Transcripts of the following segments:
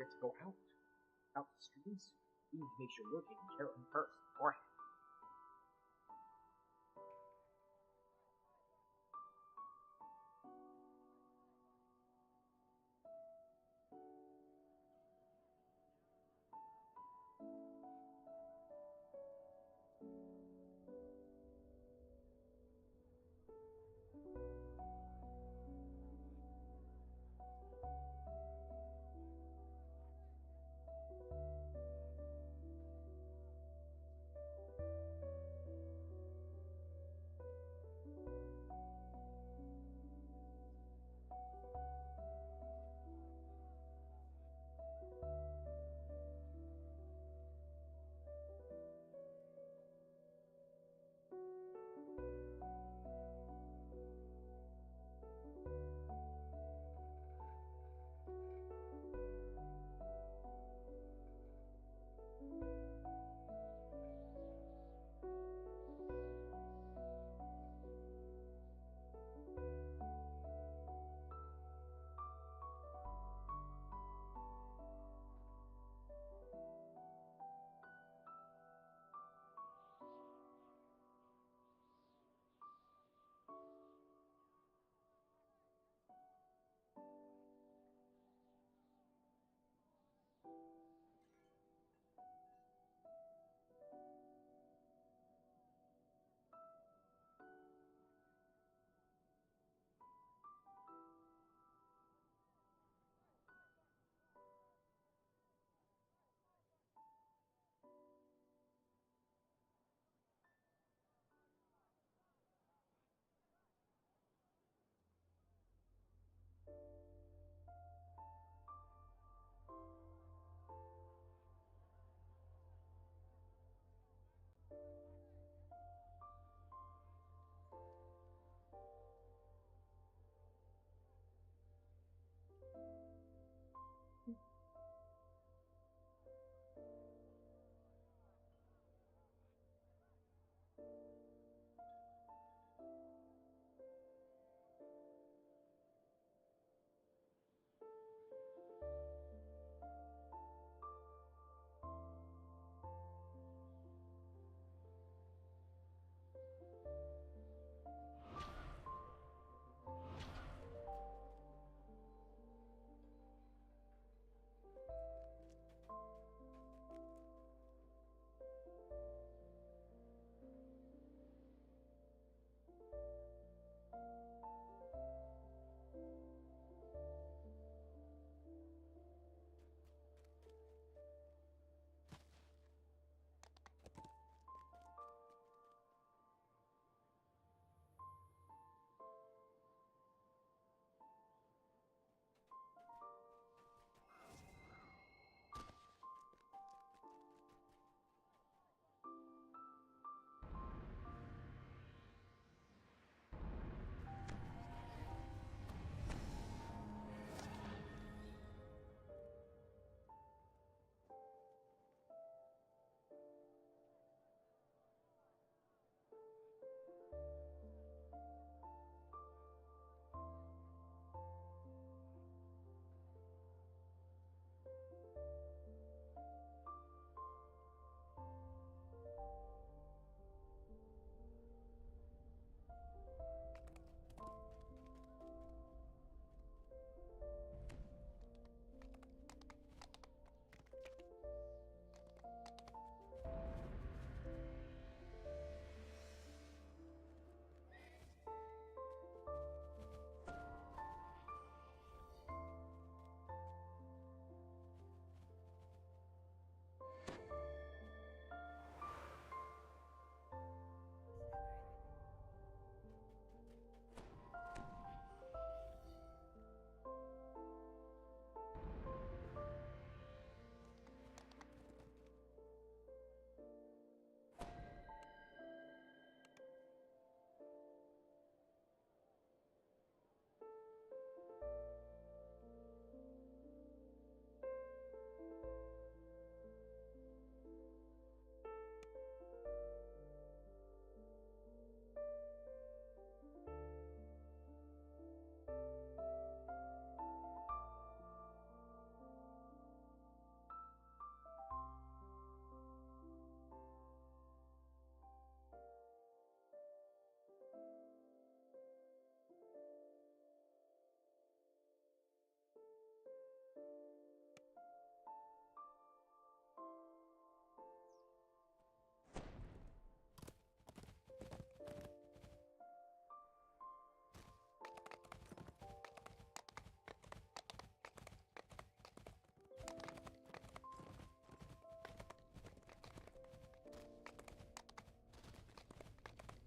get to go out the streets. You need to make sure you're taking care of him first beforehand.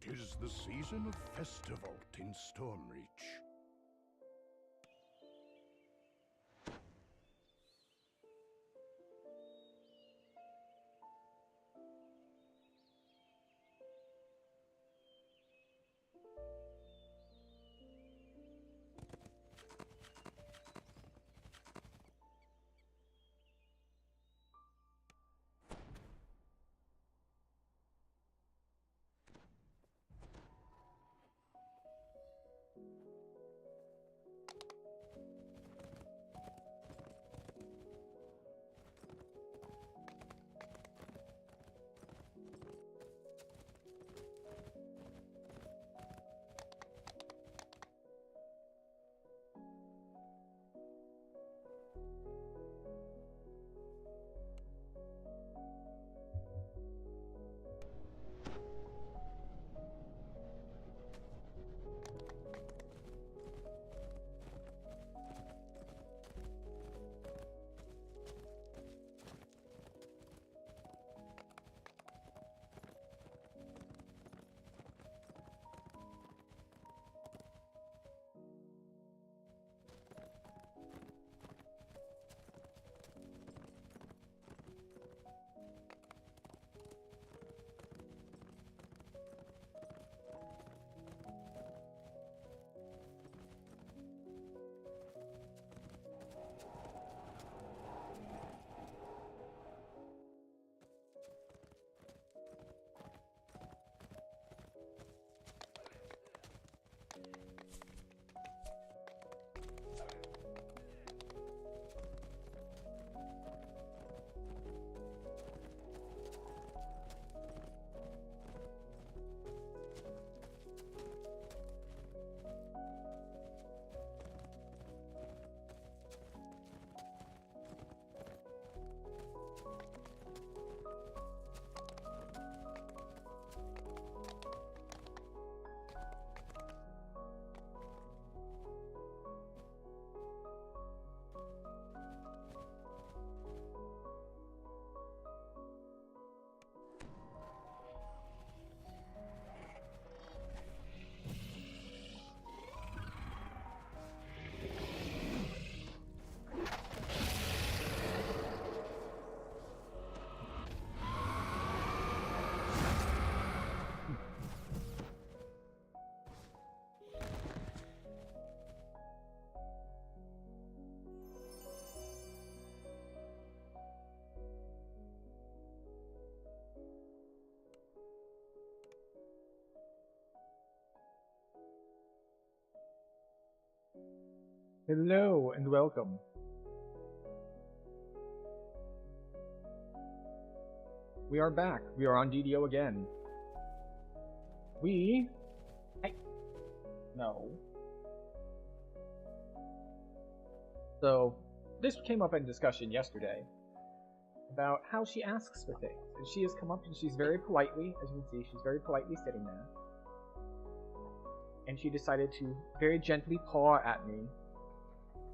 'Tis the season of festival in Stormreach. Hello and welcome. We are back. We are on DDO again. No. So, this came up in discussion yesterday about how she asks for things. And she has come up and she's very politely, as you can see, she's very politely sitting there. And she decided to very gently paw at me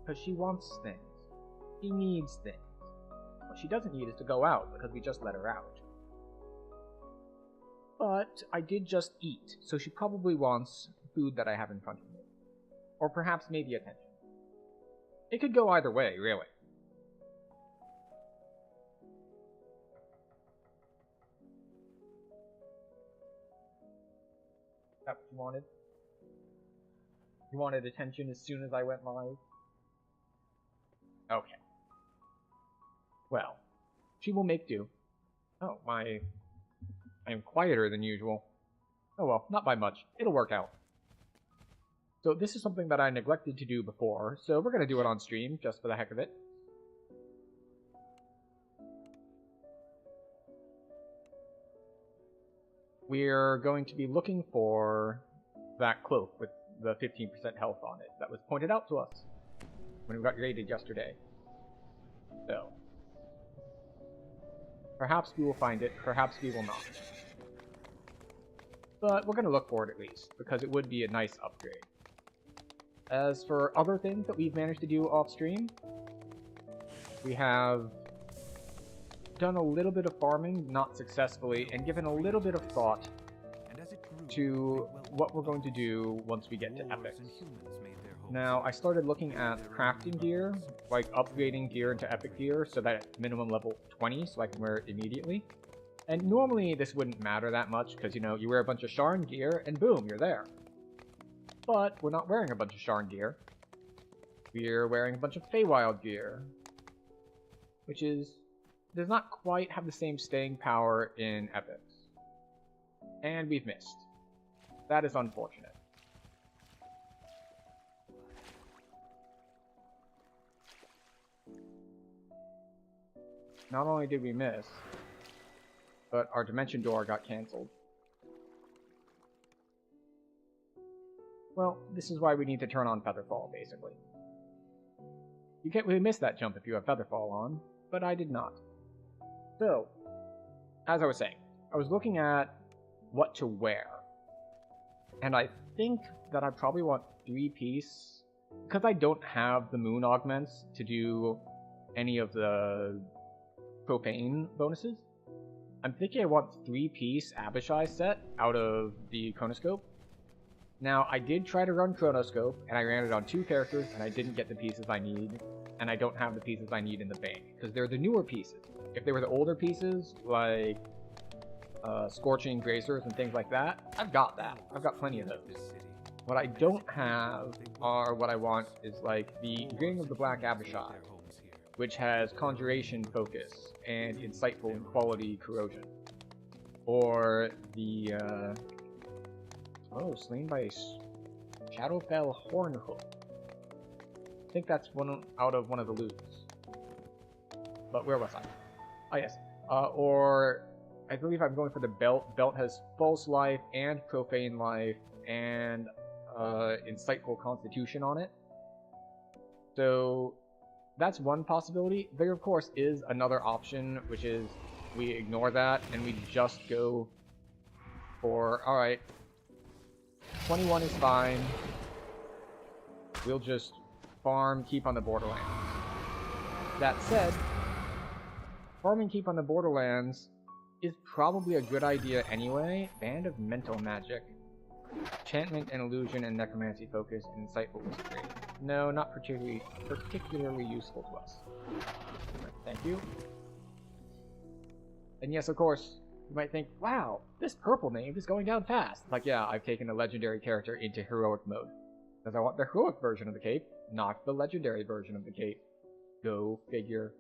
because she wants things. She needs things. What she doesn't need is to go out because we just let her out. But I did just eat, so she probably wants food that I have in front of me. Or perhaps maybe attention. It could go either way, really. Is that what you wanted? You wanted attention as soon as I went live? Okay. Well, she will make do. Oh, I am quieter than usual. Oh well, not by much. It'll work out. So this is something that I neglected to do before, so we're going to do it on stream, just for the heck of it. We're going to be looking for that cloak with the 15% health on it that was pointed out to us when we got raided yesterday. So, perhaps we will find it, perhaps we will not. But we're going to look for it at least, because it would be a nice upgrade. As for other things that we've managed to do off-stream, we have done a little bit of farming, not successfully, and given a little bit of thought to what we're going to do once we get to epics. Now, I started looking at crafting gear, like upgrading gear into epic gear so that it's minimum level 20 so I can wear it immediately. And normally this wouldn't matter that much because, you know, you wear a bunch of Sharn gear and boom, you're there. But we're not wearing a bunch of Sharn gear. We're wearing a bunch of Feywild gear, which does not quite have the same staying power in epics. And we've missed. That is unfortunate. Not only did we miss, but our dimension door got cancelled. Well, this is why we need to turn on Featherfall, basically. You can't really miss that jump if you have Featherfall on, but I did not. So, as I was saying, I was looking at what to wear. And I think that I probably want 3-piece, because I don't have the moon augments to do any of the profane bonuses. I'm thinking I want 3-piece Abishai set out of the Chronoscope. Now, I did try to run Chronoscope, and I ran it on 2 characters, and I didn't get the pieces I need, and I don't have the pieces I need in the bank, because they're the newer pieces. If they were the older pieces, like Scorching Grazers and things like that, I've got that. I've got plenty of those. What I don't have are what I want is like the Ring of the Black Abishai, which has Conjuration Focus and Insightful Quality Corrosion. Or the, slain by a Shadowfell Hornhook. I think that's one out of one of the loots. But where was I? Oh, yes. Or I believe I'm going for the belt. Belt has False Life and Profane Life and Insightful Constitution on it. So that's one possibility. There, of course, is another option, which is we ignore that and we just go for, alright, 21 is fine. We'll just farm Keep on the Borderlands. That said, farming Keep on the Borderlands is probably a good idea anyway. Band of Mental Magic. Enchantment and Illusion and Necromancy Focus and Insightful Wizardry. No, not particularly useful to us. Right, thank you. And yes, of course, you might think, wow, this purple name is going down fast. Like, yeah, I've taken a legendary character into heroic mode. Because I want the heroic version of the cape, not the legendary version of the cape. Go figure.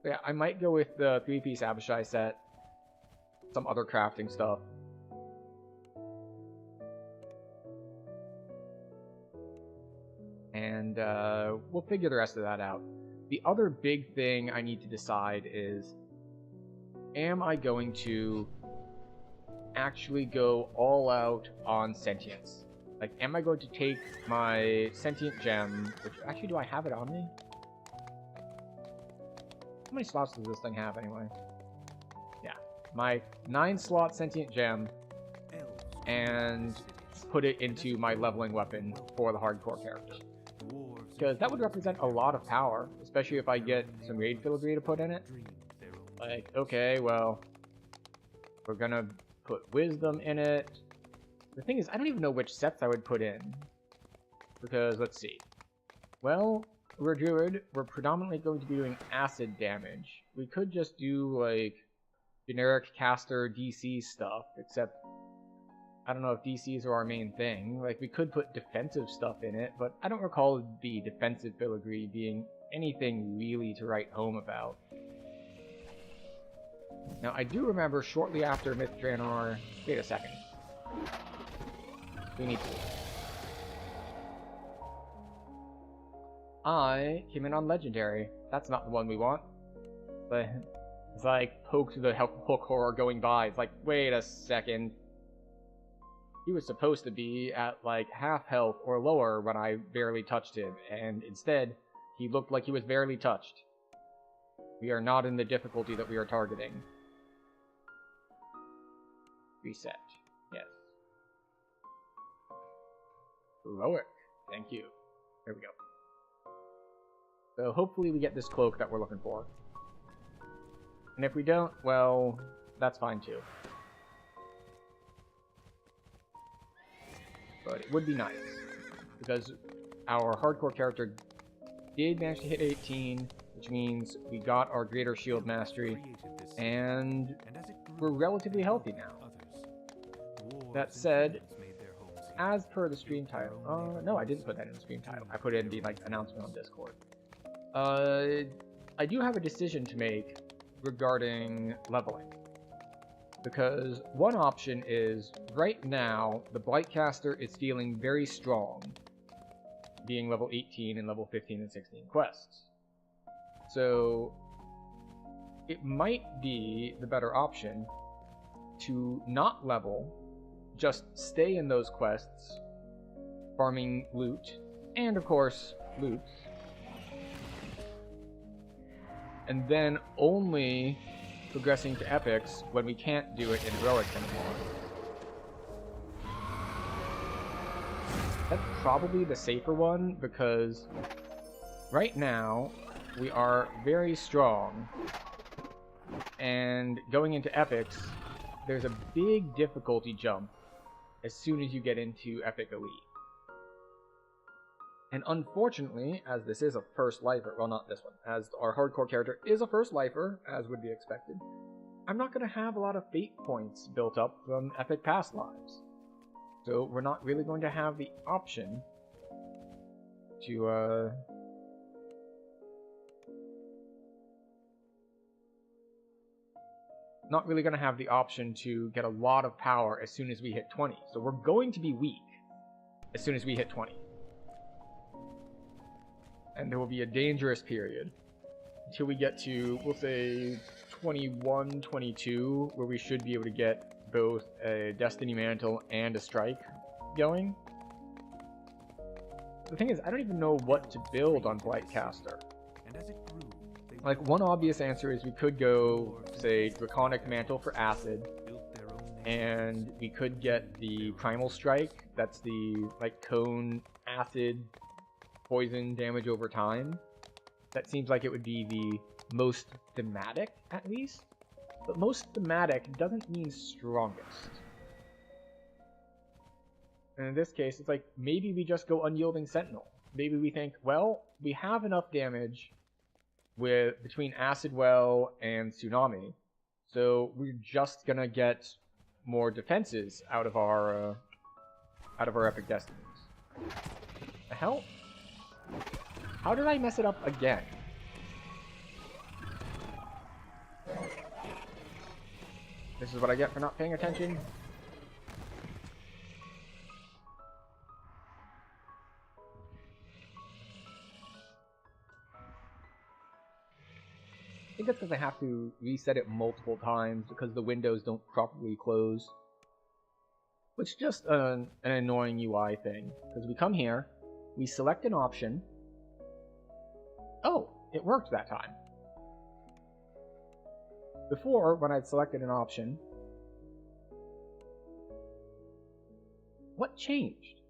So yeah, I might go with the 3-piece Abishai set. Some other crafting stuff. And we'll figure the rest of that out. The other big thing I need to decide is, am I going to actually go all out on sentience? Like, am I going to take my sentient gem, which actually, do I have it on me? How many slots does this thing have anyway? Yeah, my 9-slot sentient gem, and put it into my leveling weapon for the hardcore character. Because that would represent a lot of power, especially if I get some raid filigree to put in it. Like, okay, well, we're gonna put wisdom in it. The thing is, I don't even know which sets I would put in. Because, let's see. Well, we're a druid. We're predominantly going to be doing acid damage. We could just do, like, generic caster DC stuff, except I don't know if DCs are our main thing. Like, we could put defensive stuff in it, but I don't recall the defensive filigree being anything really to write home about. Now, I do remember shortly after Myth Draenor... Wait a second. We need to... I came in on Legendary. That's not the one we want. But it's like, poke to the hook horror going by. It's like, wait a second. He was supposed to be at like half health or lower when I barely touched him, and instead, he looked like he was barely touched. We are not in the difficulty that we are targeting. Reset. Yes. Heroic. Thank you. There we go. So hopefully we get this cloak that we're looking for. And if we don't, well, that's fine too. but it would be nice. Because our hardcore character did manage to hit 18, which means we got our Greater Shield Mastery, and we're relatively healthy now. That said, as per the stream title, no, I didn't put that in the stream title. I put it in the announcement on Discord. I do have a decision to make regarding leveling. Because one option is, right now, the Blightcaster is feeling very strong, being level 18 and level 15 and 16 quests. So, it might be the better option to not level, just stay in those quests, farming loot, and of course, loot, and then only progressing to epics when we can't do it in heroics anymore. That's probably the safer one, because right now we are very strong, and going into epics, there's a big difficulty jump as soon as you get into Epic Elite. And unfortunately, as this is a first lifer, well, not this one, as our hardcore character is a first lifer, as would be expected, I'm not going to have a lot of fate points built up from epic past lives. So we're not really going to have the option to, not really going to have the option to get a lot of power as soon as we hit 20. So we're going to be weak as soon as we hit 20. And there will be a dangerous period until we get to, we'll say, 21, 22, where we should be able to get both a Destiny Mantle and a Strike going. The thing is, I don't even know what to build on Blightcaster. Like, one obvious answer is we could go, say, Draconic Mantle for Acid, and we could get the Primal Strike, that's the, like, cone acid poison damage over time. That seems like it would be the most thematic, at least. But most thematic doesn't mean strongest. And in this case, it's like, maybe we just go Unyielding Sentinel. Maybe we think, well, we have enough damage with between Acid Well and Tsunami, so we're just gonna get more defenses out of our Epic Destinies. The hell? How did I mess it up again? This is what I get for not paying attention? I think that's because I have to reset it multiple times because the windows don't properly close. Which is just an annoying UI thing. Because we come here, we select an option. Oh, it worked that time. Before, when I'd selected an option, what changed?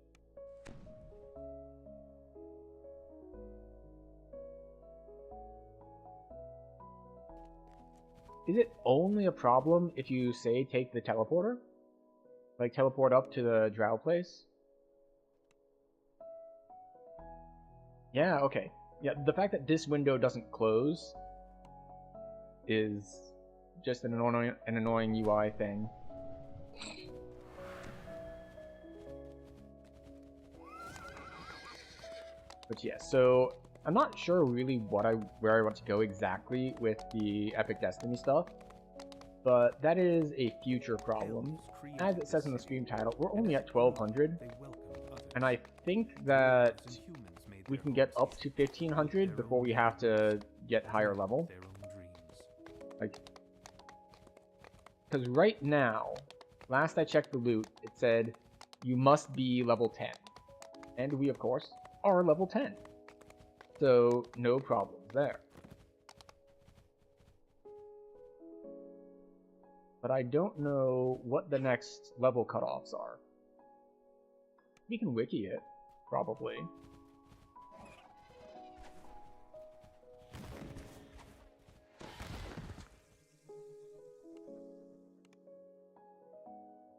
Is it only a problem if you, say, take the teleporter? Like, teleport up to the drow place? Yeah, okay. Yeah, the fact that this window doesn't close is just an annoying UI thing. But yeah, so I'm not sure really where I want to go exactly with the Epic Destiny stuff, but that is a future problem. As it says in the stream title, we're only at 1200, and I think that we can get up to 1500 before we have to get higher level. Like, because right now, last I checked the loot, it said you must be level 10. And we, of course, are level 10. So, no problems there. But I don't know what the next level cutoffs are. We can wiki it, probably.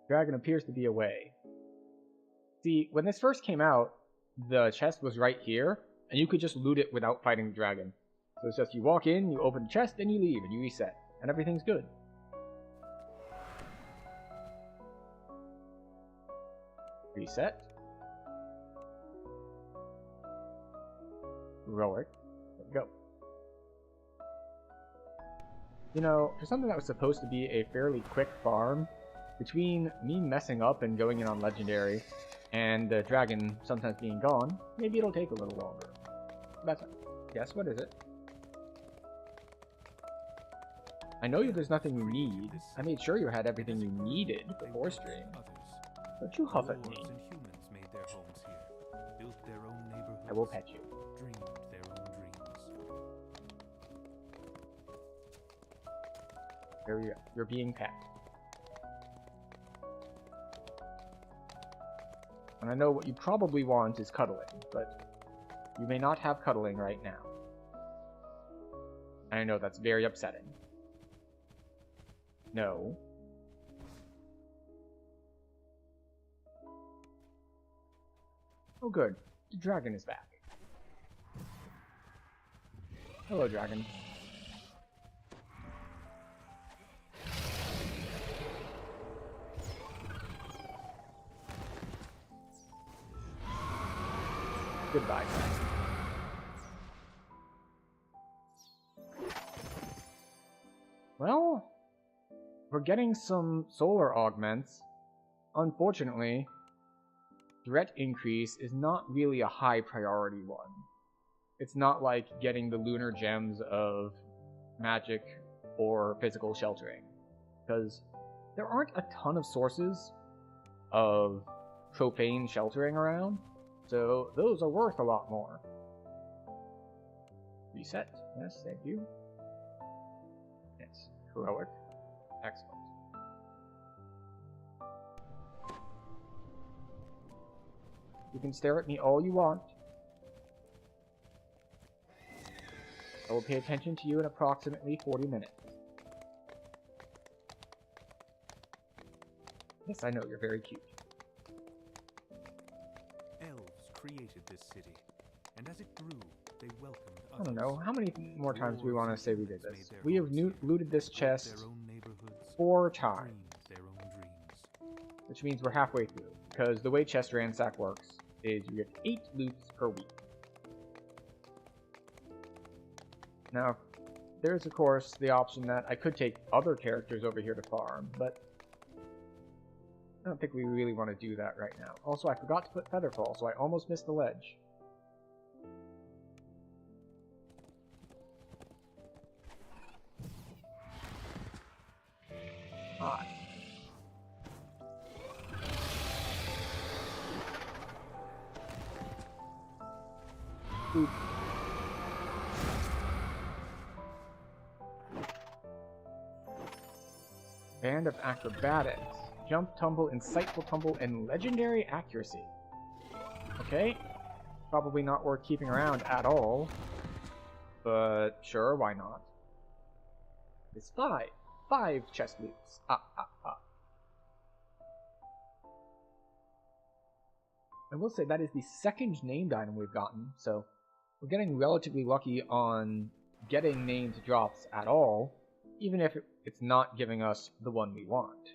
Dragon appears to be away. See, when this first came out, the chest was right here, and you could just loot it without fighting the dragon. So it's just you walk in, you open the chest, then you leave, and you reset. And everything's good. Reset. Heroic. There we go. You know, for something that was supposed to be a fairly quick farm, between me messing up and going in on Legendary, and the dragon sometimes being gone, maybe it'll take a little longer. That's fine. Yes, what is it? I know there's nothing you need. I made sure you had everything you needed before stream. Don't you huff at me. I will pet you. There we go. You're being pet. And I know what you probably want is cuddling, but you may not have cuddling right now. And I know that's very upsetting. No. Oh good. The dragon is back. Hello, dragon. Goodbye, dragon. Well, we're getting some solar augments. Unfortunately, threat increase is not really a high priority one. It's not like getting the lunar gems of magic or physical sheltering, because there aren't a ton of sources of profane sheltering around, so those are worth a lot more. Reset. Yes, thank you. Yes, heroic. Excellent. You can stare at me all you want. I will pay attention to you in approximately 40 minutes. Yes, I know, you're very cute. Elves created this city, and as it grew, they welcomed others. I don't know, how many more times do we want to say we did this? We have looted this chest 4 times. Which means we're halfway through, because the way chest ransack works is you get 8 loots per week. Now, there's of course the option that I could take other characters over here to farm, but I don't think we really want to do that right now. Also, I forgot to put Featherfall, so I almost missed the ledge. Hi. Oop. Band of Acrobatics. Jump, Tumble, Insightful Tumble, and Legendary Accuracy. Okay. Probably not worth keeping around at all. But sure, why not? It's 5. 5 chest loots. I will say that is the second named item we've gotten, so we're getting relatively lucky on getting named drops at all, even if it's not giving us the one we want.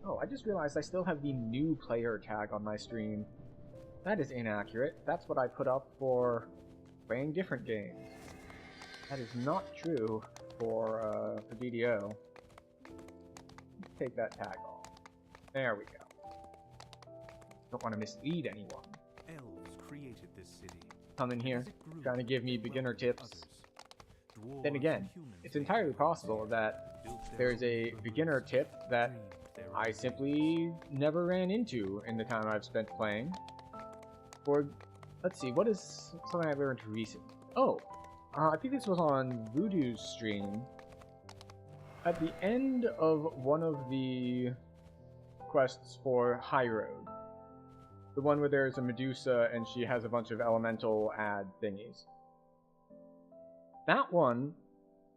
Oh, I just realized I still have the new player tag on my stream. That is inaccurate. That's what I put up for playing different games. That is not true for BDO. Let's take that tag off. There we go. Don't want to mislead anyone. Elves created this city. Come in here, trying to give me beginner tips. Then again, it's entirely possible that there's a beginner tip that I simply never ran into in the time I've spent playing. Or, let's see, what is something I've learned recently? Oh, I think this was on Voodoo's stream. At the end of one of the quests for High Road, the one where there's a Medusa and she has a bunch of elemental ad thingies. That one,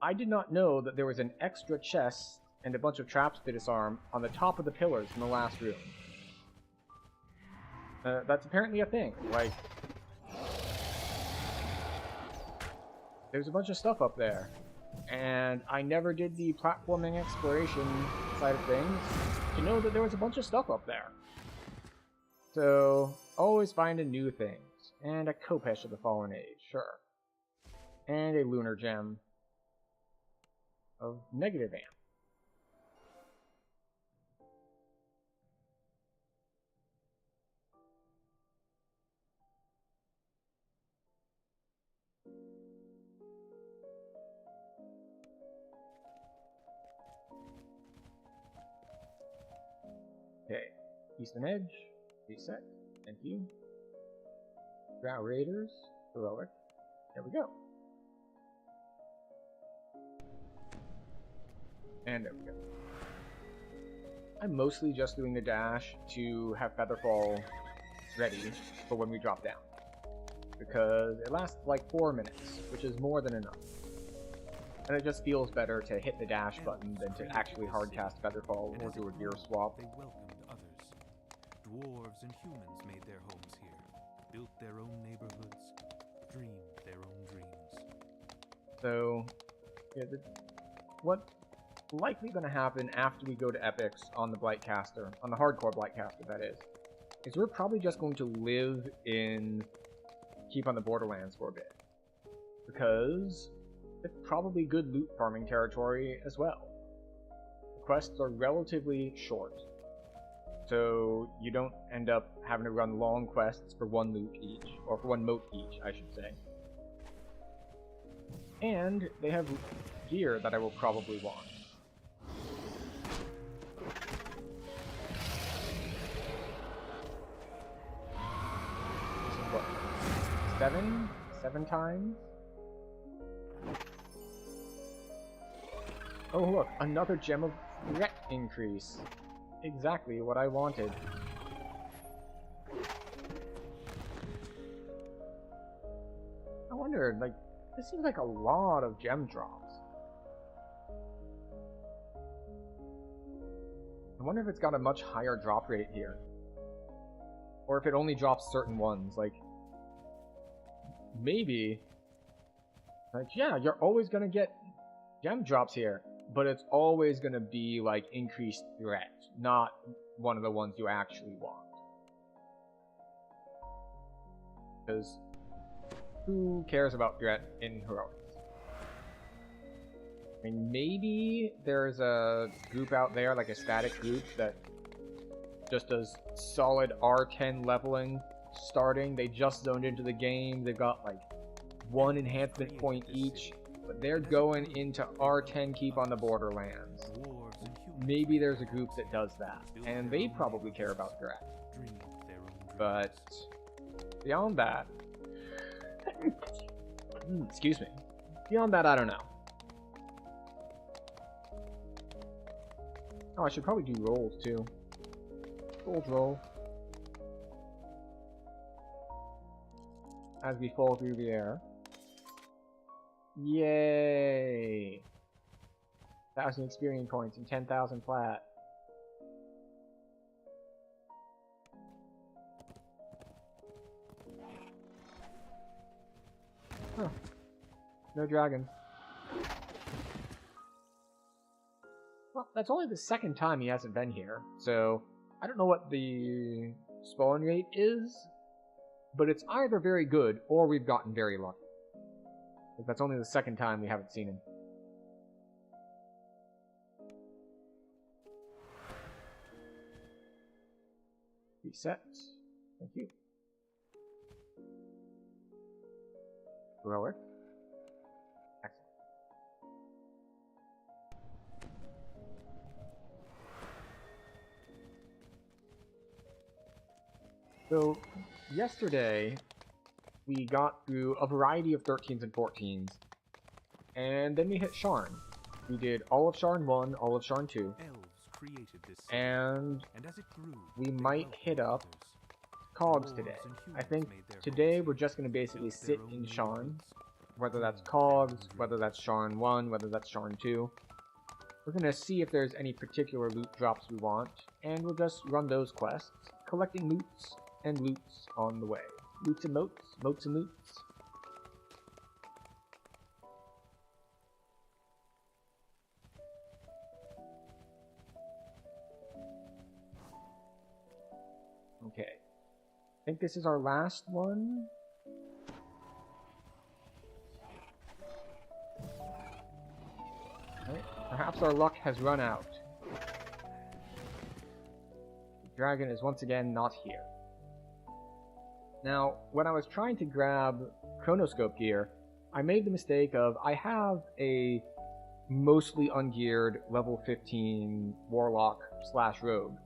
I did not know that there was an extra chest and a bunch of traps to disarm on the top of the pillars from the last room. That's apparently a thing. Like, there's a bunch of stuff up there. And I never did the platforming exploration side of things to know that there was a bunch of stuff up there. So, always finding new things. And a Kopesh of the Fallen Age, sure. And a Lunar Gem of negative amp. Okay, Eastern Edge, reset, thank you. Drow Raiders, heroic. There we go. And there we go. I'm mostly just doing the dash to have Featherfall ready for when we drop down. Because it lasts like 4 minutes, which is more than enough. And it just feels better to hit the dash button than to actually hardcast Featherfall or do a gear swap. They welcomed others. Dwarves and humans made their homes here, built their own neighborhoods, dreamed their own dreams. So, yeah, what's likely going to happen after we go to Epics on the Blightcaster, on the hardcore Blightcaster that is we're probably just going to live in Keep on the Borderlands for a bit. Because it's probably good loot farming territory as well. The quests are relatively short, so you don't end up having to run long quests for one loot each, or for one moat each, I should say. And they have gear that I will probably want. This is what? 7 times? Oh look, another gem of threat increase. Exactly what I wanted. I wonder, like, this seems like a lot of gem drops. I wonder if it's got a much higher drop rate here. Or if it only drops certain ones, like... Maybe... Like, yeah, you're always gonna get gem drops here. But it's always going to be, like, increased threat, not one of the ones you actually want. Because who cares about threat in Heroics? I mean, maybe there's a group out there, like a static group, that just does solid R10 leveling starting. They just zoned into the game. They've got, like, 1 enhancement point each. But they're going into R10 Keep on the Borderlands. Maybe there's a group that does that, and they probably care about threat. But beyond that, excuse me. Beyond that, I don't know. Oh, I should probably do rolls too. Gold roll. As we fall through the air. Yay! 1,000 experience points and 10,000 flat. Huh. No dragon. Well, that's only the second time he hasn't been here, so I don't know what the spawn rate is, but it's either very good or we've gotten very lucky. That's only the second time we haven't seen him. Reset. Thank you. Heroic. Excellent. So, yesterday, we got through a variety of 13s and 14s, and then we hit Sharn. We did all of Sharn 1, all of Sharn 2, and we might hit up Cogs today. I think today we're just going to basically sit in Sharn whether that's cogs, whether that's Sharn 1, whether that's Sharn 2. We're going to see if there's any particular loot drops we want, and we'll just run those quests, collecting loots and loots on the way. Loots and motes, motes and loots. Okay. I think this is our last one. Right. Perhaps our luck has run out. The dragon is once again not here. Now, when I was trying to grab chronoscope gear, I made the mistake of I have a mostly ungeared level 15 warlock / rogue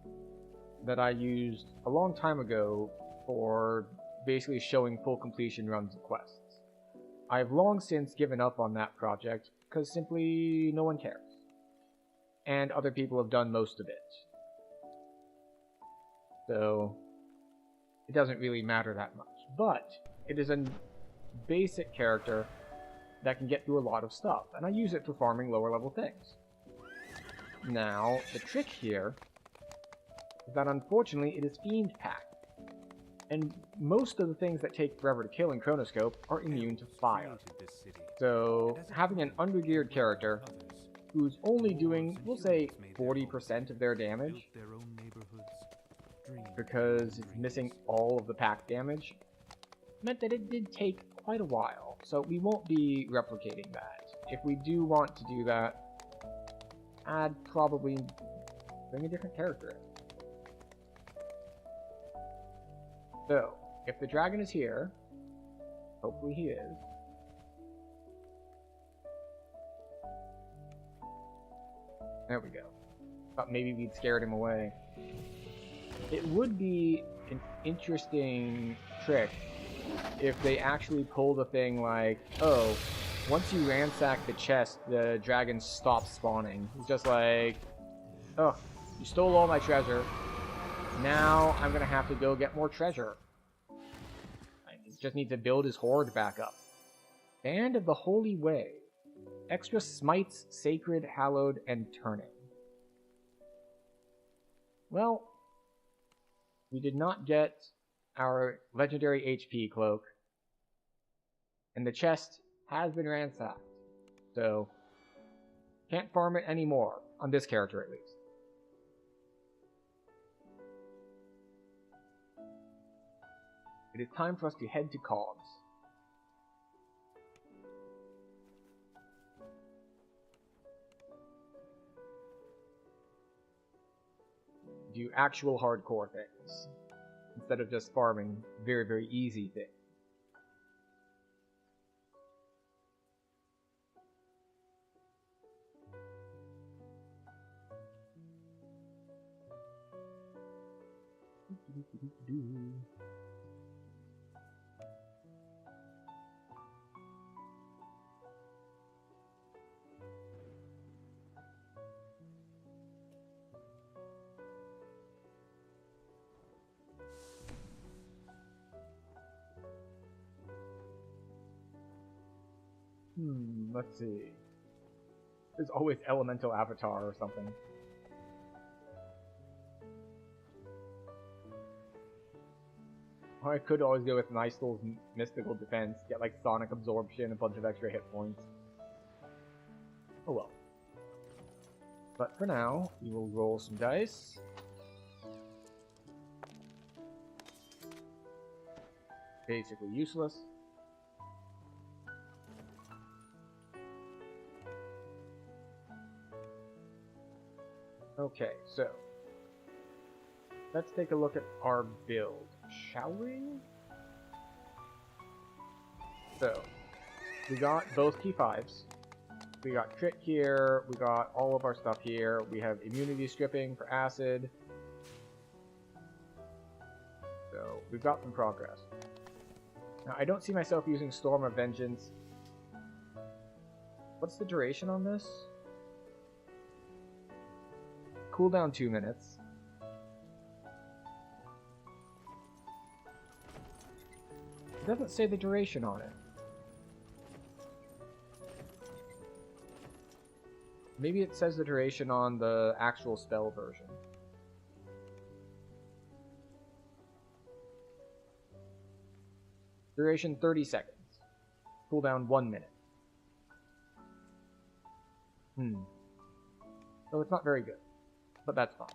that I used a long time ago for basically showing full completion runs of quests. I've long since given up on that project because simply no one cares. And other people have done most of it. So it doesn't really matter that much. But it is a basic character that can get through a lot of stuff, and I use it for farming lower level things. Now, the trick here is that unfortunately it is fiend packed, and most of the things that take forever to kill in Chronoscope are immune to fire. So having an undergeared character who's only doing, we'll say, 40% of their damage, because it's missing all of the pack damage, meant that it did take quite a while, so we won't be replicating that. If we do want to do that, I'd probably bring a different character in. So, if the dragon is here, hopefully he is, there we go. Thought maybe we'd scared him away. It would be an interesting trick if they actually pulled a thing like, oh, once you ransack the chest, the dragon stops spawning. It's just like, oh, you stole all my treasure. Now I'm gonna have to go get more treasure. He just needs to build his horde back up. Band of the Holy Way. Extra smites, sacred, hallowed, and turning. Well, we did not get our legendary HP cloak, and the chest has been ransacked, so can't farm it anymore, on this character at least. It is time for us to head to Cogs. Do actual hardcore things, instead of just farming very, very easy things. Let's see. There's always Elemental Avatar or something. Or I could always go with Nystul's Mystical Defense, get like Sonic Absorption, a bunch of extra hit points. Oh well. But for now, we will roll some dice. Basically useless. Okay, so let's take a look at our build, shall we? So, we got both T5s, we got crit here, we got all of our stuff here, we have immunity stripping for acid, so we've got some progress. Now, I don't see myself using Storm of Vengeance. What's the duration on this? Cooldown 2 minutes. It doesn't say the duration on it. Maybe it says the duration on the actual spell version. Duration 30 seconds. Cooldown 1 minute. So it's not very good, but that's fine.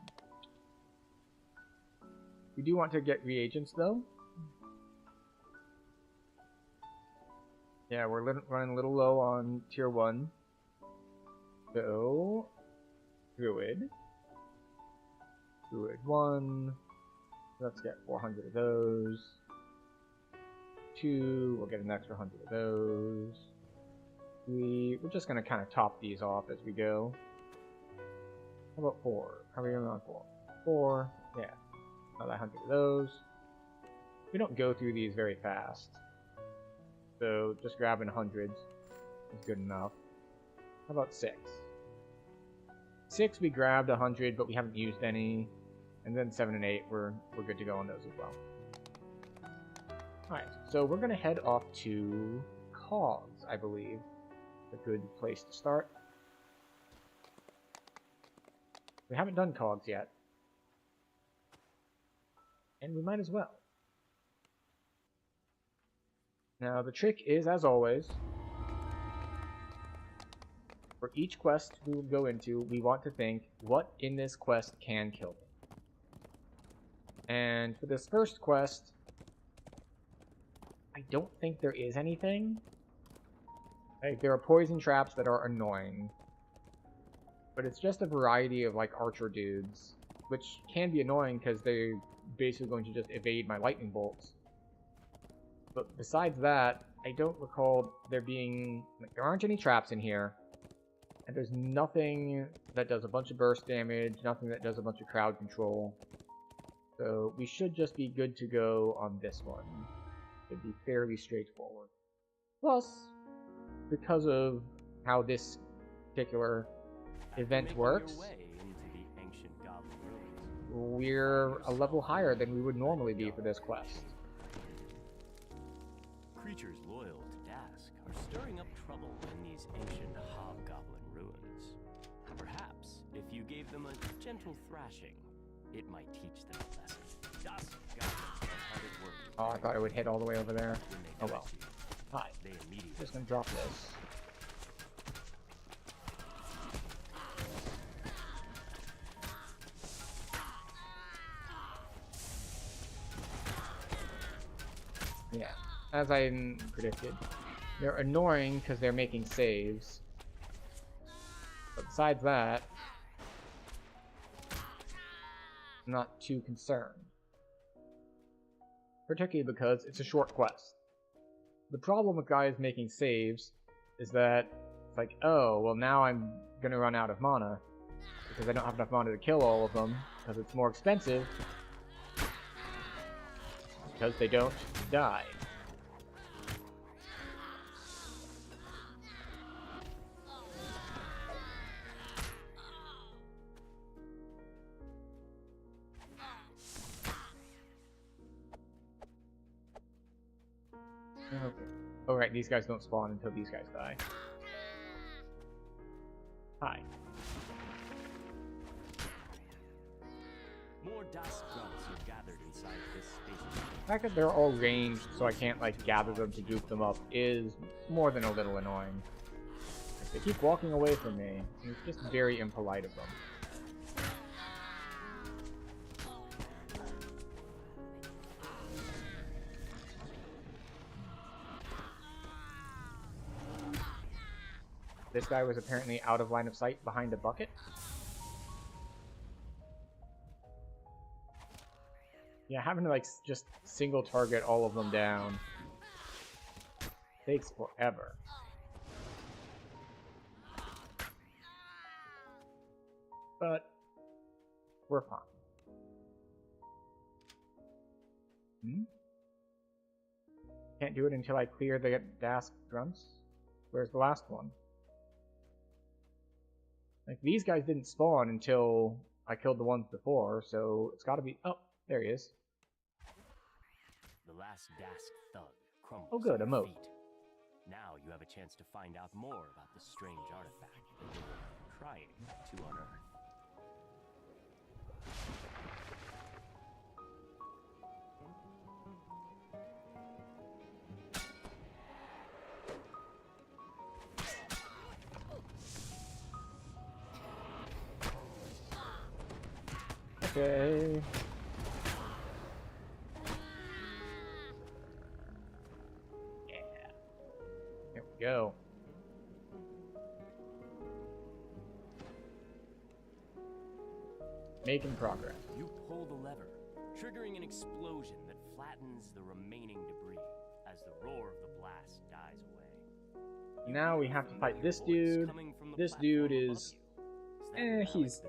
We do want to get reagents though. Yeah, we're running a little low on tier 1. So, Druid 1. Let's get 400 of those. 2, we'll get an extra 100 of those. 3, we're just gonna kind of top these off as we go. How about 4? How are we on 4? 4, yeah. Another 100 of those. We don't go through these very fast. So just grabbing hundreds is good enough. How about 6? 6 we grabbed 100, but we haven't used any. And then 7 and 8, we're good to go on those as well. Alright, so we're gonna head off to Cogs, I believe. A good place to start. We haven't done Cogs yet. And we might as well. Now, the trick is, as always, for each quest we will go into, we want to think, what in this quest can kill them? And for this first quest, I don't think there is anything. Like, there are poison traps that are annoying. But it's just a variety of, like, archer dudes, which can be annoying because they're basically going to just evade my lightning bolts. But besides that, I don't recall there being... Like, there aren't any traps in here. And there's nothing that does a bunch of burst damage, nothing that does a bunch of crowd control. So we should just be good to go on this one. It'd be fairly straightforward. Plus, because of how this particular event works, we're a level higher than we would normally be for this quest. Creatures loyal to Dask are stirring up trouble in these ancient hobgoblin ruins. Perhaps, if you gave them a gentle thrashing, it might teach them a lesson. Dusk goblins are hard at work. Oh, I thought it would hit all the way over there. Oh well. Hi. They immediately Just gonna drop this. Yeah, as I predicted. They're annoying because they're making saves. But besides that, I'm not too concerned. Particularly because it's a short quest. The problem with guys making saves is that it's like, oh, well now I'm gonna run out of mana because I don't have enough mana to kill all of them because it's more expensive because they don't die. Okay. Oh right, these guys don't spawn until these guys die. Hi. more dust grunts are gathered inside this space. The fact that they're all ranged so I can't like gather them to dupe them up is more than a little annoying. Like, they keep walking away from me, and it's just very impolite of them. This guy was apparently out of line of sight behind a bucket. Yeah, having to like just single target all of them down takes forever. But we're fine. Can't do it until I clear the Dask grunts. Where's the last one? Like, these guys didn't spawn until I killed the ones before, so it's gotta be... Oh, there he is. The last Dask thug crumbles. Oh good, at a your moat. feet. Now you have a chance to find out more about the strange artifact that they will trying to unearth. Okay. Yeah. Here we go. Making progress. You pull the lever, triggering an explosion that flattens the remaining debris as the roar of the blast dies away. Now we have to fight this dude. This dude is... he's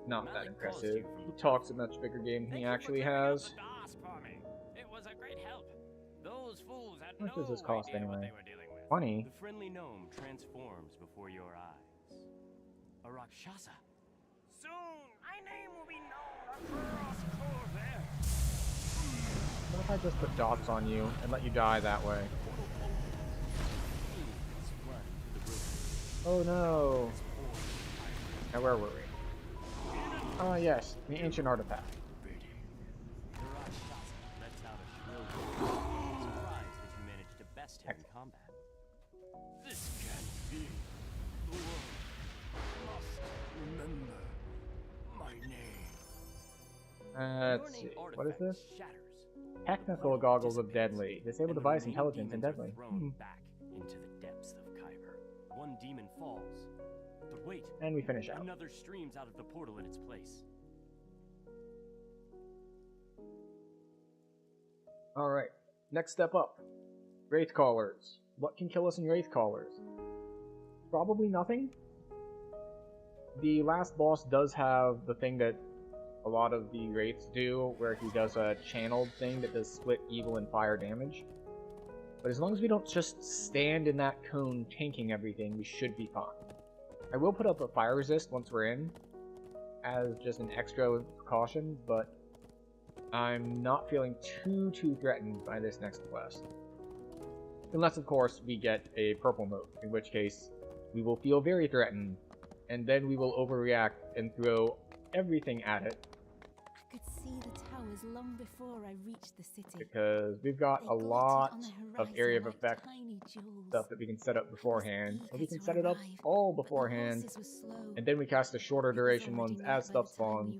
not that impressive. He talks a much bigger game than he actually has. It was a great help. Those fools had How much no does this cost idea what anyway? they were dealing with. 20. The friendly gnome transforms before your eyes. A Rakshasa. Soon, my name will be known across Corvair. What if I just put dots on you and let you die that way? Oh no! Now where were we? Ah yes, the ancient artifact. The Rakshasa lets out a shrill roar, surprised that you managed to best him in combat. This can't be. The world must remember my name. Let's see. What is this? Technical goggles of deadly. Disable device intelligence and deadly. Back into the depths of Kyber. One demon falls. But wait. And we finish out. Another streams out of the portal in its place. Alright. Next step up. Wraith Callers. What can kill us in Wraith Callers? Probably nothing. The last boss does have the thing that a lot of the Wraiths do, where he does a channeled thing that does split evil and fire damage. But as long as we don't just stand in that cone tanking everything, we should be fine. I will put up a fire resist once we're in, as just an extra precaution, but I'm not feeling too threatened by this next quest. Unless, of course, we get a purple note, in which case we will feel very threatened, and then we will overreact and throw everything at it. I could see the towers long before I reached the city. Because we've got a lot of area of effect stuff that we can set up beforehand, or we can set it up all beforehand, and then we cast the shorter duration ones as stuff spawns,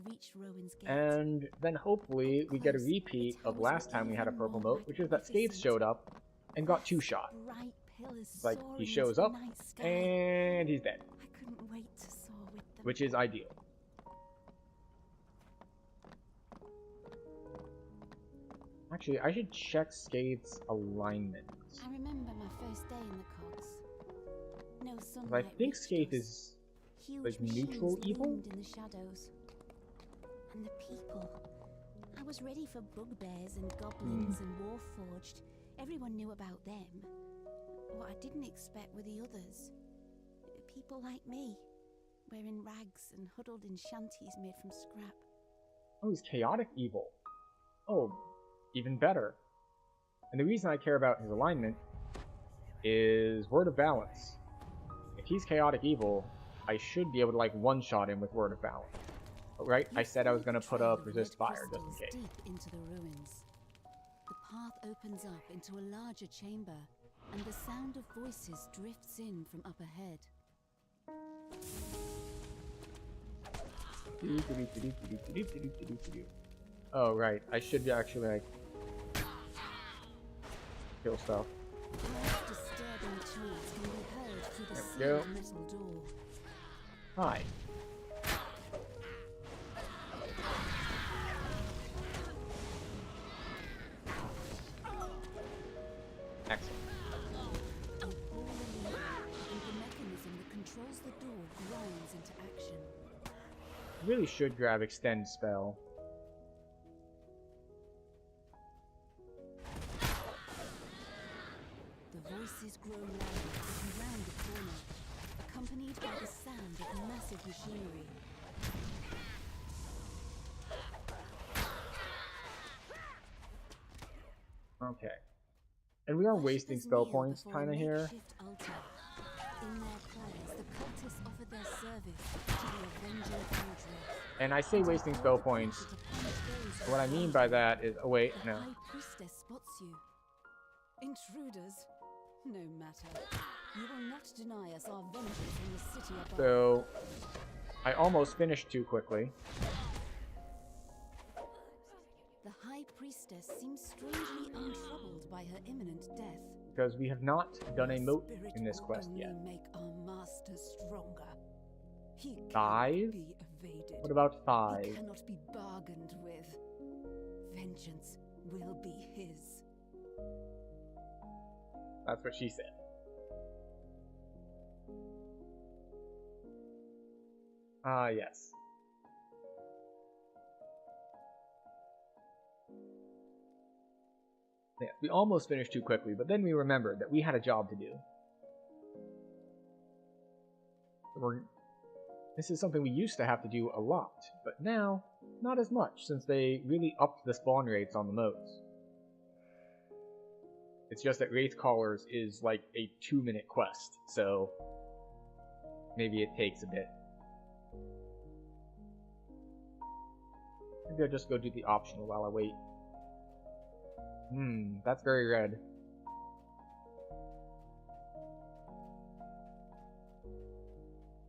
and then hopefully we get a repeat of last time we had a purple moat, which is that Skates showed up and got 2-shot. Like, he shows up, and he's dead. I couldn't wait to soar with them. Which is ideal. Actually, I should check Skate's alignment. I remember my first day in the cogs. No 'Cause sunlight. I think Skate is Huge like machines neutral evil? loomed in the shadows. And the people. I was ready for bugbears and goblins and warforged. Everyone knew about them. What I didn't expect were the others. People like me, wearing rags and huddled in shanties made from scrap. Oh, he's chaotic evil. Oh, even better. And the reason I care about his alignment is Word of Balance. If he's chaotic evil, I should be able to like one-shot him with Word of Balance. But, right? I said I was going to put up Resist Fire just in case. Deep into the ruins. The path opens up into a larger chamber, and the sound of voices drifts in from up ahead. Oh, right. I should actually, like, kill stuff. Disturbing chants can be heard through the There we sealed metal door. Hi. Excellent. A ball and the mechanism that controls the door grinds into action. Really should grab Extend Spell. The voices grow louder as you round the corner, accompanied by the sound of massive machinery. Okay. And we are wasting spell points kinda here. In their prayers, the Cultists offer their service to the avenging Forge. And I say wasting spell points. What I mean by that is... Oh, wait, The no. High Priestess spots you. Intruders, no matter. You will not deny us our vengeance on the city above. So, I almost finished too quickly. The High Priestess seems strangely untroubled by her imminent death. Because we have not done a moat Spirit in this will quest only yet. make our master stronger. He cannot 5? be evaded. What about He 5? cannot be bargained with. Vengeance will be his. That's what she said. Ah, yes. Yes, we almost finished too quickly, but then we remembered that we had a job to do. This is something we used to have to do a lot, but now, not as much, since they really upped the spawn rates on the modes. It's just that Wraith Callers is like a 2-minute quest, so maybe it takes a bit. Maybe I'll just go do the optional while I wait. That's very red.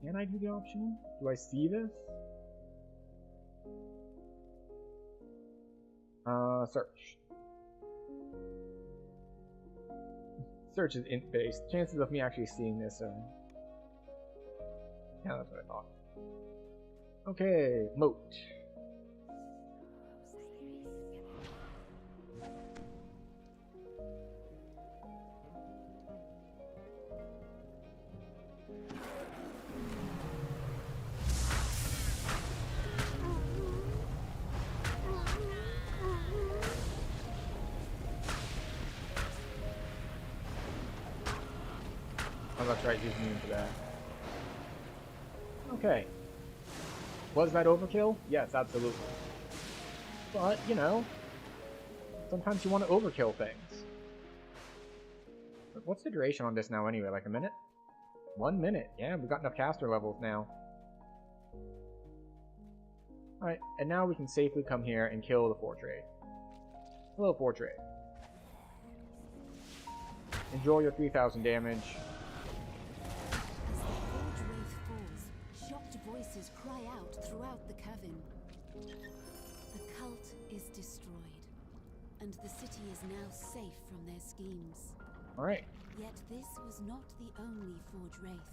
Can I do the optional? Do I see this? Search. Search is int-based. Chances of me actually seeing this are... Yeah, that's what I thought. Okay, moat. Oh, that's right, he's immune to that. Okay. Was that overkill? Yes, absolutely. But, you know, sometimes you want to overkill things. But what's the duration on this now anyway? Like a minute? 1 minute. Yeah, we've got enough caster levels now. Alright, and now we can safely come here and kill the Fortrade. Hello, Fortrade. Enjoy your 3,000 damage. As the Forge Wraith falls, shocked voices cry out throughout the cavern. The cult is destroyed, and the city is now safe from their schemes. Alright, Yet this was not the only Forge Wraith.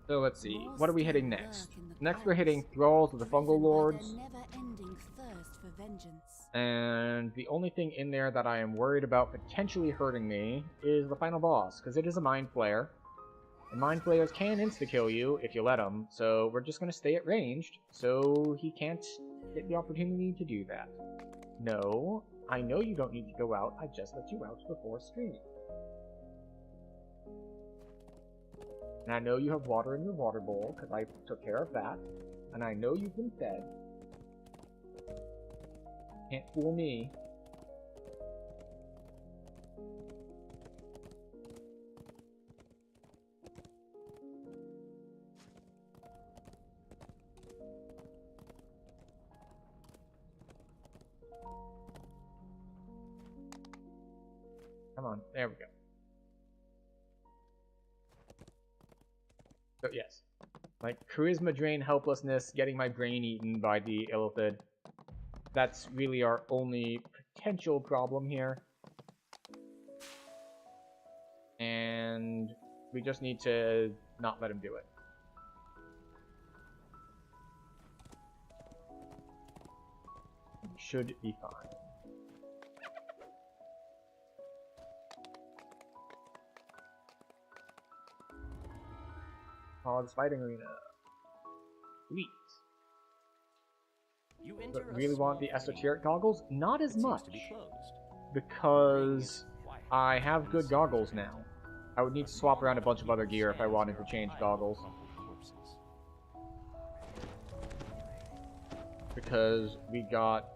so let's see. What are we hitting next? Next we're clouds, hitting Thralls of the Fungal driven by Lords. their never-ending thirst for vengeance. And the only thing in there that I am worried about potentially hurting me is the final boss, because it is a Mind Flayer. And Mind Flayers can insta-kill you if you let them, so we're just going to stay at ranged, so he can't get the opportunity to do that. No, I know you don't need to go out, I just let you out before streaming. And I know you have water in your water bowl, because I took care of that. And I know you've been fed. Can't fool me. Come on, there we go. So yes, like charisma drain, helplessness, getting my brain eaten by the Illithid. That's really our only potential problem here. And we just need to not let him do it. We should be fine. Hog's Fighting Arena. Sweet. You enter But a really want the small esoteric goggles? Not It as seems much. to be closed. Because I have good goggles now. I would need to swap around a bunch of other gear if I wanted to change goggles. Because we got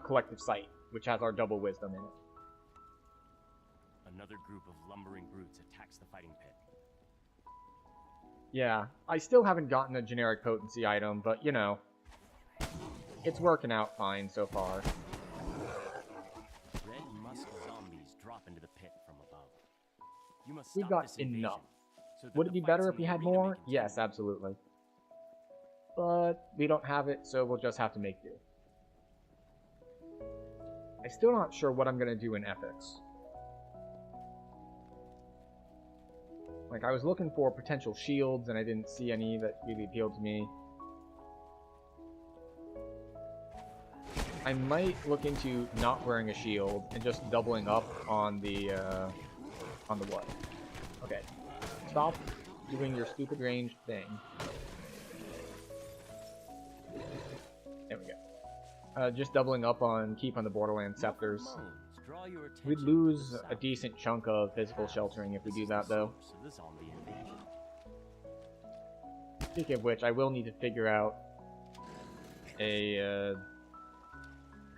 Collective Sight, which has our double wisdom in it. Another group of lumbering brutes attacks the fighting pit. Yeah, I still haven't gotten a generic potency item, but you know, it's working out fine so far. Red musk zombies drop into the pit from above. You must We've stop got this invasion, enough. so that Would the it be fights better in if we the had arena may more? continue. Yes, absolutely. But we don't have it, so we'll just have to make do. I'm still not sure what I'm going to do in epics. Like, I was looking for potential shields, and I didn't see any that really appealed to me. I might look into not wearing a shield and just doubling up on the what? Okay. Stop doing your stupid ranged thing. There we go. Just doubling up on keep on the Borderlands scepters. Draw your We'd attention to lose the a south. decent chunk of physical sheltering if we do that, though. Source of the zombie invasion. Speaking of which, I will need to figure out a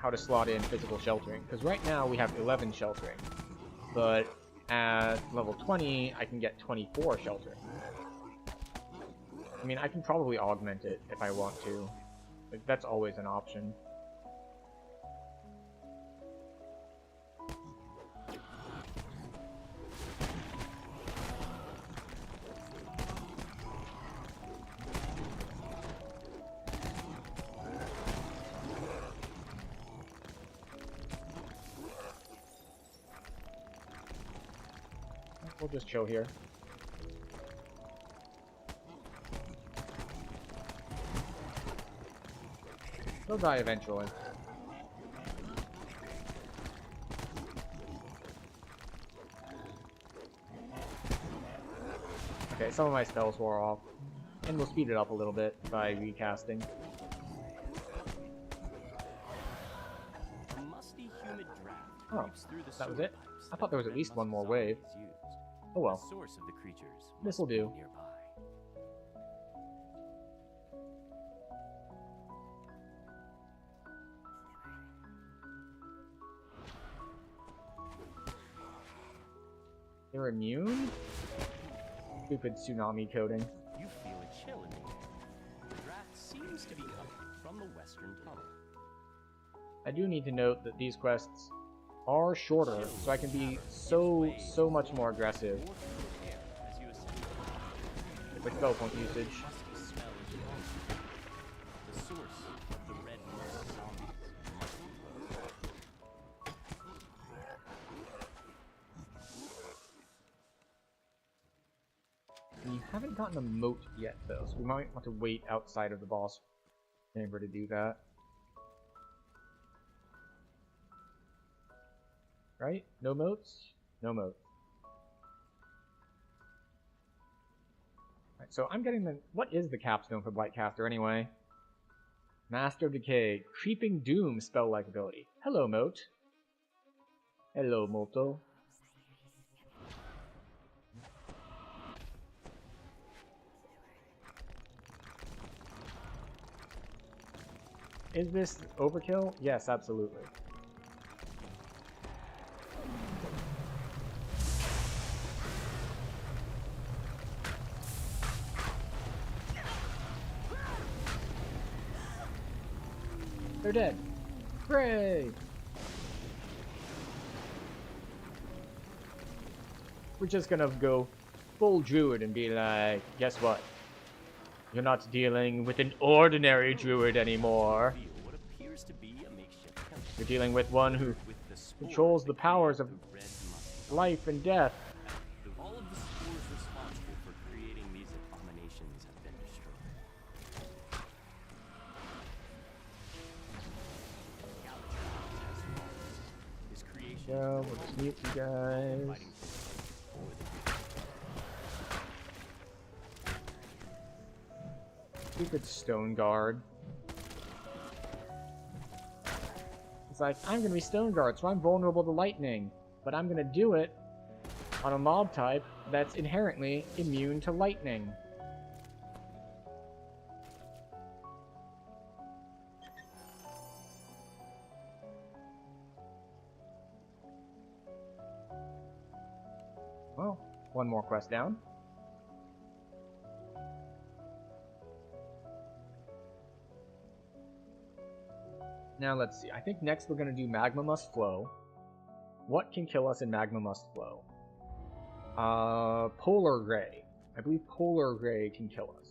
how to slot in physical sheltering, because right now we have 11 sheltering, but at level 20 I can get 24 sheltering. I mean, I can probably augment it if I want to. Like, that's always an option. We'll just chill here. He'll die eventually. Okay, some of my spells wore off. And we'll speed it up a little bit by recasting. A musty, humid draft Oh, creeps through the that was sewer it? pipes I thought there was that at least red one more musk wave. zombies used. Oh well. The source of the creatures This'll must be do. nearby. They're immune? Stupid tsunami coding. You feel a chill in the air. The draft seems to be coming from the western tunnel. I do need to note that these quests are shorter, so I can be so much more aggressive More through the air as you ascend. with spell point usage. Musty smell is strong. The source of the red musk zombies must be close. We haven't gotten a moat yet, though, so we might want to wait outside of the boss chamber to do that. Right? No moats? No moat. Right, so I'm getting the... What is the capstone for Blightcaster, anyway? Master of Decay. Creeping Doom spell-like ability. Hello, moat. Hello, Moto. Is this overkill? Yes, absolutely. They're dead. Hooray! We're just gonna go full druid and be like, guess what? You're not dealing with an ordinary druid anymore. Feel what appears to be a makeshift temple You're dealing with one who with the spores controls the that powers create of the red musk. life and death. All of the spores responsible for creating these abominations have been destroyed. Galvatron has fallen. His creation Yeah, we'll just mute you guys. fighting for the Stupid stone guard. It's like, I'm gonna be stone guard, so I'm vulnerable to lightning. But I'm gonna do it on a mob type that's inherently immune to lightning. one more quest down. Now let's see. I think next we're going to do Magma Must Flow. What can kill us in Magma Must Flow? Polar Ray. I believe Polar Ray can kill us.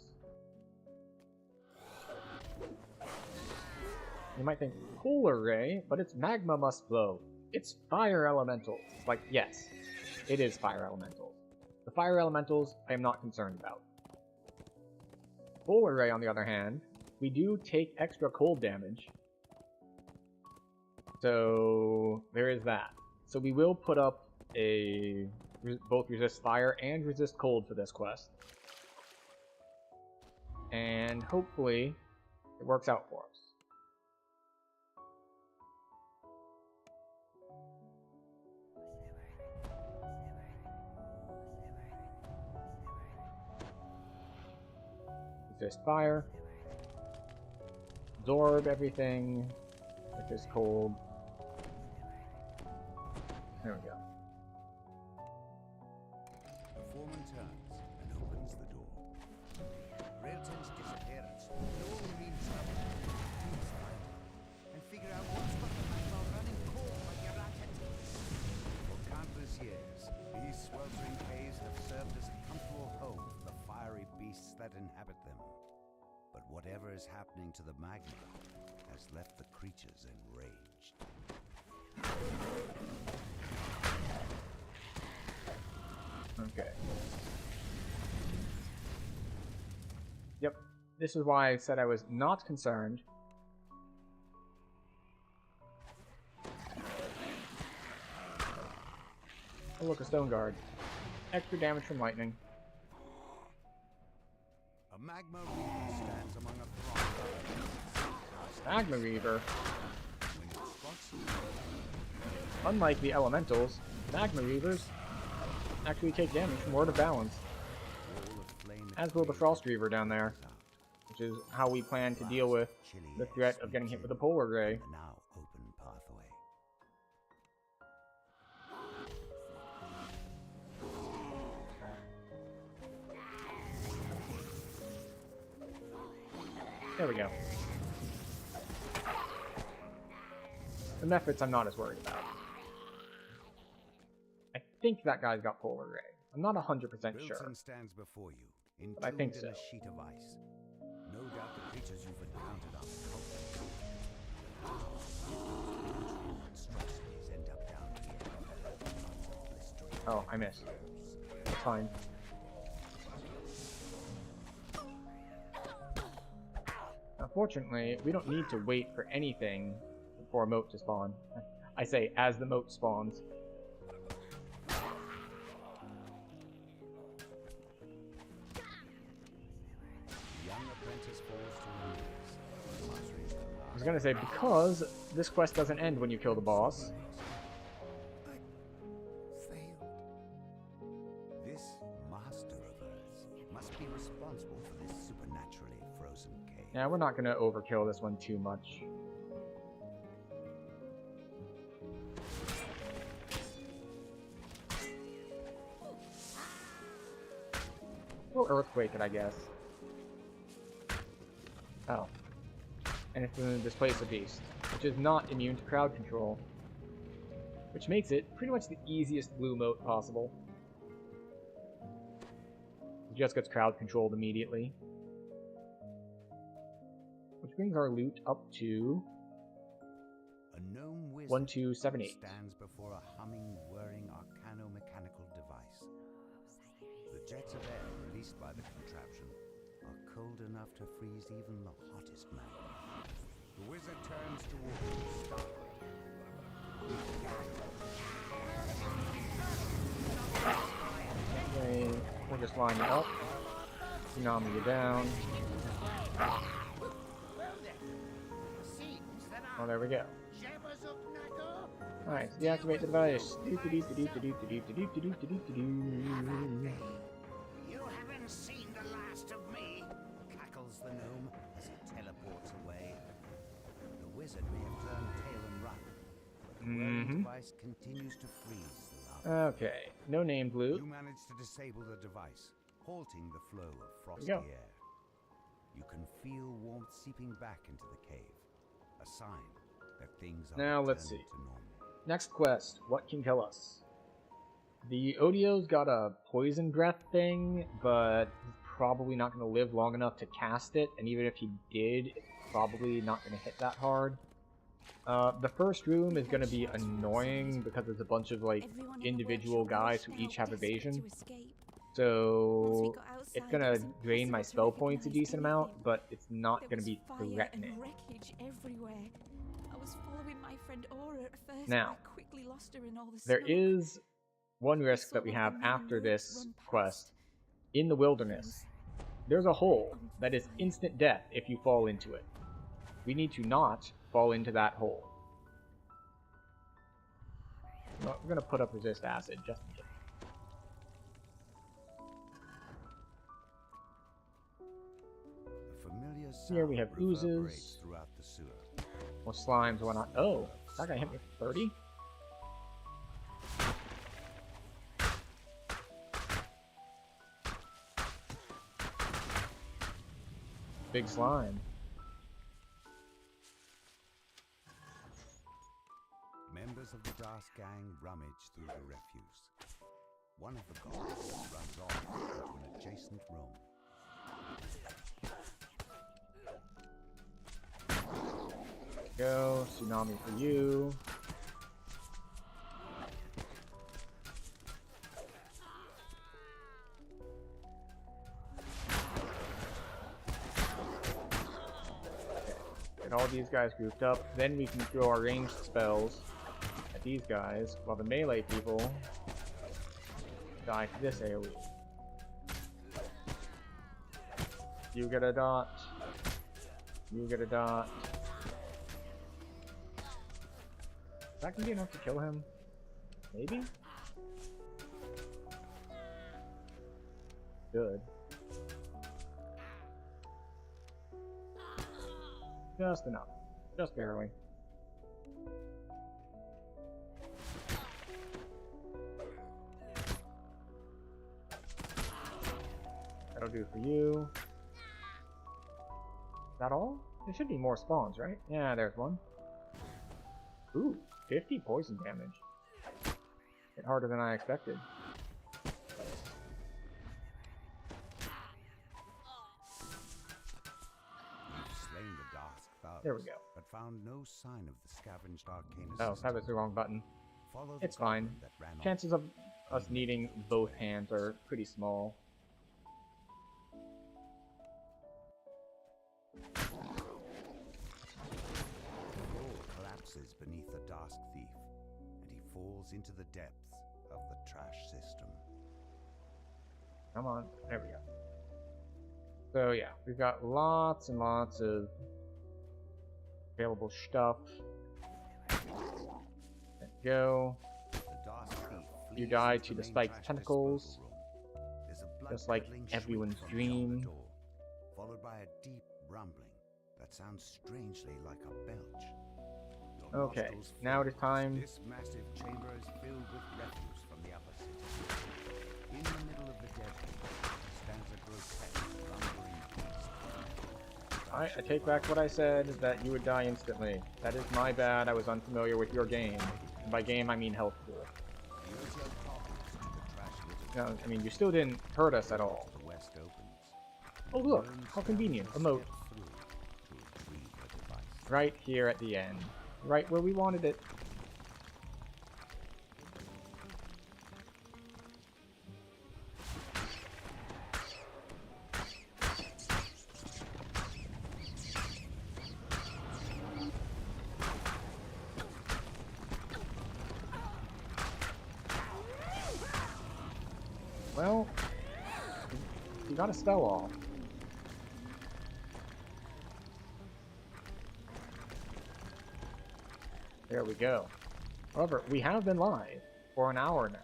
You might think, Polar Ray? But it's Magma Must Flow. It's Fire Elementals. Like, yes, it is Fire Elementals. The Fire Elementals, I am not concerned about. Polar Ray, on the other hand, we do take extra cold damage. So, there is that. So we will put up a both resist fire and resist cold for this quest. And hopefully it works out for us. Resist fire. Absorb everything. Resist cold. There we go. The foreman turns and opens the door. Railton's disappearance no means trouble. Please find her and figure out what's got the magma running cold like a rocket. For countless years, these sweltering caves have served as a comfortable home for the fiery beasts that inhabit them. But whatever is happening to the magma has left the creatures enraged. Okay. Yep, this is why I said I was not concerned. Oh look, a stone guard. Extra damage from lightning. A magma reaver stands among a throng. Magma Reaver. When it spots you, Unlike the elementals, Magma Reavers actually take damage from Word of Balance, wall of flame as will the Frost Reaver down there, which is how we plan to deal with the threat of getting hit with a Polar Ray. the now open pathway. There we go. The methods I'm not as worried about. I think that guy's got Polar Ray. I'm not 100% sure. Wilson stands before you, But I think entombed in so. a sheet of ice. No doubt the creatures you've encountered are cold. Monstrosities end up down here. Blistering Oh, I missed. It's fine. Unfortunately, we don't need to wait for anything for a moat to spawn. I say, as the moat spawns. young apprentice falls to her knees. I was gonna say, because this quest doesn't end when you kill the boss. This master of hers must be responsible for this supernaturally frozen cave. Yeah, we're not gonna overkill this one too much. We'll earthquake it, I guess. Oh. And it's gonna displace a beast, which is not immune to crowd control. Which makes it pretty much the easiest blue moat possible. It just gets crowd controlled immediately. Which brings our loot up to A gnome wizard 1278. stands before a humming, whirring arcano-mechanical device. The jets of air released by the contraption are cold enough to freeze even the hottest magma. The wizard turns towards you, startled. Okay, we'll just line you up. Tsunami you down. Oh, there we go. Alright, so deactivate the device. You haven't seen the last of me. Cackles the gnome as he teleports away. The wizard may have turned tail and run, but whirling device continues to freeze the lava. Okay, no named loot. You manage to disable the device, halting the flow of frosty go. air. You can feel warmth seeping back into the cave, a sign that things are Now, let's returning see. to normal. Next quest, what can kill us? The Odio's got a poison breath thing, but he's probably not going to live long enough to cast it, and even if he did, it's probably not going to hit that hard. The first room is going to be annoying because there's a bunch of like individual guys who each have evasion. So it's going to drain my spell points a decent amount, but it's not going to be threatening. Now, there is one risk that we have after this quest. In the wilderness, there's a hole that is instant death if you fall into it. We need to not fall into that hole. Well, we're going to put up resist acid just in case. A familiar Here we have sound reverberates oozes. throughout the sewer. More slimes, why not? Oh, that guy hit me for 30? Big slime. Members of the Dark Gang rummage through the refuse. One of the goblins runs off into an adjacent room. Go, tsunami for you. Get all these guys grouped up, then we can throw our ranged spells at these guys, while the melee people die to this AoE. You get a dot. You get a dot. Is that gonna be enough to kill him? Maybe? Good. Just enough. Just barely. That'll do for you. Is that all? There should be more spawns, right? Yeah, there's one. Ooh, 50 poison damage. Hit harder than I expected. Slain the Dusk thugs, There we go. but found no sign of the scavenged arcane Oh, assistant. that was the wrong button. Follow the It's fine. goblin that ran off. Chances of us needing both hands are pretty small. The floor collapses beneath the Dusk thief, and he falls into the depths of the trash system. Come on. There we go. So yeah, we've got lots and lots of available stuff. There we go. The Dusk thief You flees die into to the main spiked trash tentacles, disposal room. There's a just like blood-curdling shriek everyone's from beyond the dream. door, followed by a deep rumbling that sounds strangely like a belch. Your Okay, nostrils now it is fill. time. This massive chamber is filled with refuse from the upper city. In the middle of the desert stands a grotesque, lumbering beast. I take back what I said, that you would die instantly. That is my bad, I was unfamiliar with your game. And by game, I mean health pool. The Ojo topples to the trash litter. No, I mean, you still didn't hurt us at all. The west opens. Oh look, Lone how convenient, a scavengers moat. step through to retrieve the device. Right here at the end. Right where we wanted it. Well, you got a spell off. There we go. However, we have been live for an hour now.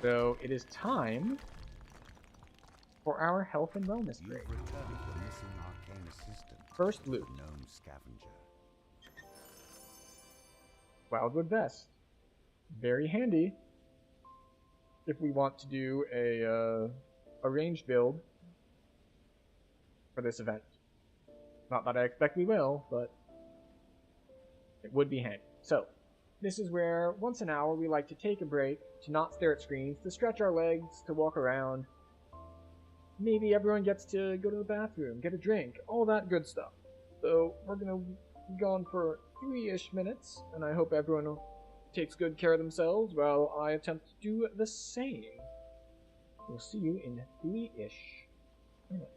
So it is time for our health and wellness You've break. returned the missing arcane assistant. First loot. The gnome scavenger. Wildwood Vest. Very handy if we want to do a ranged build for this event. Not that I expect we will, but it would be handy. So, this is where once an hour we like to take a break, to not stare at screens, to stretch our legs, to walk around. Maybe everyone gets to go to the bathroom, get a drink, all that good stuff. So we're going to be gone for 3-ish minutes, and I hope everyone takes good care of themselves while I attempt to do the same. We'll see you in 3-ish minutes.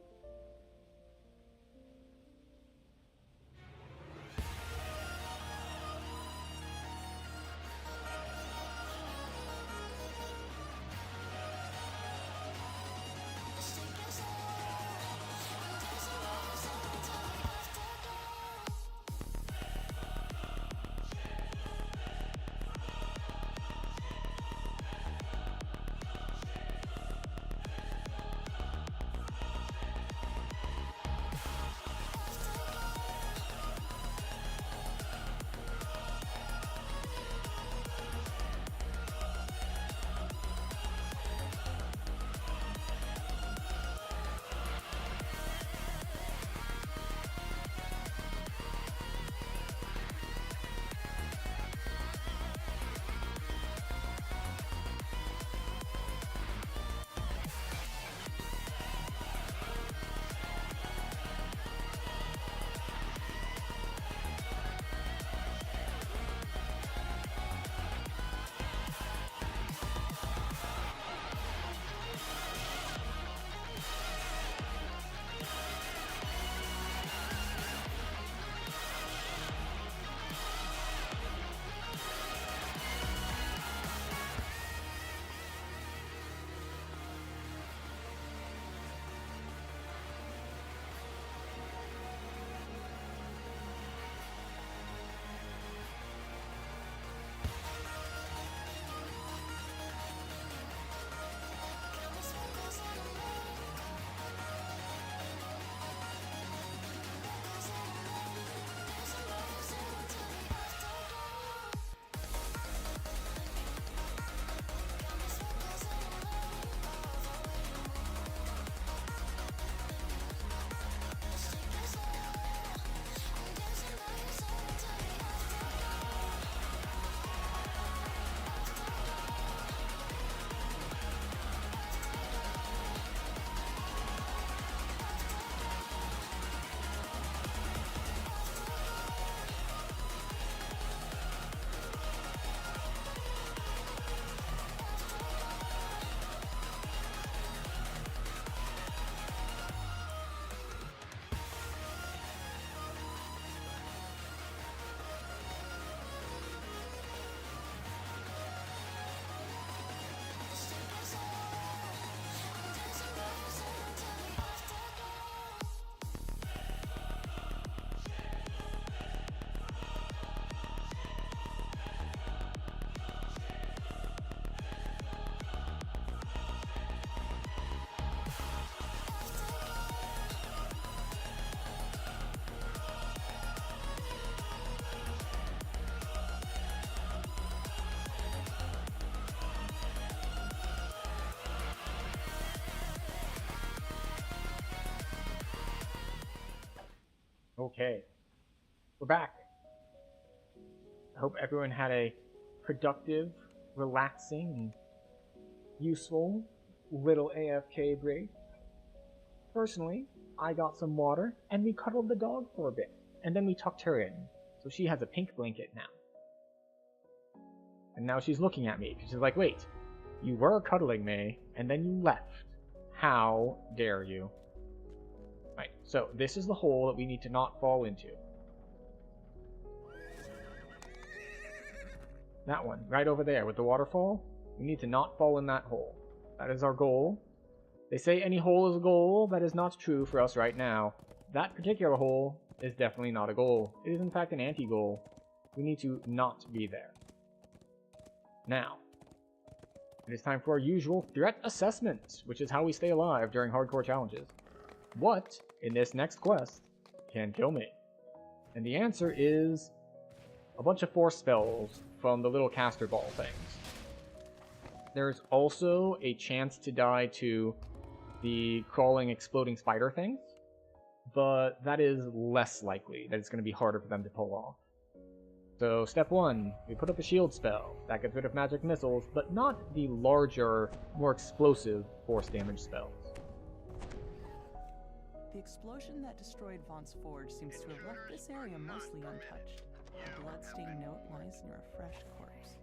Okay, we're back. I hope everyone had a productive, relaxing, and useful little AFK break. Personally, I got some water, and we cuddled the dog for a bit, and then we tucked her in, so she has a pink blanket now. And now she's looking at me, because she's like, wait, you were cuddling me, and then you left. How dare you? Right, so this is the hole that we need to not fall into. That one, right over there with the waterfall. We need to not fall in that hole. That is our goal. They say any hole is a goal. That is not true for us right now. That particular hole is definitely not a goal. It is in fact an anti-goal. We need to not be there. Now, it is time for our usual threat assessment, which is how we stay alive during hardcore challenges. What in this next quest can kill me? And the answer is a bunch of force spells from the little caster ball things. There's also a chance to die to the crawling, exploding spider things, but that is less likely, that it's going to be harder for them to pull off. So step 1, we put up a shield spell. That gets rid of magic missiles, but not the larger, more explosive force damage spells. The explosion that destroyed Vaught's Forge seems to have left this area mostly untouched. A bloodstained note lies near a fresh corpse.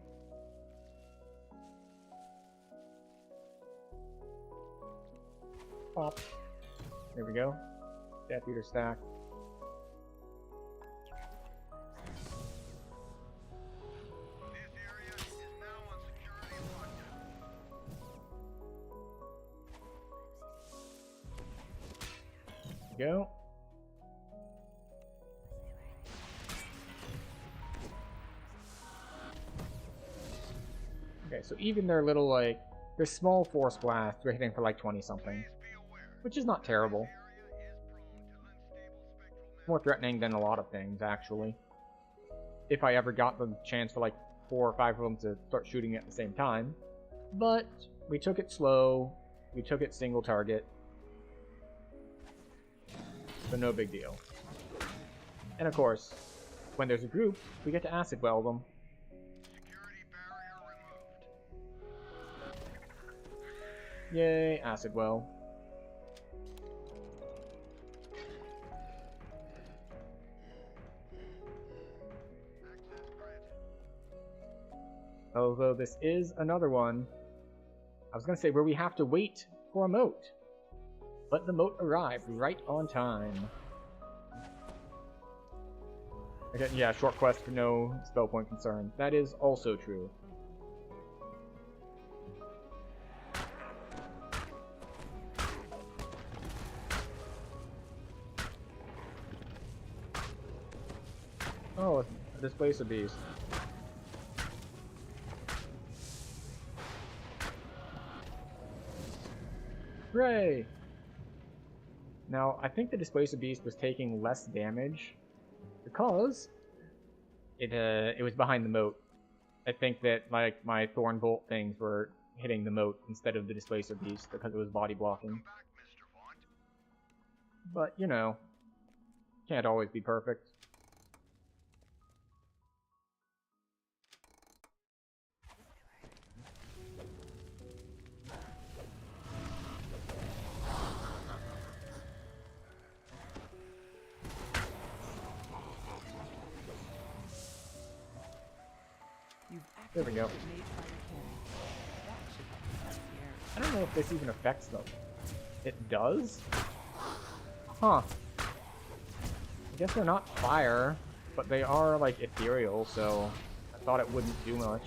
Pop. There we go. Death Eater stack. Go. Okay, so even their little, like, their small force blasts, we're hitting for like 20 something, which is not terrible. More threatening than a lot of things, actually. If I ever got the chance for like 4 or 5 of them to start shooting at the same time. But we took it slow, we took it single target. So no big deal. And of course, when there's a group, we get to acid well them. Yay, acid well. Although this is another one, I was gonna say where we have to wait for a moat. But the moat arrived right on time. Okay, yeah, short quest for no spell point concern. That is also true. Oh, a displacer beast. Hooray! Now, I think the Displacer Beast was taking less damage because it was behind the moat. I think that like my Thorn Bolt things were hitting the moat instead of the Displacer Beast because it was body blocking. But, you know, can't always be perfect. There we go. I don't know if this even affects them. It does? Huh. I guess they're not fire, but they are, like, ethereal, so I thought it wouldn't do much.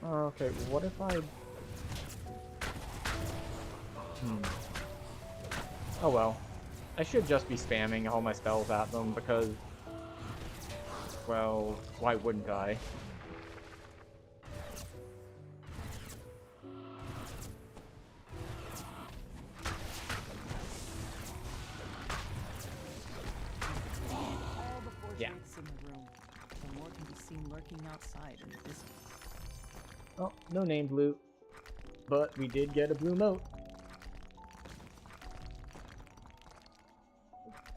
Okay, what if I... Oh well. I should just be spamming all my spells at them because... well, why wouldn't I? Yeah. The more can be seen lurking outside in the distance. Oh, no named loot. But we did get a blue moat.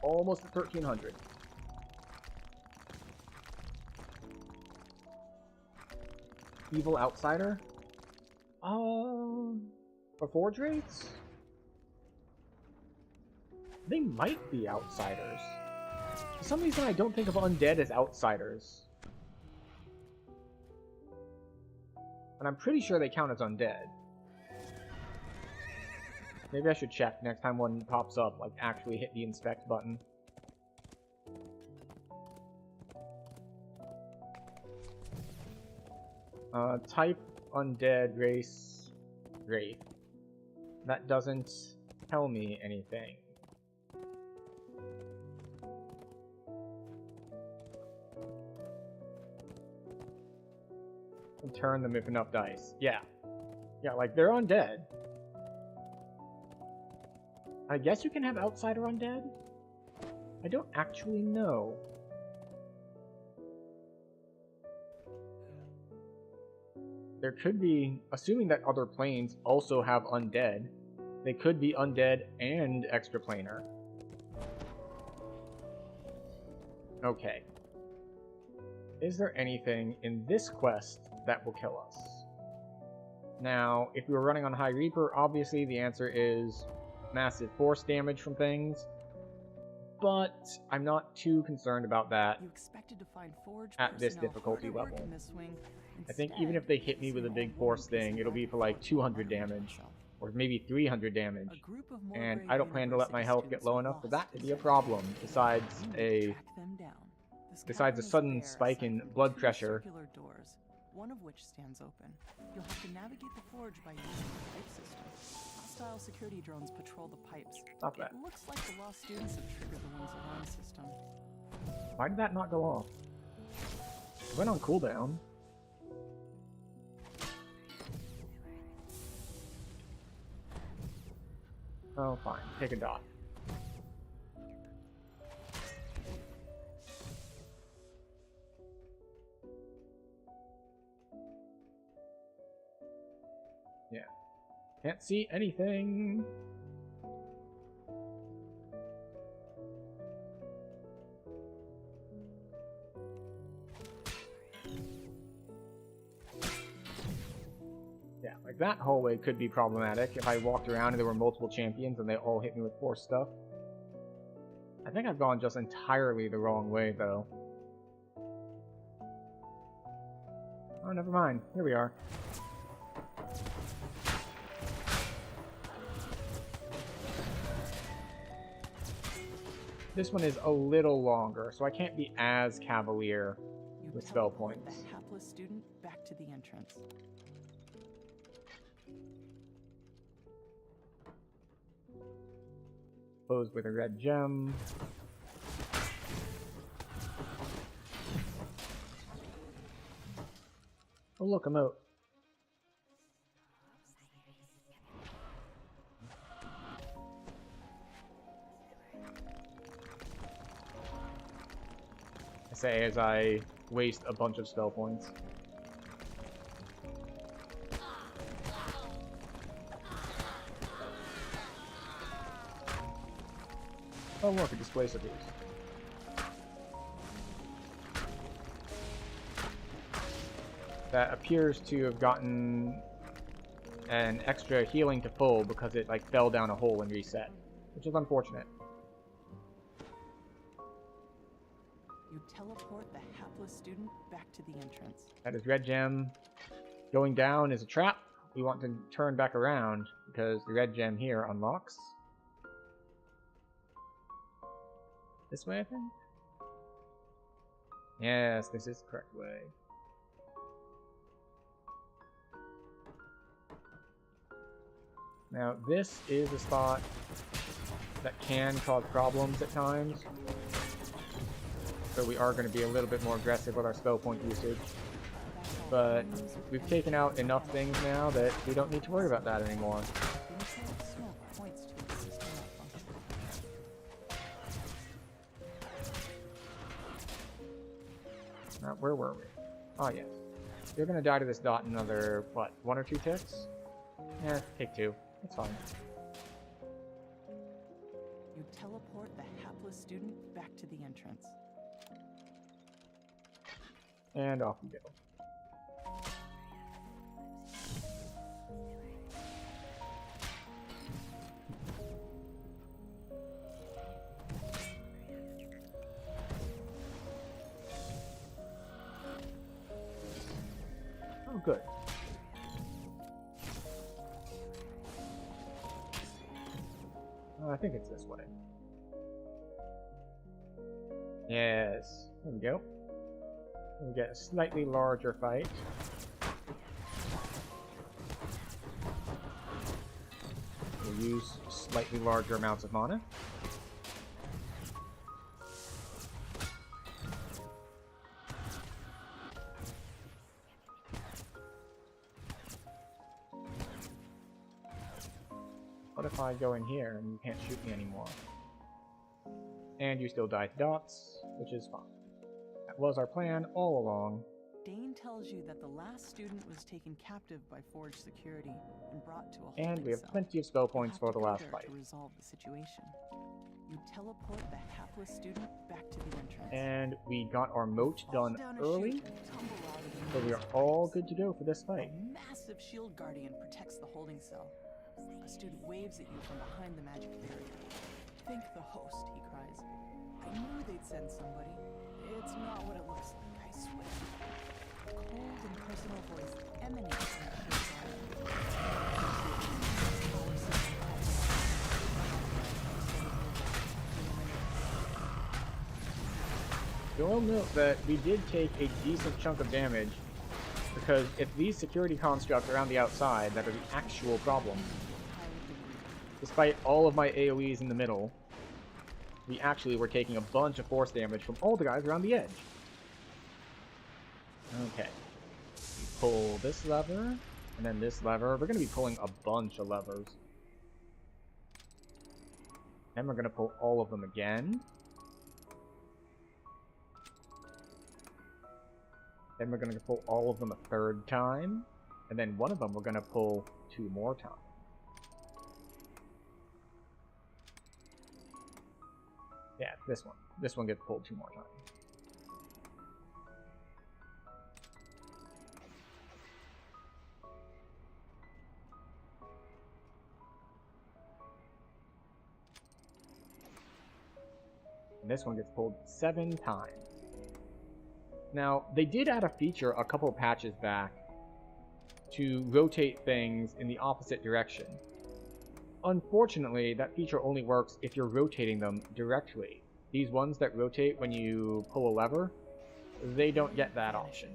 Almost at 1300. Evil Outsider? For Forge Rates? They might be outsiders. For some reason I don't think of undead as outsiders. And I'm pretty sure they count as undead. Maybe I should check next time one pops up, like actually hit the inspect button. Type undead, race wraith. That doesn't tell me anything. And turn them if enough dice. Yeah. Yeah, like they're undead. I guess you can have outsider undead? I don't actually know. There could be, assuming that other planes also have undead, they could be undead and extraplanar. Okay. Is there anything in this quest that will kill us? Now, if we were running on High Reaper, obviously the answer is massive force damage from things, but I'm not too concerned about that You expected to find Forge at this personnel difficulty hard at work level. in this wing. I think even if they hit me with a big force thing, it'll be for like 200 damage, or maybe 300 damage, and I don't plan to let my health get low enough for that to be a problem, besides a sudden spike in blood pressure. Doors, one of which stands open. You'll have to navigate the forge by using the pipe system. Hostile security drones patrol the pipes. Stop that. It looks like the lost students have triggered the wing's alarm system. Why did that not go off? It went on cooldown. Oh, fine. Take a dot. Yeah. Can't see anything. Yeah, like that hallway could be problematic if I walked around and there were multiple champions and they all hit me with force stuff. I think I've gone just entirely the wrong way, though. Oh, never mind. Here we are. This one is a little longer, so I can't be as cavalier with spell teleport points. the hapless student back to the entrance. Close with a red gem. Oh look, a moat. I say as I waste a bunch of spell points. Oh look, a displacer boost. That appears to have gotten an extra healing to full because it like fell down a hole and reset, which is unfortunate. You teleport the hapless student back to the entrance. That is red gem. Going down is a trap. We want to turn back around because the red gem here unlocks. This way, I think? Yes, this is the correct way. Now, this is a spot that can cause problems at times. So we are going to be a little bit more aggressive with our spell point usage. But we've taken out enough things now that we don't need to worry about that anymore. Now, where were we? Oh, yes. You're going to die to this dot in another, what, 1 or 2 ticks? Yeah, take 2. That's fine. You teleport the hapless student back to the entrance. And off we go. Oh, good. I think it's this way. Yes. There we go. We get a slightly larger fight. We'll use slightly larger amounts of mana. What if I go in here and you can't shoot me anymore? And you still die to dots, which is fine. That was our plan all along. Dane tells you that the last student was taken captive by Forge security and brought to a holding And we have cell. plenty of spell You'll points have for to the go last there fight. to resolve the situation. You teleport the hapless student back to the entrance. And we got our moat Fall done down a early, chute and tumble out of the so we are maze of all pipes. good to go for this fight. A massive shield guardian protects the holding cell. A student waves at you from behind the magic barrier. Thank the host, he cries. I knew they'd send somebody. It's not what it looks like, I swear. A cold and personal voice emanates from the shield guardian. You'll note that we did take a decent chunk of damage, because it's these security constructs around the outside that are the actual problem. Despite all of my AoEs in the middle, we actually were taking a bunch of force damage from all the guys around the edge. Okay. We pull this lever, and then this lever. We're going to be pulling a bunch of levers. Then we're going to pull all of them again. Then we're going to pull all of them a third time. And then one of them we're going to pull 2 more times. Yeah, this one. This one gets pulled 2 more times. And this one gets pulled 7 times. Now, they did add a feature a couple patches back to rotate things in the opposite direction. Unfortunately, that feature only works if you're rotating them directly. These ones that rotate when you pull a lever, they don't get that option,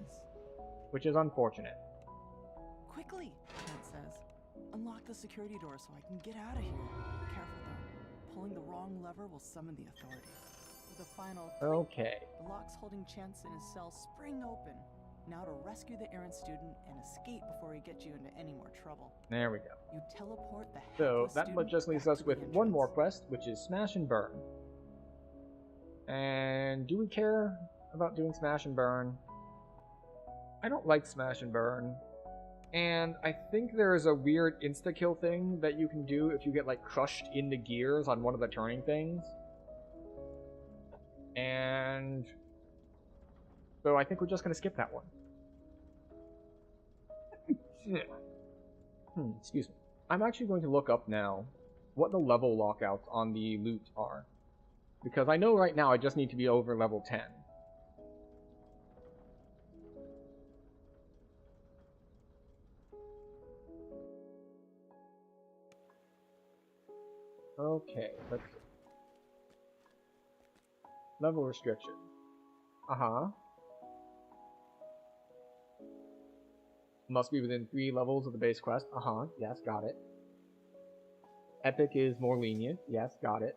which is unfortunate. Quickly, Kent says. Unlock the security door so I can get out of here. Careful though. Pulling the wrong lever will summon the authorities. With a final click, Okay. the locks holding Chance in his cell spring open. Now to rescue the errant student and escape before he gets you into any more trouble. There we go. You teleport the So hapless that student just leaves back us to the with one more entrance. quest, which is Smash and Burn. And do we care about doing Smash and Burn? I don't like Smash and Burn. And I think there is a weird insta-kill thing that you can do if you get like crushed in the gears on one of the turning things. And so I think we're just going to skip that one. Excuse me. I'm actually going to look up now what the level lockouts on the loot are. Because I know right now I just need to be over level 10. Okay, let's see. Level restriction. Uh-huh. Must be within 3 levels of the base quest. Uh-huh. Yes, got it. Epic is more lenient. Yes, got it.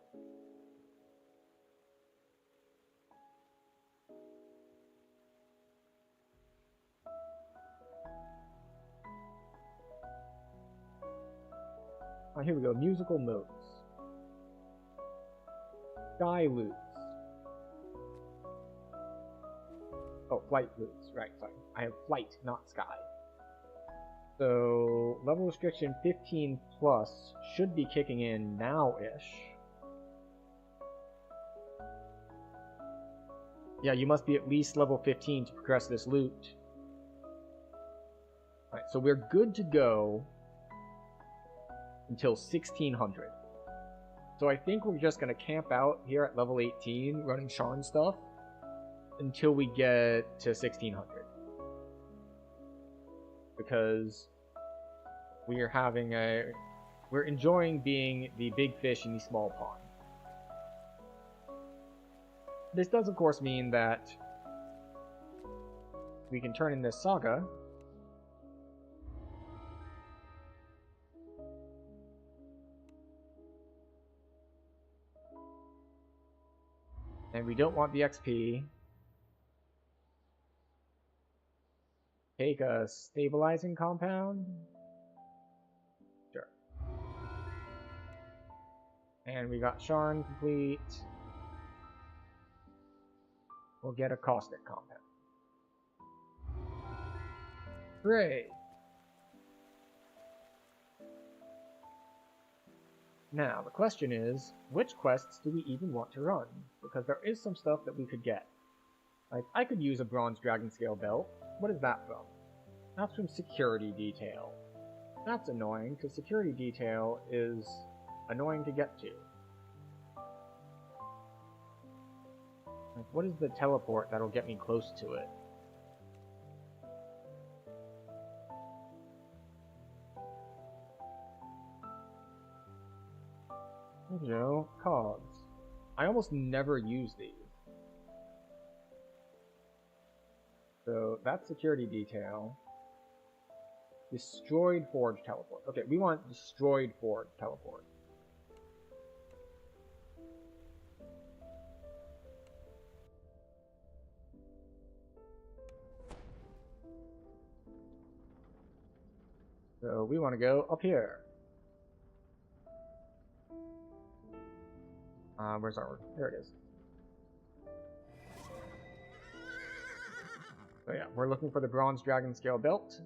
Oh, here we go. Musical modes. Sky lutes. Oh, flight lutes. Right, sorry. I have flight, not sky. So, level restriction 15 plus should be kicking in now-ish. Yeah, you must be at least level 15 to progress this loot. Alright, so we're good to go until 1600. So I think we're just going to camp out here at level 18, running Sharn stuff, until we get to 1600. Because we're enjoying being the big fish in the small pond. This does of course mean that we can turn in this saga and we don't want the XP. Take a stabilizing compound. Sure. And we got Sharn complete. we'll get a caustic compound. Hooray! Now, the question is, which quests do we even want to run? Because there is some stuff that we could get. Like, I could use a bronze dragon scale belt. What is that from? That's from security detail. That's annoying, because security detail is annoying to get to. Like, what is the teleport that'll get me close to it? There you go, cogs. I almost never use these. So that's security detail. Destroyed forge teleport. Okay, we want destroyed forge teleport. So we want to go up here. Where's our... There it is. So yeah, we're looking for the bronze dragon scale belt.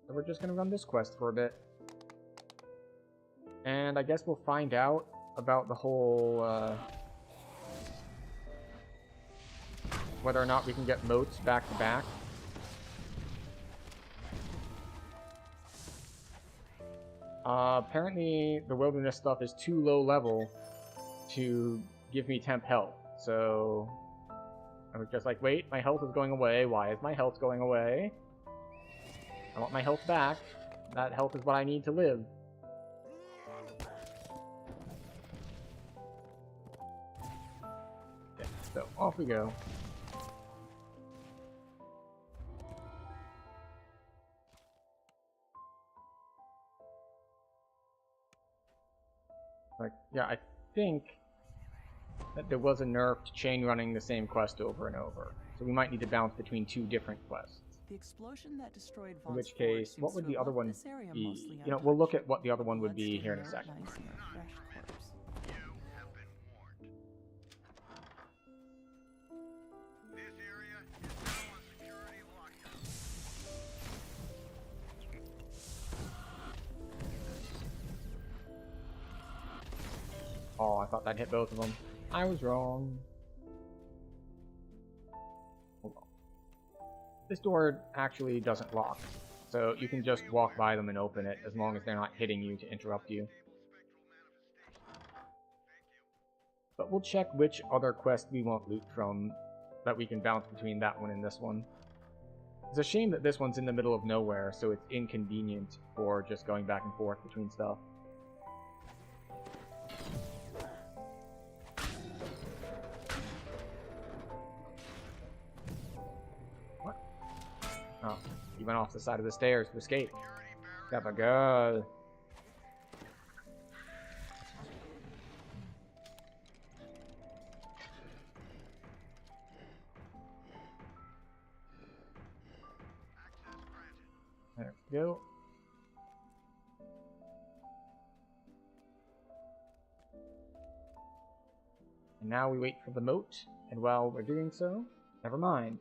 So we're just gonna run this quest for a bit. And I guess we'll find out about the whole, whether or not we can get moats back to back. Apparently the wilderness stuff is too low level to give me temp health, so I was just like, wait, my health is going away. Why is my health going away? I want my health back. That health is what I need to live. Okay, so off we go. Like, yeah, I think that there was a nerf to chain running the same quest over and over. So we might need to bounce between two different quests. The explosion that destroyed In Vaughn's which case, forge what seems would to the have other left one this area be? mostly You know, we'll look untouched. at what the other one would Let's be leave here in a note second. nice in a fresh corpse. You have been warned. This area is now on security lockdown. Oh, I thought that hit both of them. I was wrong. Hold on. This door actually doesn't lock, so you can just walk by them and open it as long as they're not hitting you to interrupt you. But we'll check which other quest we want loot from that we can bounce between that one and this one. It's a shame that this one's in the middle of nowhere, so it's inconvenient for just going back and forth between stuff. What? Oh, he went off the side of the stairs to escape. Got the girl. There we go. And now we wait for the moat, and while we're doing so, never mind.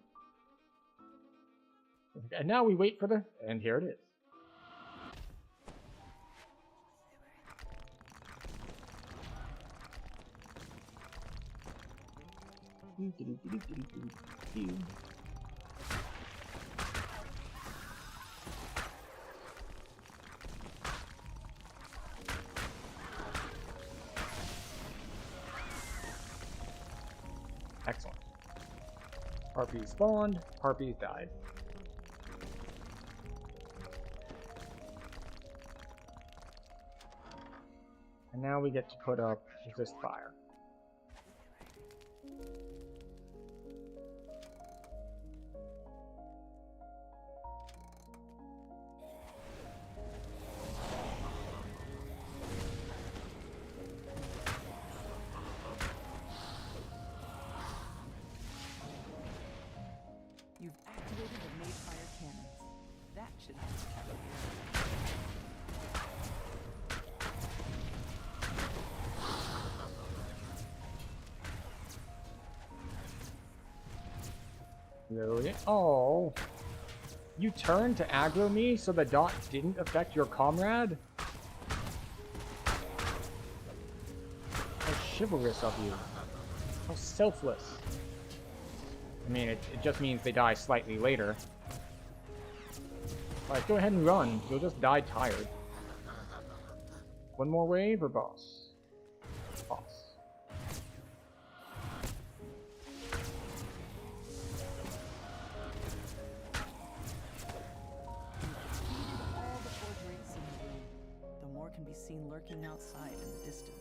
And now we wait for the... and here it is. Excellent. Harpies spawned, harpies died. And now we get to put up resist fire. You've activated the made fire cannons. That should help us catch the Really? Oh. You turned to aggro me so the dot didn't affect your comrade? How chivalrous of you. How selfless. I mean, it just means they die slightly later. Alright, go ahead and run. You'll just die tired. One more wave or boss? Boss. All the forgeries in the room. The more can be seen lurking outside in the distance.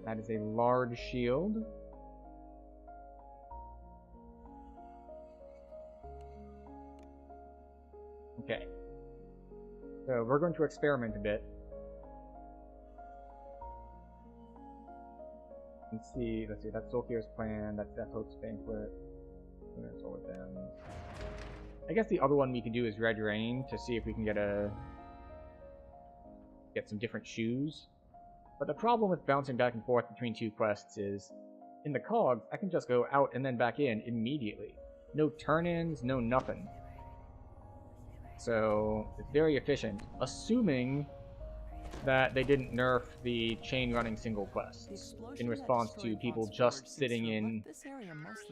That is a large shield. Okay. So we're going to experiment a bit. Let's see, that's Zulfir's plan, that's Death Hope's banquet. That's all with them. I guess the other one we can do is Red Rain to see if we can get some different shoes. But the problem with bouncing back and forth between two quests is, in the cogs, I can just go out and then back in immediately. No turn-ins, no nothing. So, it's very efficient, assuming that they didn't nerf the chain-running single quests in response to people just sitting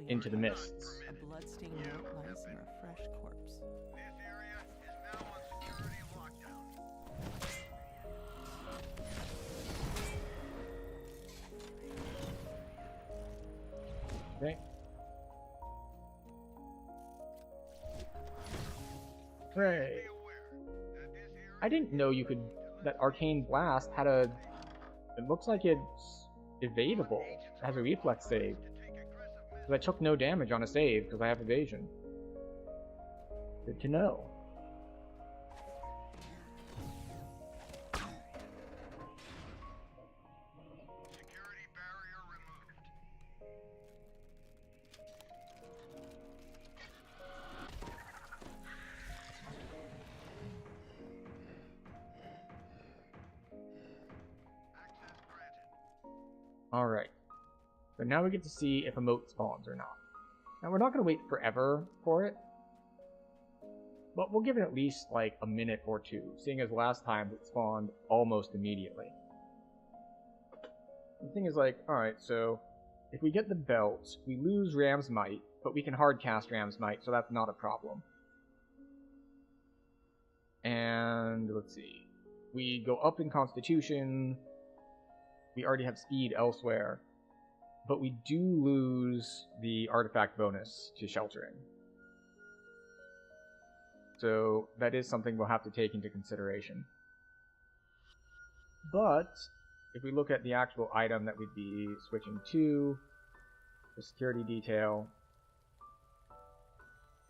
into the mists. A bloodstained note lies near a fresh corpse. This area is now on security lockdown. Okay. Hooray. I didn't know you could... that Arcane Blast had a... It looks like it's evadable. It has a reflex save. But I took no damage on a save because I have evasion. Good to know. Security barrier removed. Access granted. Alright. So now we get to see if a moat spawns or not. Now we're not going to wait forever for it. But we'll give it at least like a minute or two, seeing as last time it spawned almost immediately. The thing is like, alright, so if we get the belt, we lose Ram's Might, but we can hard cast Ram's Might, so that's not a problem. And let's see. We go up in Constitution. We already have speed elsewhere. But we do lose the artifact bonus to sheltering. So that is something we'll have to take into consideration. But if we look at the actual item that we'd be switching to, the security detail,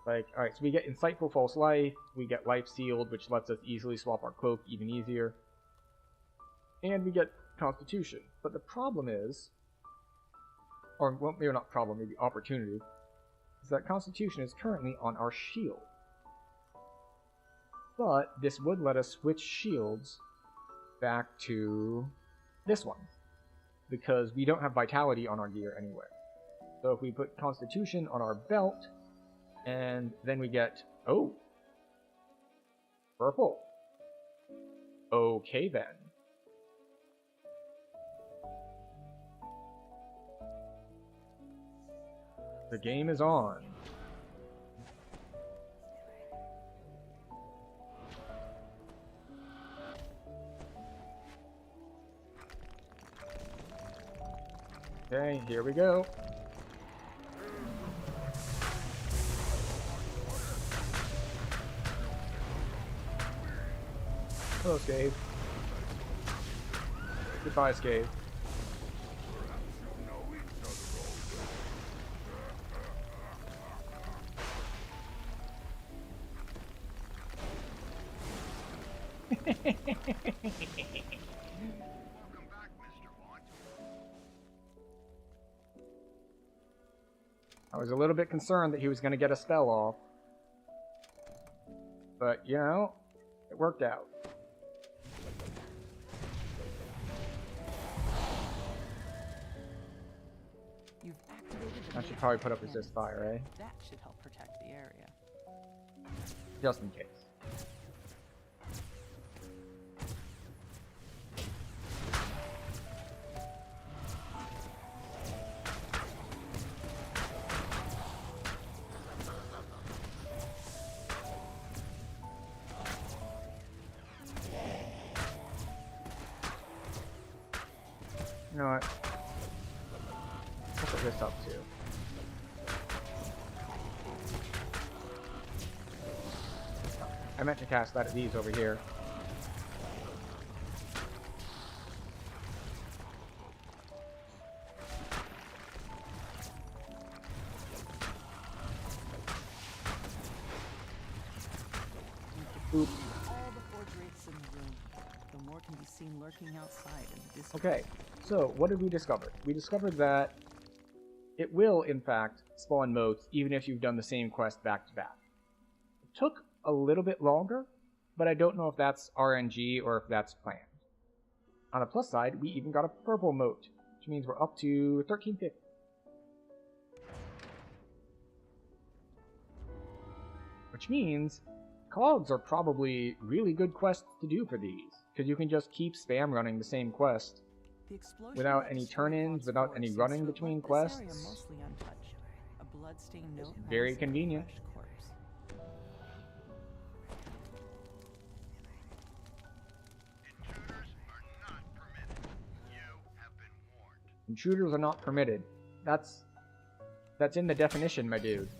like, alright, so we get Insightful False Life, we get Life Sealed, which lets us easily swap our cloak even easier, and we get Constitution. But the problem is, or well, maybe not problem, maybe opportunity, is that Constitution is currently on our shield. But this would let us switch shields back to this one, because we don't have Vitality on our gear anywhere. So if we put Constitution on our belt, and then we get, oh, purple. Okay then. The game is on. Okay, here we go. Hello, Scathe. Goodbye, Scathe. Welcome back, Mr. Bond. I was a little bit concerned that he was going to get a spell off. But, you know, it worked out. You've activated the That should probably put up And resist fire, eh? that should help protect the area. Just in case. You know what? I'll put this up too. I meant to cast that at these over here. Oop. All the forge wraiths in the room. The more can be seen lurking outside in the distance. Okay, so what did we discover? We discovered that it will, in fact, spawn motes even if you've done the same quest back to back. It took a little bit longer, but I don't know if that's RNG or if that's planned. On the plus side, we even got a purple mote, which means we're up to 1350. Which means cogs are probably really good quests to do for these, because you can just keep spam running the same quest The explosion without that any destroyed turn-ins, God's without forest any seems running to have between left this area quests. mostly untouched. A bloodstained note Very lies in a convenient. crushed corpse. Intruders are not permitted. You have been warned. Intruders are not permitted. That's in the definition, my dude. This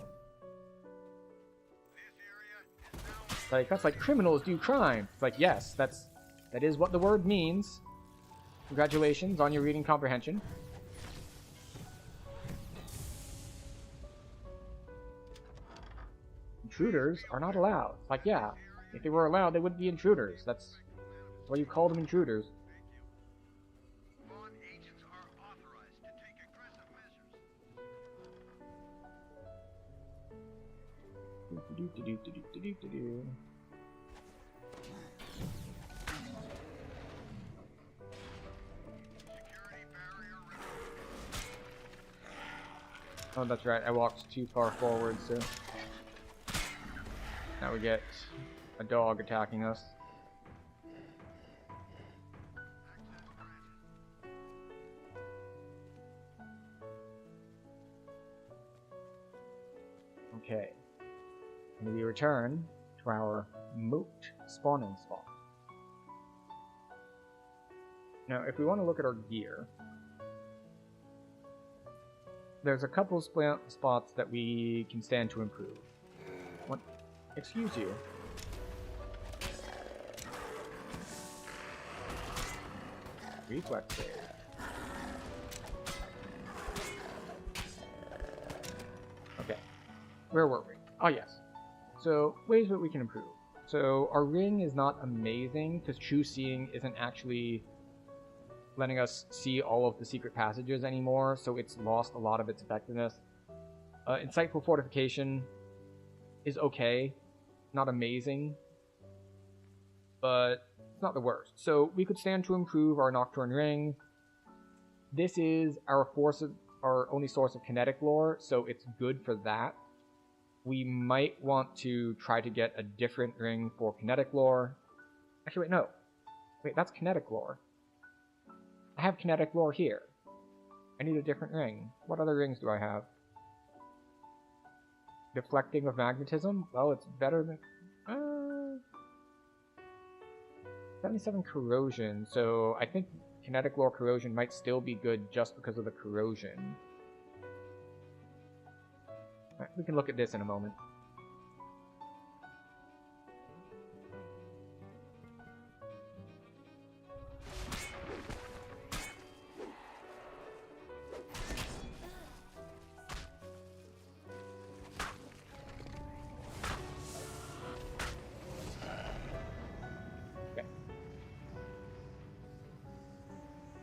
area is now Like, that's like criminals do crime. It's like, yes, that is what the word means. Congratulations on your reading comprehension. Intruders are not allowed. It's like, yeah, if they were allowed, they wouldn't be intruders. That's why you call them intruders. lawn agents are authorized to take aggressive measures. Security barrier ready. Oh, that's right. I walked too far forward, so now we get a dog attacking us. Okay. And we return to our moat spawning spot. Now, if we want to look at our gear, there's a couple spots that we can stand to improve. What? Excuse you. Reflex save. Okay. Where were we? Oh, yes. So, ways that we can improve. So, our ring is not amazing, because true seeing isn't actually letting us see all of the secret passages anymore, so it's lost a lot of its effectiveness. Insightful fortification is okay, not amazing, but it's not the worst. So we could stand to improve our Nocturne Ring. This is our only source of kinetic lore, so it's good for that. We might want to try to get a different ring for kinetic lore. Actually, wait, no. Wait, that's kinetic lore. I have kinetic lore here. I need a different ring. What other rings do I have? Deflecting of magnetism? Well, it's better than... 77 corrosion, so I think kinetic lore corrosion might still be good just because of the corrosion. Alright, we can look at this in a moment.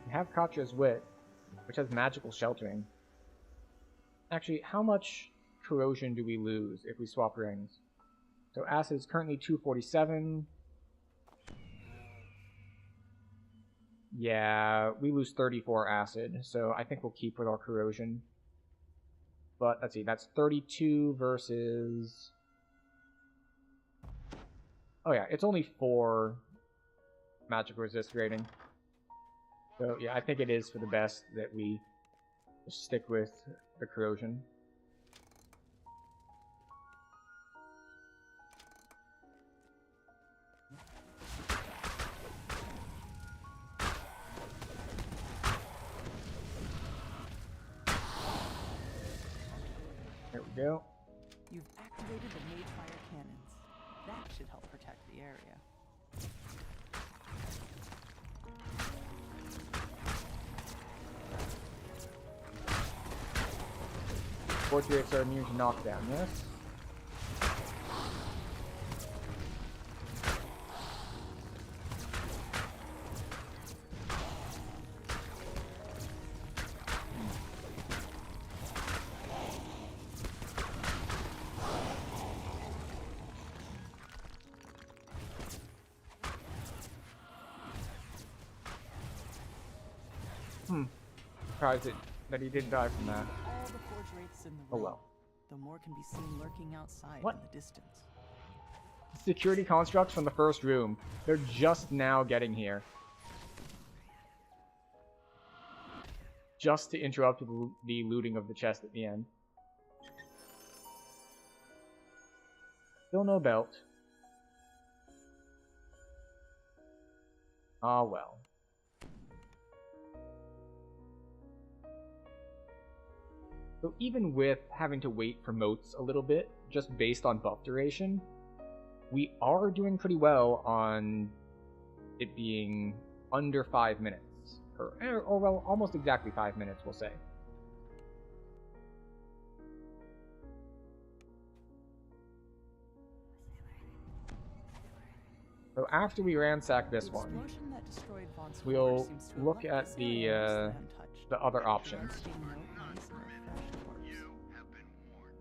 We have Katra's Wit, which has magical sheltering. Actually, how much corrosion do we lose if we swap rings? So acid is currently 247. Yeah, we lose 34 acid, so I think we'll keep with our corrosion. But let's see, that's 32 versus... Oh yeah, it's only 4 magic resist rating. So yeah, I think it is for the best that we stick with the corrosion. There we go. You've activated the mage fire cannons. That should help protect the area. Portraits are immune to knockdown, yes? Surprised that he didn't die from that. All the forge wraiths in the Oh room. well. Though more can be seen lurking outside What? in the distance. Security constructs from the first room. They're just now getting here. Just to interrupt the looting of the chest at the end. Still no belt. Ah well. So even with having to wait for motes a little bit, just based on buff duration, we are doing pretty well on it being under 5 minutes. Or well, almost exactly 5 minutes, we'll say. So after we ransack this one, explosion that destroyed Vaughn's we'll forge seems to have look left at this the area mostly untouched. the other options. Being no ice nor fresh corpse. You have been warned.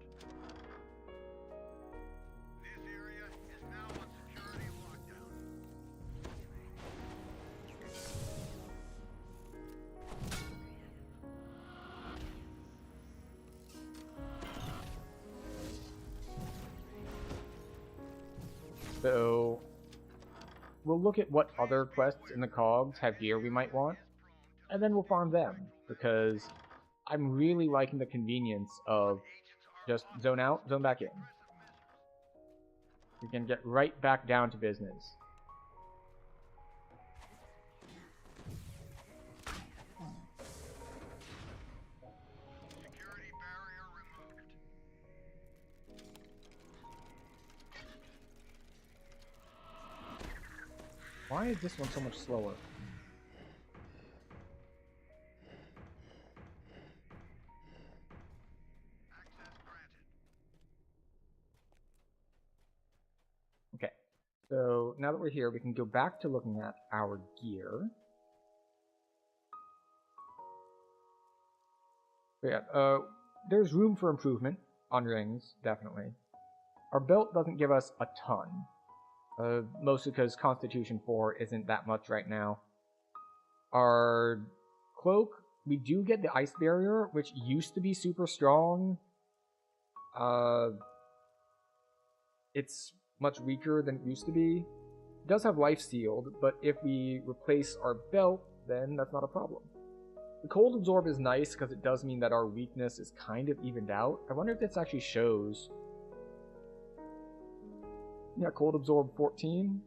This area is now on security lockdown. So we'll look at what other quests in the cogs have gear we might want, and then we'll farm them, because I'm really liking the convenience of just zone out, zone back in. We can get right back down to business. Security barrier removed. Why is this one so much slower? Access granted. Okay, so now that we're here, we can go back to looking at our gear. So yeah, there's room for improvement on rings, definitely. Our belt doesn't give us a ton. Mostly because Constitution 4 isn't that much right now. Our cloak, we do get the ice barrier, which used to be super strong. It's much weaker than it used to be. It does have life sealed, but if we replace our belt, then that's not a problem. The cold absorb is nice because it does mean that our weakness is kind of evened out. I wonder if this actually shows. Yeah, cold absorb 14.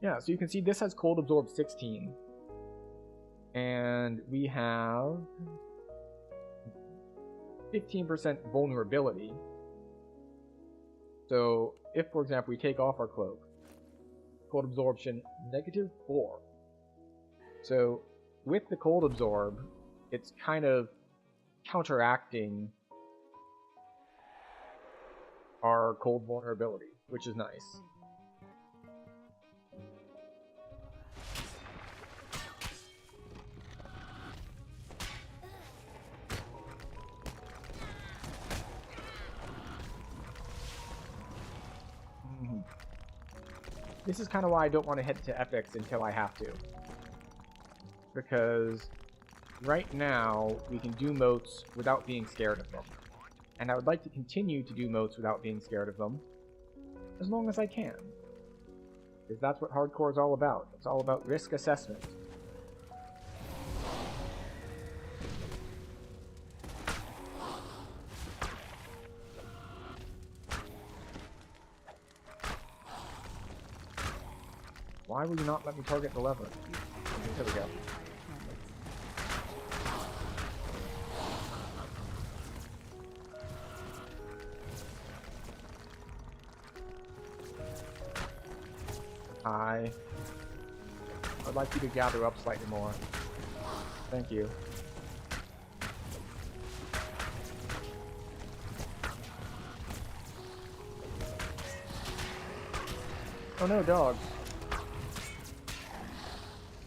Yeah, so you can see this has cold absorb 16. And we have 15% vulnerability. So if, for example, we take off our cloak, cold absorption -4. So with the cold absorb, it's kind of counteracting our cold vulnerability, which is nice. This is kind of why I don't want to head to Epics until I have to. Because right now, we can do moats without being scared of them. And I would like to continue to do moats without being scared of them, as long as I can. Because that's what hardcore is all about. It's all about risk assessment. Why will you not let me target the lever? There we go. I'd like you to gather up slightly more. Thank you. Oh no, dogs.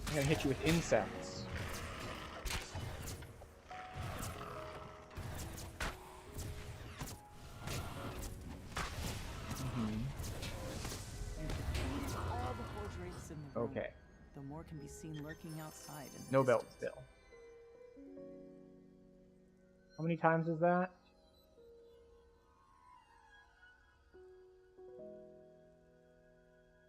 I'm gonna hit you with insects. All the forgeries in the room. Okay. The more can be seen lurking outside. In the No belt distance. still. How many times is that?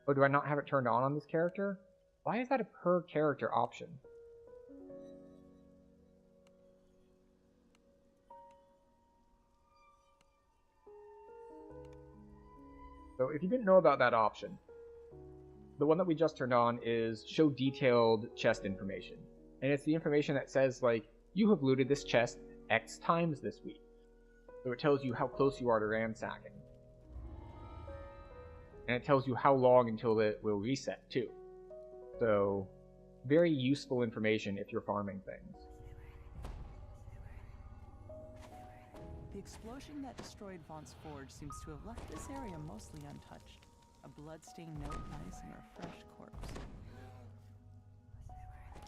Oh, do I not have it turned on this character? Why is that a per character option? So if you didn't know about that option, the one that we just turned on is show detailed chest information. And it's the information that says, like, you have looted this chest X times this week. So it tells you how close you are to ransacking. And it tells you how long until it will reset, too. So, very useful information if you're farming things. The explosion that destroyed Vaughn's Forge seems to have left this area mostly untouched. A blood-stained note lies in a refreshed corpse.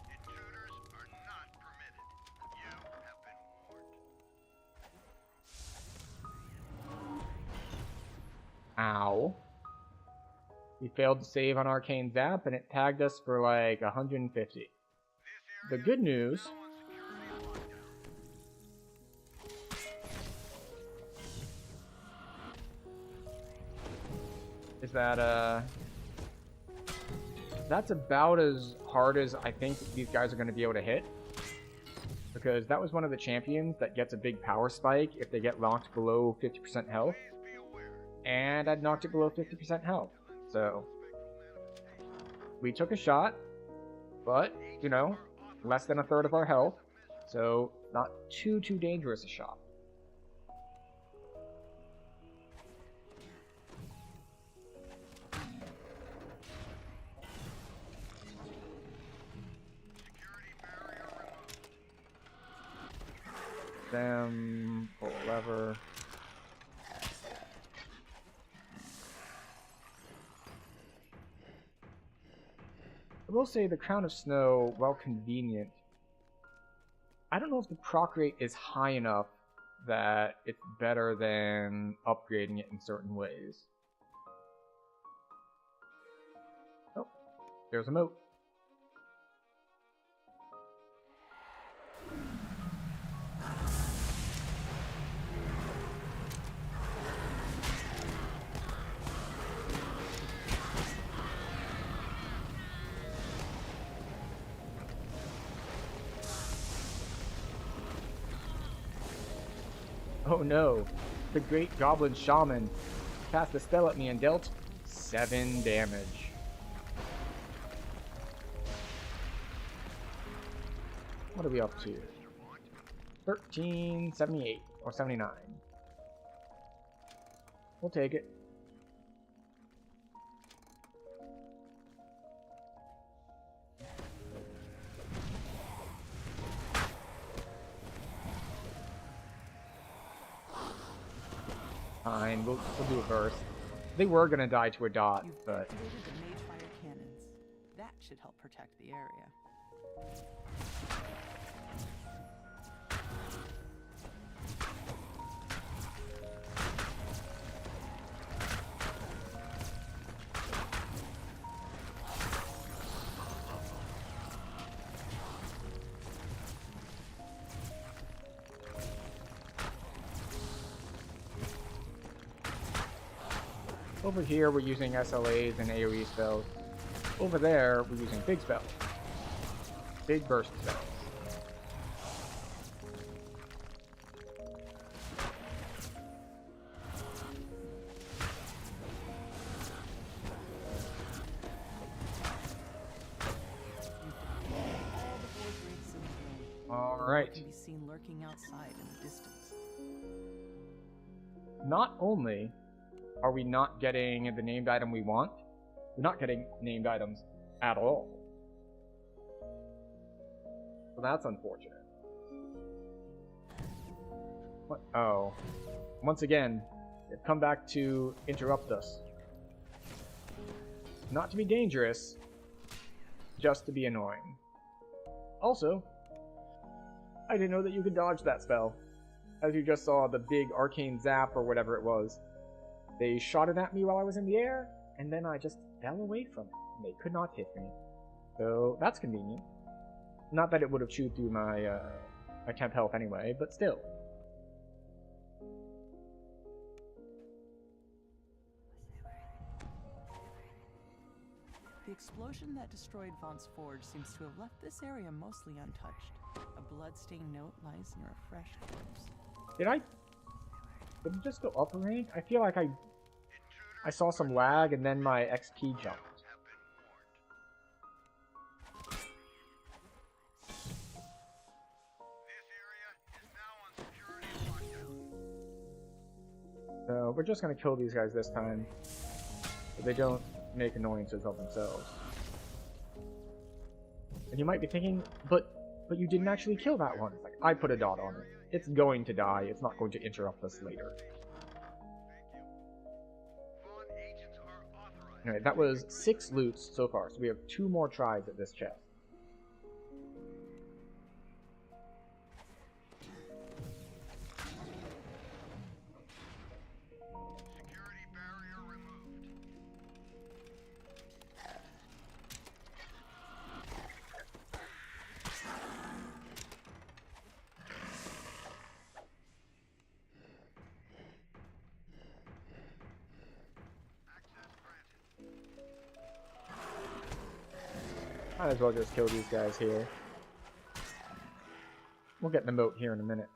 Intruders are not permitted. You have been warned. Ow. We failed to save on Arcane Zap, and it tagged us for like 150. The good news is that that's about as hard as I think these guys are going to be able to hit. Because that was one of the champions that gets a big power spike if they get knocked below 50% health. And I'd knocked it below 50% health. So, we took a shot, but, you know, less than a third of our health, so not too dangerous a shot. Them, pull a lever. I will say the Crown of Snow, while convenient, I don't know if the proc rate is high enough that it's better than upgrading it in certain ways. Oh, there's a moat. Oh no, the Great Goblin Shaman cast a spell at me and dealt 7 damage. What are we up to? 1378 or 79. We'll take it. Fine, we'll do a burst. They were gonna die to a dot, You've but activated the mage fire cannons. That should help protect the area. Over here, we're using SLAs and AoE spells. Over there, we're using big spells. Big burst spells. Alright. Can be seen lurking outside in the distance. Not only are we not getting the named item we want, we're not getting named items at all. So that's unfortunate. What? Oh. Once again, they've come back to interrupt us. Not to be dangerous, just to be annoying. Also, I didn't know that you could dodge that spell. As you just saw, the big arcane zap or whatever it was. They shot it at me while I was in the air, and then I just fell away from it, and they could not hit me. So, that's convenient. Not that it would have chewed through my, my temp health anyway, but still. The explosion that destroyed Vaughn's Forge seems to have left this area mostly untouched. A blood-stained note lies near a fresh corpse. Did it just go up a rank? I feel like I saw some lag and then my XP jumped. So we're just gonna kill these guys this time, so they don't make annoyances of themselves. And you might be thinking, but you didn't actually kill that one. It's like, I put a dot on it. It's going to die. It's not going to interrupt us later. Alright, that was 6 loots so far, so we have 2 more tries at this chest. Security barrier removed. Might as well just kill these guys here. We'll get the moat here in a minute.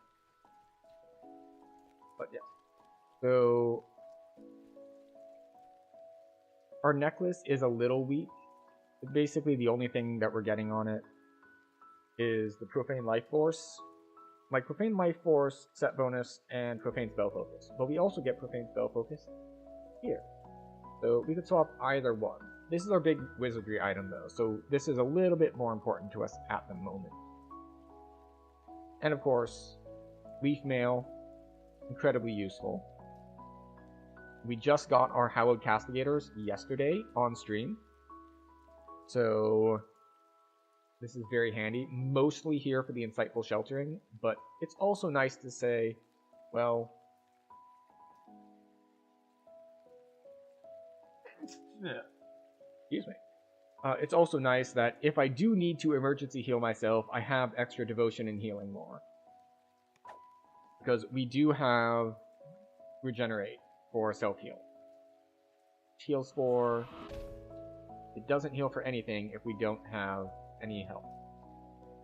But yeah. So our necklace is a little weak. Basically the only thing that we're getting on it is the Profane Life Force. Like Profane Life Force, set bonus, and Profane Spell Focus. But we also get Profane Spell Focus here. So we could swap either one. This is our big wizardry item though, so this is a little bit more important to us at the moment. And of course, Leaf Mail, incredibly useful. We just got our Hallowed Castigators yesterday on stream. So this is very handy, mostly here for the insightful sheltering, but it's also nice to say, well, excuse me. It's also nice that if I do need to emergency heal myself, I have extra devotion and healing more. Because we do have regenerate for self-heal. Heals for... It doesn't heal for anything if we don't have any health.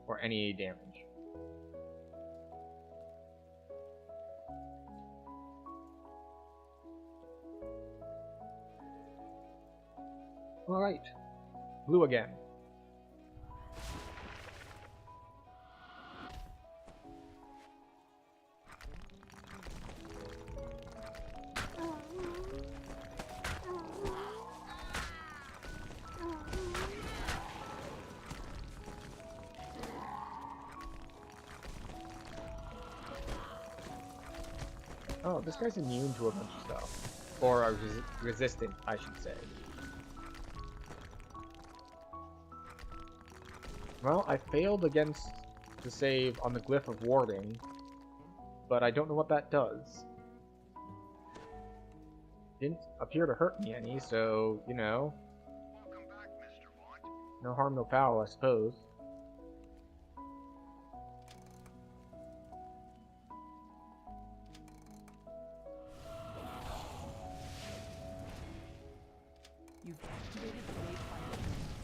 Or any damage. Alright. Blue again. Oh, this guy's immune to a bunch of stuff. Or resistant, I should say. Well, I failed against the save on the Glyph of Warding, but I don't know what that does. Didn't appear to hurt me any, so, you know. Welcome back, Mr. Vaughn. No harm, no foul, I suppose. You've activated the Mage Fire Cannon.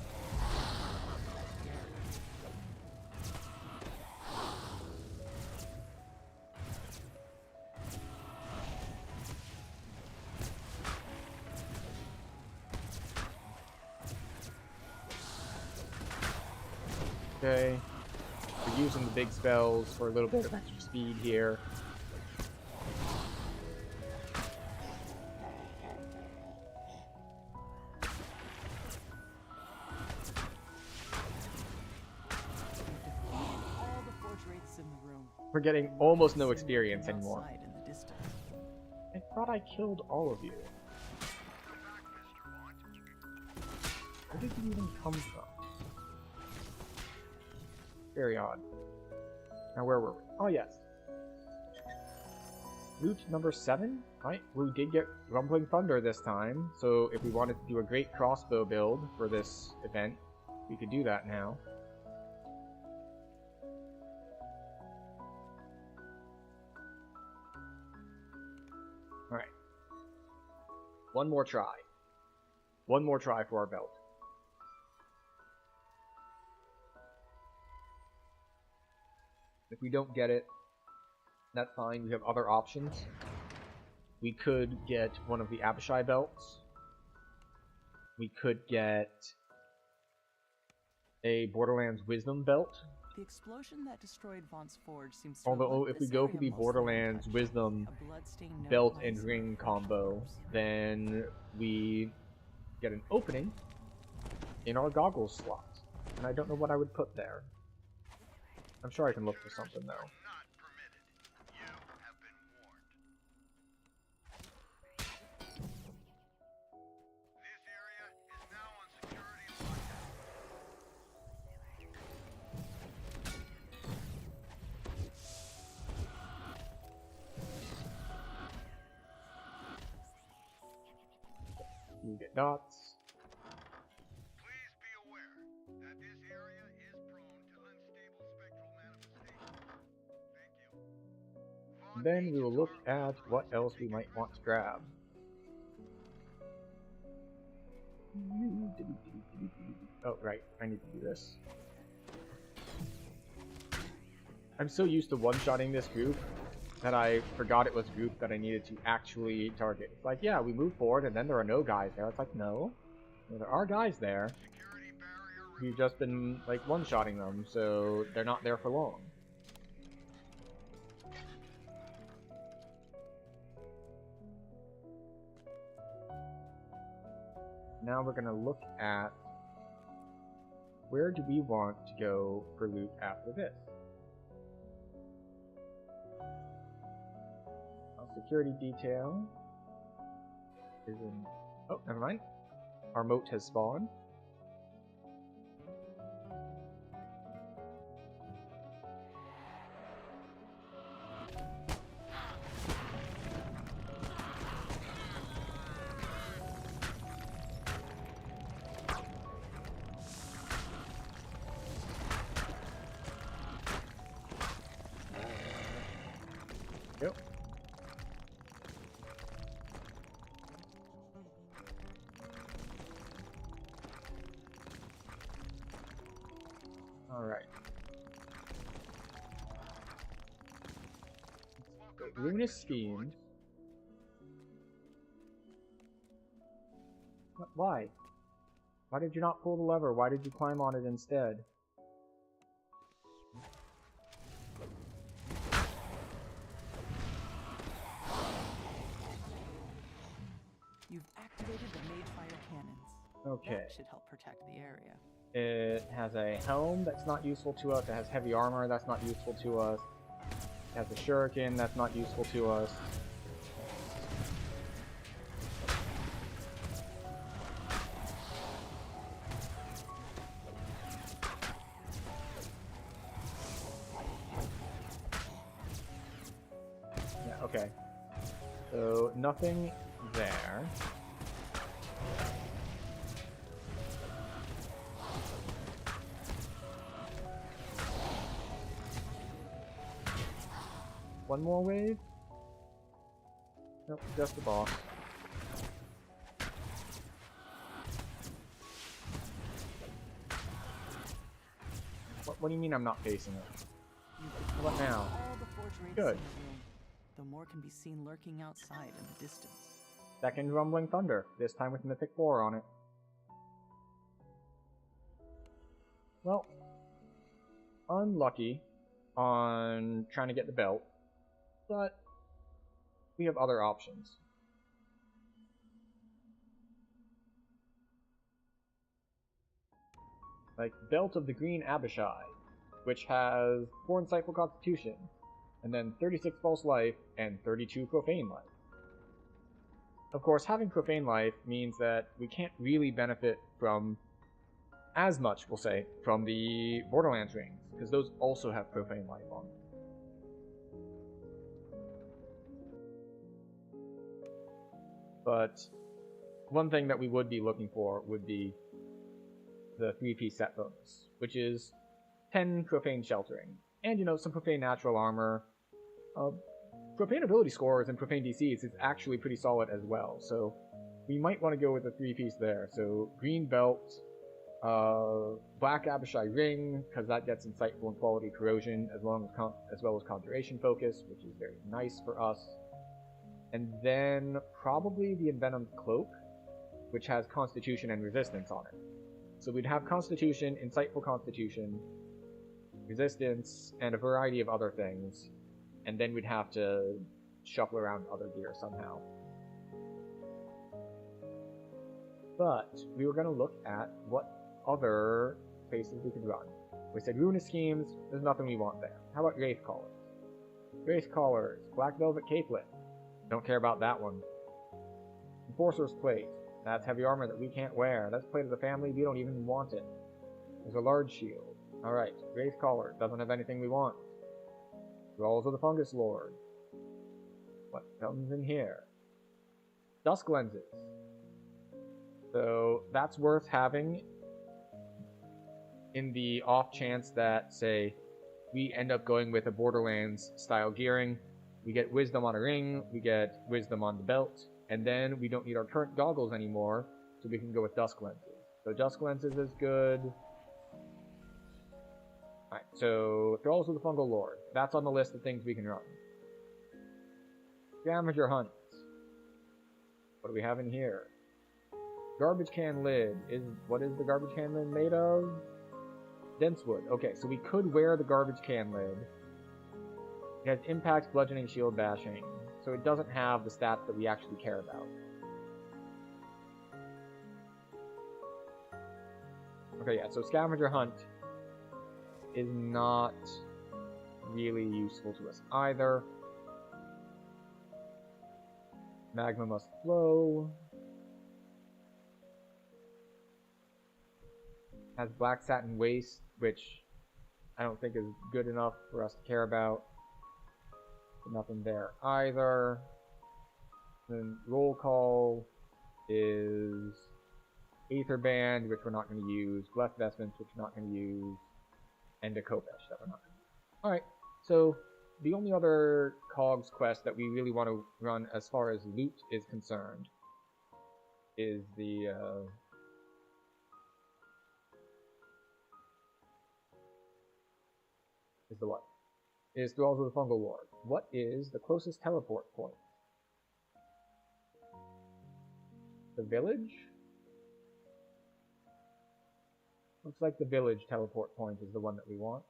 Okay. We're using the big spells for a little bit of extra speed here. All the forge wraiths in the room. We're getting almost no experience anymore. Outside in the distance. I thought I killed all of you. Where did you even come from? Very odd. Now where were we? Oh yes. Loot number 7? Right, we did get Rumbling Thunder this time, so if we wanted to do a great crossbow build for this event, we could do that now. Alright. One more try. One more try for our belt. If we don't get it, that's fine. We have other options. We could get one of the Abishai belts. We could get a Borderlands Wisdom belt. The explosion that destroyed Vaughn's Forge seems to Although have if we left go this for the area mostly Borderlands untouched. Wisdom A bloodstained note belt lies and in ring the combo, corpse. then we get an opening in our goggles slot. And I don't know what I would put there. I'm sure I can look for something though. Not permitted. You have been warned. This area is now on security lockdown. You get dots. Please be aware that this area is prone to unstable spectral manifestations. Thank you. Then we will look at what else we might want to grab. Oh, right. I need to do this. I'm so used to one-shotting this group that I forgot it was a group that I needed to actually target. It's like, yeah, we move forward and then there are no guys there. It's like, no. There are guys there. Security barrier We've just been, like, one-shotting them, so they're not there for long. Now we're going to look at where do we want to go for loot after this. Our security detail is in... Oh, never mind. Our moat has spawned. Yep. Alright. Ruinous Fiend. What? Why? Why did you not pull the lever? Why did you climb on it instead? You've activated the Mage Fire Cannons. Okay. That should help protect the area. It has a helm that's not useful to us. It has heavy armor that's not useful to us. It has a shuriken that's not useful to us. Yeah, okay. So, nothing there. One more wave? Nope, just the boss. What do you mean I'm not facing it? You How about now? all the forge rates Good. in the room, though more can be seen lurking outside in the distance. Second rumbling thunder, this time with Mythic 4 on it. Well, unlucky on trying to get the belt, but we have other options. Like Belt of the Green Abishai, which has 4 Insightful Constitution, and then 36 False Life, and 32 Profane Life. Of course, having Profane Life means that we can't really benefit from as much, we'll say, from the Borderlands rings, because those also have Profane Life on them. But one thing that we would be looking for would be the 3-piece set bonus, which is 10 Profane Sheltering, and, you know, some Profane Natural Armor. Profane ability scores and Profane DCs is actually pretty solid as well, so we might want to go with a 3-piece there. So Green Belt, Black Abishai Ring, because that gets Insightful and Quality Corrosion, as well as Conjuration Focus, which is very nice for us. And then probably the Envenomed Cloak, which has Constitution and Resistance on it. So we'd have Constitution, Insightful Constitution, Resistance, and a variety of other things. And then we'd have to shuffle around other gear somehow. But we were going to look at what other places we could run. We said Ruinous Schemes, there's nothing we want there. How about Wraith Collars? Wraith Collars, Black Velvet Capelet. Don't care about that one. Enforcer's Plate. That's heavy armor that we can't wear. That's Plate of the Family, we don't even want it. There's a large shield. Alright, Wraith Collar, doesn't have anything we want. Rolls of the Fungus Lord. What comes in here? Dusk Lenses. So that's worth having in the off chance that, say, we end up going with a Borderlands style gearing. We get Wisdom on a ring, we get Wisdom on the belt, and then we don't need our current goggles anymore, so we can go with Dusk Lenses. So Dusk Lenses is good. Alright, so Thralls of the Fungal Lord. That's on the list of things we can run. Scavenger Hunt. What do we have in here? Garbage Can Lid. What is the Garbage Can Lid made of? Dense wood. Okay, so we could wear the Garbage Can Lid. It has Impact, Bludgeoning, Shield, Bashing. So it doesn't have the stats that we actually care about. Okay, yeah, so Scavenger Hunt is not really useful to us either. Magma Must Flow. Has Black Satin Waste, which I don't think is good enough for us to care about. Nothing there either. Then Roll Call is Aether Band, which we're not going to use. Blessed Vestments, which we're not going to use. And a Kopesh that we're not going to use. Alright, so the only other Cogs quest that we really want to run as far as loot is concerned is the what? Is Thralls of the Fungal Lord. What is the closest teleport point? The village? Looks like the village teleport point is the one that we want.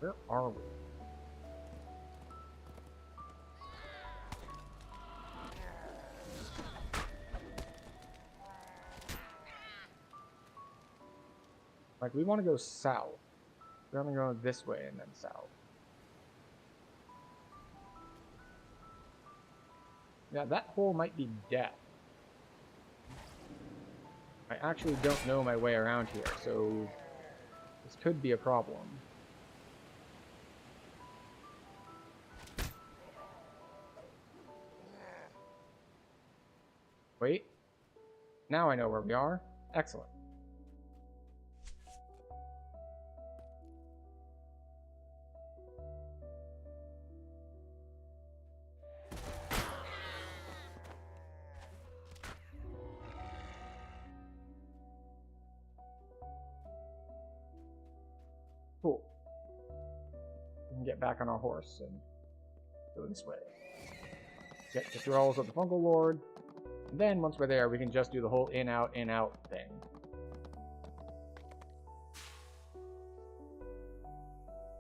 Where are we? Like, we want to go south. We're going to go this way and then south. Yeah, that hole might be death. I actually don't know my way around here, so this could be a problem. Wait. Now I know where we are. Excellent. Cool. We can get back on our horse and go this way. Get the thralls of the Fungal Lord. And then, once we're there, we can just do the whole in, out thing.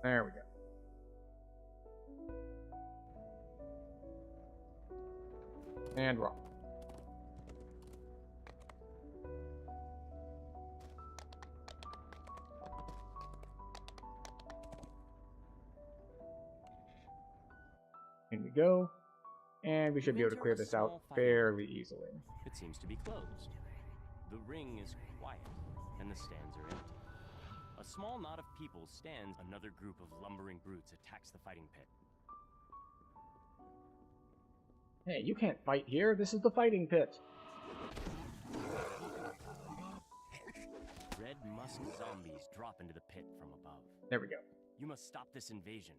There we go. And we're off. In we go. And we should be able to clear this out fairly easily. It seems to be closed. The ring is quiet, and the stands are empty. A small knot of people stands. Another group of lumbering brutes attacks the fighting pit. Hey, you can't fight here. This is the fighting pit. Red musk zombies drop into the pit from above. There we go. You must stop this invasion,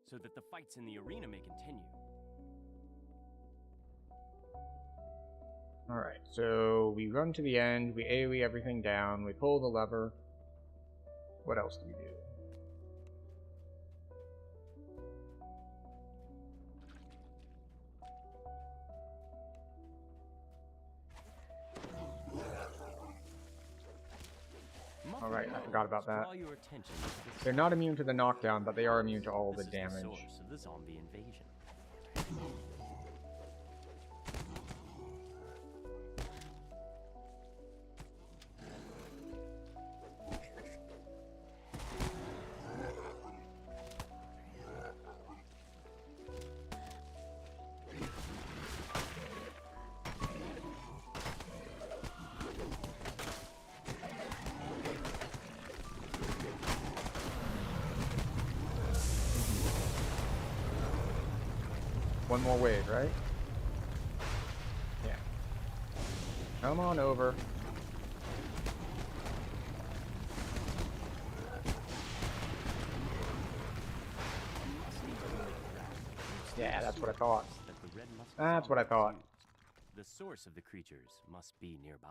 so that the fights in the arena may continue. Alright, so we run to the end, we AoE everything down, we pull the lever. What else do we do? Alright, I forgot about that. They're not immune to the knockdown, but they are immune to all the damage. The source of the zombie invasion. One more wave, right? Yeah. Come on over. Yeah, that's what I thought. That's what I thought. The source of the creatures must be nearby.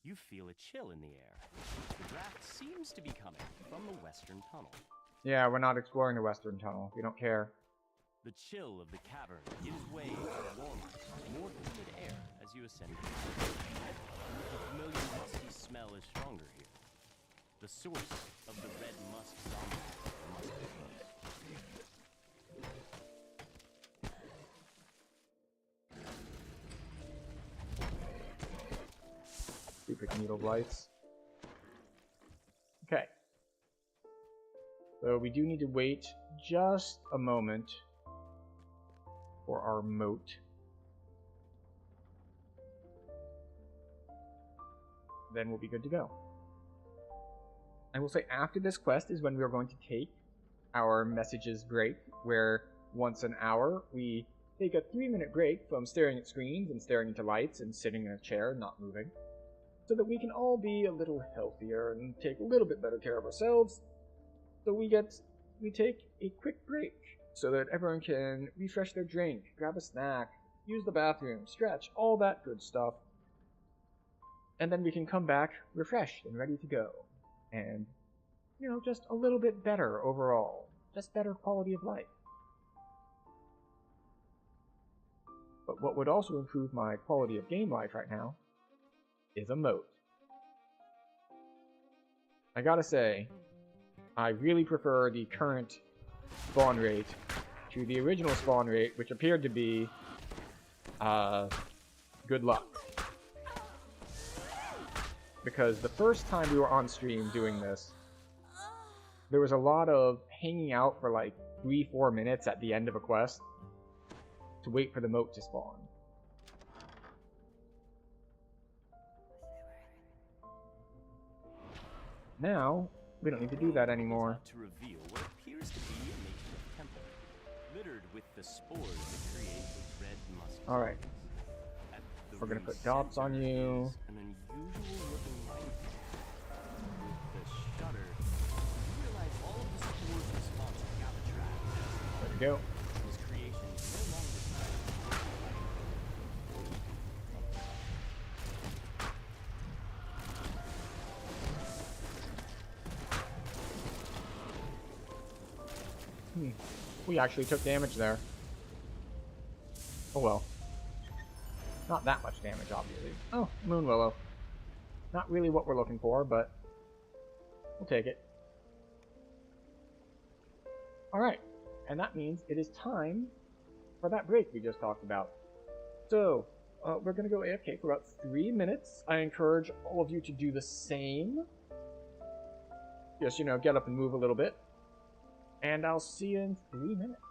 You feel a chill in the air. The draft seems to be coming from the western tunnel. Yeah, we're not exploring the western tunnel. We don't care. The chill of the cavern gives way to warmer, more humid air as you ascend. The familiar musky smell is stronger here. The source of the red musk zombie must be close. Stupid needle lights. Okay. So we do need to wait just a moment for our moat. Then we'll be good to go. I will say after this quest is when we are going to take our messages break, where once an hour we take a 3-minute break from staring at screens and staring into lights and sitting in a chair not moving, so that we can all be a little healthier and take a little bit better care of ourselves. So we take a quick break so that everyone can refresh their drink, grab a snack, use the bathroom, stretch, all that good stuff. And then we can come back refreshed and ready to go. And, you know, just a little bit better overall. Just better quality of life. But what would also improve my quality of game life right now is a moat. I gotta say, I really prefer the current spawn rate to the original spawn rate, which appeared to be good luck. Because the first time we were on stream doing this, there was a lot of hanging out for like 3-4 minutes at the end of a quest to wait for the moat to spawn. Now, we don't need to do that anymore. To reveal what littered with the spores that create the red musk. Alright. At the We're gonna room's put dots on center you. is an unusual looking minefield. With the shutter, you realize all of the spores response to Galvatraz. There we go. His creation is no longer We actually took damage there. Oh well. Not that much damage, obviously. Oh, Moon Willow. Not really what we're looking for, but we'll take it. Alright, and that means it is time for that break we just talked about. So, we're going to go AFK for about 3 minutes. I encourage all of you to do the same. Just, you know, get up and move a little bit. And I'll see you in 3 minutes.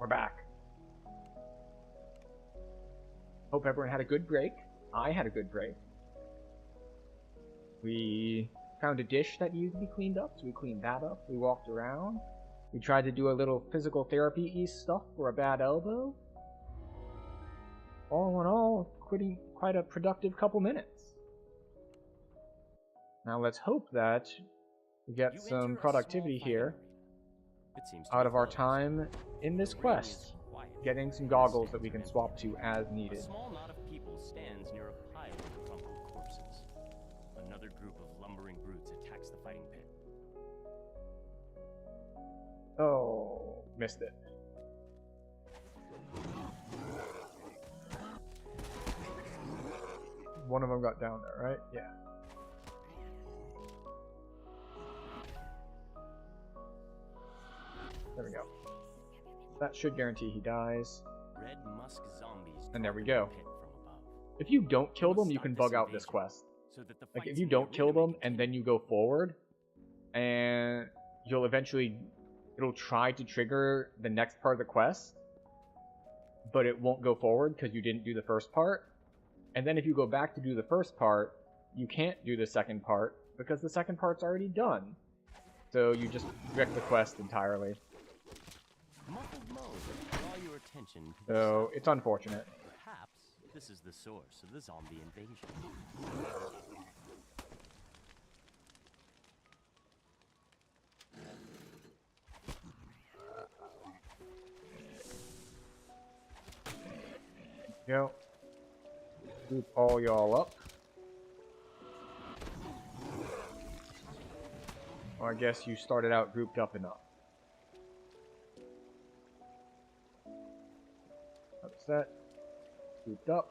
We're back. Hope everyone had a good break. I had a good break. We found a dish that needed to be cleaned up, so we cleaned that up. We walked around. We tried to do a little physical therapy-y stuff for a bad elbow. All in all, quite a productive couple minutes. Now let's hope that we get some productivity here out of our time in this quest, getting some goggles that we can swap to as needed. A small knot of people stands near a pile of crumpled corpses. Another group of lumbering brutes attacks the fighting pit. Oh, missed it. one of them got down there, right? Yeah. There we go. That should guarantee he dies. Red musk zombies. And there we drop go. in the pit from above. If you don't kill We will them, you stop can this bug out this invasion, quest. so that the Like, if fights you in the don't kill arena may them and continue. then you go forward, and you'll eventually, it'll try to trigger the next part of the quest, but it won't go forward because you didn't do the first part. And then if you go back to do the first part, you can't do the second part because the second part's already done. So you just wreck the quest entirely. Muffled moans draw your attention to the So it's unfortunate. Perhaps this is the source of the zombie invasion. Go. Group all y'all up. Or I guess you started out grouped up enough. That's that. Grouped up.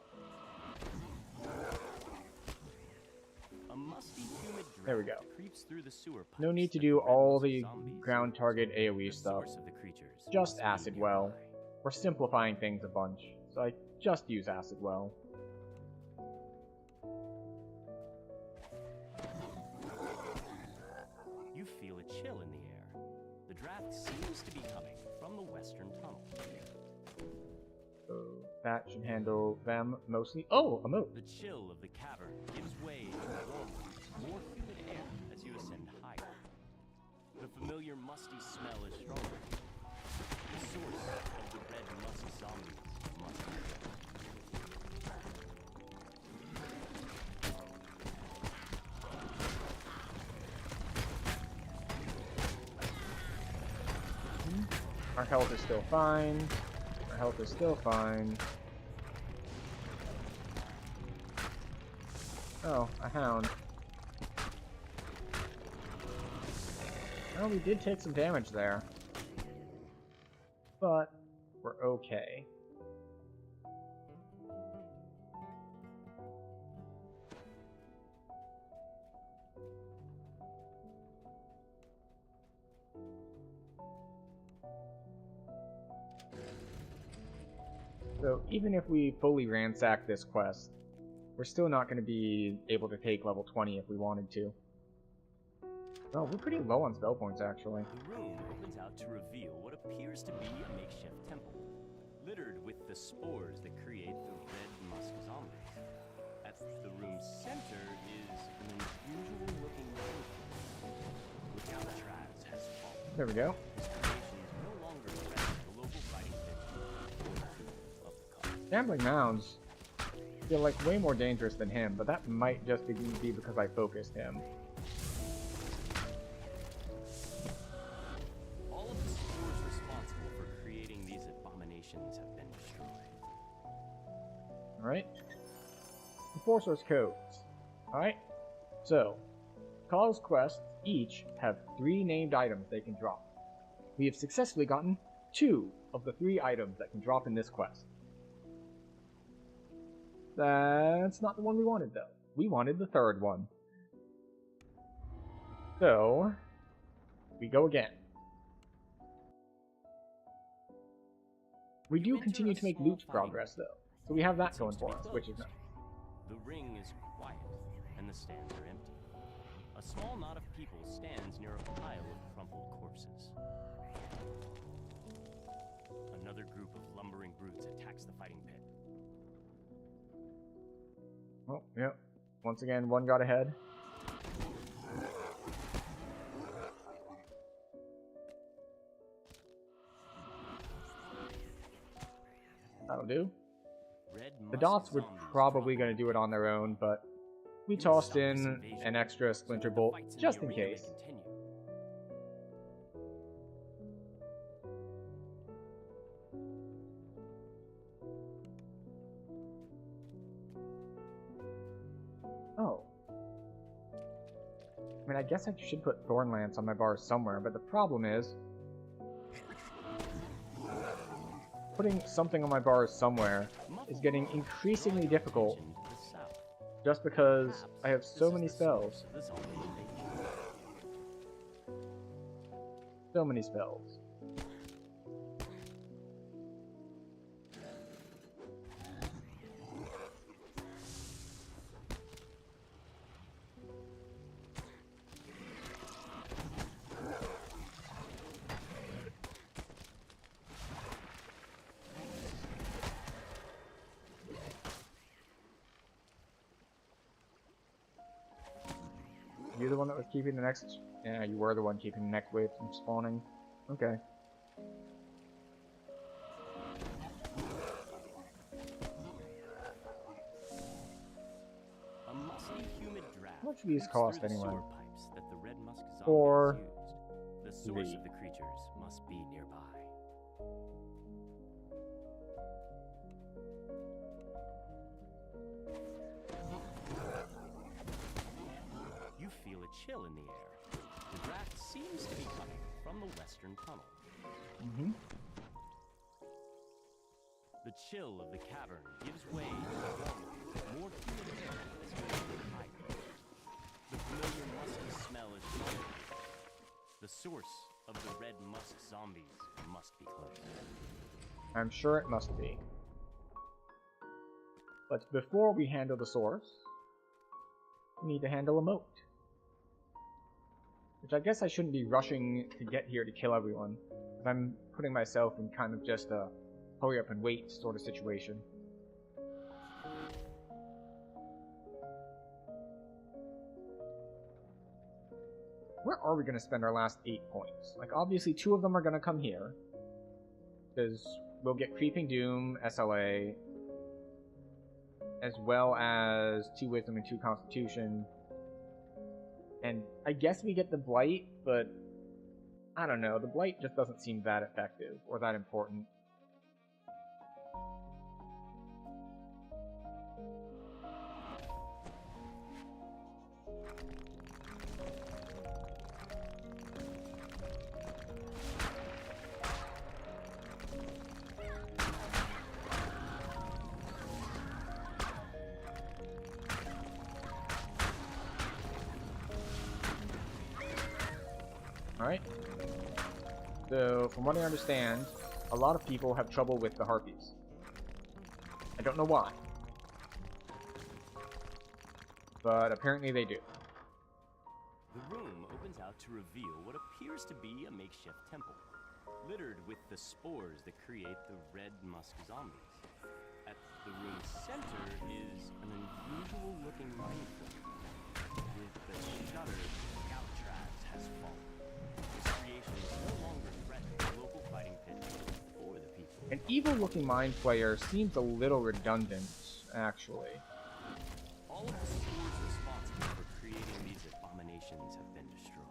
A musty, humid There we draft go. creeps through the sewer No pipes need to that do the red all musk the zombies ground use. target AoE The stuff. source of the creatures Just must be acid well. nearby. We're simplifying things a bunch, so I just use acid well. You feel a chill in the air. The draft seems to be coming from the western tunnel. So that should handle them mostly. Oh, a moat. The chill of the cavern gives way to warmer, more humid air as you ascend higher. The familiar musty smell is stronger. The source of the red musk zombies must be there. Our health is still fine. Our health is still fine. Oh, a hound. Well, we did take some damage there. But we're okay. So even if we fully ransack this quest, we're still not going to be able to take level 20 if we wanted to. Well, we're pretty low on spell points, actually. The room opens out to reveal what appears to be a makeshift temple, littered with the spores that create the red musk zombies. At the room's center is an unusual-looking mountain, which Alcatraz has fallen. There we go. His creations no longer threaten the local fighting pit of the cause. Gambling mounds feel like way more dangerous than him, but that might just be because I focused him. All of the spores responsible for creating these abominations have been destroyed. Alright. Enforcer's codes. Alright. So, Cause quests each have 3 named items they can drop. We have successfully gotten 2 of the 3 items that can drop in this quest. That's not the one we wanted, though. We wanted the 3rd one. So, we go again. We do continue to make loot progress, though. So we have that going for us, which is nice. The ring is quiet, and the stands are empty. A small knot of people stands near a pile of crumpled corpses. Another group of lumbering brutes attacks the fighting pit. Oh, yep. Once again, one got ahead. That'll do. The dots were probably going to do it on their own, but we tossed in an extra splinter bolt just in case. Oh. I mean, I guess I should put Thorn Lance on my bars somewhere, but the problem is putting something on my bars somewhere is getting increasingly difficult Just because I have Perhaps so this many is the spells. source of the zombie invasion. So many spells. You're the one that was keeping the next... Yeah, you were the one keeping the next wave from spawning. Okay. A musty, humid draft How much do these creeps cost through the anyway? sewer pipes that the red musk zombies For used. The source the- of the creatures must be nearby. You feel a chill in the air. The draft seems to be coming from the western tunnel. Mm-hmm. The chill of the cavern gives way to the warmer, more humid air as you move higher. The familiar musky smell is familiar. The source of the red musk zombies must be close. I'm sure it must be. But before we handle the source, we need to handle a moat. Which I guess I shouldn't be rushing to get here to kill everyone. Because I'm putting myself in kind of just a hurry up and wait sort of situation. Where are we going to spend our last 8 points? Like, obviously 2 of them are going to come here. Because we'll get Creeping Doom, SLA, as well as 2 Wisdom and 2 Constitution. And I guess we get the Blight, but I don't know. The Blight just doesn't seem that effective or that important. Alright. So, from what I understand, a lot of people have trouble with the harpies. I don't know why. But apparently they do. The room opens out to reveal what appears to be a makeshift temple, littered with the spores that create the red musk zombies. At the room's center is an unusual-looking minefield, with the shutter Alcatraz has fallen. This creation is no longer threatening the local fighting pit or the people. An evil-looking mind player seems a little redundant, actually. All of the spores responsible for creating these abominations have been destroyed.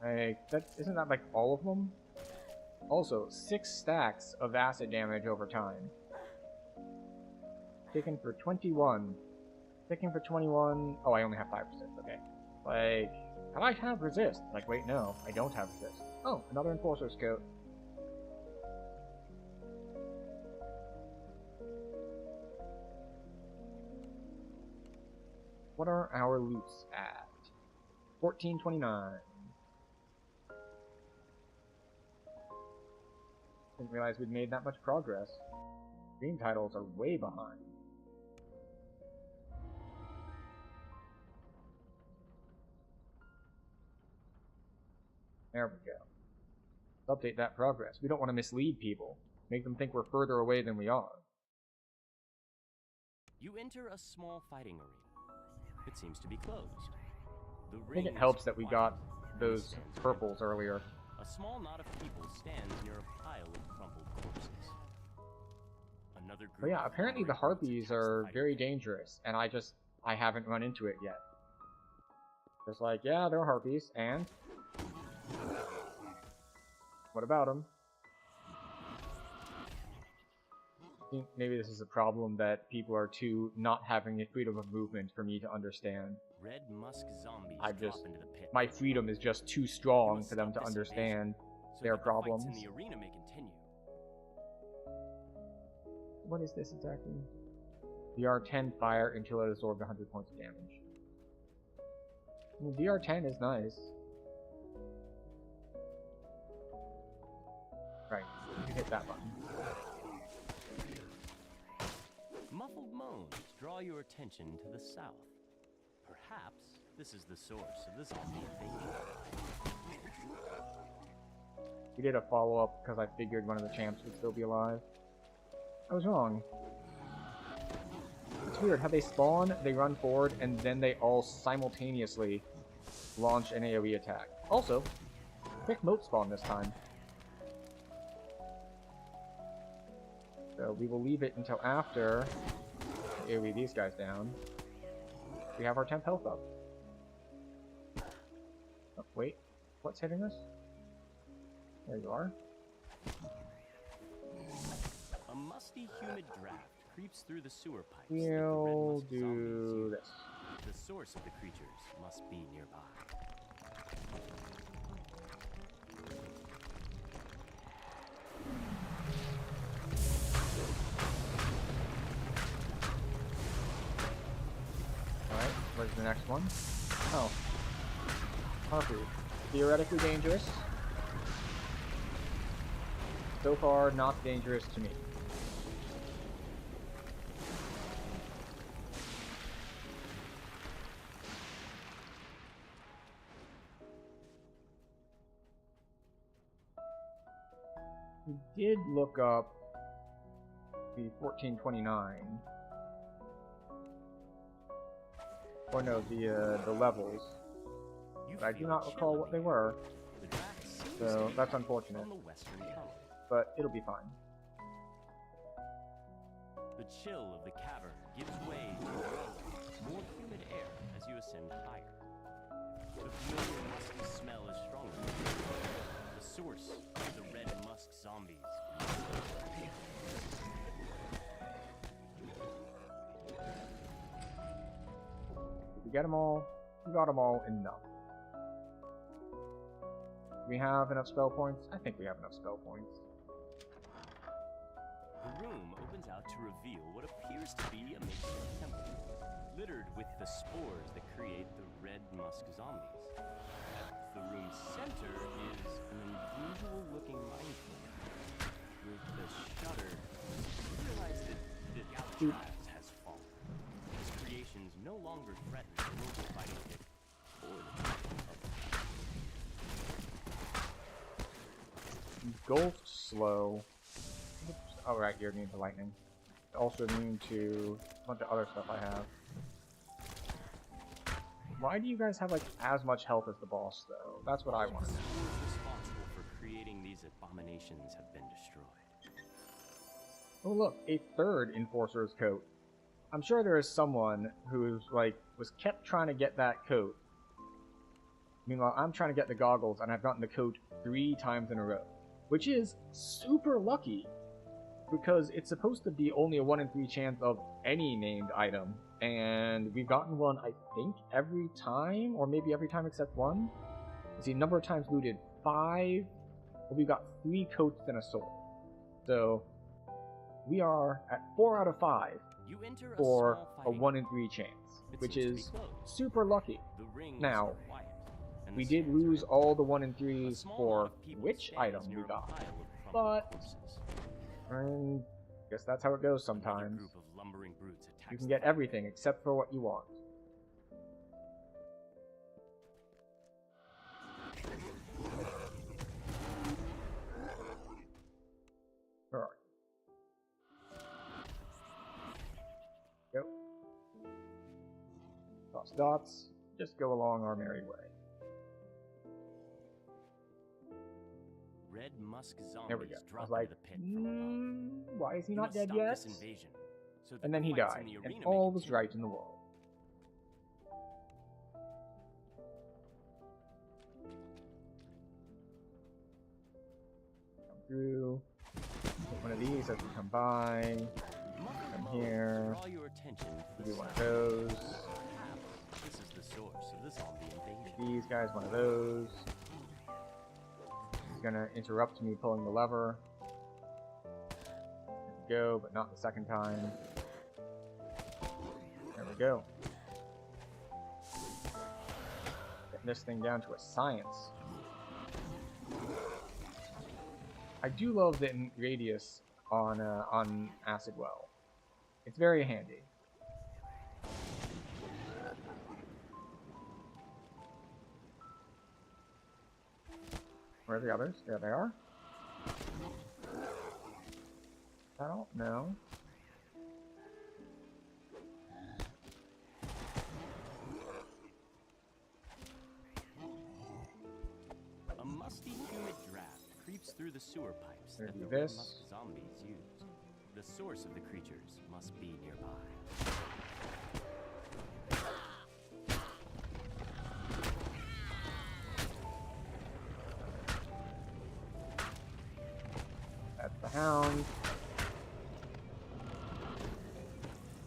Like, isn't that like all of them? Also, 6 stacks of acid damage over time. Taken for 21. Taken for 21. Oh, I only have 5%. Okay. Like, I have resist. Like, wait, no, I don't have resist. Oh, another enforcer's coat. What are our loots at? 1429. Didn't realize we'd made that much progress. Dream titles are way behind. There we go. Let's update that progress. We don't want to mislead people. Make them think we're further away than we are. You enter a small fighting arena. It seems to be closed. The I think ring it is helps that we quiet, got and those stands purples earlier. A small knot of people stands near a pile of crumpled corpses. Another group But yeah, of apparently the hungry brutes harpies attacks the are fighting very pit. dangerous, and I haven't run into it yet. Just like, yeah, they're harpies, and what about them? I think maybe this is a problem that people are too not having a freedom of movement for me to understand. Red musk zombies I drop just, into the pit. my freedom is just too You strong must for them stop to this understand invasion so their that the fights problems. in the arena may continue. What is this exactly? VR10 fire until it absorbed 100 points of damage. I mean, VR10 is nice. Right, you hit that button. Muffled moans draw your attention to the south. Perhaps this is the source of the zombie invasion. We did a follow-up because I figured one of the champs would still be alive. I was wrong. It's weird how they spawn, they run forward, and then they all simultaneously launch an AoE attack. Also, quick moat spawn this time. So we will leave it until after AoE these guys down. We have our temp health up. Oh, wait, what's hitting us? There you are. A musty, humid draft creeps through the sewer pipes. We'll that the red musk zombies do use. this. The source of the creatures must be nearby. Alright, where's the next one? Oh. Harpy. Theoretically dangerous. So far, not dangerous to me. We did look up the 1429. Or no, the levels. You But I do feel not a recall chill what in they the were, air. The draft seems so to be that's coming unfortunate. from the western tunnel. But it'll be fine. The chill of the cavern gives way to more humid air as you ascend higher. The familiar musky smell is stronger. The source of the red musk zombies. Did we get them all? We got them all enough. Do we have enough spell points? I think we have enough spell points. The room opens out to reveal what appears to be a makeshift temple, littered with the spores that create the red musk zombies. The room's center is an unusual-looking minefield. With the shutter, you realize that Galvatraz has fallen. His creations no longer threaten the local fighting pit or the people of the Engulfed slow. Oh right, you're immune to lightning. Also immune to a bunch of other stuff I have. Why do you guys have like as much health as the boss though? That's what I want to know. The spores responsible for creating these abominations have been destroyed. Oh look, a third Enforcer's coat. I'm sure there is someone who's like was kept trying to get that coat. Meanwhile, I'm trying to get the goggles and I've gotten the coat 3 times in a row. Which is super lucky. Because it's supposed to be only a 1 in 3 chance of any named item. And we've gotten one, I think, every time? Or maybe every time except one? Let's see, number of times looted 5. Well, we got 3 coats and a sword. So, we are at 4 out of 5 You enter a for small a fighting 1 in 3 chance. It Which seems to be is closed. super lucky. The rings Now, are quiet, and We the did stands are lose empty. all the 1 in A 3s small for knot of people which stands item near we a got. pile of crumpled But- corpses. And guess that's how it goes Another sometimes. group of lumbering brutes attacks You can the get fight. everything except for what you want. Where are you? Go. Cross dots. Just go along our merry way. Red musk zombies There we go. I drop was like, into the pit from above. why is he You not must dead stop yet? this invasion, so that And then the he fights died, in the and arena may all was continue. right in the world. Come through. Take one of these as we come by. Muffled Come moans here. draw your attention to the Do one of south. those. Perhaps this is the source of the zombie invasion. These guys, one of those. He's gonna interrupt me pulling the lever. go, but not the second time. There we go. Getting this thing down to a science. I do love the radius on Acid Well. It's very handy. Where are the others? There they are. I don't know. A musty, humid draft creeps through the sewer pipes that the this. musk zombies use. The source of the creatures must be nearby. That's the hound.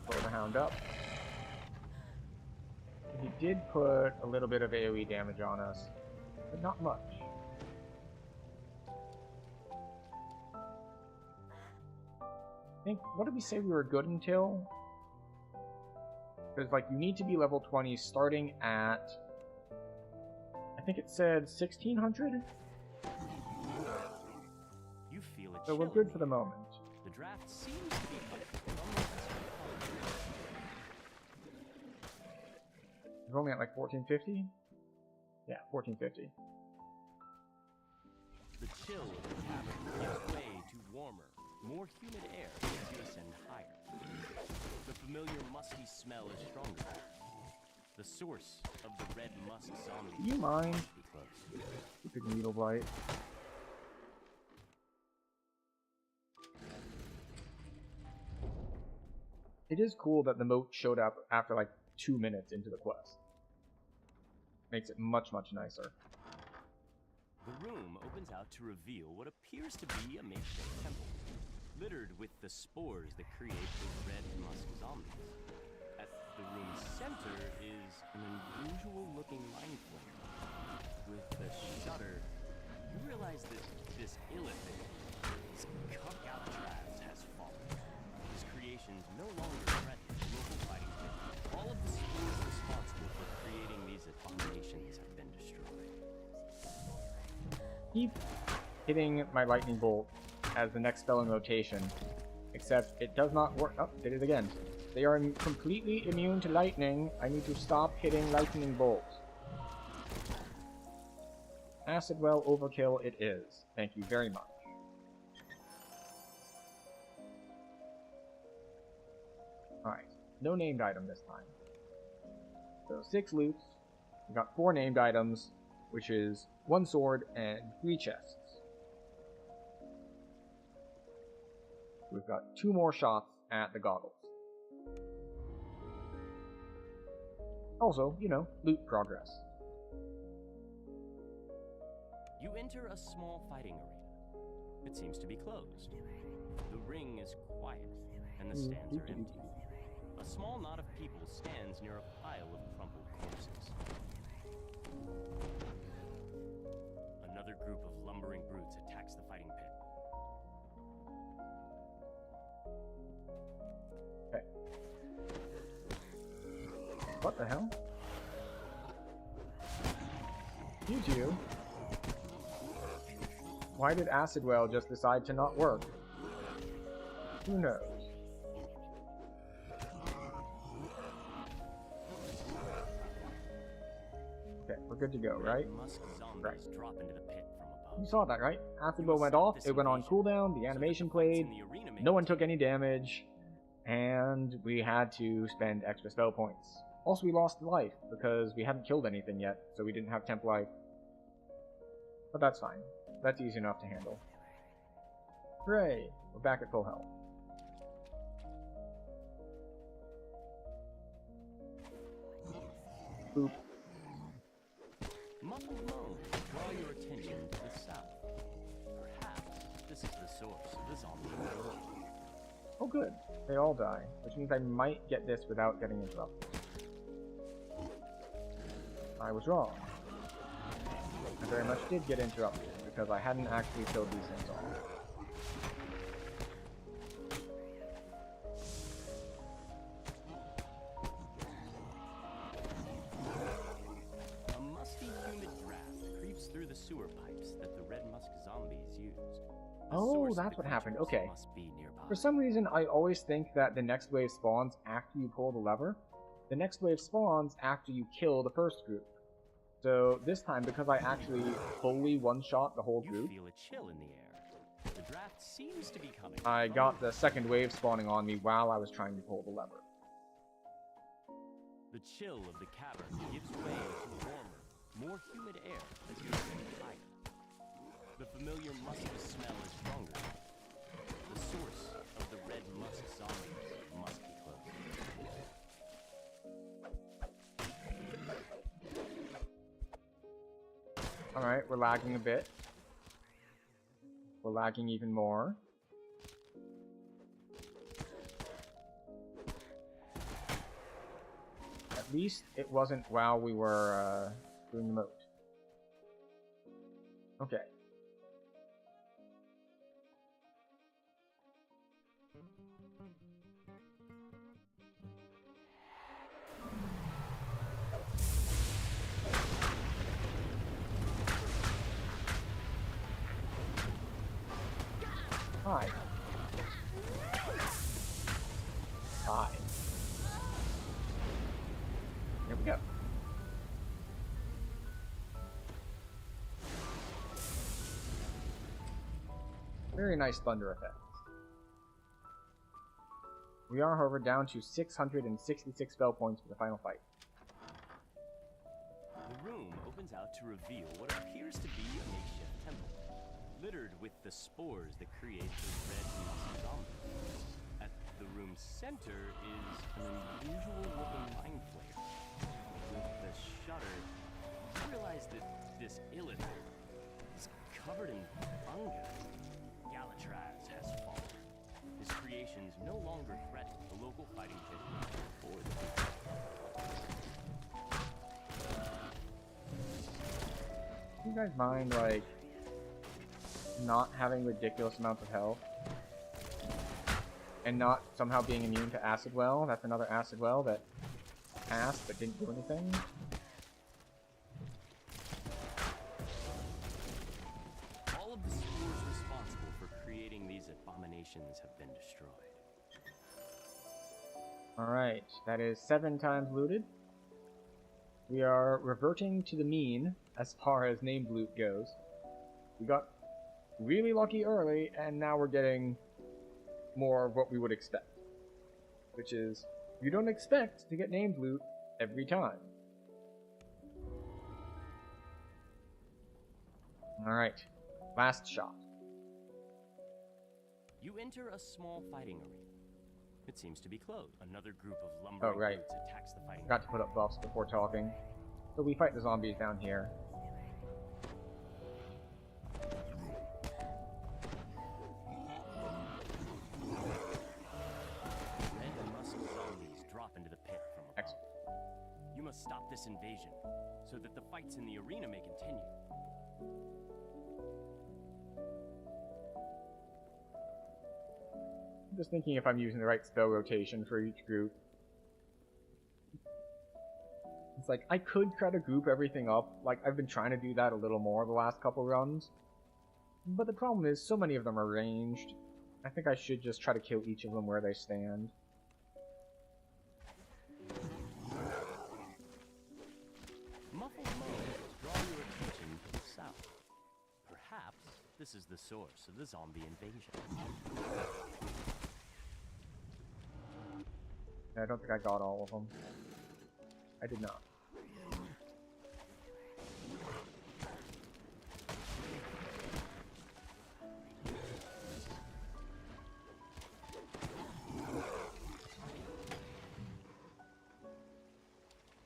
Blow the hound up. He did put a little bit of AoE damage on us, but not much. I think, what did we say we were good until? Because, like, you need to be level 20 starting at, I think it said 1600? You feel it. So we're good for the moment. The draft seems to be comfortable. We're only at like 1450? Yeah, 1450. The chill of the cavern gives way to warmer, more humid air as you ascend higher. The familiar musty smell is stronger. The source of the red musk zombie. Do you mind? must be close. Stupid needle blight. It is cool that the moat showed up after like 2 minutes into the quest. Makes it much, much nicer. The room opens out to reveal what appears to be a makeshift temple, littered with the spores that create the red musk zombies. At the room's center is an unusual-looking mind flare. With a shudder, you realize that this illithid, this Alcatraz, has fallen. His creations no longer threaten the local fighting pit. All of the spores responsible for creating these abominations have been destroyed. Keep hitting my lightning bolt as the next spell in rotation, except it does not work. Oh, did it again. They are completely immune to lightning. I need to stop hitting lightning bolts. Acid Well overkill it is. Thank you very much. Alright, no named item this time. So 6 loots. We got 4 named items, which is 1 sword and 3 chests. We've got 2 more shots at the goggles. Also, you know, loot progress. You enter a small fighting arena. It seems to be closed. The ring is quiet, and the stands are empty. A small knot of people stands near a pile of crumpled corpses. Another group of lumbering brutes attacks the fighting pit. Okay. What the hell? You two? Why did Acid Well just decide to not work? Who knows? Okay, we're good to go, right? Musk zombies Right. drop into the pit from above. You saw that, right? Acid Well went off, it went on cooldown, the animation played, no one took any damage, and we had to spend extra spell points. Also, we lost life, because we hadn't killed anything yet, so we didn't have temp life. But that's fine. That's easy enough to handle. Hooray! We're back at full health. Boop. Muffled moans draw your attention to the south. Perhaps this is the source of the zombie world. Oh good, they all die, which means I might get this without getting interrupted. I was wrong. I very much did get interrupted, because I hadn't actually killed these things all. source of that's the what happened. creatures Okay. must be nearby. For some reason, I always think that the next wave spawns after you pull the lever. The next wave spawns after you kill the first group. So this time, because I actually fully one-shot the whole You group, feel a chill in the air. The draft seems to be coming. I from got the second wave spawning on me while I was trying to pull the lever. The chill of the cavern gives way to warmer, more humid air as you ascend higher. The familiar musky smell is stronger. The source of the red musk zombies must be close. Alright, we're lagging a bit. We're lagging even more. At least it wasn't while we were doing the moat. Okay. Hi. Hi. Here we go. Very nice thunder effects. We are, however, down to 666 spell points for the final fight. The room opens out to reveal what appears to be a makeshift temple, littered with the spores that create the red musk zombies. At the room's center is an unusual-looking mind flayer. With the shutter, you realize that this illithid is covered in fungus. Galatraz has fallen. His creations no longer threaten the local fighting pit or the people. Do you guys mind, like, not having ridiculous amounts of health? And not somehow being immune to acid well? That's another acid well that passed but didn't do anything? All of the spores responsible for creating these abominations have been destroyed. Alright, that is 7 times looted. We are reverting to the mean as far as named loot goes. We got really lucky early, and now we're getting more of what we would expect. Which is, you don't expect to get named loot every time. Alright, last shot. You enter a small fighting arena. It seems to be closed. Another group of lumbering Oh, right. brutes attacks the fighting Forgot to put up buffs before talking. So we fight the zombies down here. Red musk zombies drop into the pit from above. Excellent. You must stop this invasion so that the fights in the arena may continue. I'm just thinking if I'm using the right spell rotation for each group. It's like, I could try to group everything up. Like, I've been trying to do that a little more the last couple runs. But the problem is, so many of them are ranged. I think I should just try to kill each of them where they stand. Muffled moans draw your attention to the south. Perhaps this is the source of the zombie invasion. I don't think I got all of them. I did not.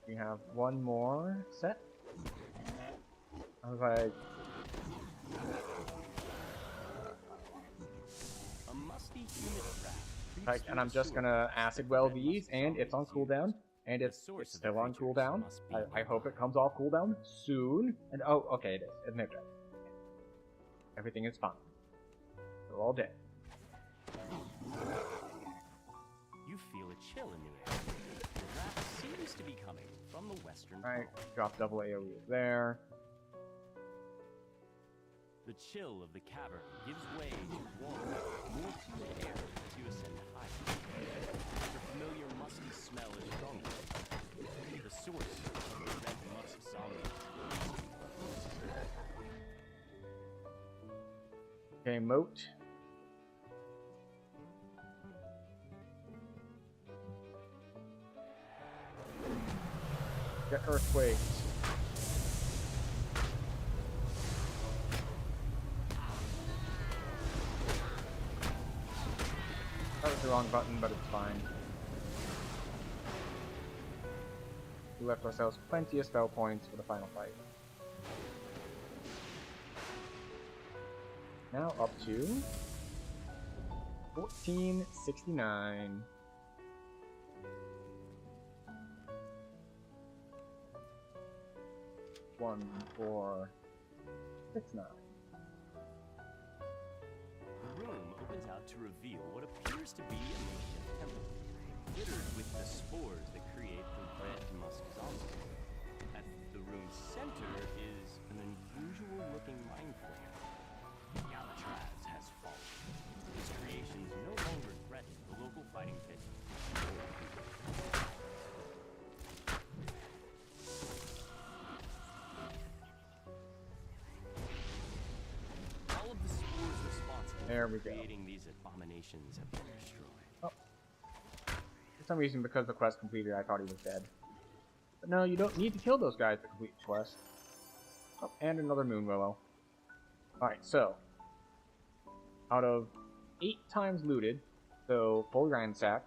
We have one more set. I was like, A musty, humid draft creeps like, through and I'm the just sewer gonna as acid the well red these, musk and it's on zombies cooldown, use. and The it's source of the still on creatures cooldown. must be I hope nearby. it comes off cooldown soon. And oh, okay, it is. Isn't it? Everything is fine. They're all dead. You feel a chill in the air. The draft seems to be coming from the western Right, front. drop double AoE there. The The chill of the cavern gives way to warmth, more pure air as you ascend higher. The familiar musky smell is stronger. The source of the red musk zombie. Okay, moat. Get earthquakes. That was the wrong button, but it's fine. We left ourselves plenty of spell points for the final fight. Now up to 1469. One, 4, 6, 9. The room opens out to reveal what appears to be an ancient temple, littered with the spores that create the red musk zombie. At the room's center is an unusual-looking mine flare. Alcatraz has fallen. His creations no longer threaten the local fighting pit. All of the spores responsible There we for go. creating these abominations have been destroyed. Oh. For some reason, because the quest completed, I thought he was dead. But no, you don't need to kill those guys to complete the quest. Oh, and another moon willow. Alright, so out of 8 times looted, so full ransack,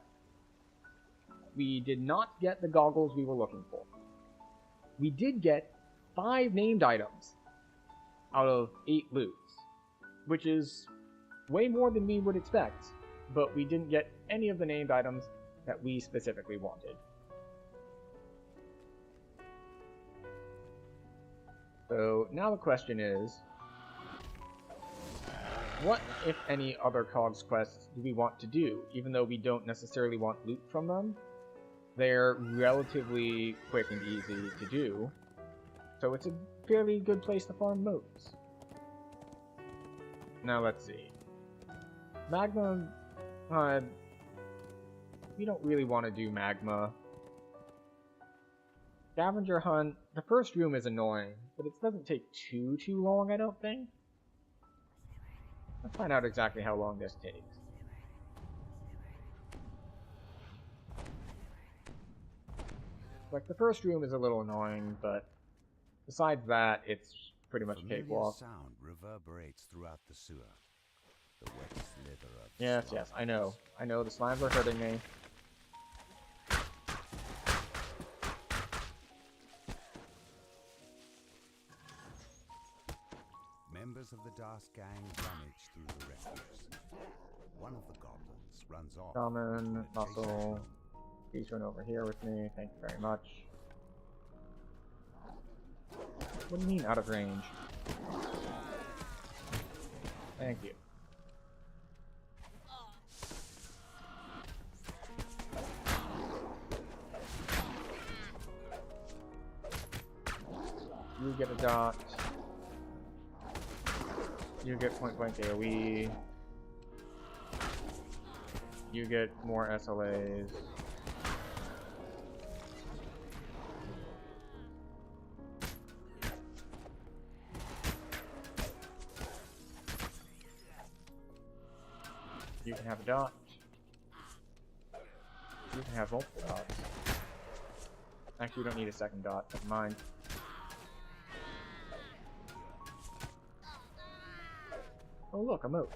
we did not get the goggles we were looking for. We did get 5 named items out of 8 loots, which is way more than we would expect, but we didn't get any of the named items that we specifically wanted. So now the question is, what, if any, other COGS quests do we want to do? Even though we don't necessarily want loot from them, they're relatively quick and easy to do, so it's a fairly good place to farm moats. Now let's see. Magma, we don't really want to do magma. Scavenger hunt, the first room is annoying, but it doesn't take too long, I don't think. Let's find out exactly how long this takes. Like, the first room is a little annoying, but besides that, it's pretty much a Familiar cakewalk. sound reverberates throughout the sewer. The wet slither of Yes, slime. yes, I know. I know, the slimes are hurting me. Members of the Das gang rummage through the refuse. One of the goblins runs off. Shaman, to the muscle. adjacent room. Please run over here with me, thank you very much. What do you mean, out of range? Thank you. You get a dot. You get point blank AoE. You get more SLAs. You can have a dot. You can have multiple dots. Actually, you don't need a second dot. Never mind. Oh look, a moat.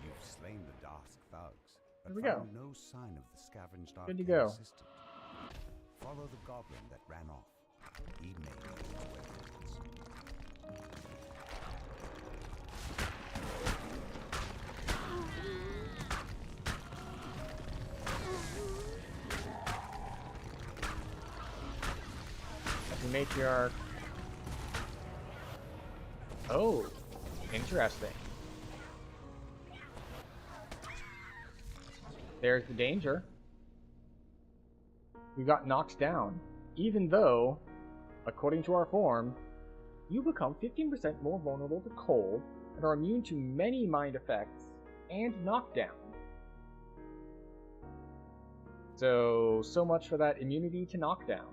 You've slain the Dask thugs, There but we go. found no sign of the scavenged Good to arcane go. assistant. Follow the goblin that ran off. He may be the weapons. The matriarch. Oh, interesting. there's the danger. We got knocked down, even though, according to our form, you become 15% more vulnerable to cold and are immune to many mind effects and knockdown. So much for that immunity to knockdown.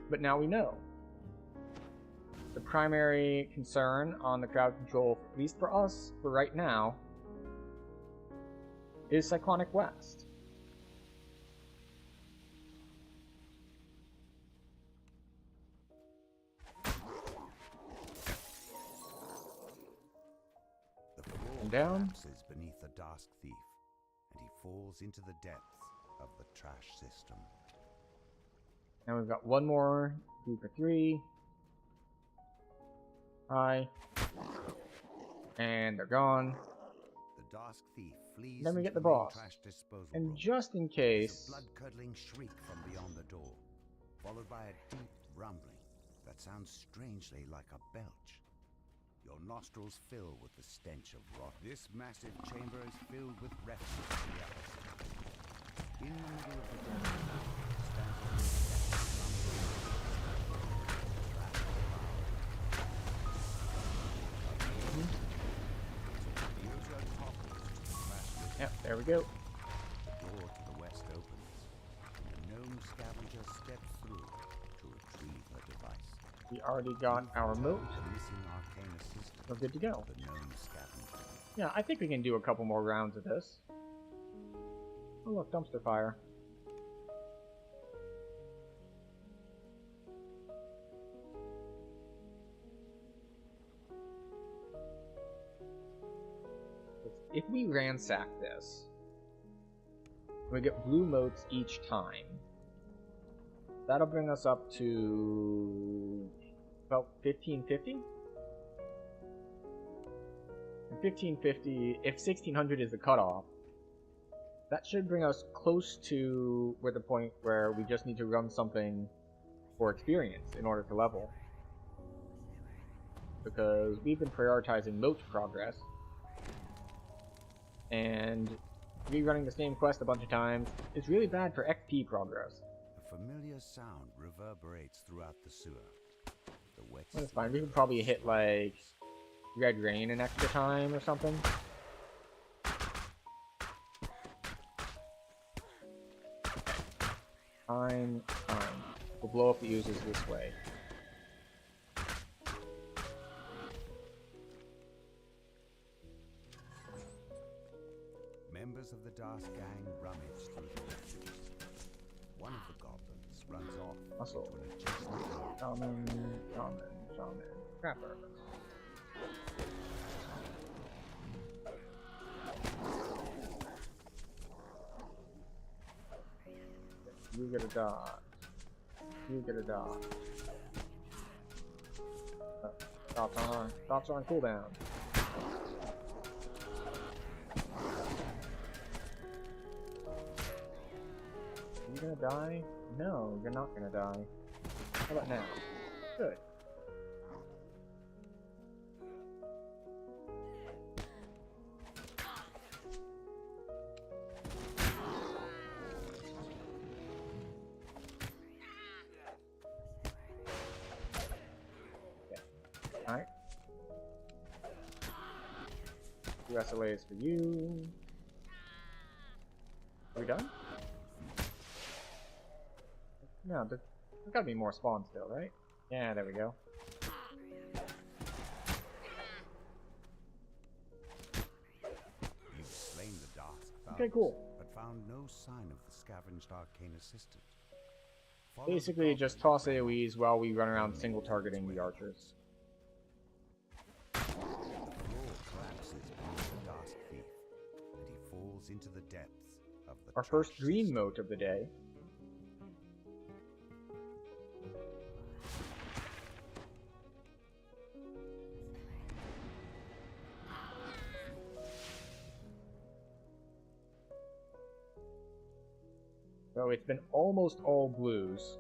But now we know. The primary concern on the crowd control, at least for us, for right now, is Cyclonic West. The floor Down. collapses beneath the Dask Thief, and he falls into the depths of the trash system. And we've got one more group of 3. Hi. And they're gone. The Dask Thief flees Then we into get the main boss. trash disposal And room. just in There's case, a blood-curdling shriek from beyond the door, followed by a deep rumbling that sounds strangely like a belch. Your nostrils fill with the stench of rot. This massive chamber is filled with refuse from the atmosphere. In the middle of the desert stands a yep, there we go. The door to the west opens, and the gnome scavenger steps through to retrieve her device. We already got our moat. The missing arcane assistant We're good to go. of the gnome scavenger. Yeah, I think we can do a couple more rounds of this. Oh look, dumpster fire. If we ransack this, we get blue motes each time. That'll bring us up to about 1550? 1550, if 1600 is the cutoff, that should bring us close to where the point where we just need to run something for experience in order to level. Because we've been prioritizing moat progress, and rerunning the same quest a bunch of times is really bad for XP progress. A familiar sound reverberates throughout the sewer. The wet That's fine, we could probably hit like Red Rain an extra time or something. Fine. We'll blow up the users this way. Members of the Das gang rummage through the refuse. One of the goblins runs off Muscle. into an adjacent Shaman. Crapper. You get a dodge. You get a dodge. Dots are on cooldown. Are you gonna die? No, you're not gonna die. How about now? Good. Alright. 2 SLAs for you. Are we done? No, there's gotta be more spawns still, right? Yeah, there we go. You've slain the Dask, Okay, cool. but found no sign of the scavenged arcane assistant. Follow Basically, the just goblin toss AoEs while we run around single targeting the archers. The floor collapses beneath the Dask thief, and he falls into the depths of the Our trash first dream system. mote of the day. So it's been almost all blues.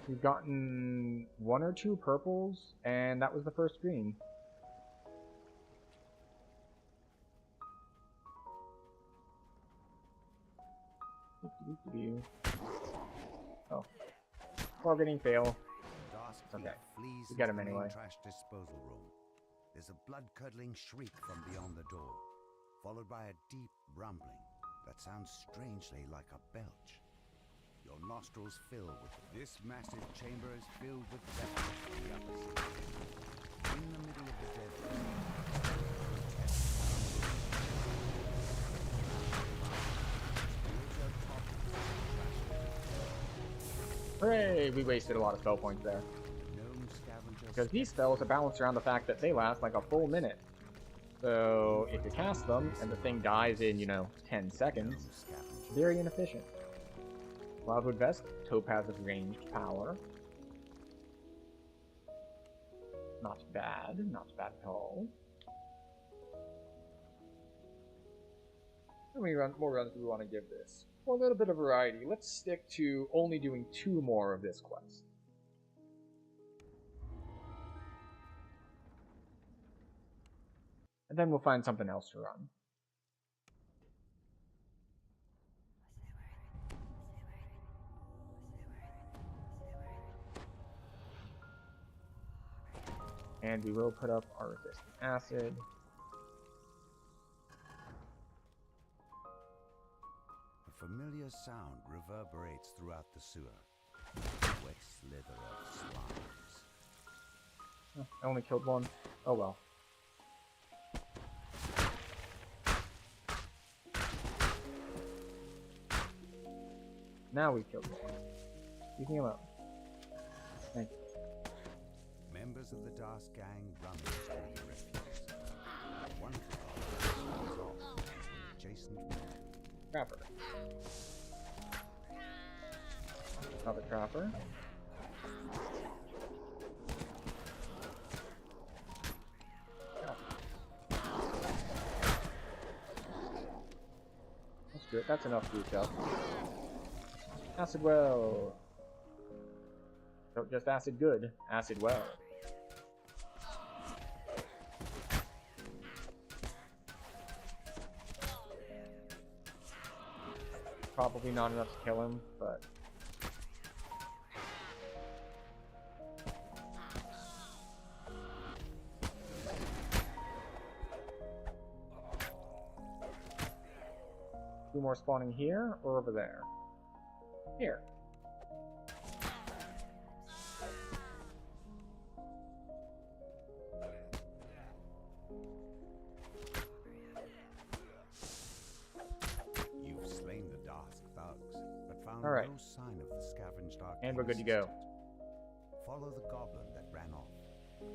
We've gotten 1 or 2 purples, and that was the first green. you. Oh. Targeting fail. Dask Okay. flees We got into him the main anyway. trash disposal room. There's a blood-curdling shriek from beyond the door, followed by a deep rumbling that sounds strangely like a belch. Your nostrils fill with this massive chamber is filled with refuse from the upper ceiling. In the middle of the dead Hooray! We wasted a lot of spell points there. gnome scavenger Because these spells are balanced around the fact that they last like a full minute. So if you cast them and the thing dies in, 10 seconds, very inefficient. Wildwood Vest, Topaz of ranged power. Not bad, not bad at all. How many more runs do we want to give this? For a little bit of variety, let's stick to only doing 2 more of this quest. And then we'll find something else to run. And we will put up our resistant acid. A familiar sound reverberates throughout the sewer. Wet slither of slimes. Oh, I only killed one. Oh well. Now we killed one. Leave me alone. Thank you. Members of the Dask gang run through the refuse. One of the guards off to the adjacent room. Trapper. Another trapper. That's good. That's enough detail. Acid well. Don't just acid good. Acid well. Probably not enough to kill him, but... Two more spawning here or over there? Here. You've slain the Dask thugs, but found All right. no sign of the scavenged arcane And we're good to go. assistant. Follow the goblin that ran off.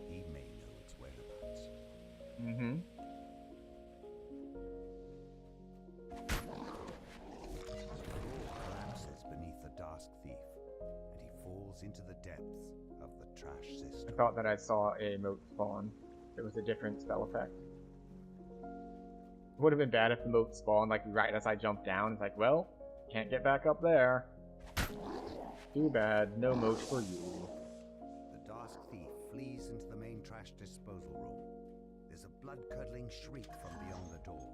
He may know its whereabouts. Mm-hmm. Collapses beneath the Dask thief, and he falls into the depths of the trash I system. thought that I saw a moat spawn. It was a different spell effect. It would have been bad if the moat spawned like right as I jumped down. It's like, well, can't get back up there. Too bad, no moat for you. The Dask thief flees into the main trash disposal room. There's a blood-curdling shriek from beyond the door,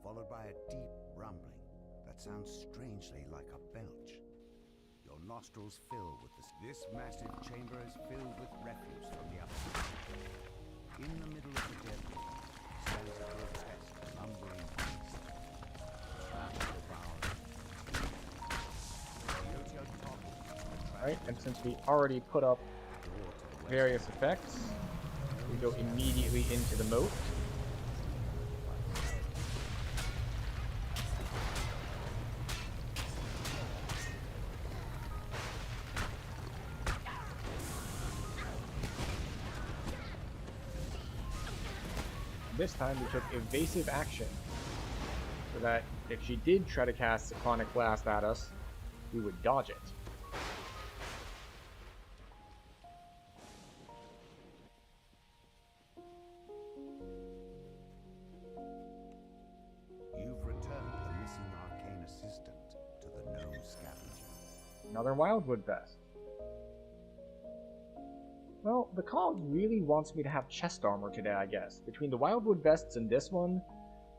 followed by a deep rumbling that sounds strangely like a belch. Your nostrils fill with this massive chamber is filled with refuse from the upper. In the middle of the dead room stands a grotesque, lumbering beast. Trash devoured. Yojo topples from the trash Alright, and since we already put up door to the west. various effects, we go immediately into the moat. This time we took evasive action, so that if she did try to cast Cyclonic Blast at us, we would dodge it. You've returned the missing arcane assistant to the gnome scavenger. Another Wildwood Vest. Well, the cog really wants me to have chest armor today, I guess. Between the Wildwood Vests and this one,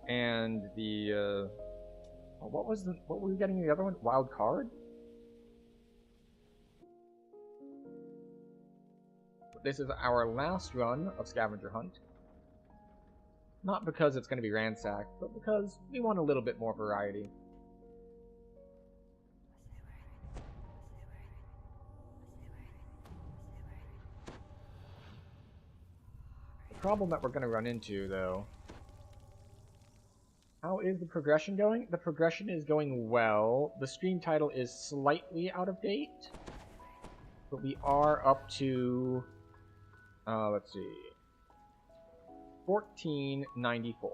and the Oh, what were we getting in the other one? Wild card? This is our last run of Scavenger Hunt. Not because it's going to be ransacked, but because we want a little bit more variety. The problem that we're going to run into, though... How is the progression going? The progression is going well. The stream title is slightly out of date. But we are up to... let's see... 1494.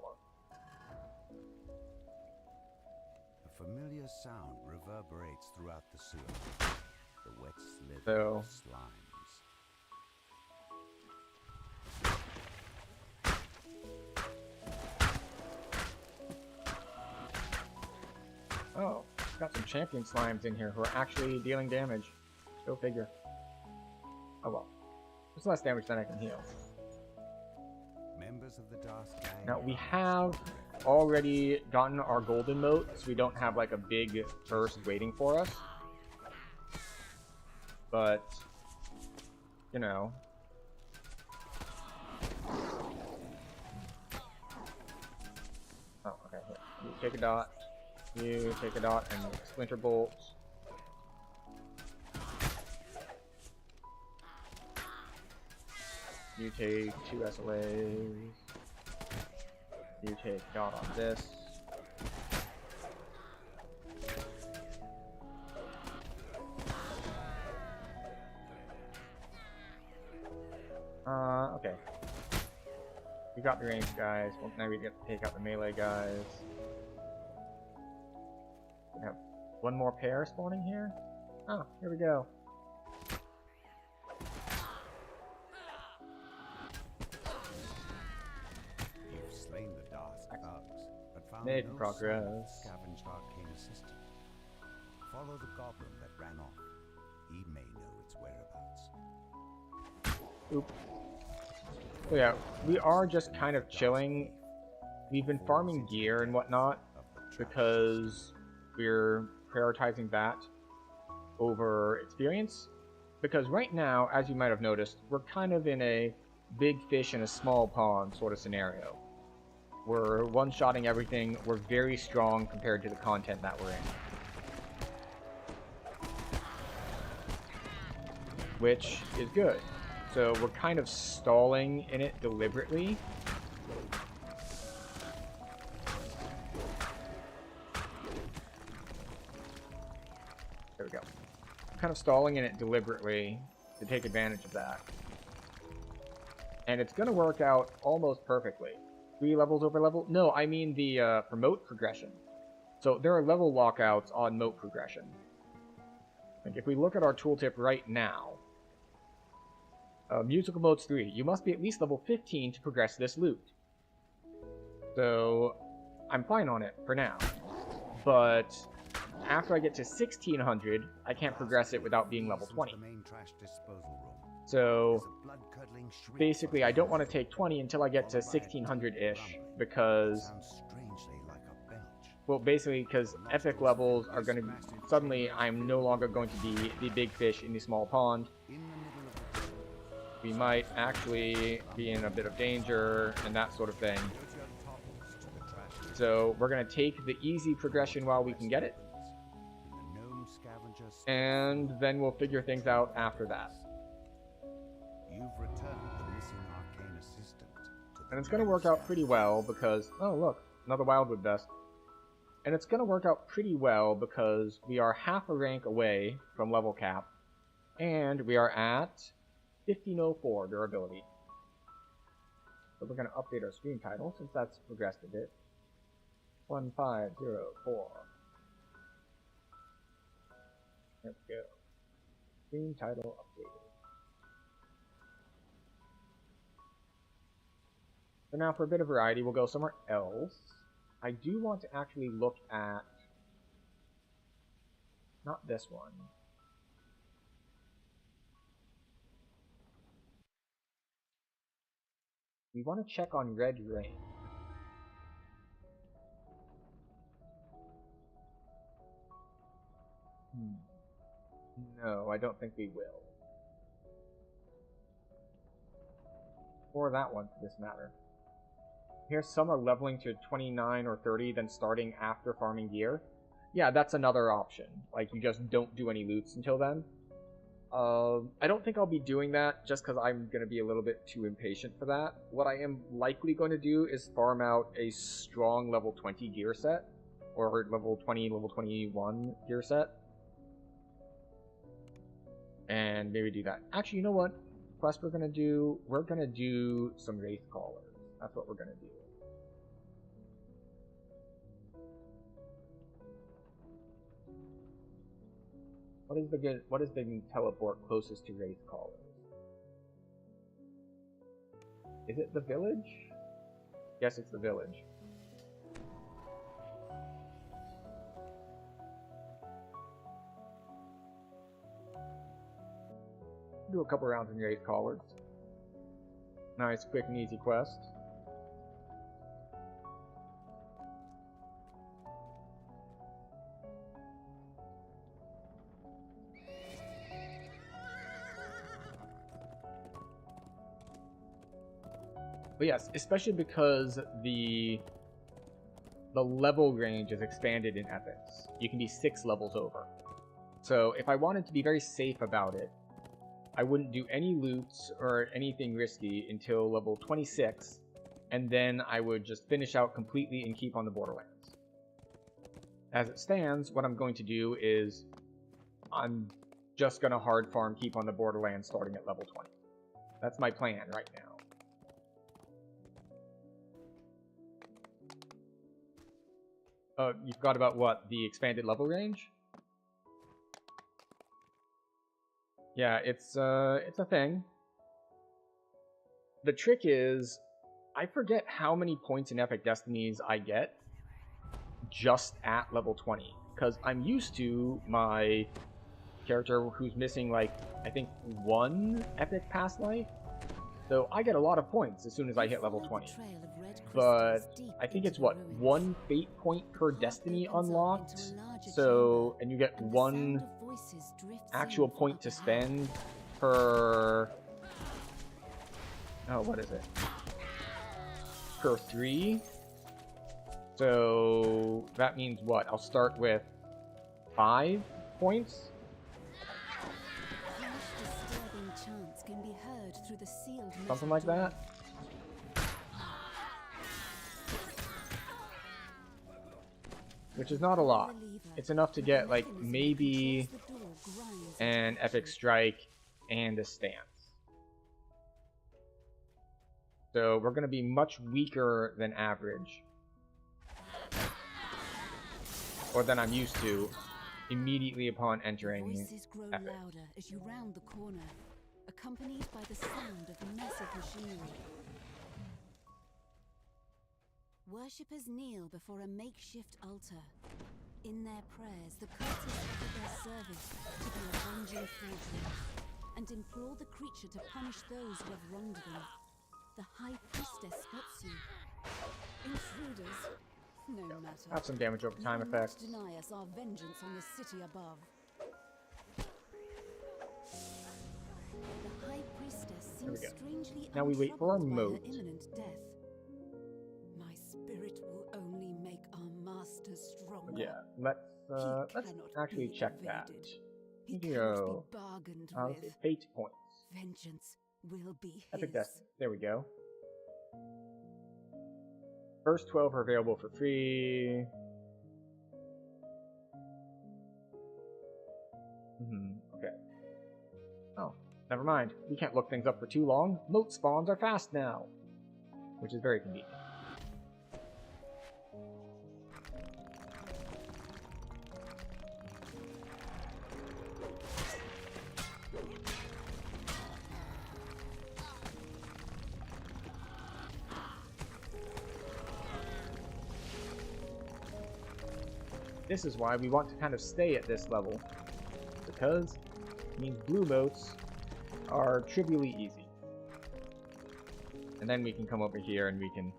A familiar sound reverberates throughout the sewer. The wet slither So- of slimes. Oh, got some champion slimes in here who are actually dealing damage. Go figure. Oh well. There's less damage than I can heal. Members of the Dark Gang Now, we are have already gotten our golden moat, so we don't have like a big burst waiting for us. But, you know. Oh, okay. Here. You take a dot. You take a dot and splinter bolt. You take 2 SLAs. You take dot on this. Okay. We got the ranged guys. Well, now we get to take out the melee guys. We have one more pair spawning here. Oh, here we go. You've slain the Dark thugs, but found Made no progress. sign of the scavenged arcane assistant. Follow the goblin that ran off. He may know its whereabouts. Oop. So yeah, we are just kind of chilling. We've been farming gear and whatnot because we're prioritizing that over experience. Because right now, as you might have noticed, we're kind of in a big fish in a small pond sort of scenario. We're one-shotting everything. We're very strong compared to the content that we're in. Which is good. So we're kind of stalling in it deliberately. There we go. Kind of stalling in it deliberately to take advantage of that. And it's going to work out almost perfectly. 3 levels over level? No, I mean the moat progression. So there are level walkouts on moat progression. Like if we look at our tooltip right now, musical modes 3. You must be at least level 15 to progress this lute. So, I'm fine on it for now. But, after I get to 1600, I can't progress it without being level 20. So, basically I don't want to take 20 until I get to 1600-ish, because... Well, basically, because epic levels are going to be... Suddenly, I'm no longer going to be the big fish in the small pond. We might actually be in a bit of danger and that sort of thing. So we're going to take the easy progression while we can get it. And then we'll figure things out after that. And it's going to work out pretty well because... Oh, look. Another Wildwood Vest. And it's going to work out pretty well because we are half a rank away from level cap. And we are at... 1504 durability. So we're going to update our stream title since that's progressed a bit. 1504. There we go. Stream title updated. So now for a bit of variety, we'll go somewhere else. I do want to actually look at... Not this one. We want to check on Red Rain. No, I don't think we will. Or that one, for this matter. Here, some are leveling to 29 or 30, then starting after farming gear. Yeah, that's another option. Like, you just don't do any loots until then. I don't think I'll be doing that, just because I'm going to be a little bit too impatient for that. What I am likely going to do is farm out a strong level 20 gear set, or level 20, level 21 gear set. And maybe do that. Actually, you know what quest we're going to do? We're going to do some Wraith Callers. That's what we're going to do. What is the teleport closest to Wraith Callers? Is it the village? Yes, it's the village. Do a couple rounds in Wraith Callers. Nice, quick and easy quest. But yes, especially because the level range is expanded in Epics. You can be 6 levels over. So if I wanted to be very safe about it, I wouldn't do any loots or anything risky until level 26, and then I would just finish out completely and keep on the Borderlands. As it stands, what I'm going to do is I'm just going to hard farm keep on the Borderlands starting at level 20. That's my plan right now. You forgot about what? The expanded level range? Yeah, it's a thing. The trick is, I forget how many points in Epic Destinies I get just at level 20. Because I'm used to my character who's missing, like, I think 1 Epic Past Life. So I get a lot of points as soon as I hit level 20. But I think it's, what, 1 fate point per destiny unlocked? So, and you get 1 actual point to spend per... Oh, what is it? Per 3? So, that means what? I'll start with 5 points? Something like that? Which is not a lot. It's enough to get, like, maybe an Epic Strike and a Stance. So we're going to be much weaker than average. Or than I'm used to immediately upon entering Voices grow Epic. louder as you round the corner, accompanied by the sound of massive machinery. Worshippers kneel before a makeshift altar. In their prayers, the cultists offer their service to the avenging forgery and implore the creature to punish those who have wronged them. The High Priestess spots you. Intruders, no matter. Have some damage over time You will effects. not deny us our vengeance on the city above. The High Priestess There we seems go. strangely Now we wait for our untroubled by her moat. imminent death. My spirit will only make our master stronger. Yeah, let's actually be check that. evaded. He Video. cannot be bargained Let's with. see, fate points. Vengeance will be Epic his. Destiny. There we go. First 12 are available for free. Okay. Oh, never mind. We can't look things up for too long. Moat spawns are fast now. Which is very convenient. This is why we want to kind of stay at this level, because it means blue moats are trivially easy. And then we can come over here and we can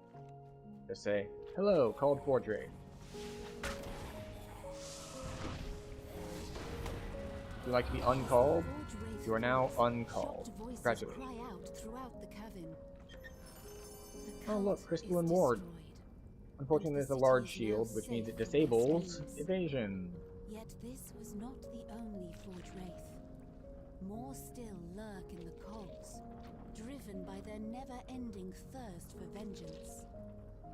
just say, hello, called Forgery. you like to be uncalled? Forge Wraith You are now voice, uncalled. shocked voices Congratulations. cry out throughout the cavern. The Oh look, cult Crystal is and Ward. destroyed. Unfortunately, there's a city large is now shield, which means safe it from their disables schemes. evasion. Yet this was not the only Forge Wraith. More still lurk in the cogs, driven by their never-ending thirst for vengeance.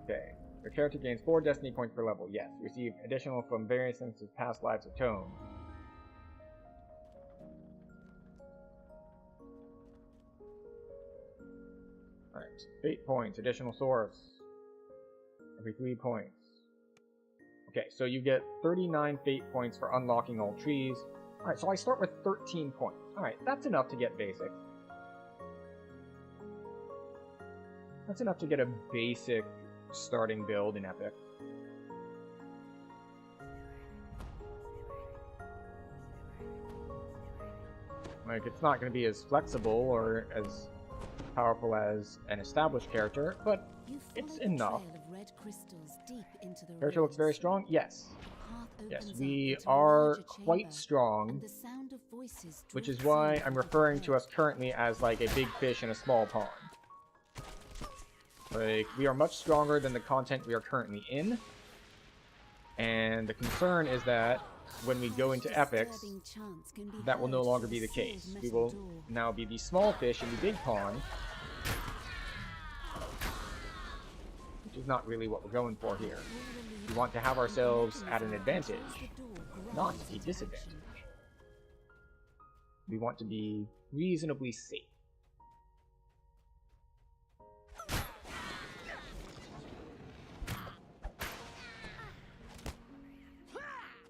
Okay. Your character gains 4 destiny points per level. Yes. Receive additional from various instances of past lives atoned. Alright. Fate points. Additional source. Every 3 points. Okay, so you get 39 fate points for unlocking all trees. Alright, so I start with 13 points. Alright, that's enough to get basic. That's enough to get a basic starting build in Epic. Like, it's not going to be as flexible or as powerful as an established character, but You it's follow the enough. trail of red crystals deep into the Character looks very ruins. strong? Yes. The path Yes, opens we up into a are larger quite chamber, strong, and the sound of voices which is drifts why in I'm through the referring to curtain. us currently as like a big fish in a small pond. Like, we are much stronger than the content we are currently in, and the concern is that when we go into epics, Disturbing chants can be that will no heard longer through be a the sealed case. We metal will door. now be the small fish in the big pond, which is not really what we're going for here. We want to have ourselves at an advantage, not a disadvantage. We want to be reasonably safe.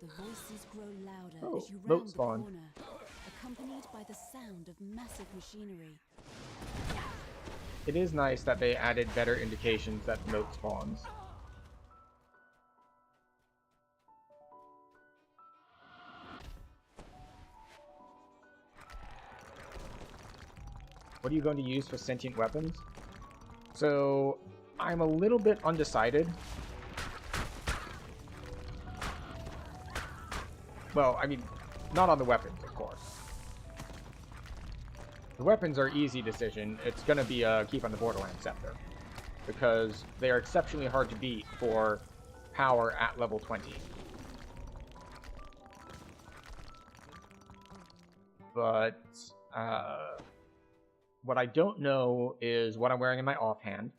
The voices grow louder Oh, as you moat round the spawn. corner, accompanied by the sound of massive machinery. It is nice that they added better indications that moat spawns. What are you going to use for sentient weapons? So, I'm a little bit undecided. Well, I mean, not on the weapons, of course. The weapons are easy decision. It's going to be a Keep on the Borderlands Scepter, because they are exceptionally hard to beat for power at level 20. But what I don't know is what I'm wearing in my offhand.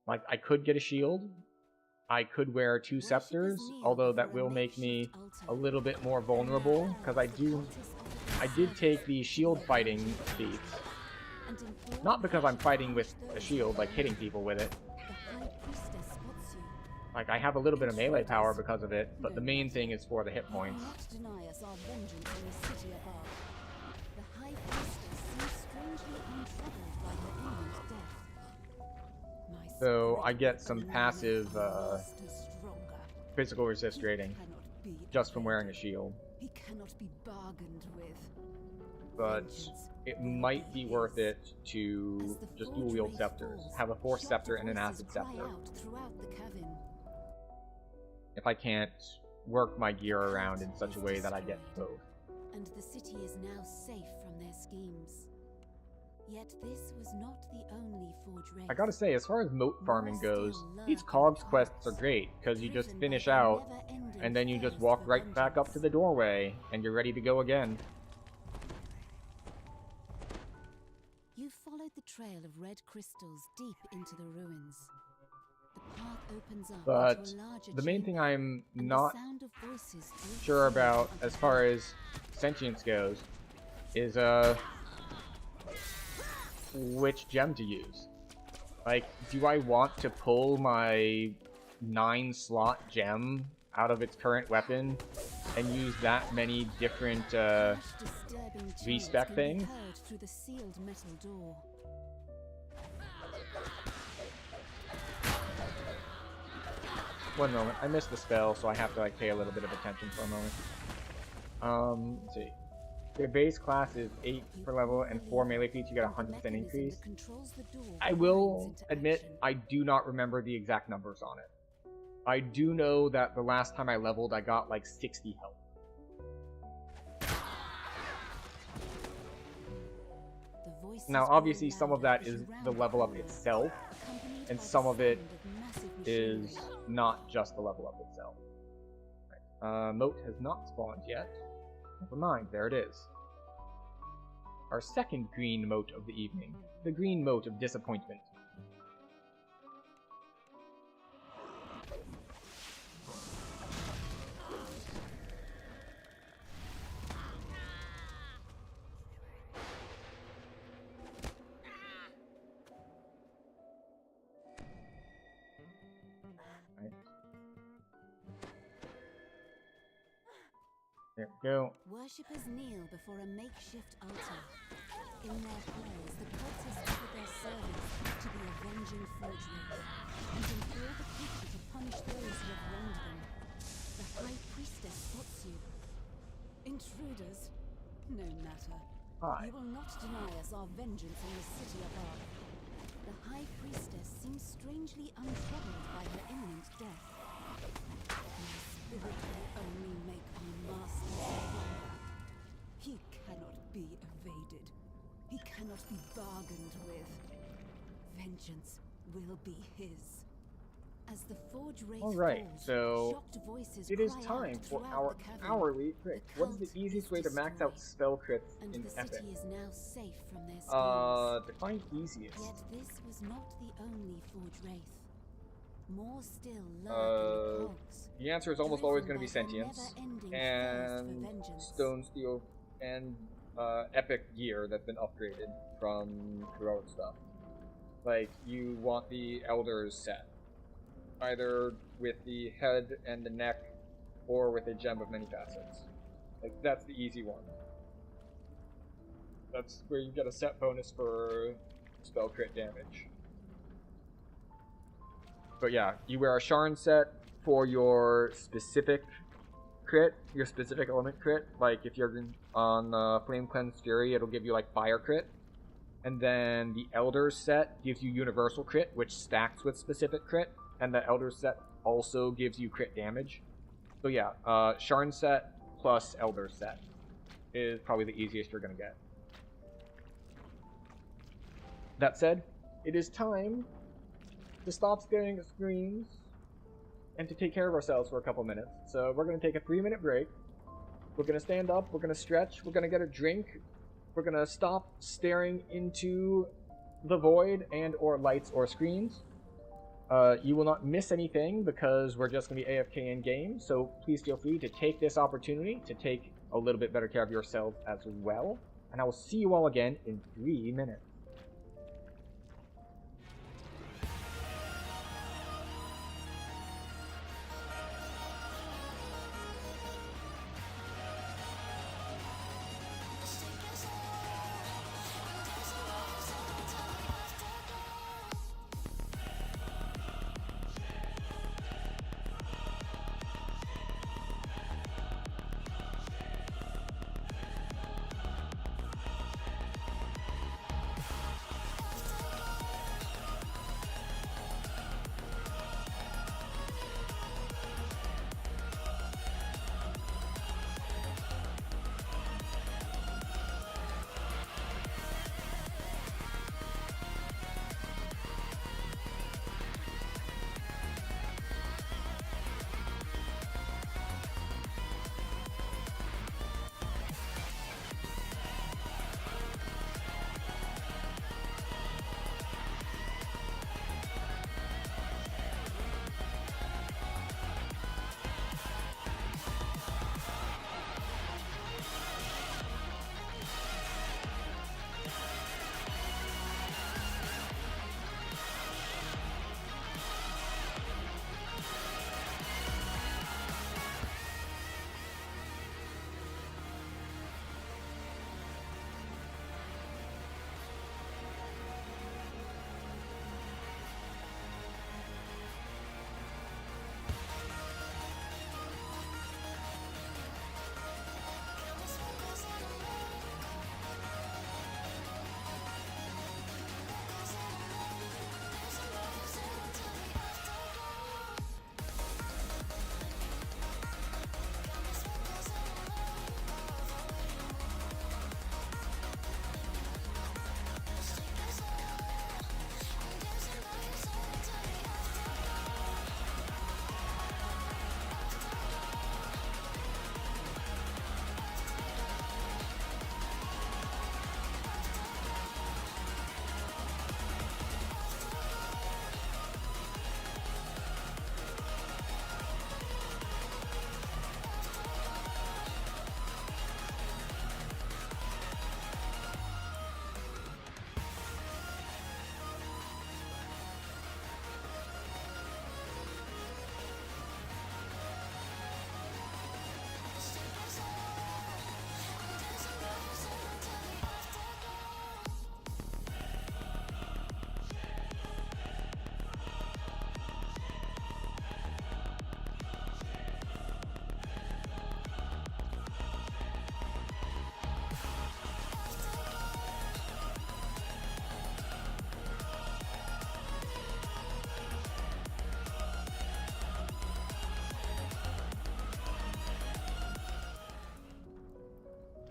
Like, I could get a shield. I could wear 2 scepters, although that will make me a little bit more vulnerable, because I did take the shield fighting feats. Not because I'm fighting with a shield, like hitting people with it. Like, I have a little bit of melee power because of it, but the main thing is for the hit points. So I get some passive physical resist rating just from wearing a shield. He cannot be bargained with. But it might be worth it to just dual wield scepters. Have a Force Scepter and an Acid Scepter. If I can't work my gear around in such a way that I get both. And the city is now safe from their schemes. Yet this was not the only Forge Wraith. I gotta say, as far as moat farming goes, these cogs quests are great, because you just finish out, and then you just walk right back up to the doorway, and you're ready to go again. You followed the trail of red crystals deep into the ruins. The path opens up But into a larger the main chamber, thing I'm and not the sound of voices drifts sure in about onto as the far path. as sentience goes is which gem to use. Like, do I want to pull my 9-slot gem out of its current weapon and use that many different Harsh, disturbing chants V-spec can be things? heard through the sealed metal door. One moment, I missed the spell, so I have to like pay a little bit of attention for a moment. Let's see. Your base class is 8 per level and 4 melee feats, you get a 100% increase. I will admit, I do not remember the exact numbers on it. I do know that the last time I leveled, I got like 60 health. voices Now, grow obviously, some of louder that as is you the round level up corners, itself, accompanied and by the some of it sound of massive is machinery. not just the level up itself. Right. Moat has not spawned yet. Never mind, there it is. Our second green moat of the evening. The green moat of disappointment. Right. There we go. Worshippers kneel before a makeshift altar. In their prayers, the cultists offer their service to the avenging Forge Wraith, and implore the people to punish those who have wronged them. The High Priestess spots you. Intruders? No matter. Hi. You will not deny us our vengeance on the city above. The High Priestess seems strangely untroubled by her imminent death. My spirit will only make me master stronger. He cannot be evaded. He cannot be bargained with. Vengeance will be his. As the Forge Wraith Alright, falls, so shocked voices it is cry time out for throughout our the cavern. hourly crit. The What is the cult easiest is way to max out destroyed, spell crits and in the Epic? city is now safe from their schemes. Define easiest. Yet this was not the only Forge Wraith. More still lurk in the cogs. The answer is almost always going to be driven by their sentience never-ending thirst and for vengeance. stone steel and epic gear that's been upgraded from heroic stuff. Like, you want the Elder's set, either with the head and the neck, or with a gem of many facets. Like, that's the easy one. That's where you get a set bonus for spell crit damage. But yeah, you wear a Sharn set for your specific crit, your specific element crit. Like, if you're on Flame Cleanse Fury, it'll give you, like, fire crit. And then the Elder's set gives you universal crit, which stacks with specific crit. And the Elder's set also gives you crit damage. So yeah, Sharn set plus Elder's set is probably the easiest you're going to get. That said, it is time to stop staring at screens and to take care of ourselves for a couple minutes. So we're going to take a 3-minute break. We're going to stand up, we're going to stretch, we're going to get a drink. We're going to stop staring into the void and or lights or screens. You will not miss anything because we're just going to be AFK in game, so please feel free to take this opportunity to take a little bit better care of yourselves as well. And I will see you all again in 3 minutes.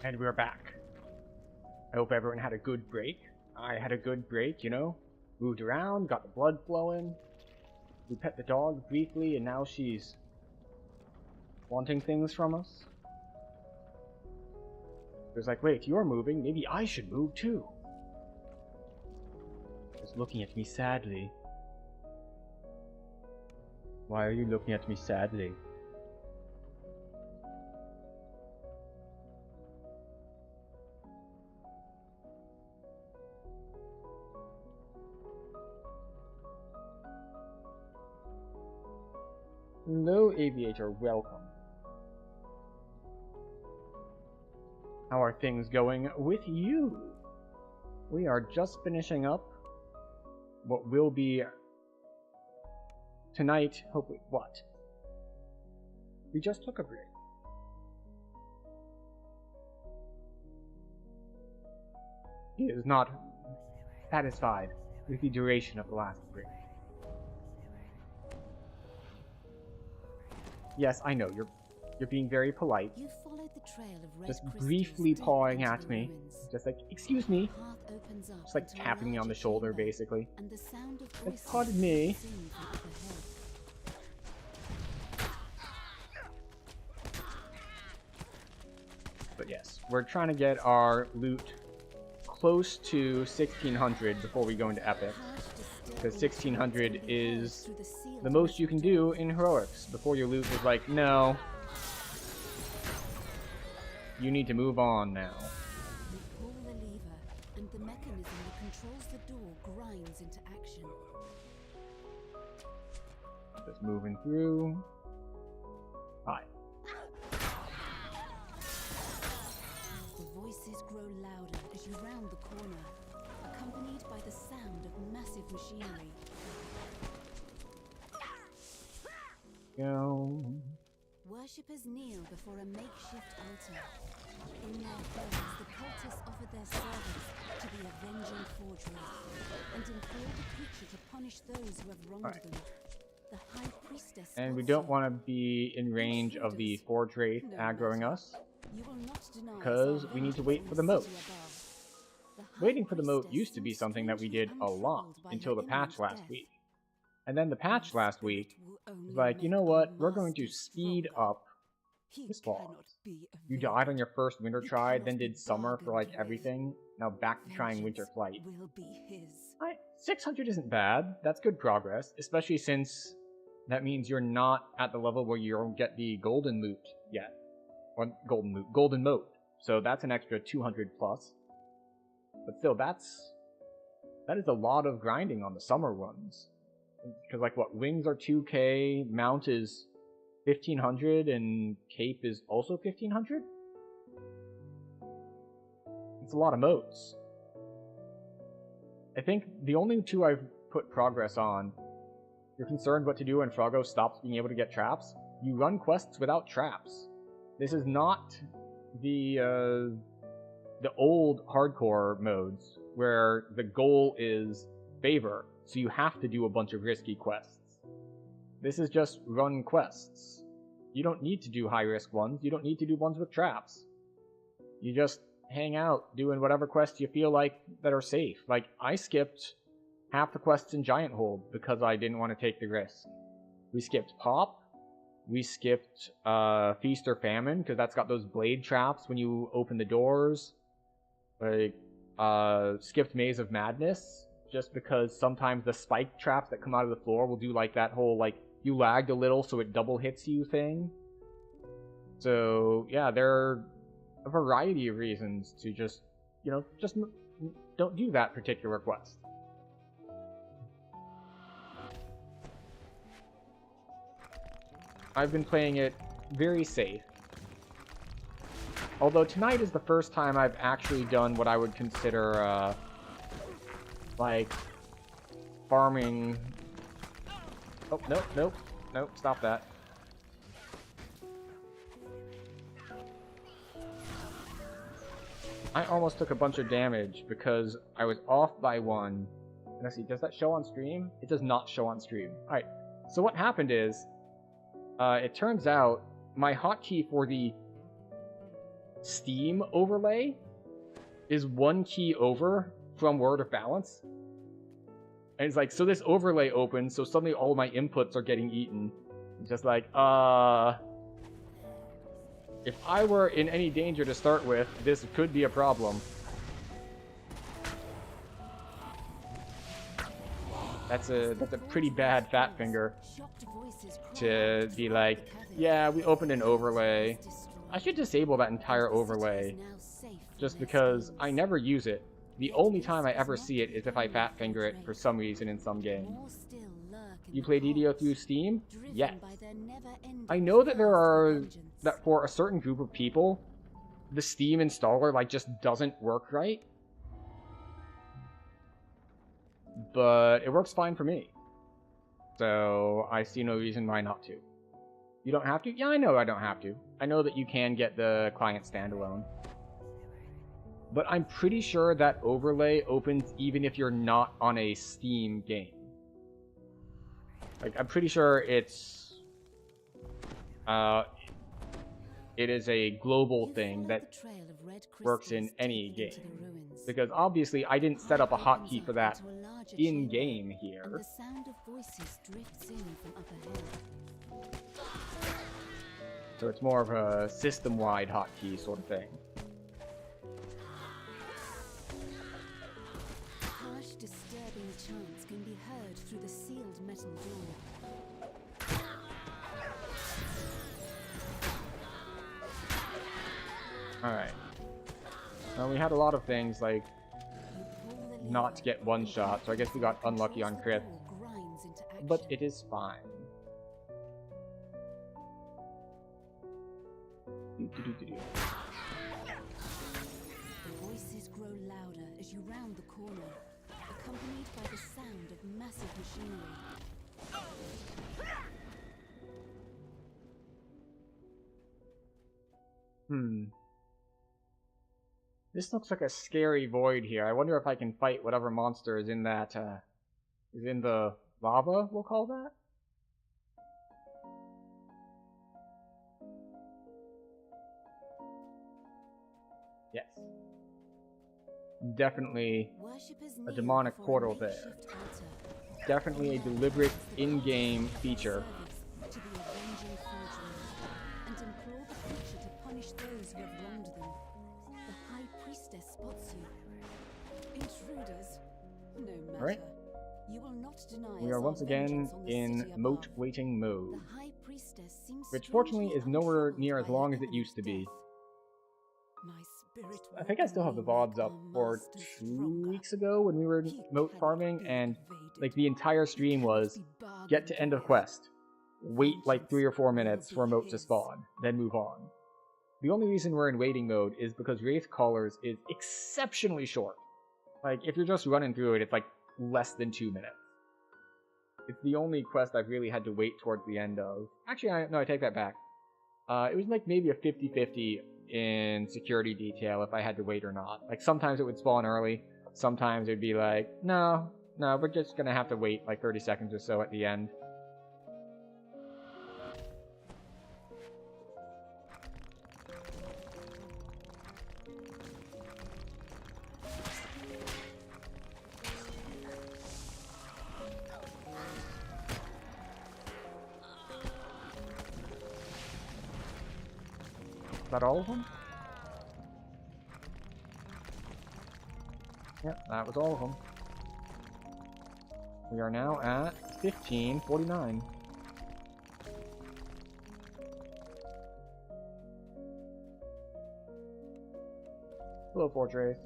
And we're back. I hope everyone had a good break. I had a good break, you know? Moved around, got the blood flowing. We pet the dog briefly, and now she's wanting things from us. It was like, wait, you're moving, maybe I should move too. Just looking at me sadly. Why are you looking at me sadly? Hello, Aviator, welcome. How are things going with you? We are just finishing up what will be tonight, hopefully, what? We just took a break. He is not satisfied with the duration of the last break. Yes, I know, you're being very polite. You followed the trail of red Just crystals briefly deep pawing into at the me. ruins. Just like, excuse me. The path opens up Just like into a tapping me on the larger shoulder, chamber, basically. and the sound of Like, voices pardon me. sing from up ahead. But yes, we're trying to get our loot close to 1600 before we go into Epic. Because 1600 is the most you can do in Heroics before your loot is like, no. You need to move on now. You pull the lever, and the mechanism that controls the door grinds into action. Just moving through. Hi. The voices grow louder as you round the corner, accompanied by the sound of massive machinery. Go. Worshippers kneel before a makeshift altar. In their homes, the cultists offer their servants to the avenging Forge Wraith, and implore the creature to punish those who have wronged them. The High Priestess And we also, don't want to be in range of the Forge Wraith aggroing us, you will not deny because we need to wait for the moat. Waiting for the moat used to be something that we did a lot until the patch last week. And then the patch last week was like, you know what, we're going to speed up this fall. You died on your first winter try, then did summer for like everything. Now back to trying winter flight. 600 isn't bad. That's good progress, especially since that means you're not at the level where you don't get the golden loot yet. Or golden moat. So that's an extra 200 plus. But still, that is a lot of grinding on the summer runs. Because like what, wings are 2k, mount is 1500, and cape is also 1500? It's a lot of moats. I think the only two I've put progress on, you're concerned what to do when Froggo stops being able to get traps? You run quests without traps. This is not the old hardcore modes, where the goal is favor, so you have to do a bunch of risky quests. This is just run quests. You don't need to do high-risk ones, you don't need to do ones with traps. You just hang out doing whatever quests you feel like that are safe. Like, I skipped half the quests in Giant Hold because I didn't want to take the risk. We skipped Pop. We skipped Feast or Famine because that's got those blade traps when you open the doors. Like, skipped Maze of Madness just because sometimes the spike traps that come out of the floor will do like that whole like you lagged a little so it double hits you thing. So yeah, there are a variety of reasons to just, you know, just don't do that particular quest. I've been playing it very safe. Although tonight is the first time I've actually done what I would consider, like, farming... Oh, nope, stop that. I almost took a bunch of damage because I was off by one. And let's see, does that show on stream? It does not show on stream. Alright, so what happened is, it turns out my hotkey for the Steam overlay is 1 key over from Word of Balance. And it's like, so this overlay opens, so suddenly all my inputs are getting eaten. It's just like, if I were in any danger to start with, this could be a problem. That's a pretty bad fat finger to be like, yeah, we opened an overlay. I should disable that entire overlay just because I never use it. The only time I ever see it is if I fat finger it for some reason in some game. You play DDO through Steam? Yes. I know that that for a certain group of people, the Steam installer like just doesn't work right. But it works fine for me. So I see no reason why not to. You don't have to? Yeah, I know I don't have to. I know that you can get the client standalone. But I'm pretty sure that overlay opens even if you're not on a Steam game. Like, I'm pretty sure it's... it is a global thing that works in any game. Because obviously I didn't set up a hotkey for that in-game here. So it's more of a system-wide hotkey sort of thing. Harsh, disturbing chants can be heard through the sealed metal door. Alright. Well, we had a lot of things like not to get one shot, so I guess we got unlucky on crit. But it is fine. The voices grow louder as you round the corner, accompanied by the sound of massive machinery. This looks like a scary void here. I wonder if I can fight whatever monster is in that, is in the lava, we'll call that? Yes. Definitely a demonic portal there. Definitely a deliberate in-game feature. And implore the creature to punish those who have wronged them. The High Priestess spots you. Intruders, no matter. Alright. You will not deny We are us once our again vengeance on the in city moat above. waiting mode, The High Priestess seems which fortunately is strangely nowhere untroubled near as by long her as it used to be. death. My spirit I think I still have the will VODs up make our for master 2 stronger. weeks ago when we were Keep moat her farming, being and evaded. like the entire stream was Be bargained get to end of for. quest, wait like 3 or 4 Vengeance minutes will for a be moat to his. spawn, then move on. The only reason we're in waiting mode is because Wraith Callers is exceptionally short. Like, if you're just running through it, it's like less than 2 minutes. It's the only quest I've really had to wait towards the end of. Actually, no, I take that back. It was like maybe a 50-50 in security detail if I had to wait or not. Like, sometimes it would spawn early, sometimes it'd be like, no, we're just gonna have to wait like 30 seconds or so at the end. Is that all of them? Yep, that was all of them. We are now at 1549. Hello, Fortress.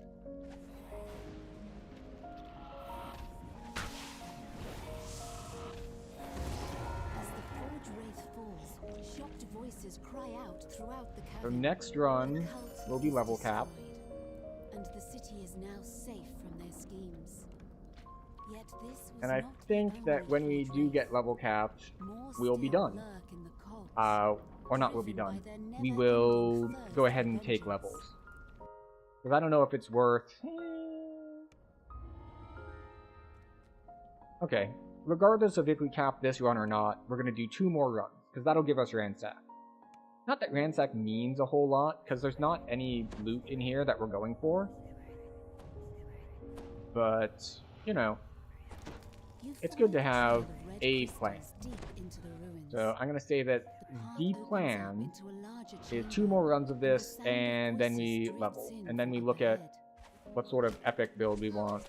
As the Forge Wraith falls, shocked voices cry out throughout the So cavern. next run The cult will be is level cap. destroyed, and the city is now safe from their schemes. Yet this was And I not the think that only when we Forge do Wraith. get level capped, More we'll be still done. lurk in the cult, or not will be driven done. by their We never-ending will thirst go for ahead and take vengeance. levels. Because I don't know if it's worth... Okay, regardless of if we cap this run or not, we're going to do 2 more runs, because that'll give us ransack. Not that ransack means a whole lot, because there's not any loot in here that we're going for. But, you know, it's good to have a plan. So I'm going to say that the plan is 2 more runs of this, and then we level. And then we look at what sort of epic build we want.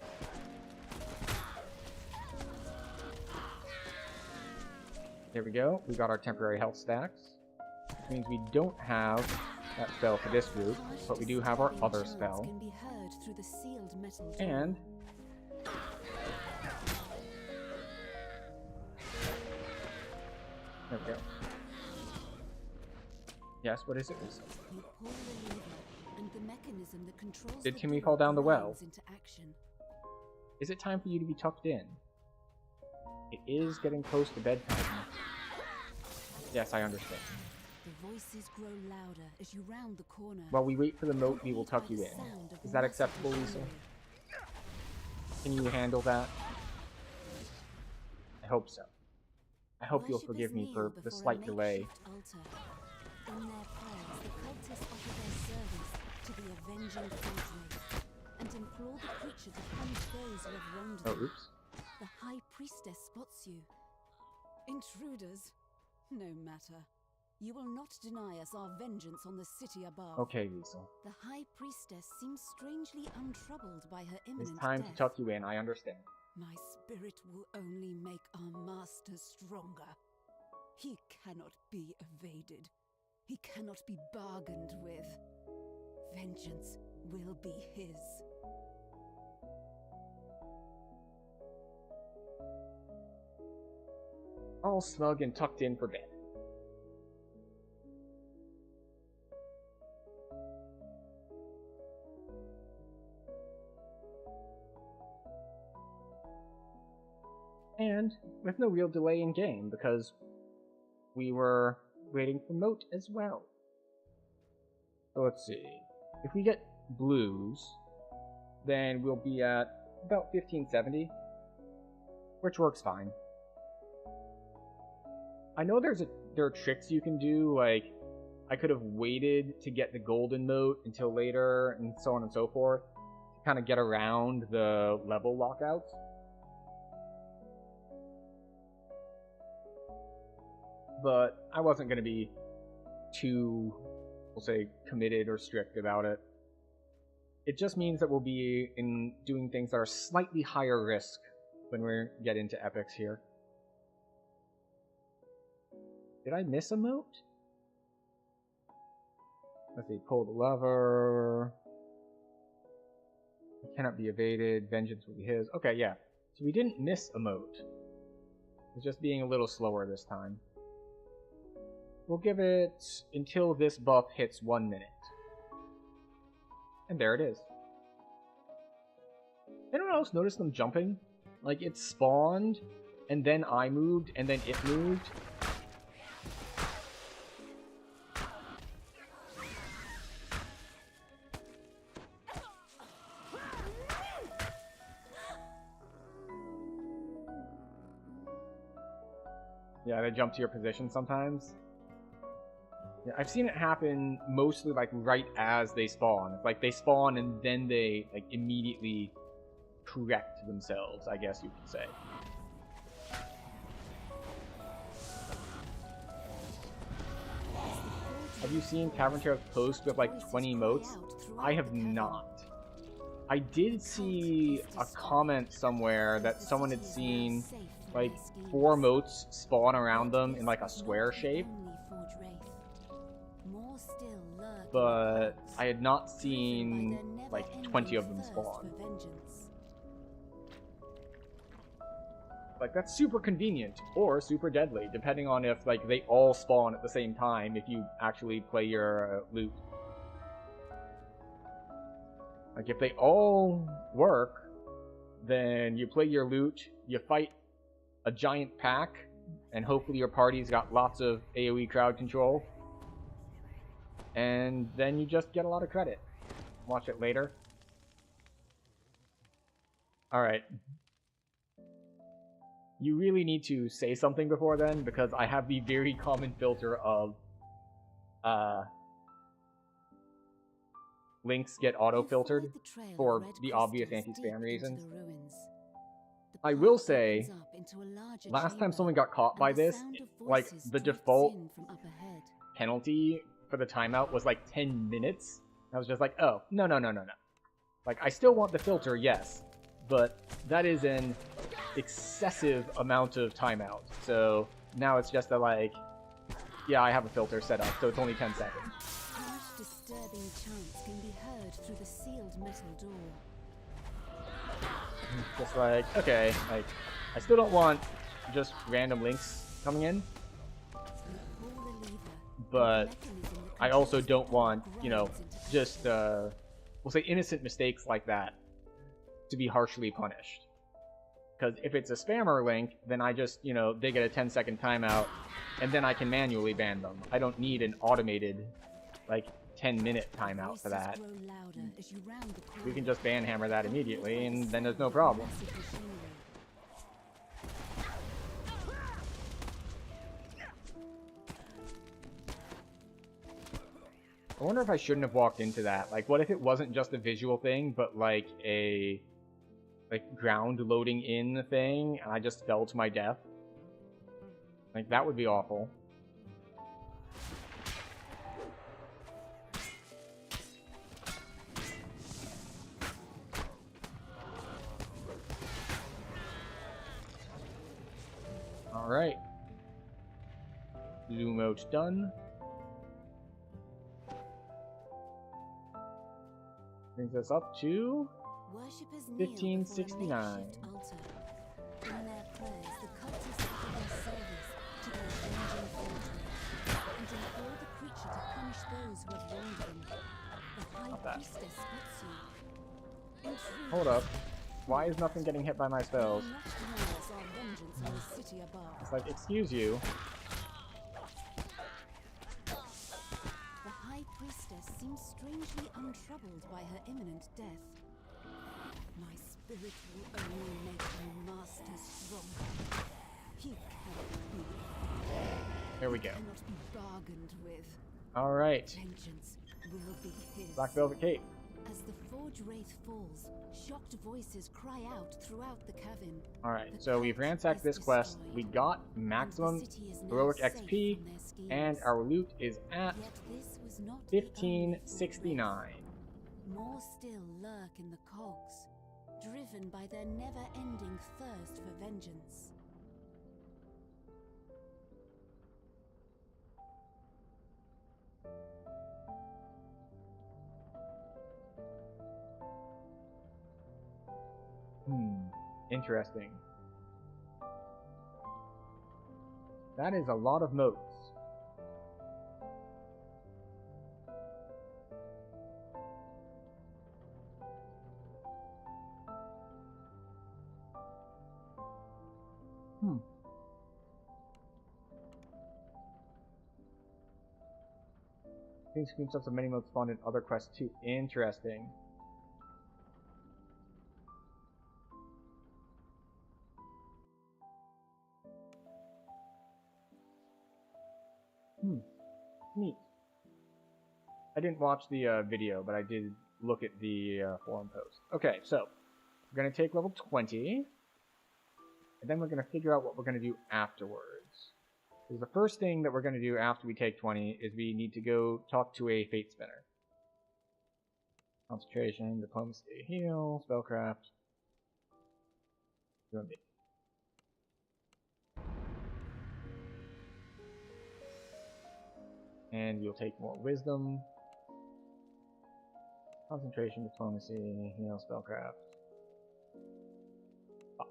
There we go. We got our temporary health stacks. Which means we don't have that spell for this group, but we do have our other spell. And there we go. Yes, what is it? Did Timmy fall down the well? Is it time for you to be tucked in? It is getting close to bedtime. Yes, I understand. The voices grow louder as you round the corner. While we wait for the moat, we will tuck you in. Is that acceptable, Lisa? Can you handle that? I hope so. I hope you'll forgive me for the slight delay. In their prayers, the cultists offer their service to the avenging Fate and implore the creature to punish those who have wronged them. Oh, oops. The High Priestess spots you. Intruders, no matter. You will not deny us our vengeance on the city above. Okay, Liesel. The High Priestess seems strangely untroubled by her imminent It's time death. to tuck you in, I understand. My spirit will only make our master stronger. He cannot be evaded. He cannot be bargained with. Vengeance will be his. All snug and tucked in for bed. And with no real delay in game, because we were waiting for moat as well. So let's see. If we get blues, then we'll be at about 1570, which works fine. I know there are tricks you can do, like I could have waited to get the golden moat until later, and so on and so forth, to kind of get around the level lockouts. But I wasn't going to be too, we'll say, committed or strict about it. It just means that we'll be doing things that are slightly higher risk when we get into epics here. Did I miss a moat? Let's see, pull the lever. It cannot be evaded. Vengeance will be his. Okay, yeah. So we didn't miss a moat. It's just being a little slower this time. We'll give it until this buff hits 1 minute. And there it is. Anyone else notice them jumping? Like, it spawned, and then I moved, and then it moved. Yeah, they jump to your position sometimes. Yeah, I've seen it happen mostly like right as they spawn. It's like they spawn and then they like immediately correct themselves, I guess you could say. Have you seen Tavern Terror's post with like 20 moats? I have not. I did see a comment somewhere that someone had seen like 4 moats spawn around them in like a square shape. But I had not seen like 20 of them spawn. Like, that's super convenient or super deadly, depending on if like they all spawn at the same time if you actually play your loot. Like, if they all work, then you play your loot, you fight a giant pack, and hopefully your party's got lots of AoE crowd control. And then you just get a lot of credit. Watch it later. Alright. You really need to say something before then, because I have the very common filter of links get auto-filtered for the obvious anti-spam reasons. I will say, last time someone got caught by this, like, the default penalty for the timeout was like 10 minutes. I was just like, oh, no. Like, I still want the filter, yes, but that is an excessive amount of timeout. So now it's just a, like, yeah, I have a filter set up, so it's only 10 seconds. Harsh, disturbing chants can be heard through the sealed metal door. Just like, okay, like, I still don't want just random links coming in, but I also don't want, you know, just, we'll say innocent mistakes like that to be harshly punished. Because if it's a spammer link, then I just, you know, they get a 10-second timeout, and then I can manually ban them. I don't need an automated, like, 10-minute timeout for that. We can just banhammer that immediately, and then there's no problem. I wonder if I shouldn't have walked into that. Like, what if it wasn't just a visual thing, but like a ground loading in thing, and I just fell to my death? Like, that would be awful. Alright. Zoom out done. Brings us up to 1569. In their prayers, the cultists offer their service to their avenging fortress and implore the creature to punish those who have wronged them. The high priestess spots you. In truth, Hold up. Why is nothing getting hit by my spells? not denies our vengeance on the city above. It's like, excuse you. The high priestess seems strangely untroubled by her imminent death. My spirit will only make my master stronger. He cannot be. There we go. Cannot be bargained with. Alright. Vengeance will be his. Black Velvet Cape. As the Forge Wraith falls, shocked voices cry out throughout the cavern. Alright, so we've ransacked this quest. We got maximum heroic XP, and our loot is at 1569. More still lurk in the cogs, driven by their never-ending thirst for vengeance. Interesting. That is a lot of moats. Things screenshots of many modes spawned in other quests too. Interesting. Neat. I didn't watch the video, but I did look at the forum post. Okay, so we're going to take level 20, and then we're going to figure out what we're going to do afterwards. Because the first thing that we're going to do after we take 20 is we need to go talk to a Fate Spinner. Concentration, Diplomacy, Heal, Spellcraft. And you'll take more wisdom. Concentration, diplomacy, heal, spellcraft. Oh.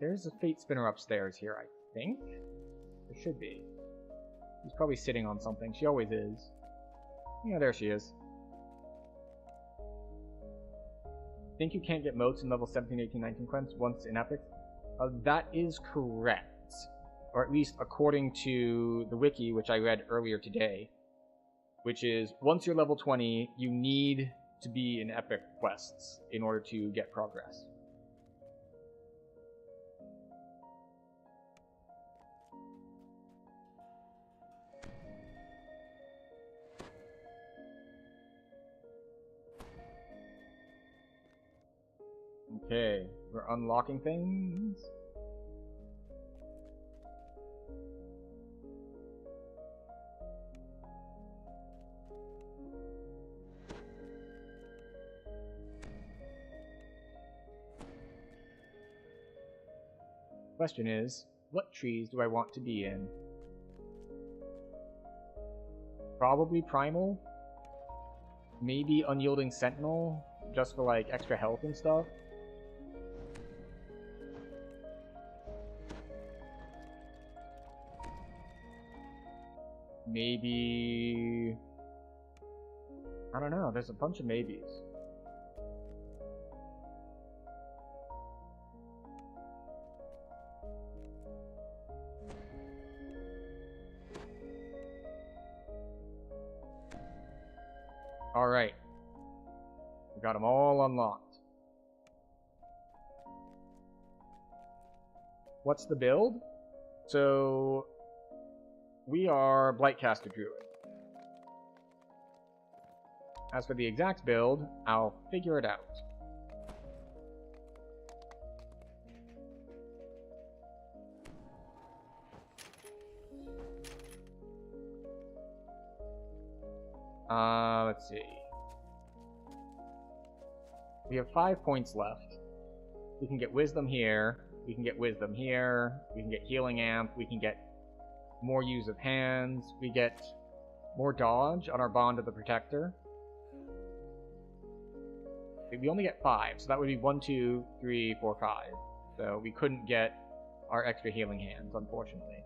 There's a Fate Spinner upstairs here, I think. There should be. She's probably sitting on something. She always is. Yeah, there she is. Think you can't get moats in level 17, 18, 19 quests once in Epic? That is correct, or at least according to the wiki, which I read earlier today, which is once you're level 20, you need to be in epic quests in order to get progress. Okay, we're unlocking things. Question is, what trees do I want to be in? Probably Primal. Maybe Unyielding Sentinel, just for like extra health and stuff. Maybe... I don't know, there's a bunch of maybes. Alright. We got them all unlocked. What's the build? So... we are Blightcaster Druid. As for the exact build, I'll figure it out. Let's see. We have 5 points left. We can get Wisdom here. We can get Wisdom here. We can get Healing Amp. We can get more use of hands. We get more dodge on our Bond of the Protector. We only get 5, so that would be 1, 2, 3, 4, 5. So we couldn't get our extra healing hands, unfortunately.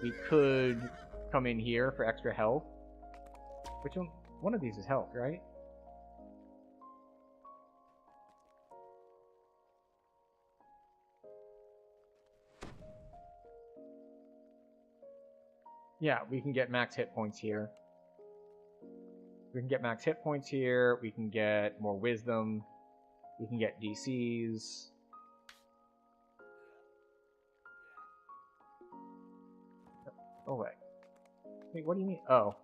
We could come in here for extra health. Which one? One of these is health, right? Yeah, we can get max hit points here. We can get max hit points here. We can get more wisdom. We can get DCs. Oh, wait. Wait, what do you mean? Oh.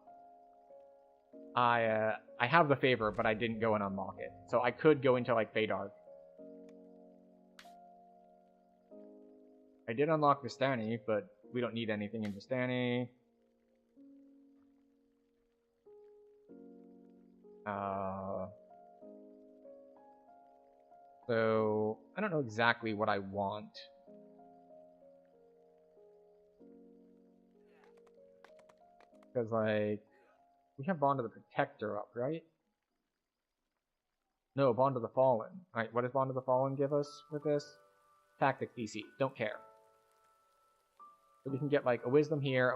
I have the favor, but I didn't go and unlock it. So I could go into, like, Feydark. I did unlock Vistani, but we don't need anything in Vistani. So, I don't know exactly what I want. Because, like, we have Bond of the Protector up, right? No, Bond of the Fallen. Alright, what does Bond of the Fallen give us with this? Tactic DC. Don't care. So we can get, like, a Wisdom here,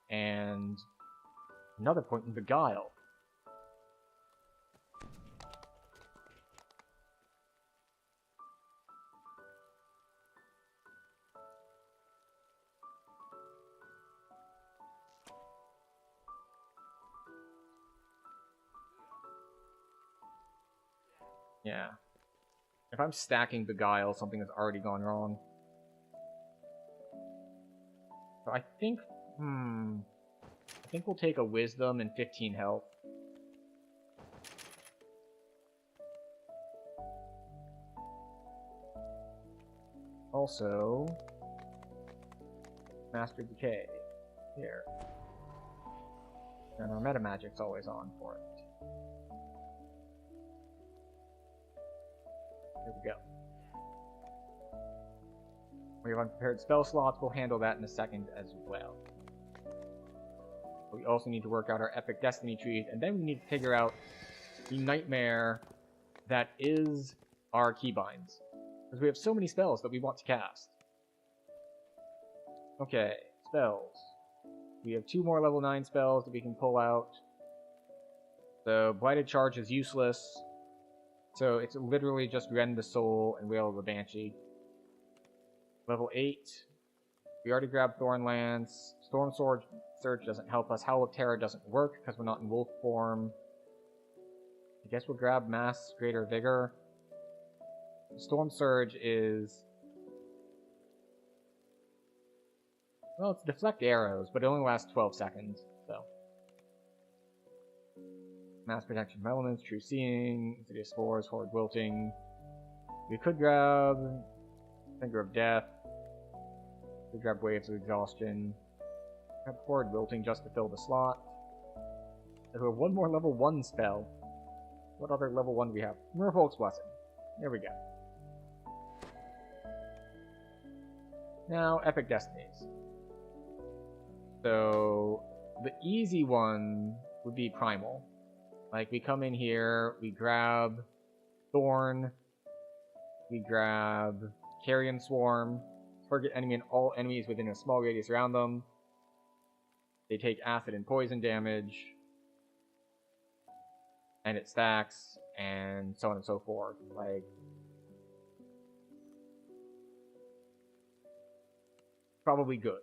and another point in Beguile. Yeah. If I'm stacking Beguile, something has already gone wrong. So I think, I think we'll take a Wisdom and 15 health. Also, Master Decay. Here. And our Meta Magic's always on for it. Here we go. We have unprepared spell slots. We'll handle that in a second as well. We also need to work out our epic destiny trees, and then we need to figure out the nightmare that is our keybinds. Because we have so many spells that we want to cast. Okay, spells. We have 2 more level 9 spells that we can pull out. So, Blighted Charge is useless. So it's literally just Rend the Soul and Wail of the Banshee. Level 8. We already grabbed Thornlance. Storm Surge doesn't help us. Howl of Terror doesn't work because we're not in wolf form. I guess we'll grab Mass Greater Vigor. Storm Surge is... well, it's deflect arrows, but it only lasts 12 seconds, so... Mass protection from elements, true seeing, insidious spores, horde wilting. We could grab Finger of Death. We could grab Waves of Exhaustion. Grab horde wilting just to fill the slot. And we have one more level 1 spell. What other level 1 do we have? Merfolk's Blessing. There we go. Now, Epic Destinies. So, the easy one would be Primal. Like, we come in here, we grab Thorn, we grab Carrion Swarm, target enemy and all enemies within a small radius around them. They take acid and poison damage, and it stacks, and so on and so forth. Like, probably good.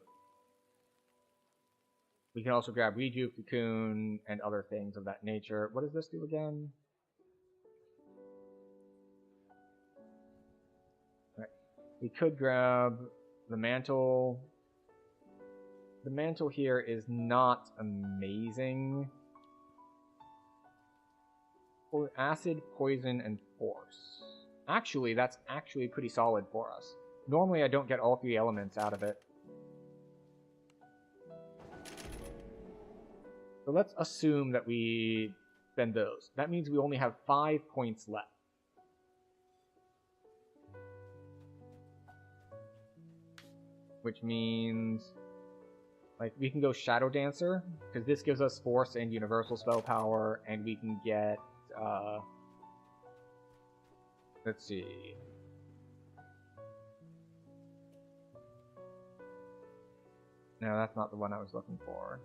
We can also grab Rejuve, Cocoon, and other things of that nature. What does this do again? Right. We could grab the Mantle. The Mantle here is not amazing. For Acid, Poison, and Force. Actually, that's actually pretty solid for us. Normally I don't get all 3 elements out of it. So let's assume that we spend those. That means we only have 5 points left. Which means, like, we can go Shadow Dancer, because this gives us Force and Universal Spell Power, and we can get, let's see. No, that's not the one I was looking for.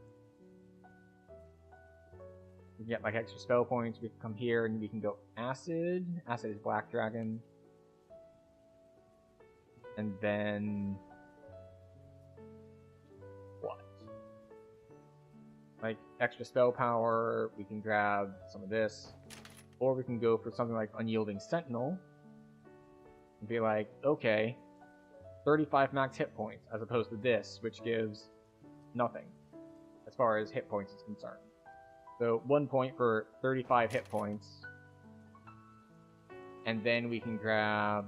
We get like extra spell points. We can come here and we can go Acid. Acid is Black Dragon. And then what? Like extra spell power. We can grab some of this. Or we can go for something like Unyielding Sentinel. And be like, okay, 35 max hit points as opposed to this, which gives nothing as far as hit points is concerned. So 1 point for 35 hit points. And then we can grab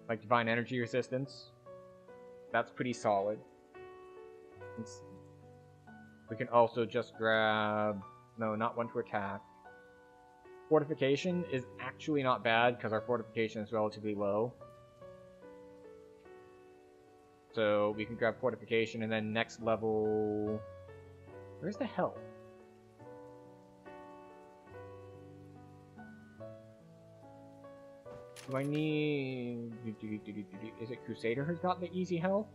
like Divine Energy Resistance. That's pretty solid. We can also just grab... No, not 1 to attack. Fortification is actually not bad because our fortification is relatively low. So we can grab Fortification and then next level... Where's the health? Do I need... Is it Crusader who's got the easy health?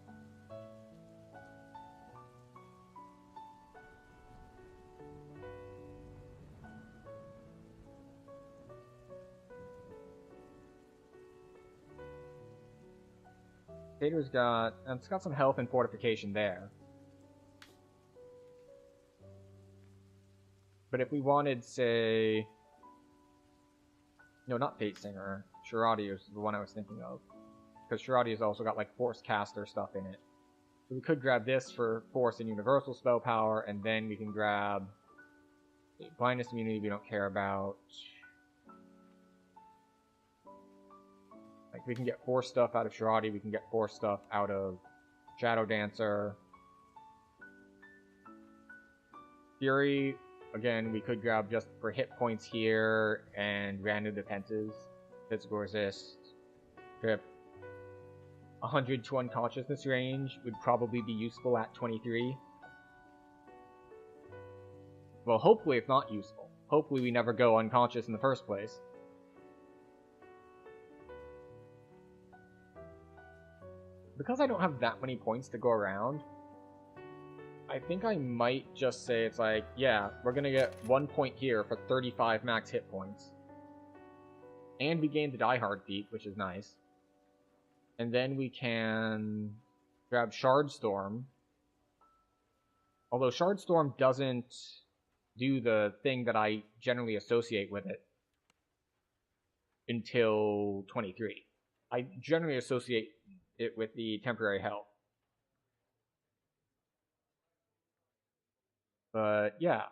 Crusader's got... it's got some health and fortification there. But if we wanted, say... No, not Fate Singer. Shirati is the one I was thinking of. Because Shirati has also got, like, Force Caster stuff in it. So we could grab this for Force and Universal Spell Power, and then we can grab... Blindness Immunity we don't care about. Like, we can get Force stuff out of Shirati, we can get Force stuff out of Shadow Dancer. Fury, again, we could grab just for hit points here, and random defenses. Physical resist, trip. 100 to unconsciousness range would probably be useful at 23. Well, hopefully it's not useful. Hopefully we never go unconscious in the first place. Because I don't have that many points to go around, I think I might just say it's like, yeah, we're gonna get 1 point here for 35 max hit points. And we gain the Die Hard feat, which is nice. And then we can grab Shard Storm. Although Shard Storm doesn't do the thing that I generally associate with it until 23. I generally associate it with the temporary health. But yeah.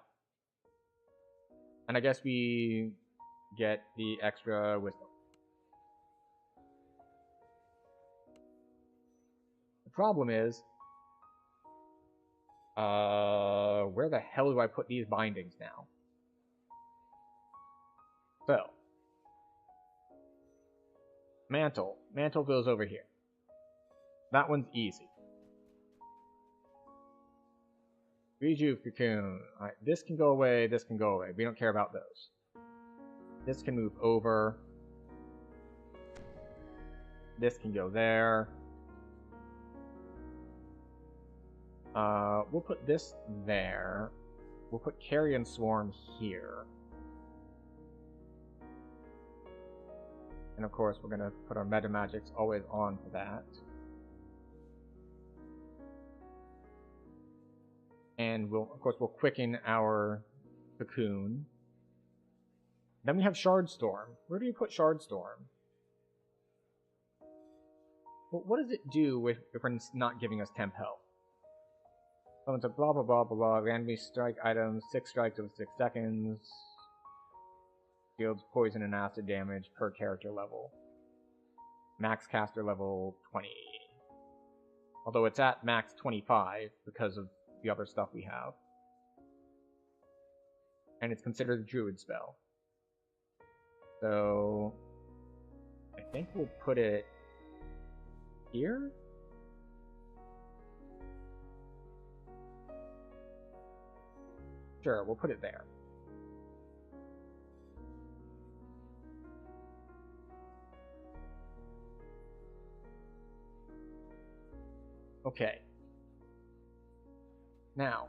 And I guess we get the extra wisdom. The problem is, where the hell do I put these bindings now? So, mantle. Mantle goes over here. That one's easy. Rejuve cocoon. Alright, this can go away, this can go away. We don't care about those. This can move over. This can go there. We'll put this there. We'll put Carrion Swarm here. And of course, we're gonna put our meta magics always on for that. And we'll, of course, we'll quicken our cocoon. Then we have Shard Storm. Where do you put Shard Storm? Well, what does it do if we're not giving us temp health? So it's a blah blah blah blah blah. Randomly strike items, 6 strikes over 6 seconds. Deals poison and acid damage per character level. Max caster level 20. Although it's at max 25 because of the other stuff we have. And it's considered a druid spell. So I think we'll put it here? Sure, we'll put it there. Okay. Now,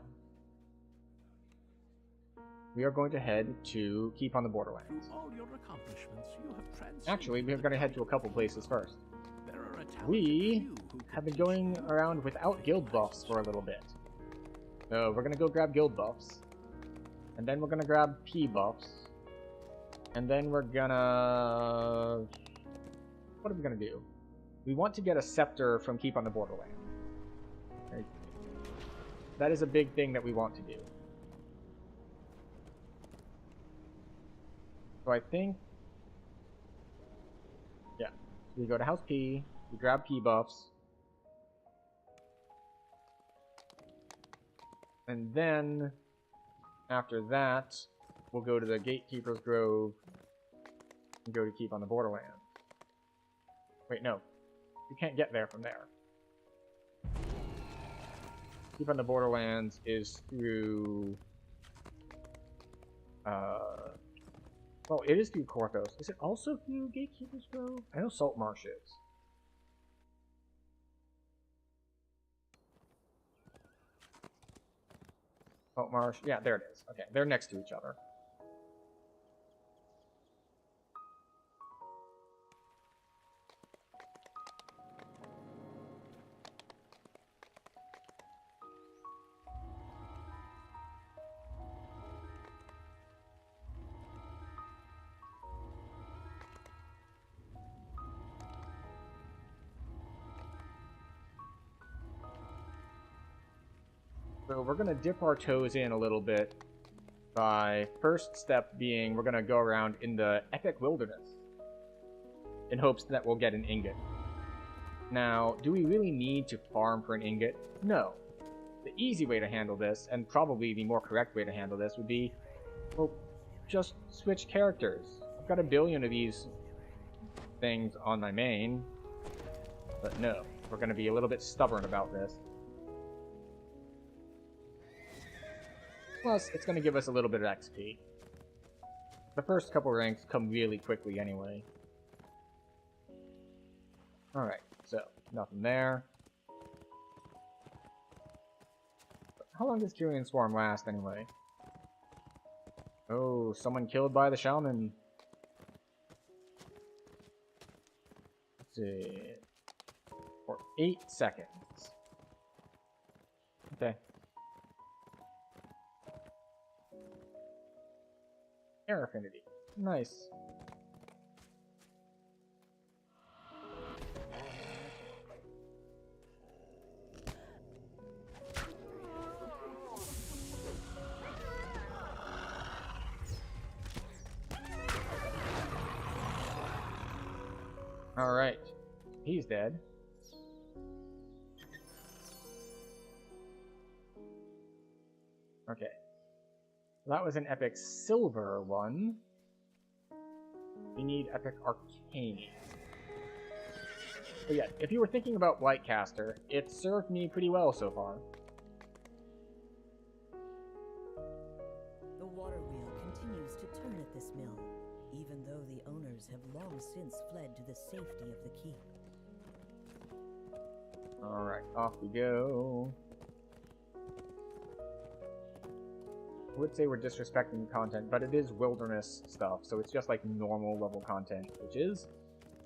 we are going to head to Keep on the Borderlands. All your accomplishments, you have transcended. Actually, we're going to head to a couple places first. There are a talented We few who have can been teach going you. around without guild buffs for a little bit. So we're going to go grab guild buffs. And then we're going to grab P buffs. And then we're going to... What are we going to do? We want to get a scepter from Keep on the Borderlands. That is a big thing that we want to do. So I think... Yeah. We go to House P, we grab P buffs. And then, after that, we'll go to the Gatekeeper's Grove and go to Keep on the Borderlands. Wait, no. You can't get there from there. Keep on the Borderlands is through... Well, it is through Korthos. Is it also through Gatekeeper's Grove? I know Saltmarsh is. Saltmarsh, yeah, there it is. Okay, they're next to each other. So we're going to dip our toes in a little bit by first step being we're going to go around in the Epic Wilderness in hopes that we'll get an ingot. Now, do we really need to farm for an ingot? No. The easy way to handle this, and probably the more correct way to handle this, would be, well, just switch characters. I've got a billion of these things on my main, but no, we're going to be a little bit stubborn about this. Plus, it's going to give us a little bit of XP. The first couple ranks come really quickly anyway. Alright, so, nothing there. How long does Julian Swarm last anyway? Oh, someone killed by the shaman. Let's see. For 8 seconds. Okay. Air affinity. Nice. Alright. He's dead. Okay. That was an epic silver one. We need epic arcane. But yeah, if you were thinking about Blightcaster, it served me pretty well so far. The water wheel continues to turn at this mill, even though the owners have long since fled to the safety of the keep. Alright, off we go. I would say we're disrespecting the content, but it is wilderness stuff, so it's just like normal level content, which is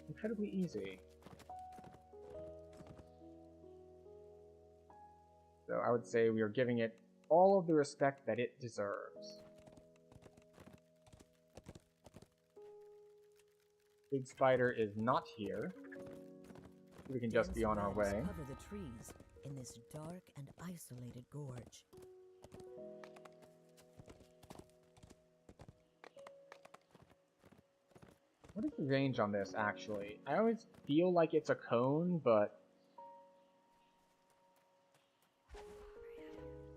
incredibly easy. So I would say we are giving it all of the respect that it deserves. Big Spider is not here. We can just be on our way. Cover the trees in this dark and isolated gorge. What is the range on this, actually? I always feel like it's a cone, but...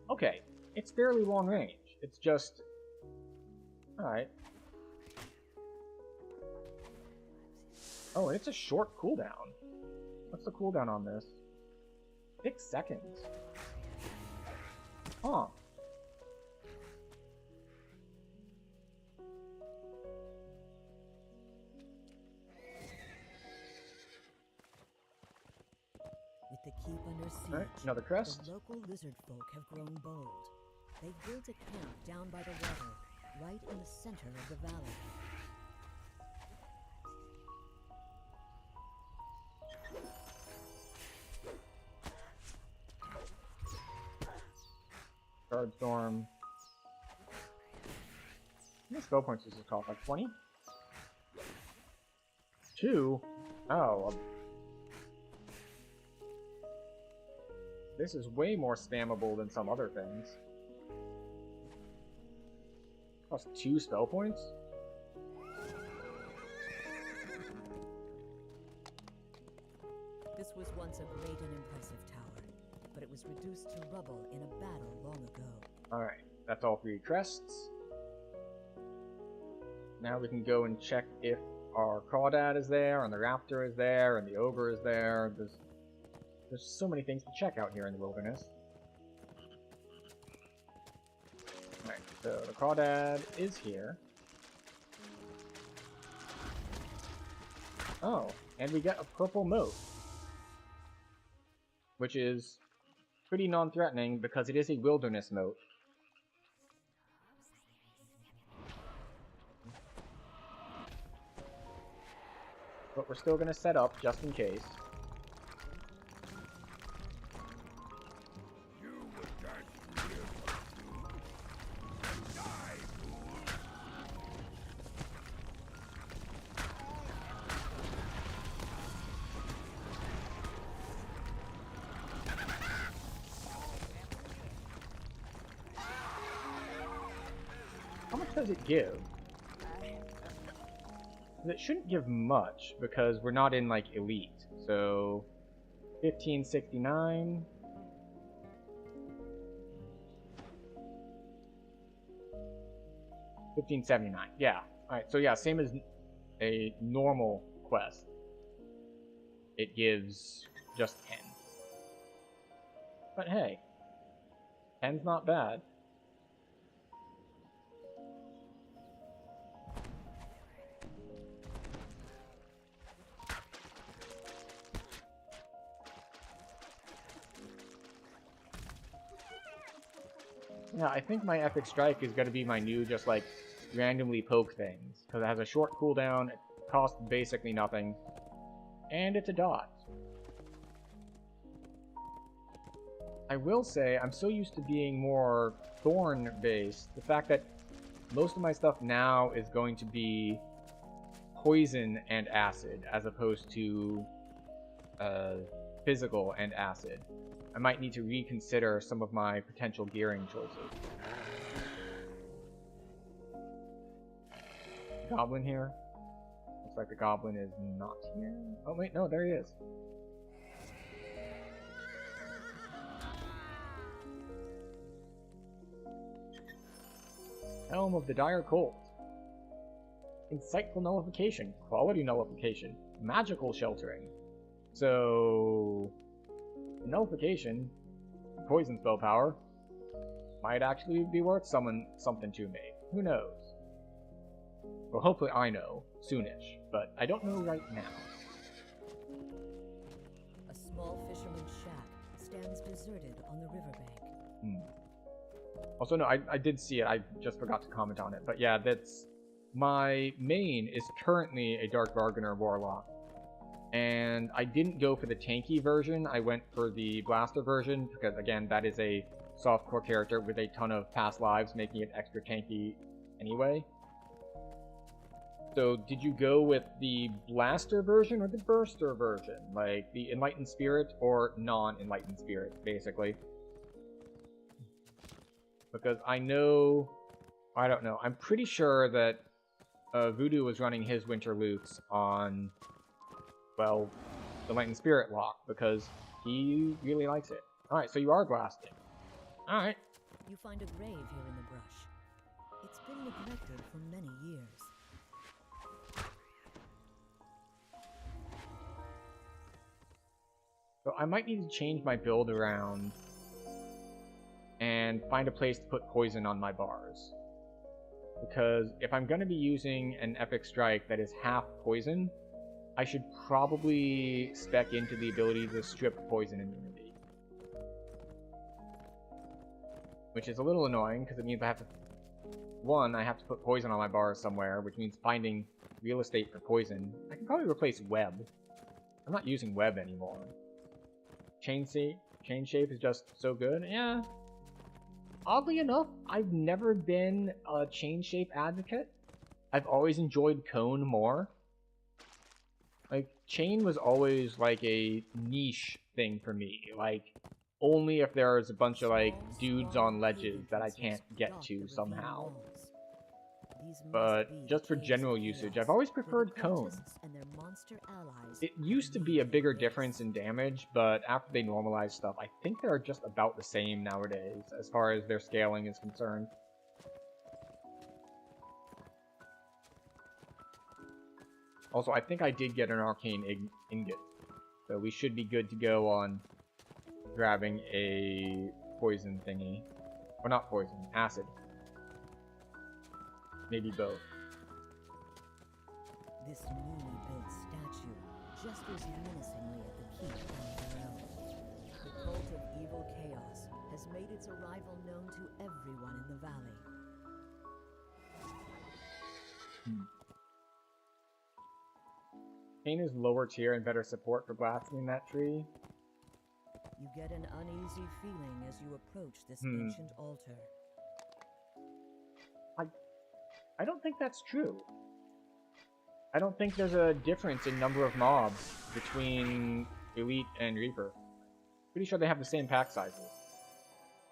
Okay, it's fairly long range. It's just... Alright. Oh, and it's a short cooldown. What's the cooldown on this? 6 seconds. Huh. With the keep under siege, Alright, another crest. the local lizard folk have grown bold. They've built a camp down by the water, right in the center of the valley. Guard Storm. How many spell points does this cost? Like 20? 2? Oh. This is way more spammable than some other things. Cost 2 spell points? This was once a great and impressive tower, but it was reduced to rubble in a battle long ago. Alright, that's all 3 crests. Now we can go and check if our crawdad is there, and the raptor is there, and the ogre is there. There's so many things to check out here in the wilderness. Alright, so the crawdad is here. Oh, and we get a purple moat. Which is pretty non-threatening because it is a wilderness moat. But we're still going to set up just in case. How much does it give? It shouldn't give much, because we're not in, like, elite. So, 1569. $15.79. Yeah. Alright, so yeah, same as a normal quest. It gives just 10. But hey, 10's not bad. Yeah, I think my Epic Strike is going to be my new just, like, randomly poke things. Because it has a short cooldown, it costs basically nothing, and it's a dot. I will say, I'm so used to being more thorn-based, the fact that most of my stuff now is going to be poison and acid, as opposed to physical and acid. I might need to reconsider some of my potential gearing choices. Goblin here? Looks like the goblin is not here. Oh wait, no, there he is. Helm of the Dire Colt. Insightful nullification, quality nullification, magical sheltering. So, nullification, poison spell power, might actually be worth something to me. Who knows? Well, hopefully I know soonish, but I don't know right now. A small fisherman's shack stands deserted on the riverbank. Also, no, I did see it. I just forgot to comment on it. But yeah, that's... My main is currently a Dark Bargainer Warlock. And I didn't go for the tanky version. I went for the Blaster version, because again, that is a softcore character with a ton of past lives, making it extra tanky anyway. So, did you go with the Blaster version or the Burster version? Like, the Enlightened Spirit or non-Enlightened Spirit, basically? Because I know... I don't know. I'm pretty sure that Voodoo was running his Winter Lutes on, well, the Enlightened Spirit lock, because he really likes it. Alright, so you are blasting. Alright. You find a grave here in the brush. It's been neglected for many years. So I might need to change my build around and find a place to put poison on my bars. Because if I'm going to be using an epic strike that is half poison, I should probably spec into the ability to strip poison immunity. Which is a little annoying, because it means I have to... One, I have to put poison on my bars somewhere, which means finding real estate for poison. I can probably replace web. I'm not using web anymore. Chain shape is just so good. Yeah. Oddly enough, I've never been a chain shape advocate. I've always enjoyed cone more. Like, chain was always like a niche thing for me. Like, only if there's a bunch of like dudes on ledges that I can't get to somehow. But just for general usage, I've always preferred cone. It used to be a bigger difference in damage, but after they normalized stuff, I think they're just about the same nowadays, as far as their scaling is concerned. Also, I think I did get an arcane ingot, so we should be good to go on grabbing a poison thingy. Or not poison, acid. Maybe both. This newly built statue gestures menacingly at the keep on the realm. The cult of evil chaos has made its arrival known to everyone in the valley. Pain is lower tier and better support for blasting in that tree. You get an uneasy feeling as you approach this ancient altar. I don't think that's true. I don't think there's a difference in number of mobs between Elite and Reaper. Pretty sure they have the same pack sizes.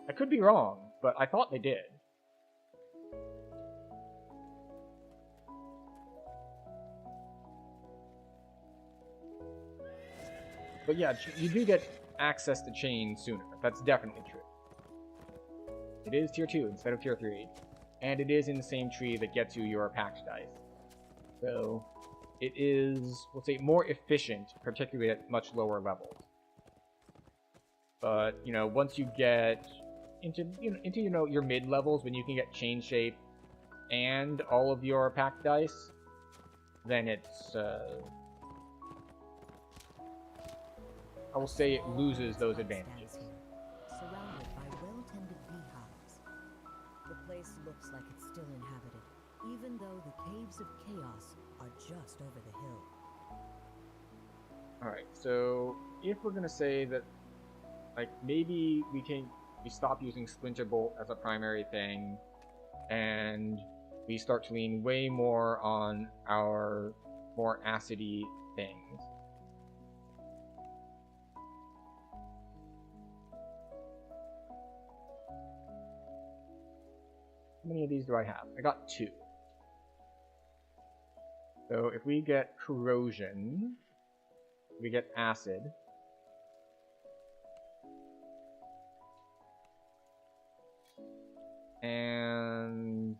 I could be wrong, but I thought they did. But yeah, you do get access to chain sooner. That's definitely true. It is tier 2 instead of tier 3. And it is in the same tree that gets you your packed dice. So, it is, we'll say, more efficient, particularly at much lower levels. But, you know, once you get into your mid-levels, when you can get chain shape and all of your packed dice, then it's, I will say it loses those advantages. Surrounded by well-tended beehives. The place looks like it's still inhabited, even though the caves of chaos are just over the hill. Alright, so if we're gonna say that, like, maybe we stop using Splinter Bolt as a primary thing, and we start to lean way more on our more acidy things. How many of these do I have? I got 2. So if we get corrosion, we get acid. And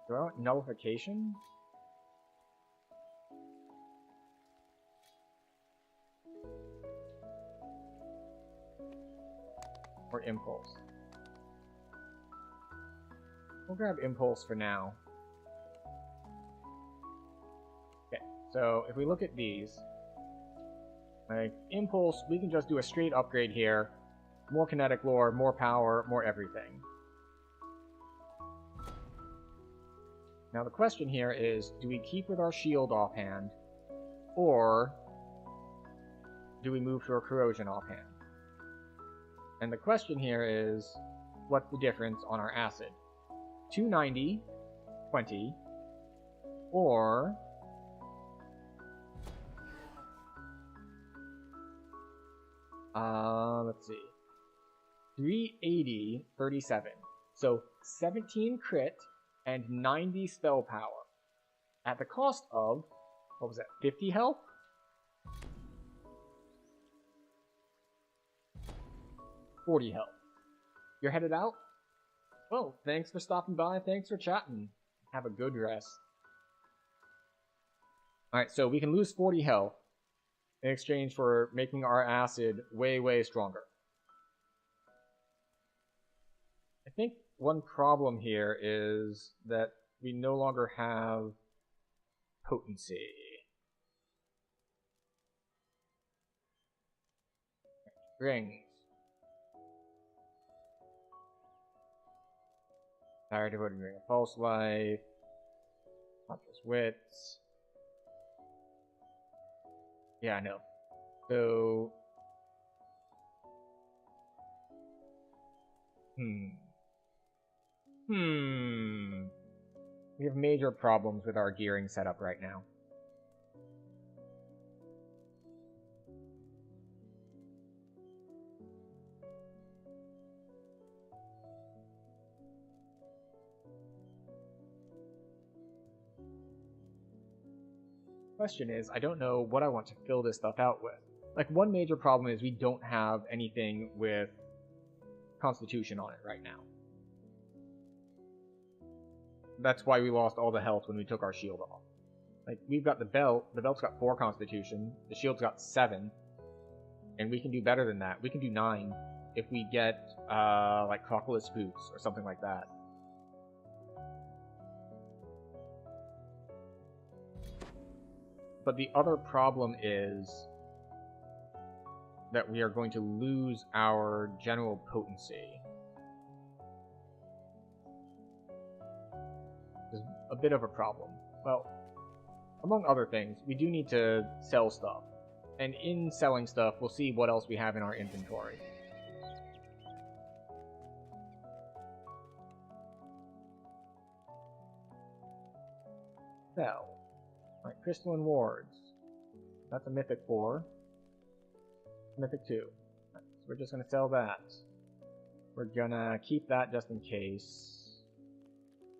do I want nullification? Or impulse? We'll grab impulse for now. Okay, so if we look at these, like impulse, we can just do a straight upgrade here. More kinetic lore, more power, more everything. Now the question here is, do we keep with our shield offhand, or do we move to a corrosion offhand? And the question here is, what's the difference on our acid? 290, 20, or let's see, 380, 37. So 17 crit and 90 spell power at the cost of, what was that, 50 health? $40 health. You're headed out? Well, thanks for stopping by, thanks for chatting. Have a good rest. Alright, so we can lose 40 health in exchange for making our acid way, way stronger. I think one problem here is that we no longer have potency. Rings. Power devoted ring of false life. Conscious wits. Yeah, I know. So we have major problems with our gearing setup right now. Question is, I don't know what I want to fill this stuff out with. Like, one major problem is we don't have anything with Constitution on it right now. That's why we lost all the health when we took our shield off. Like, we've got the belt. The belt's got 4 Constitution. The shield's got 7. And we can do better than that. We can do 9 if we get, like, Crocodilus boots or something like that. But the other problem is that we are going to lose our general potency. Is a bit of a problem. Well, among other things, we do need to sell stuff. And in selling stuff, we'll see what else we have in our inventory. Sell. Alright, Crystalline Wards. That's a Mythic 4. Mythic 2. Right, so we're just gonna sell that. We're gonna keep that just in case.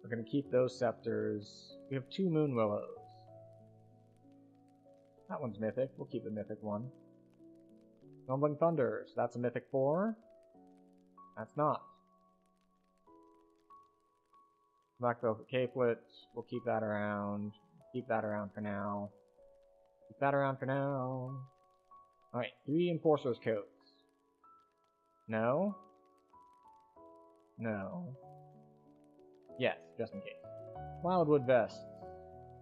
We're gonna keep those scepters. We have 2 Moon Willows. That one's Mythic. We'll keep the Mythic one. Rumbling Thunders. That's a Mythic 4. That's not. Black Velvet Capelet. We'll keep that around. Keep that around for now. Keep that around for now. Alright, 3 Enforcer's Coats. No. No. Yes, just in case. Wildwood Vests.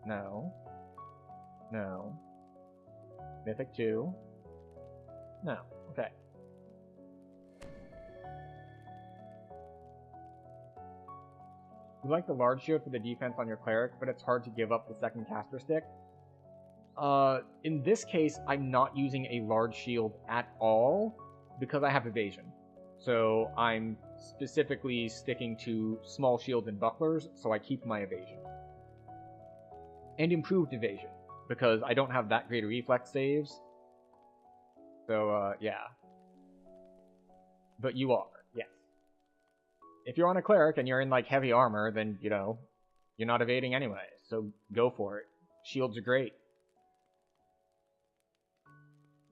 No. No. Mythic 2. No. Okay. You like the large shield for the defense on your cleric, but it's hard to give up the second caster stick. In this case, I'm not using a large shield at all because I have evasion. So I'm specifically sticking to small shields and bucklers, so I keep my evasion. And improved evasion, because I don't have that great reflex saves. So, yeah. But you are, yes. If you're on a cleric and you're in, like, heavy armor, then, you know, You're not evading anyway, so go for it. Shields are great.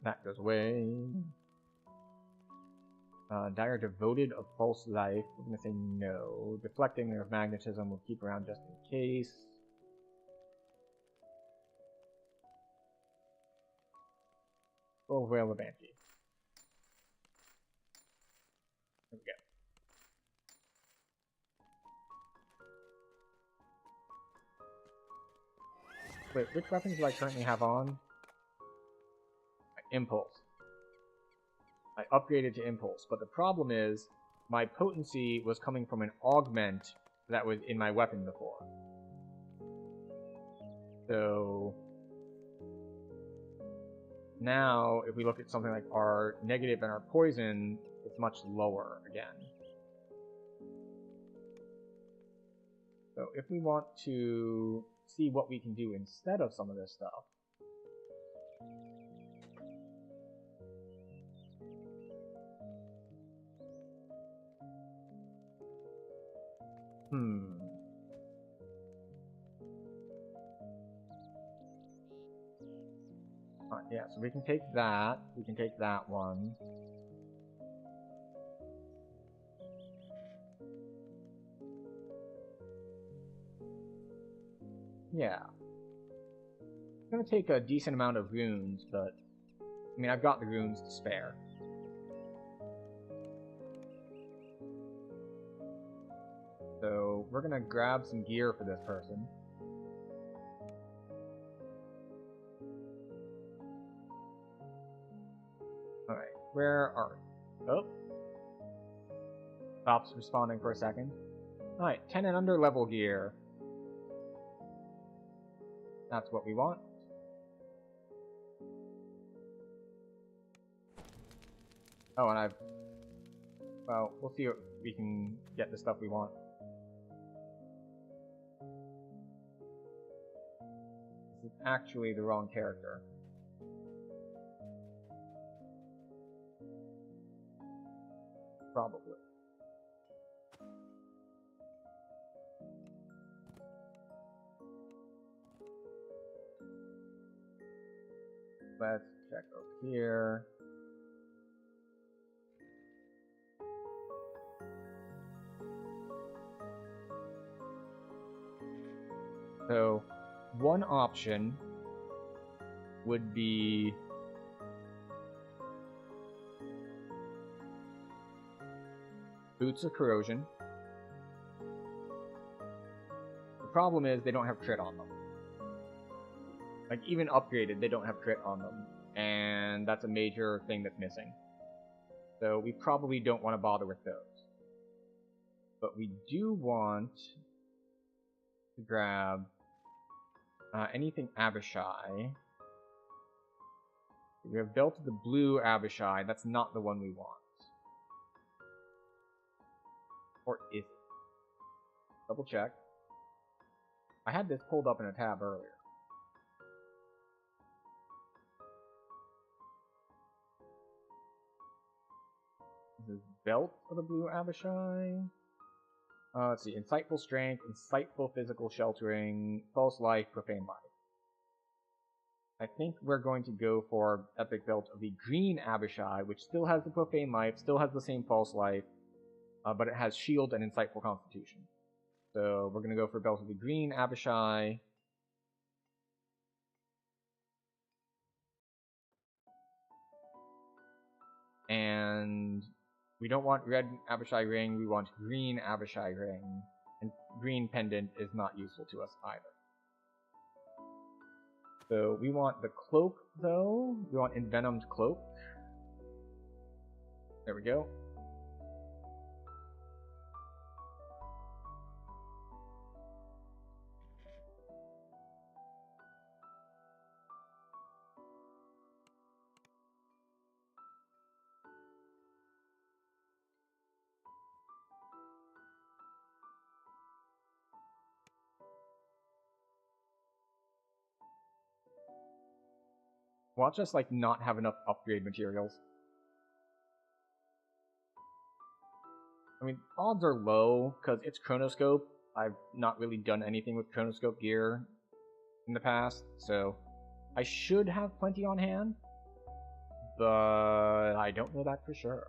That goes away. Dire devoted of false life. We're gonna say no. Deflecting of magnetism will keep around just in case. Full Veil of Banshee. There we go. Wait, which weapons do I currently have on? Impulse. I upgraded to Impulse, but the problem is my potency was coming from an augment that was in my weapon before. So now, if we look at something like our negative and our poison, it's much lower again. So if we want to see what we can do instead of some of this stuff, yeah, so we can take that. We can take that one. Yeah. It's gonna take a decent amount of runes, but I mean, I've got the runes to spare. So we're gonna grab some gear for this person. Alright, where are we? Oh. Stops responding for a second. Alright, 10 and under level gear. That's what we want. Oh, and well, we'll see if we can get the stuff we want. This is actually the wrong character. Probably. Let's check over here. So, one option would be Boots of Corrosion. The problem is they don't have crit on them. Like, even upgraded, they don't have crit on them. And that's a major thing that's missing. So we probably don't want to bother with those. But we do want to grab anything Abishai. We have Belt of the Blue Abishai. That's not the one we want. Or is it? Double check. I had this pulled up in a tab earlier. This is Belt of the Blue Abishai. Let's see. Insightful Strength, Insightful Physical Sheltering, False Life, Profane Life. I think we're going to go for Epic Belt of the Green Abishai, which still has the Profane Life, still has the same False Life, but it has Shield and Insightful Constitution. So we're going to go for Belt of the Green Abishai. And we don't want red Abishai ring, we want green Abishai ring. And green pendant is not useful to us either. So we want the cloak though. We want envenomed cloak. There we go. Watch us like not have enough upgrade materials. I mean, odds are low because it's chronoscope. I've not really done anything with chronoscope gear in the past, so I should have plenty on hand, but I don't know that for sure.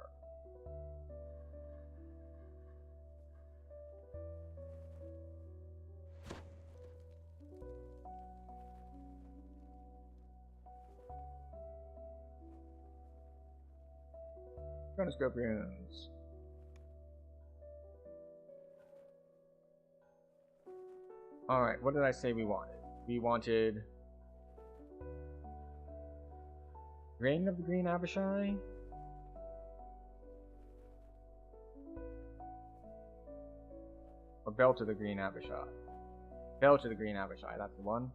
Chronoscope runes. Alright, what did I say we wanted? We wanted Ring of the Green Abishai? Or Belt of the Green Abishai? Belt of the Green Abishai, that's the one.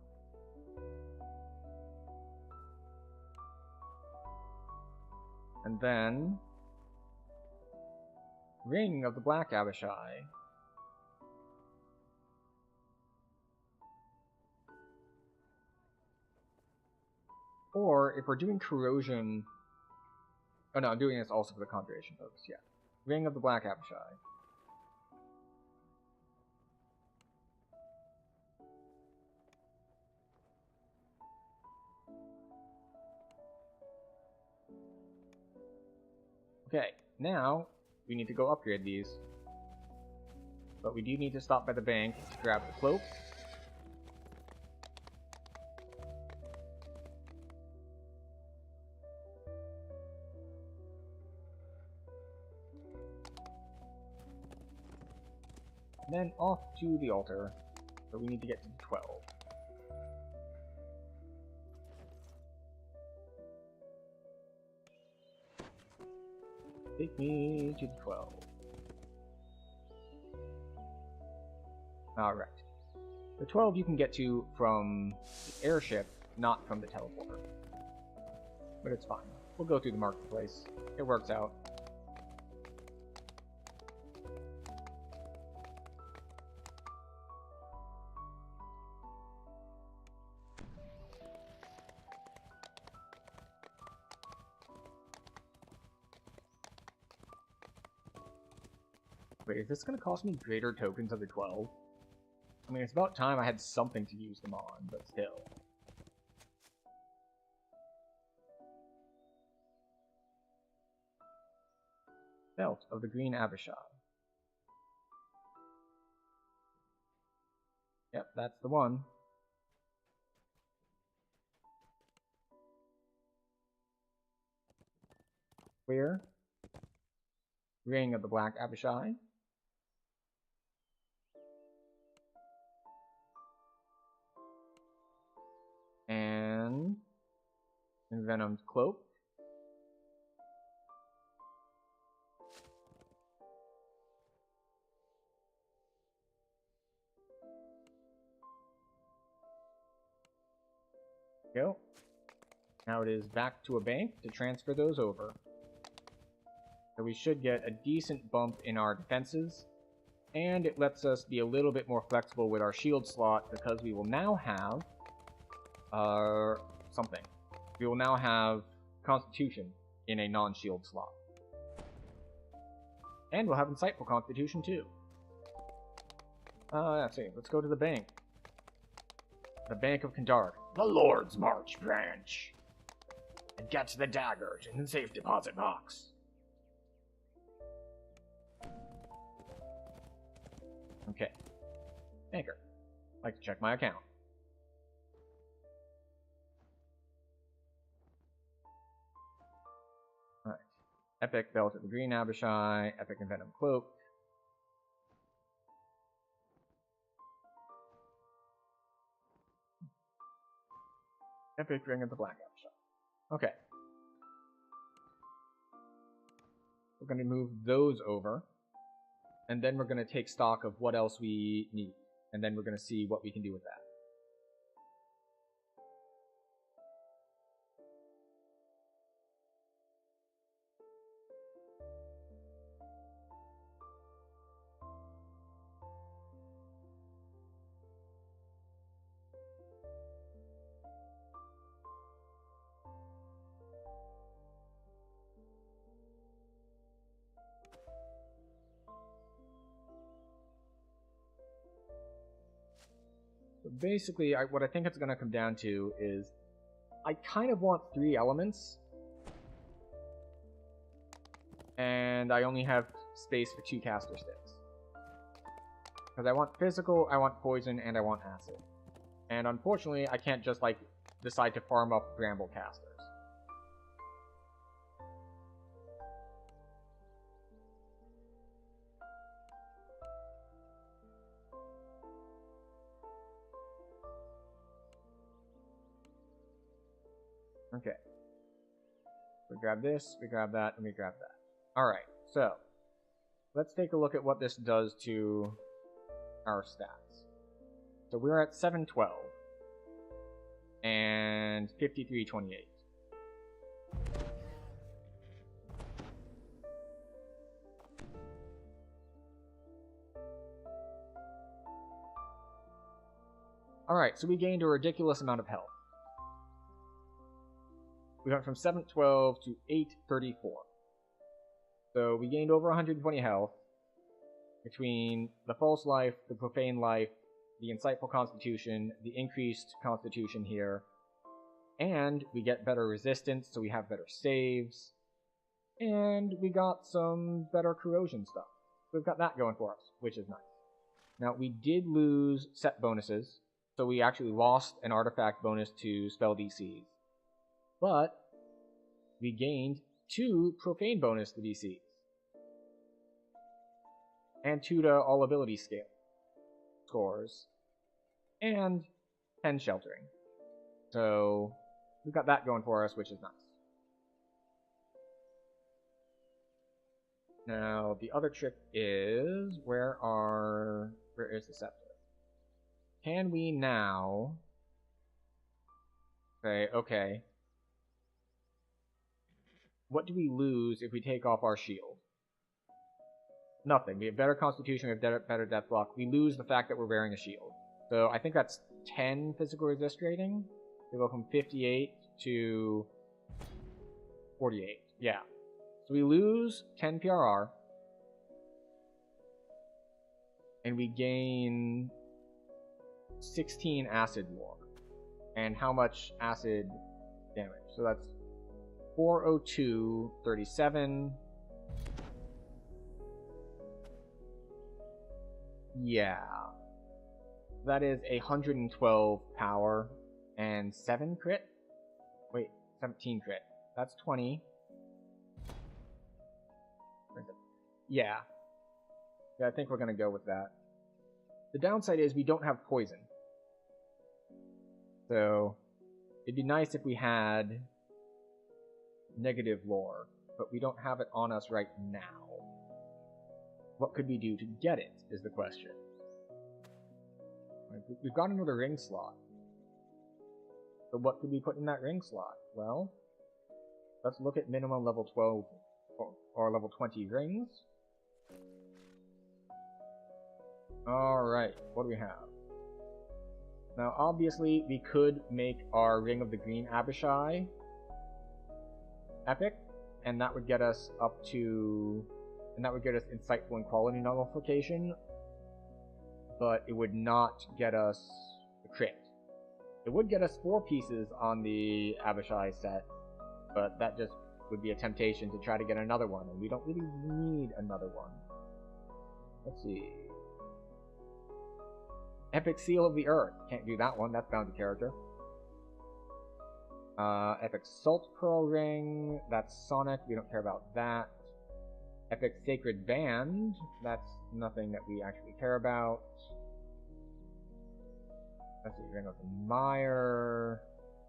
And then Ring of the Black Abishai. Or if we're doing corrosion, oh no, I'm doing this also for the conjuration purpose, yeah. Ring of the Black Abishai. Okay, now we need to go upgrade these. But we do need to stop by the bank to grab the cloak. And then off to the altar, but we need to get to 12. Take me to the 12. Alright. The 12 you can get to from the airship, not from the teleporter. But it's fine. We'll go through the marketplace. It works out. Wait, is this going to cost me greater tokens of the 12? I mean, it's about time I had something to use them on, but still. Belt of the Green Abishai. Yep, that's the one. Where? Ring of the Black Abishai. And Envenomed Cloak. Go. Now it is back to a bank to transfer those over. So we should get a decent bump in our defenses, and it lets us be a little bit more flexible with our shield slot because we will now have something. We will now have Constitution in a non-shield slot. And we'll have Insightful Constitution too. Let's see, let's go to the bank. The Bank of Kandark. The Lord's March branch. And get the daggers in the safe deposit box. Okay. Banker. I'd like to check my account. Alright. Epic Belt of the Green Abishai. Epic Envenomed Cloak. Epic Ring of the Black Abishai. Okay. We're going to move those over. And then we're going to take stock of what else we need. And then we're going to see what we can do with that. basically, what I think it's going to come down to is I kind of want 3 elements, and I only have space for 2 caster sticks. Because I want physical, I want poison, and I want acid. And unfortunately, I can't just, like, decide to farm up bramble casters. Okay. We grab this, we grab that, and we grab that. Alright, so let's take a look at what this does to our stats. So we're at 712 and 5328. Alright, so we gained a ridiculous amount of health. We went from 712 to 834. So we gained over 120 health between the false life, the profane life, the insightful constitution, the increased constitution here, and we get better resistance, so we have better saves, and we got some better corrosion stuff. So we've got that going for us, which is nice. Now, we did lose set bonuses, so we actually lost an artifact bonus to spell DCs. But we gained 2 profane bonus to DCs. And 2 to all ability scores. And 10 sheltering. So we've got that going for us, which is nice. Now the other trick is where is the scepter? Can we now say, okay, what do we lose if we take off our shield? Nothing. We have better constitution, we have better death block. We lose the fact that we're wearing a shield. So I think that's 10 physical resist rating. We go from 58 to 48. Yeah. So we lose 10 PRR. And we gain 16 acid war. And how much acid damage? So that's 402, 37. Yeah. That is 112 power and 7 crit? Wait, 17 crit. That's 20. Yeah. Yeah, I think we're gonna go with that. The downside is we don't have poison. So, it'd be nice if we had negative lore, but we don't have it on us right now. What could we do to get it, is the question. We've got another ring slot. So what could we put in that ring slot? Well, let's look at minimum level 12 or level 20 rings. Alright, what do we have? Now, obviously, we could make our Ring of the Green Abishai epic, and that would get us up to... and that would get us Insightful and Quality Nullification, but it would not get us the crit. It would get us 4 pieces on the Abishai set, but that just would be a temptation to try to get another one, and we don't really need another one. Let's see... Epic Seal of the Earth. Can't do that one, that's bound to character. Epic Salt Pearl Ring, that's Sonic, we don't care about that. Epic Sacred Band, that's nothing that we actually care about. Let's see, Ring of the Mire,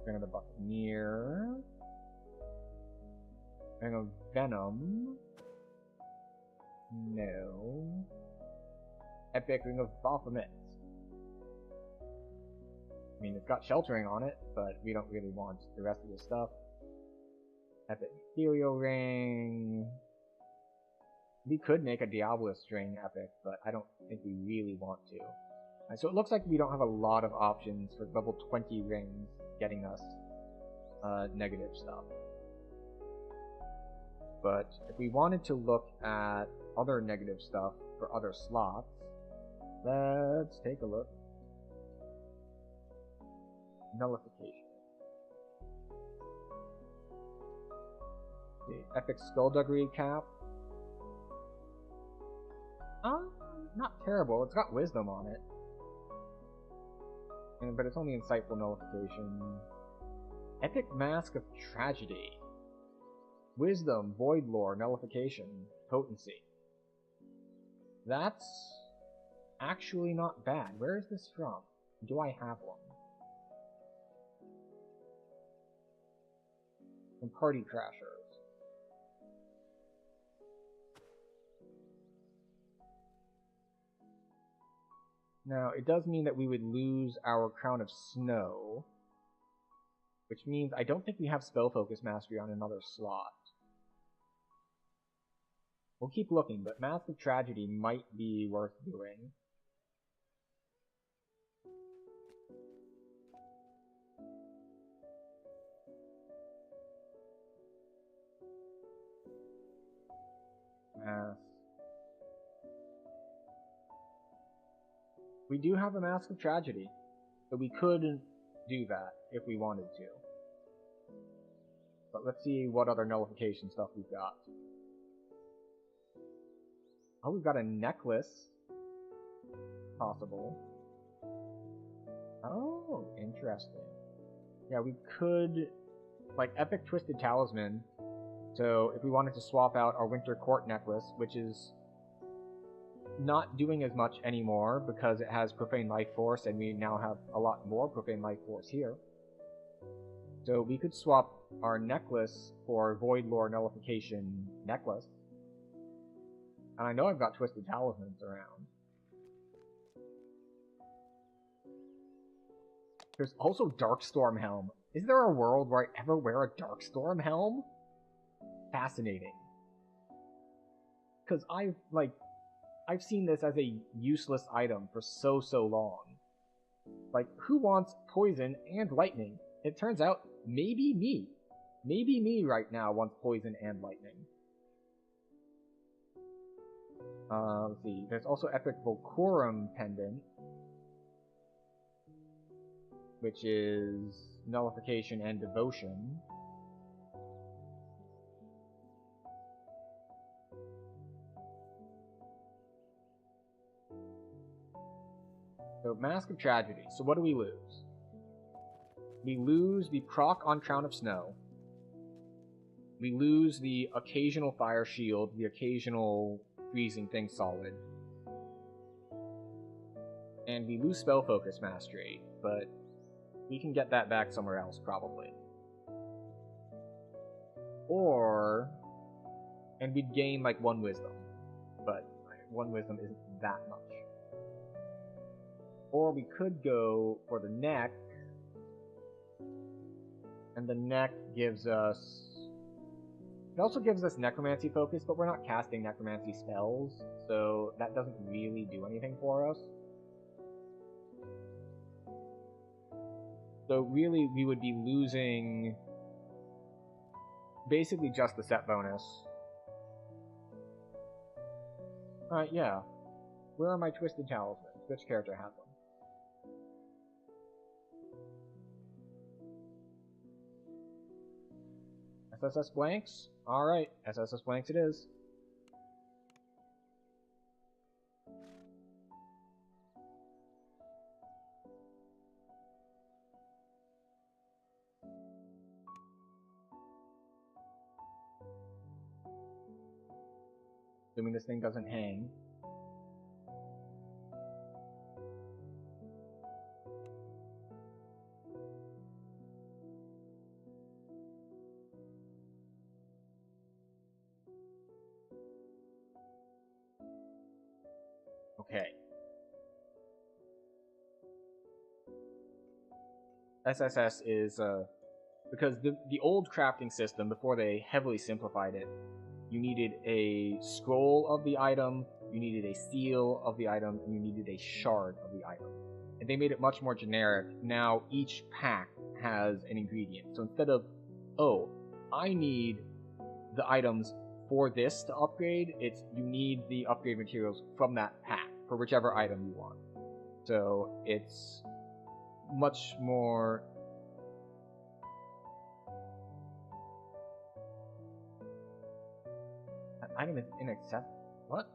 Ring of the Buccaneer, Ring of Venom, no. Epic Ring of Baphomet. I mean, it's got sheltering on it, but we don't really want the rest of the stuff. Epic Ethereal Ring. We could make a Diabolus Ring epic, but I don't think we really want to. So it looks like we don't have a lot of options for level 20 rings getting us negative stuff. But if we wanted to look at other negative stuff for other slots, let's take a look. nullification. The epic skullduggery cap. Not terrible. It's got wisdom on it. But it's only insightful nullification. Epic Mask of Tragedy. Wisdom, Void Lore, Nullification, Potency. That's actually not bad. Where is this from? Do I have one? From Party Crashers. Now, it does mean that we would lose our Crown of Snow, which means I don't think we have Spell Focus Mastery on another slot. We'll keep looking, but Mask of Tragedy might be worth doing. Mask. We do have a Mask of Tragedy, so we could do that if we wanted to. But let's see what other nullification stuff we've got. Oh, we've got a necklace. Possible. Oh, interesting. Yeah, we could, like, Epic Twisted Talisman. So if we wanted to swap out our Winter Court necklace, which is not doing as much anymore because it has Profane Life Force, and we now have a lot more Profane Life Force here. So we could swap our necklace for Void Lore Nullification necklace. And I know I've got Twisted Talismans around. There's also Darkstorm Helm. Is there a world where I ever wear a Darkstorm Helm? Fascinating. Because I've seen this as a useless item for so long. Like, who wants poison and lightning? It turns out, maybe me. Maybe me right now wants poison and lightning. Let's see. There's also Epic Volcorum Pendant, which is Nullification and Devotion. So, Mask of Tragedy. So what do we lose? We lose the proc on Crown of Snow. We lose the occasional Fire Shield, the occasional freezing thing solid. And we lose Spell Focus Mastery, but we can get that back somewhere else, probably. And we'd gain, like, 1 Wisdom. But 1 Wisdom isn't that much. Or we could go for the neck, and the neck gives us... It also gives us Necromancy focus, but we're not casting Necromancy spells, so that doesn't really do anything for us. So really, we would be losing basically just the set bonus. Alright, yeah. Where are my Twisted Talismans? Which character has them? SSS blanks? Alright, SSS blanks it is. Assuming this thing doesn't hang. Okay. SSS is, because the old crafting system, before they heavily simplified it, you needed a scroll of the item, you needed a seal of the item, and you needed a shard of the item. And they made it much more generic. Now each pack has an ingredient. So instead of, oh, I need the items for this to upgrade, it's you need the upgrade materials from that pack for whichever item you want. So it's much more Item is inaccessible. What?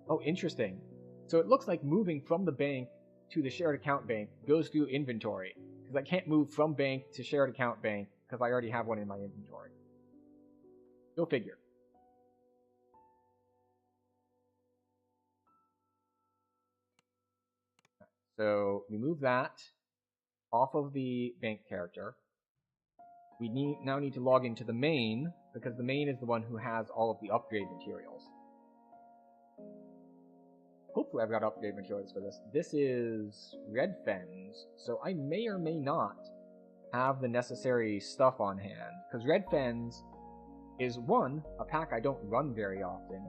Oh, interesting. So it looks like moving from the bank to the shared account bank goes through inventory. Because I can't move from bank to shared account bank because I already have one in my inventory. Go figure. So we move that off of the bank character. We now need to log into the main, because the main is the one who has all of the upgrade materials. Hopefully I've got upgrade materials for this. This is Red Fens, so I may or may not have the necessary stuff on hand. Because Red Fens is, one, a pack I don't run very often,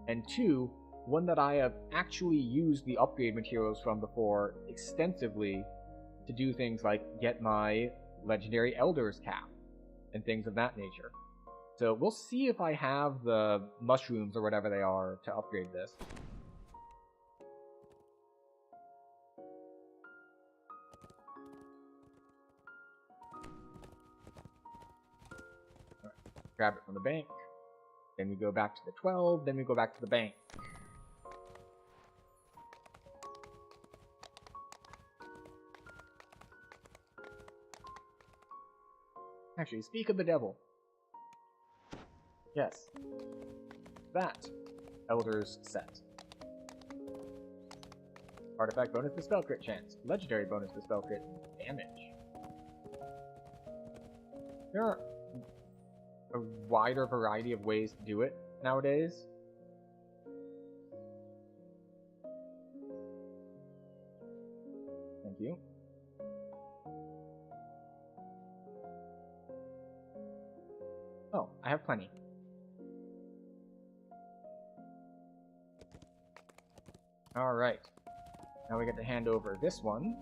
and two, one that I have actually used the upgrade materials from before extensively to do things like get my Legendary Elder's cap and things of that nature. So we'll see if I have the mushrooms or whatever they are to upgrade this. Right. Grab it from the bank. Then we go back to the 12, then we go back to the bank. Actually, speak of the devil. Yes. That. Elder's set. Artifact bonus to spell crit chance. Legendary bonus to spell crit damage. There are a wider variety of ways to do it nowadays. Thank you. Oh, I have plenty. Alright. Now we get to hand over this one.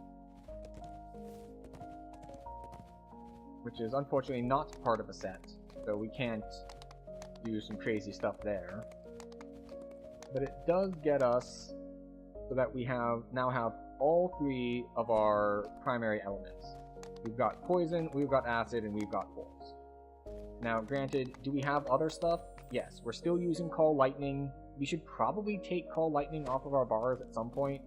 Which is unfortunately not part of a set, so we can't do some crazy stuff there. But it does get us so that we now have all three of our primary elements. We've got poison, we've got acid, and we've got force. Now, granted, do we have other stuff? Yes, we're still using Call Lightning. We should probably take Call Lightning off of our bars at some point.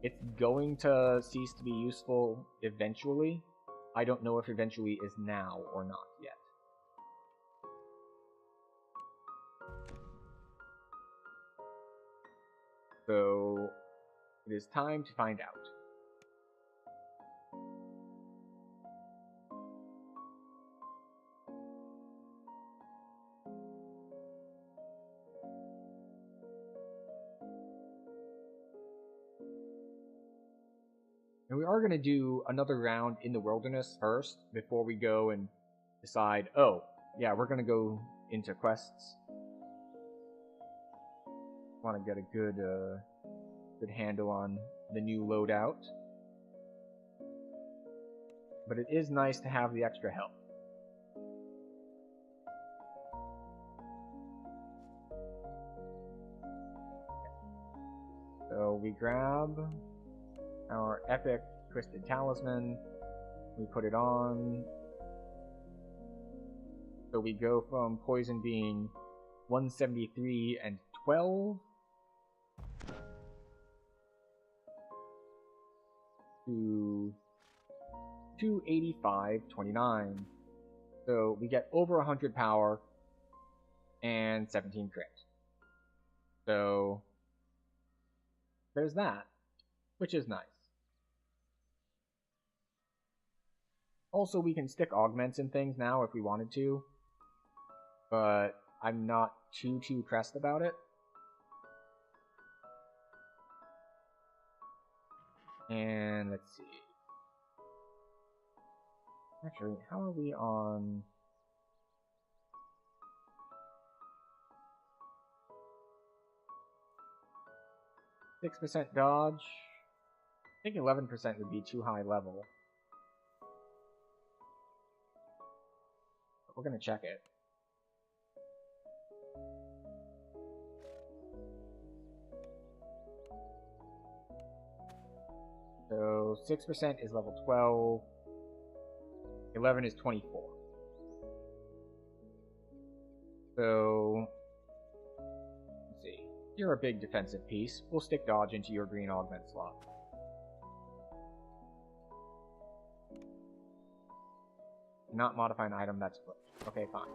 It's going to cease to be useful eventually. I don't know if eventually is now or not yet. So, it is time to find out. And we are going to do another round in the wilderness first, before we go and decide, oh, yeah, we're going to go into quests. Want to get a good handle on the new loadout. But it is nice to have the extra help. So we grab our epic Twisted Talisman, we put it on, so we go from poison being 173 and 12 to 285.29. So we get over 100 power and 17 crit. So there's that, which is nice. Also, we can stick augments in things now if we wanted to, but I'm not too pressed about it. And let's see. Actually, how are we on? 6% dodge. I think 11% would be too high level. We're gonna check it. So 6% is level 12. 11 is 24. So, let's see. You're a big defensive piece. We'll stick dodge into your green augment slot. Not modify an item that's flipped. Okay, fine.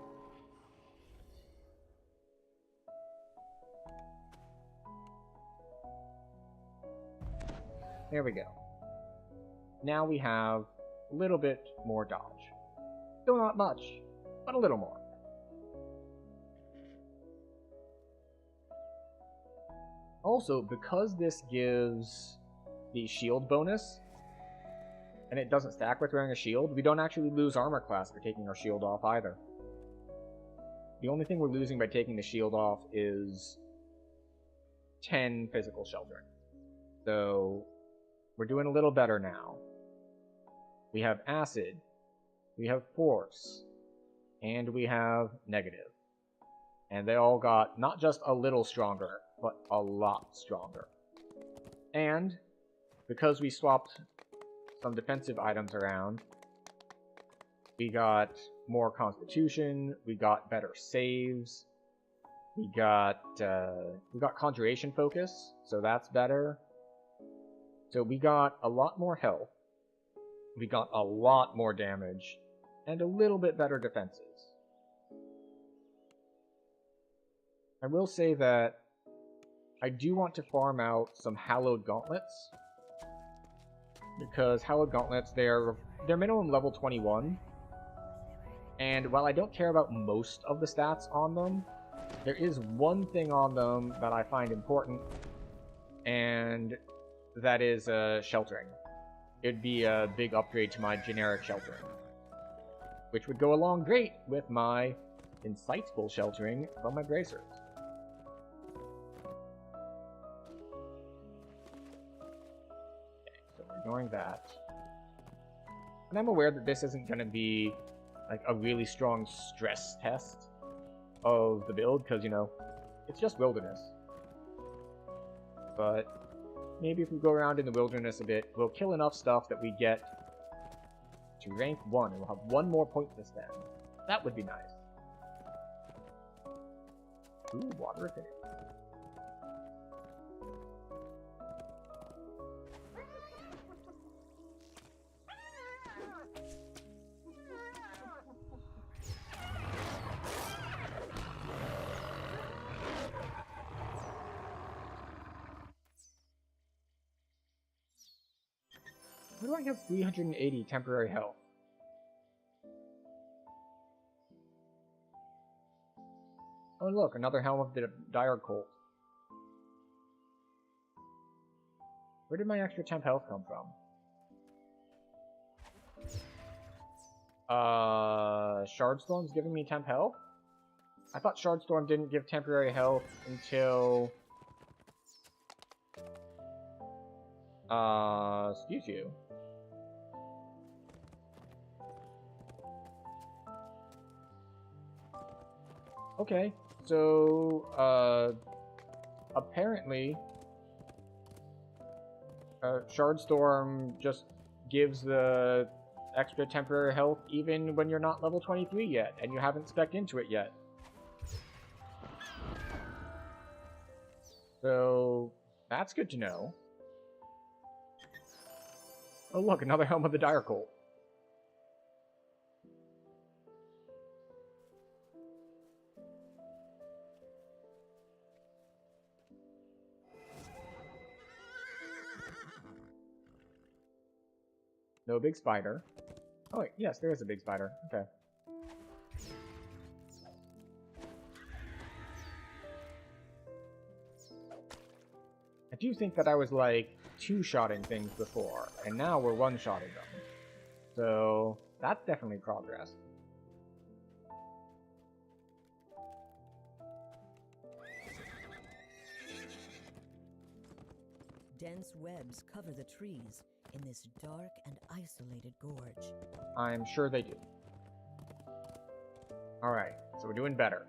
There we go. Now we have a little bit more dodge. Still not much, but a little more. Also, because this gives the shield bonus, and it doesn't stack with wearing a shield, we don't actually lose armor class for taking our shield off either. The only thing we're losing by taking the shield off is 10 physical sheltering. So, we're doing a little better now. We have acid, we have force, and we have negative. And they all got not just a little stronger, but a lot stronger. And, because we swapped some defensive items around, we got more constitution, we got better saves, we got conjuration focus, so that's better. So we got a lot more health, we got a lot more damage, and a little bit better defenses. I will say that I do want to farm out some hallowed gauntlets, because hallowed gauntlets, they're minimum level 21, and while I don't care about most of the stats on them, there is one thing on them that I find important, and that is sheltering. It'd be a big upgrade to my generic sheltering, which would go along great with my insightful sheltering from my bracers. Ignoring that. And I'm aware that this isn't going to be like a really strong stress test of the build, because, you know, it's just wilderness. But maybe if we go around in the wilderness a bit, we'll kill enough stuff that we get to rank 1, and we'll have 1 more point to spend. That would be nice. Ooh, water affinity. Why do I have 380 temporary health? Oh look, another Helm of the Dire Colt. Where did my extra temp health come from? Shardstorm's giving me temp health? I thought Shardstorm didn't give temporary health until... excuse you. Okay, so, apparently, Shardstorm just gives the extra temporary health even when you're not level 23 yet, and you haven't spec'd into it yet. So, that's good to know. Oh look, another Helm of the Dire Colt. No big spider. Oh wait, yes, there is a big spider. Okay. I do think that I was like two-shotting things before, and now we're one-shotting them. So that's definitely progress. Dense webs cover the trees in this dark and isolated gorge. I'm sure they do. Alright, so we're doing better.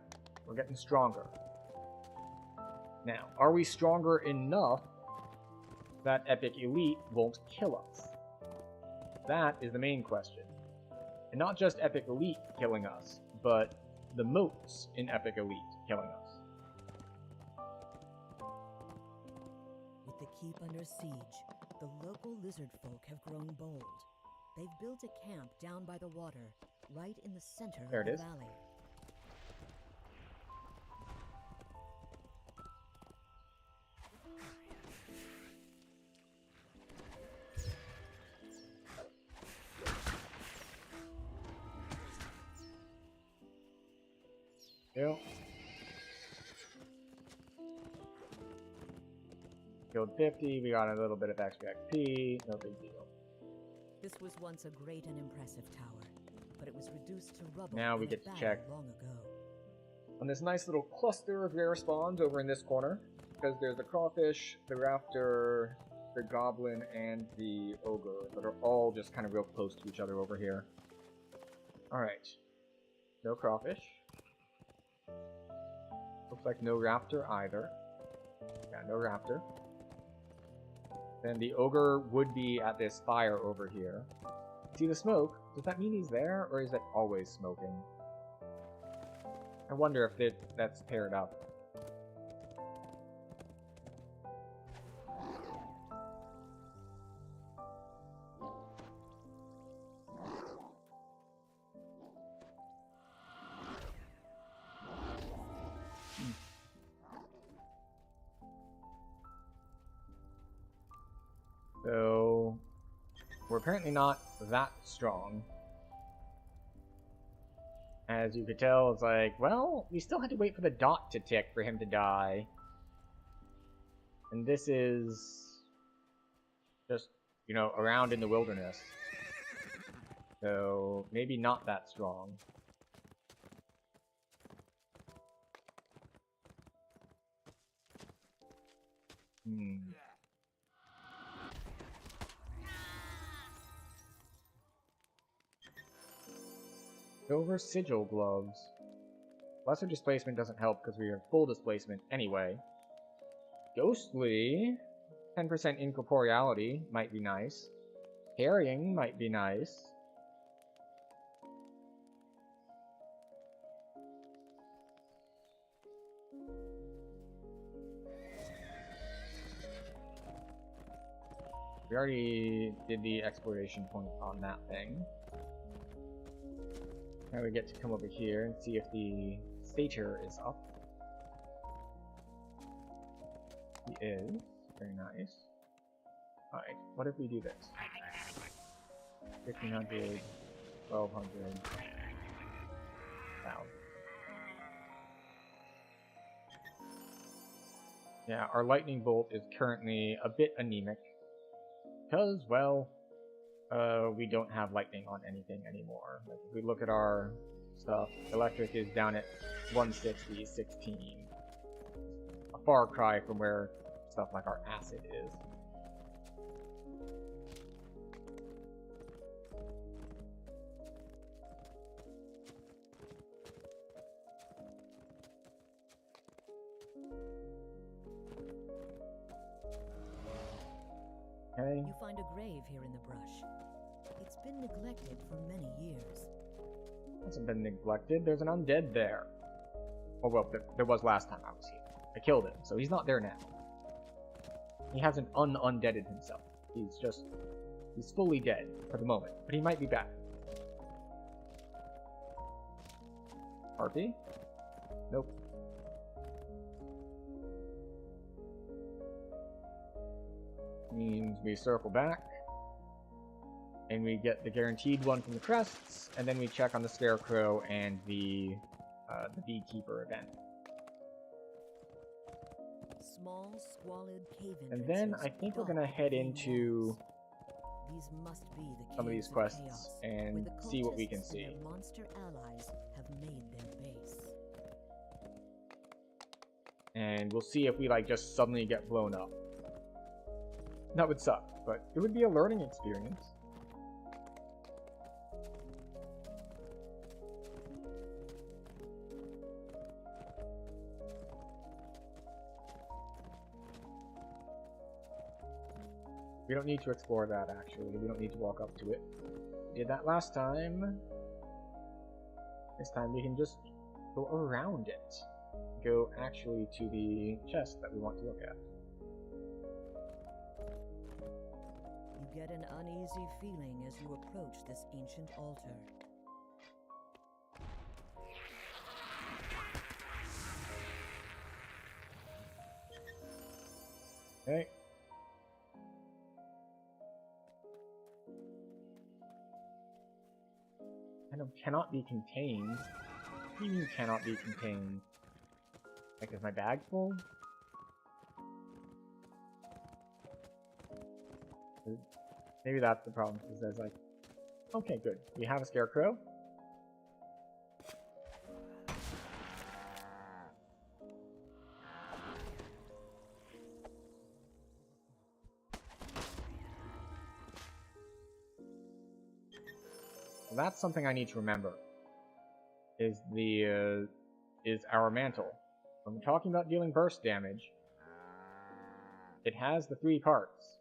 We're getting stronger. Now, are we stronger enough that Epic Elite won't kill us? That is the main question. And not just Epic Elite killing us, but the moats in Epic Elite killing us. With the keep under siege, the local lizard folk have grown bold. They've built a camp down by the water, right in the center There of it the is. valley. Kill. Killed 50, we got a little bit of extra XP, no big deal. This was once a great and impressive tower, but it was reduced to rubble Now we in a get to battle check long ago. on this nice little cluster of rare spawns over in this corner, because there's the crawfish, the raptor, the goblin, and the ogre that are all just kind of real close to each other over here. Alright. No crawfish. Looks like no raptor either. Yeah, no raptor. Then the ogre would be at this fire over here. See the smoke? Does that mean he's there, or is it always smoking? I wonder if that's paired up. So, we're apparently not that strong. As you could tell, it's like, well, we still had to wait for the dot to tick for him to die. And this is just, you know, around in the wilderness. So, maybe not that strong. Silver sigil gloves. Lesser displacement doesn't help because we have full displacement anyway. Ghostly. 10% incorporeality might be nice. Carrying might be nice. We already did the exploration point on that thing. Now we get to come over here and see if the satyr is up. He is. Very nice. Alright, what if we do this? 1500, 1200, 1000. Yeah, our lightning bolt is currently a bit anemic. Because, well, we don't have lightning on anything anymore. Like, if we look at our stuff, electric is down at 160, 16. A far cry from where stuff like our acid is. Okay. You find a grave here in the brush. It's been neglected for many years. Hasn't been neglected. There's an undead there. Oh well, there was last time I was here. I killed him, so he's not there now. He hasn't undeaded himself. He's fully dead for the moment, but he might be back. Harpy? Nope. Means we circle back, and we get the guaranteed one from the crests, and then we check on the scarecrow and the beekeeper event. Small, squalid cave And then I think we're gonna head into these must be the some of these caves quests chaos, and where the see what we can cultists and see. their monster allies have made their base. And we'll see if we like just suddenly get blown up. That would suck, but it would be a learning experience. We don't need to explore that, actually. We don't need to walk up to it. We did that last time. This time we can just go around it. Go actually to the chest that we want to look at. You get an uneasy feeling as you approach this ancient altar. Okay. Kind of cannot be contained. What do you mean cannot be contained? Like, is my bag full? Maybe that's the problem, because there's like... Okay, good. We have a scarecrow. So that's something I need to remember. Is our mantle. When we're talking about dealing burst damage, it has the 3 parts.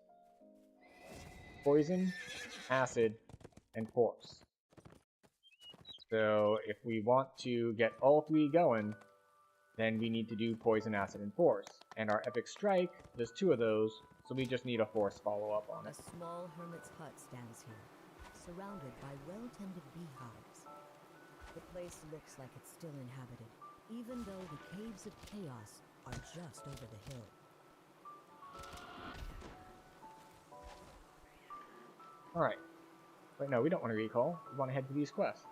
Poison, acid, and force. So if we want to get all 3 going, then we need to do poison, acid, and force. And our epic strike does 2 of those, so we just need a force follow-up on it. A small hermit's hut stands here, surrounded by well-tended beehives. The place looks like it's still inhabited, even though the Caves of Chaos are just over the hill. Alright. Wait, no, we don't want to recall. We want to head to these quests.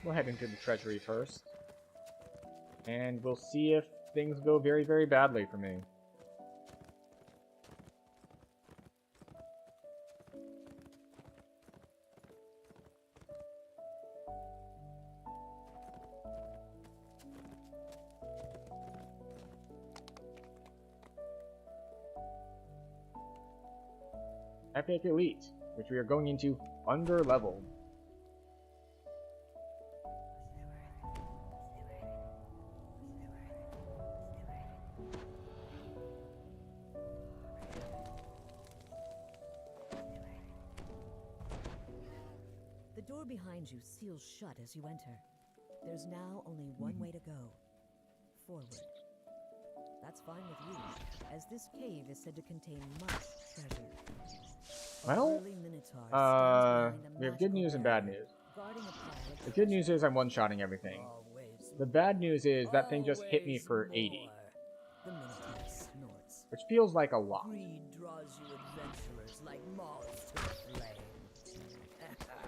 We'll head into the treasury first. And we'll see if things go very, very badly for me. Epic Elite, which we are going into under level. The door behind you seals shut as you enter. There's now only one way to go. Forward. That's fine with you, as this cave is said to contain much treasure. Well, we have good news and bad news. The good news is I'm one-shotting everything. The bad news is that thing just hit me for 80. Which feels like a lot.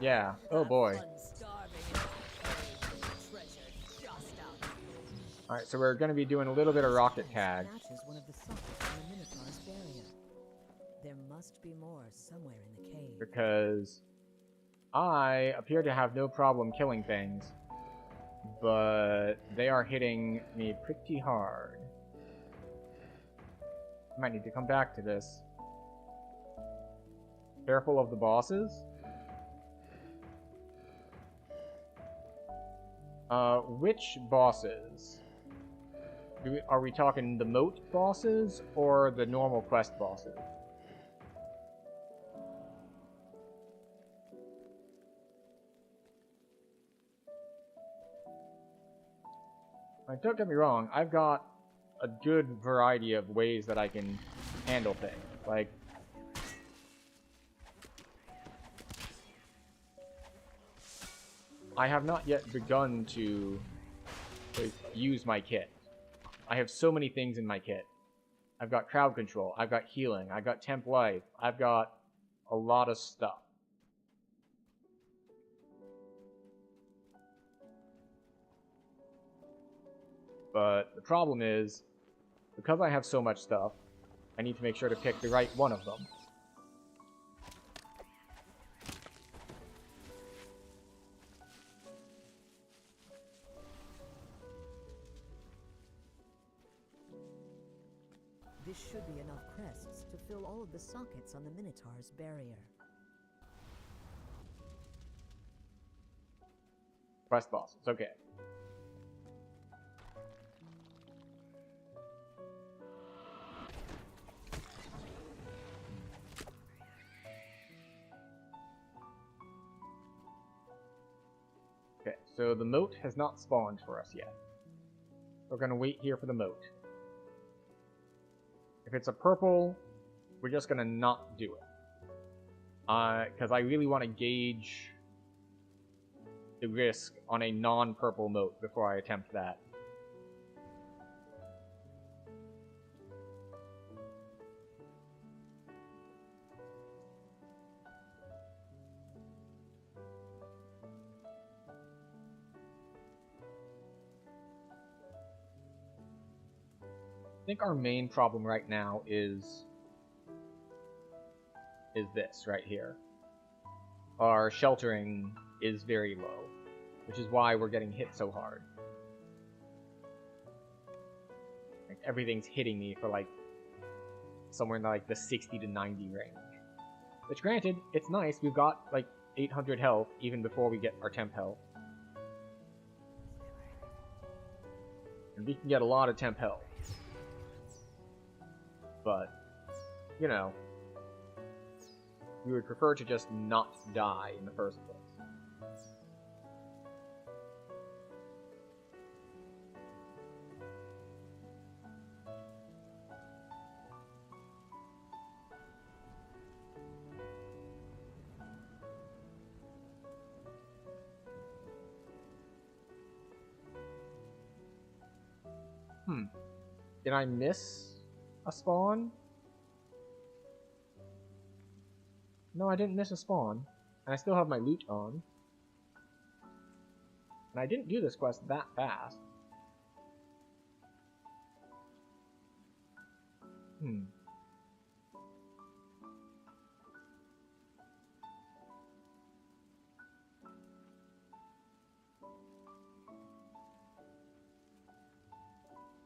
Yeah, oh boy. Alright, so we're going to be doing a little bit of rocket tag. There must be more somewhere in the cave. Because I appear to have no problem killing things, but they are hitting me pretty hard. I might need to come back to this. Careful of the bosses. Which bosses? Are we talking the moat bosses or the normal quest bosses? Don't get me wrong, I've got a good variety of ways that I can handle things. Like, I have not yet begun to use my kit. I have so many things in my kit. I've got crowd control, I've got healing, I've got temp life, I've got a lot of stuff. But the problem is, because I have so much stuff, I need to make sure to pick the right one of them. This should be enough crests to fill all of the sockets on the Minotaur's barrier. Quest bosses, okay. Okay, So the moat has not spawned for us yet. We're gonna wait here for the moat. If it's a purple, we're just gonna not do it. Because I really want to gauge the risk on a non-purple moat before I attempt that. I think our main problem right now is this right here. Our sheltering is very low, which is why we're getting hit so hard. Like, everything's hitting me for like somewhere in like the 60 to 90 range. Which granted, it's nice, we've got like 800 health even before we get our temp health. And we can get a lot of temp health. But, you know, we would prefer to just not die in the first place. Did I miss a spawn? No, I didn't miss a spawn. And I still have my loot on. And I didn't do this quest that fast.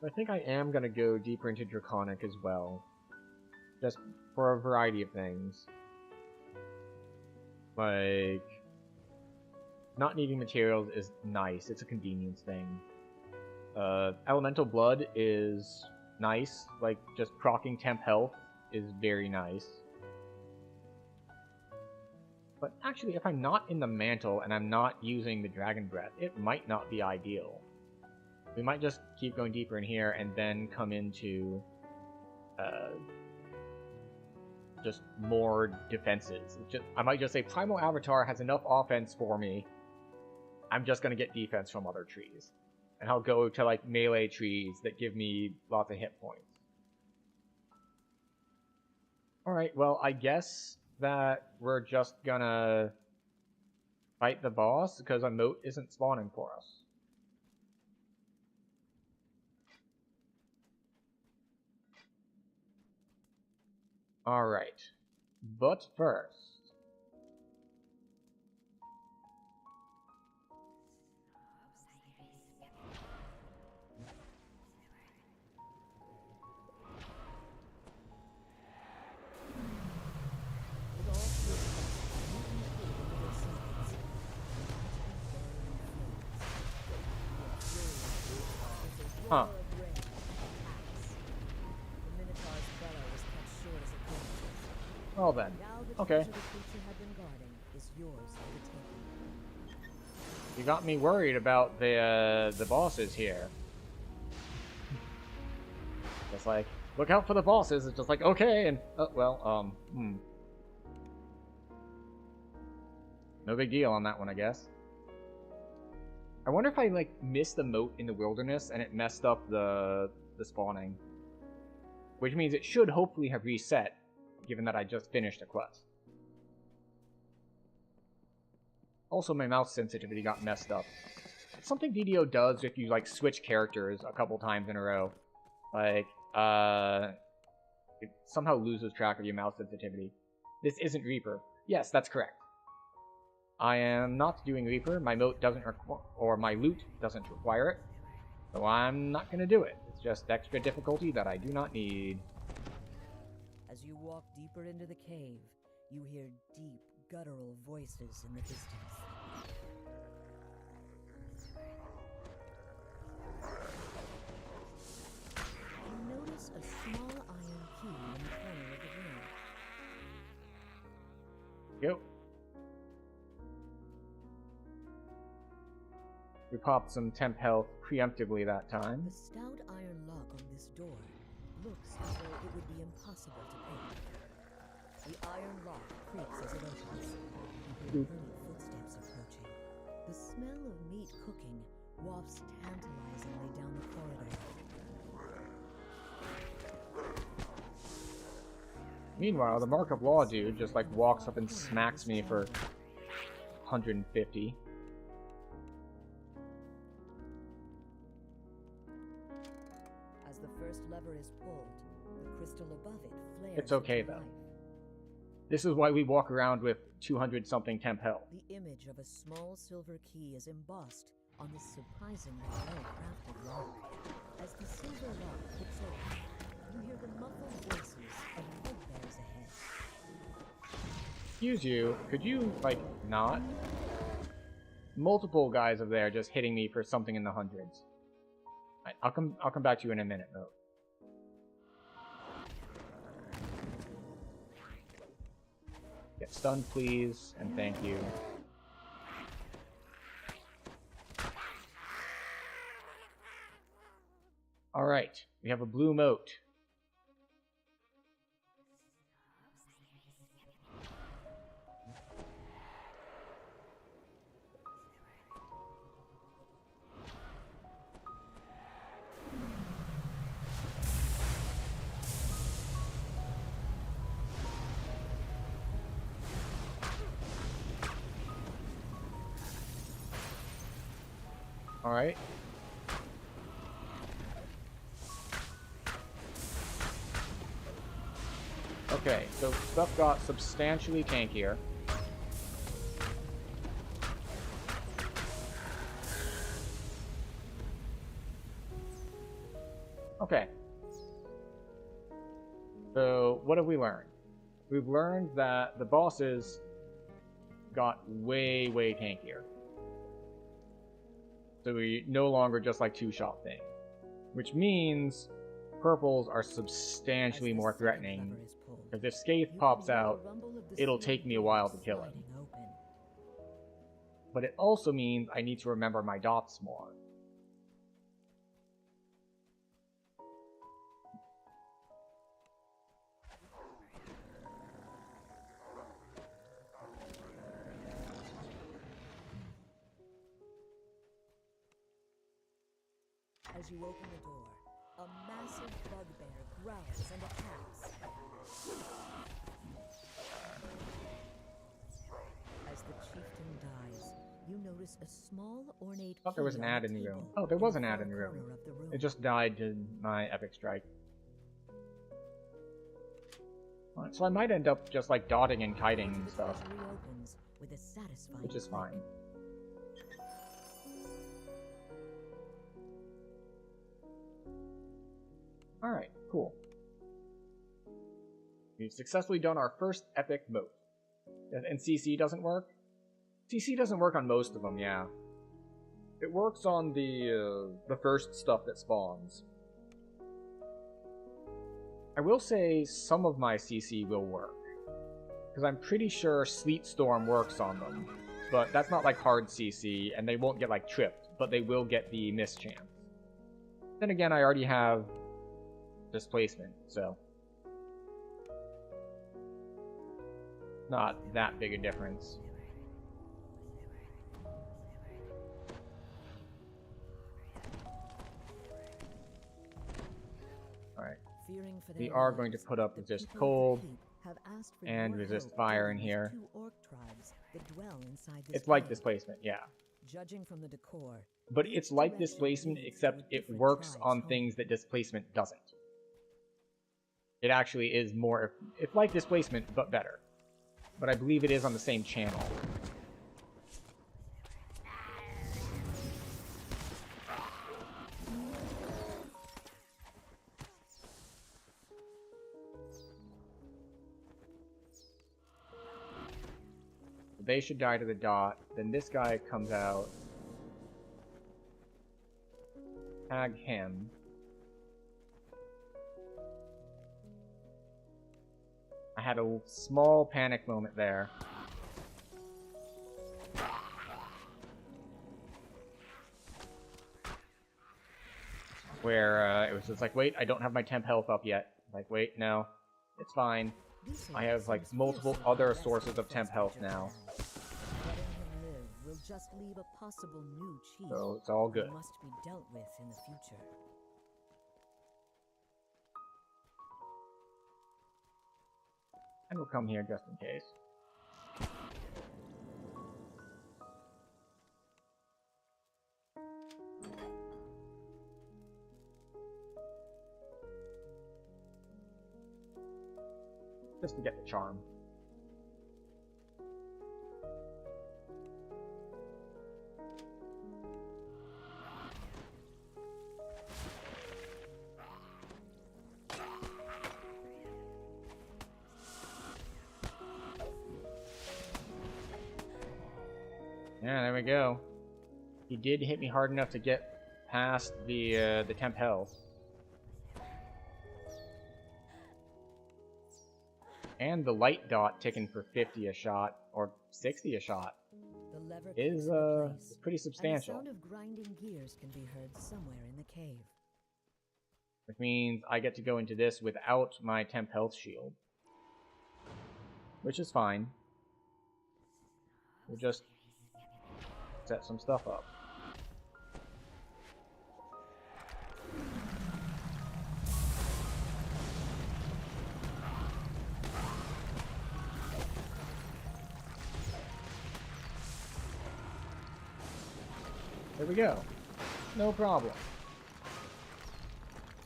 I think I am going to go deeper into Draconic as well. Just for a variety of things. Like, not needing materials is nice. It's a convenience thing. Elemental Blood is nice. Like, just proccing temp health is very nice. But actually, if I'm not in the mantle and I'm not using the Dragon Breath, it might not be ideal. We might just keep going deeper in here and then come into just more defenses. I might just say Primal Avatar has enough offense for me. I'm just going to get defense from other trees. And I'll go to like melee trees that give me lots of hit points. Alright, well, I guess that we're just gonna fight the boss because a moat isn't spawning for us. Alright, but first... Huh. Well then, okay. You got me worried about the bosses here. Just like, look out for the bosses. It's just like, okay, and no big deal on that one, I guess. I wonder if I like missed the moat in the wilderness and it messed up the spawning, which means it should hopefully have reset, given that I just finished a quest. Also, my mouse sensitivity got messed up. It's something DDO does if you like switch characters a couple times in a row. Like, it somehow loses track of your mouse sensitivity. This isn't Reaper. Yes, that's correct. I am not doing Reaper. My moat doesn't require, or my loot doesn't require it. So I'm not going to do it. It's just extra difficulty that I do not need. As you walk deeper into the cave, you hear deep, guttural voices in the distance. You notice a small iron key in the corner of the room. Go. popped some temp health preemptively that time. The stout iron lock on this door looks as though it would be impossible to pick. The iron lock creaks as it opens. You hear hurried footsteps approaching. The smell of meat cooking wafts tantalizingly down the corridor. Meanwhile, the Mark of Law dude just like walks up and smacks me for 150. As the first lever is pulled, the crystal above it flares. It's okay into though. life. This is why we walk around with 200 something temp health. The image of a small silver key is embossed on this surprisingly well-crafted lock. As the silver lock clicks open, you hear the muffled voices of bugbears ahead. Excuse you, could you, like, not? Multiple guys over there just hitting me for something in the hundreds. Right, I'll come back to you in a minute, though. Get stunned, please, and thank you. Alright, we have a blue moat. Alright. Okay, so stuff got substantially tankier. Okay. So, what have we learned? We've learned that the bosses got way, way tankier. So we no longer just like two-shot thing. Which means purples are substantially more threatening. If this Scathe pops out, it'll take me a while to kill him. But it also means I need to remember my dots more. As you open the door, a massive bugbear growls and attacks. As the chieftain dies, you notice a small ornate I thought there was an ad in the room. Oh, there was an ad in the room. It just died to my epic strike. Alright, so I might end up just like dotting and kiting and stuff. Which is fine. Alright, cool. We've successfully done our first epic moat. And CC doesn't work? CC doesn't work on most of them, yeah. It works on the first stuff that spawns. I will say some of my CC will work. Because I'm pretty sure Sleet Storm works on them. But that's not like hard CC, and they won't get like tripped, but they will get the miss chance. Then again, I already have displacement, so not that big a difference. Alright. We are going to put up resist cold and resist fire in here. It's like displacement, yeah. Judging from the decor, but it's like displacement, except it works on things that displacement doesn't. It actually is more... It's like displacement, but better. But I believe it is on the same channel. They should die to the dot. Then this guy comes out. Tag him. I had a small panic moment there. where it was just like, wait, I don't have my temp health up yet. Like, wait, no, it's fine. I have like multiple other sources of temp health now, Letting him live will just leave a possible new chief so it's all who good. must be dealt with in the future. And we'll come here just in case. Just to get the charm. Yeah, there we go. He did hit me hard enough to get past the temp health. And the light dot ticking for 50 a shot, or 60 a shot, The lever is clicks into place, pretty and the substantial. sound of grinding gears can be heard somewhere in the cave. Which means I get to go into this without my temp health shield. Which is fine. We'll just set some stuff up. There we go. No problem.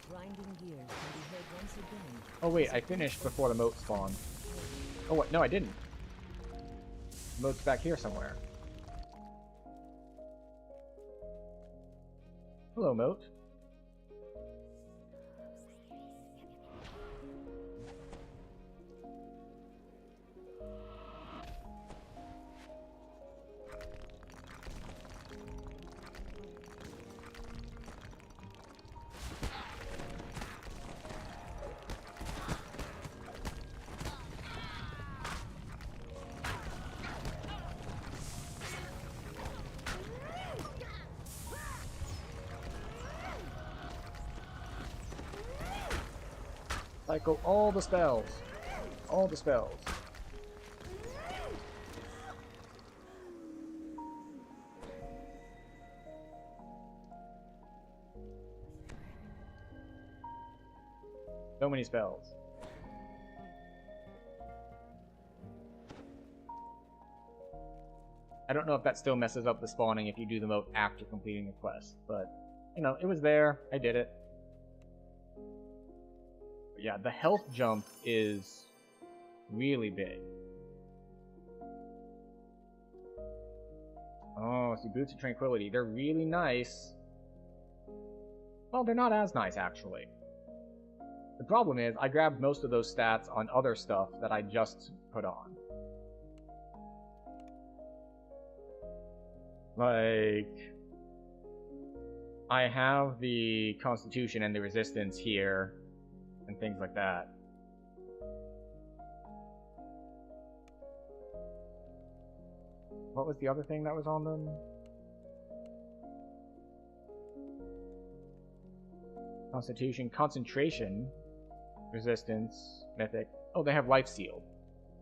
Grinding gears can be heard once again. Oh wait, I finished before the moat spawned. Oh wait, no I didn't. The moat's back here somewhere. Hello, moat. Cycle all the spells. All the spells. So many spells. I don't know if that still messes up the spawning if you do the moat after completing the quest, but, you know, it was there. I did it. But yeah, the health jump is really big. Oh, see, Boots of Tranquility. They're really nice. Well, they're not as nice, actually. The problem is, I grabbed most of those stats on other stuff that I just put on. Like, I have the Constitution and the Resistance here, and things like that. What was the other thing that was on them? Constitution, Concentration, Resistance, Mythic. Oh, they have Life Sealed.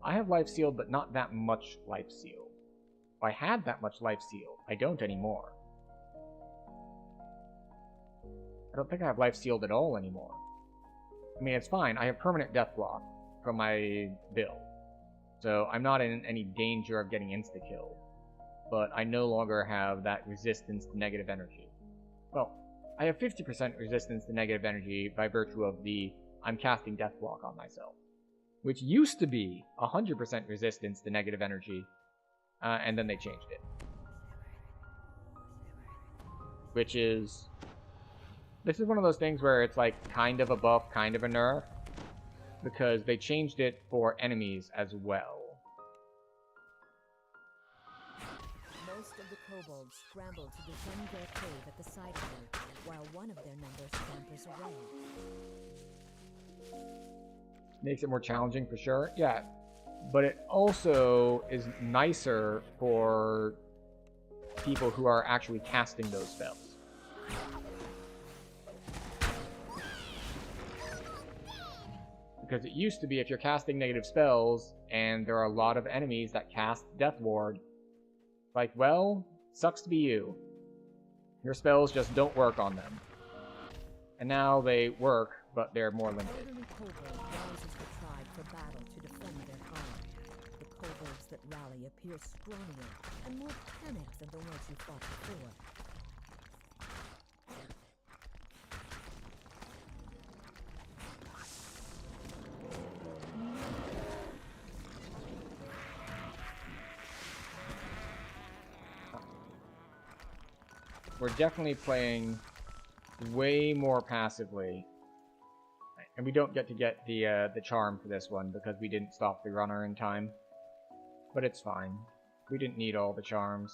I have Life Sealed, but not that much Life Sealed. If I had that much Life Sealed, I don't anymore. I don't think I have Life Sealed at all anymore. I mean, it's fine. I have permanent death block from my build. So I'm not in any danger of getting insta-killed. But I no longer have that resistance to negative energy. Well, I have 50% resistance to negative energy by virtue of the I'm casting death block on myself. Which used to be 100% resistance to negative energy. And then they changed it. Which is... This is one of those things where it's like kind of a buff, kind of a nerf. Because they changed it for enemies as well. Most of the kobolds scramble to defend their cave at the side of them, while one of their numbers scampers away. Makes it more challenging for sure. Yeah. But it also is nicer for people who are actually casting those spells. Because it used to be if you're casting negative spells, and there are a lot of enemies that cast Death Ward, like, well, sucks to be you. Your spells just don't work on them. And now they work, but they're more limited. Elderly kobold rouses the tribe for battle to defend their home. The kobolds that rally appear stronger and more panicked than the ones you fought before. We're definitely playing way more passively. And we don't get the charm for this one because we didn't stop the runner in time. But it's fine. We didn't need all the charms.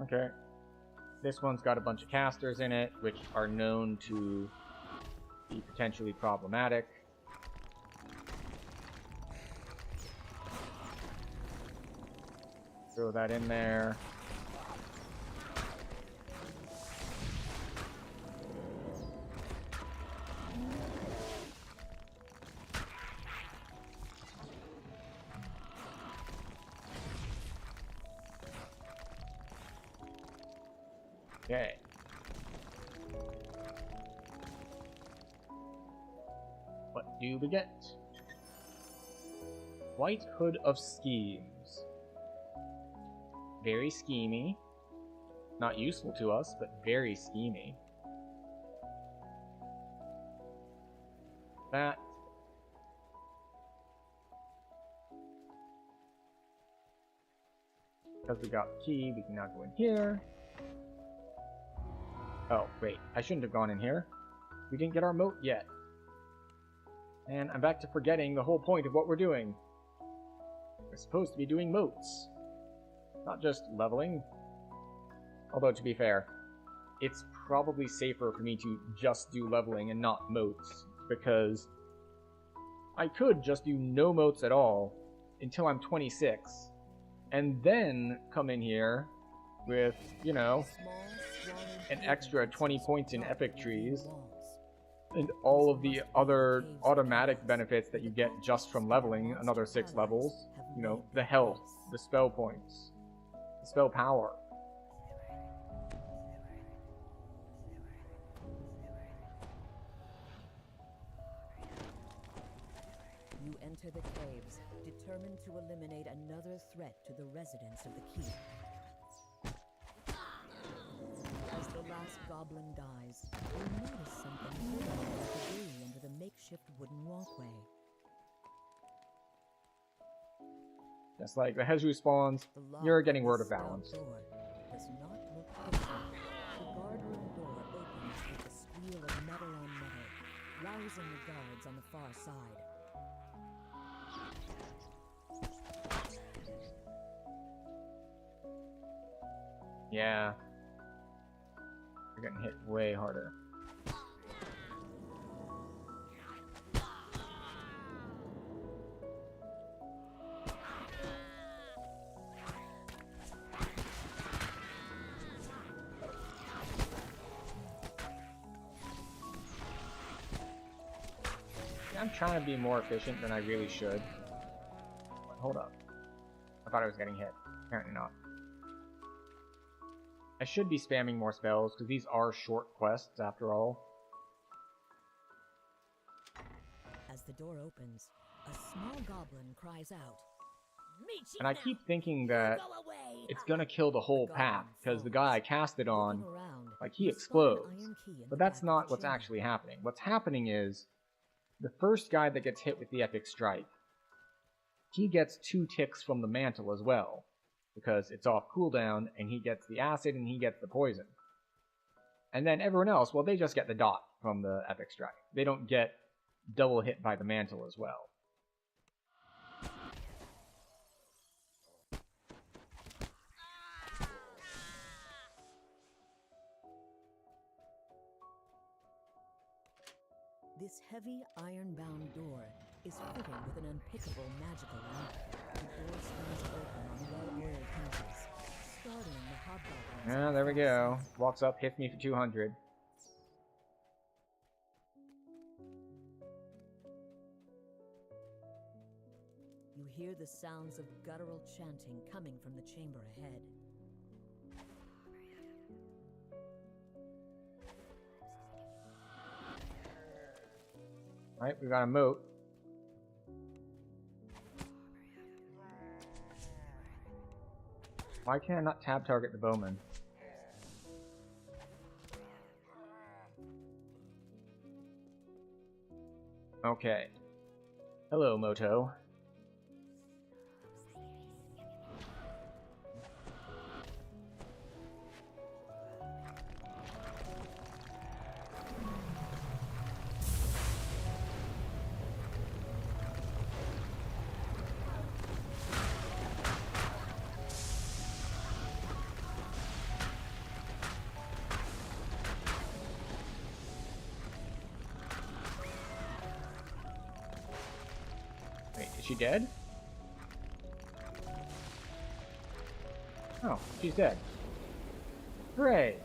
Okay. This one's got a bunch of casters in it, which are known to be potentially problematic. Throw that in there. Okay. What do we get? White Hood of Schemes. Very schemy. Not useful to us, but very schemy. That. Because we got the key, we can now go in here. Oh, wait, I shouldn't have gone in here. We didn't get our moat yet. And I'm back to forgetting the whole point of what we're doing. We're supposed to be doing moats. Not just leveling. Although, to be fair, it's probably safer for me to just do leveling and not moats, because I could just do no moats at all until I'm 26, and then come in here with, you know, an extra 20 points in epic trees, and all of the other automatic benefits that you get just from leveling another 6 levels. You know, the health, the spell points, the spell power. You enter the caves, determined to eliminate another threat to the residents of the keep. As the last goblin dies, you notice something hidden in the debris under the makeshift wooden walkway. Just like the Hezru spawns, you're getting word of balance. Does not look different. The guardroom door opens with a squeal of metal on metal, rousing the guards on the far side. Yeah. You're getting hit way harder. I'm trying to be more efficient than I really should. Hold up. I thought I was getting hit. Apparently not. I should be spamming more spells, because these are short quests, after all. As the door opens, a small goblin cries out. And I keep thinking that it's gonna kill the whole pack, because the guy I cast it on, like, he explodes. But that's not what's actually happening. What's happening is, the first guy that gets hit with the Epic Strike, he gets 2 ticks from the mantle as well, because it's off cooldown, and he gets the acid and he gets the poison. And then everyone else, well, they just get the dot from the Epic Strike. They don't get double hit by the mantle as well. This heavy iron-bound door is fitted with an unpickable magical lamp. The door swings open on well-oiled hinges, startling the hobgoblins. Yeah, there we go. Walks up, hits me for 200. You hear the sounds of guttural chanting coming from the chamber ahead. Alright, we got a moat. Why can't I not tab target the bowman? Okay. Hello, Moto. Wait, is she dead? Oh, she's dead. Hooray!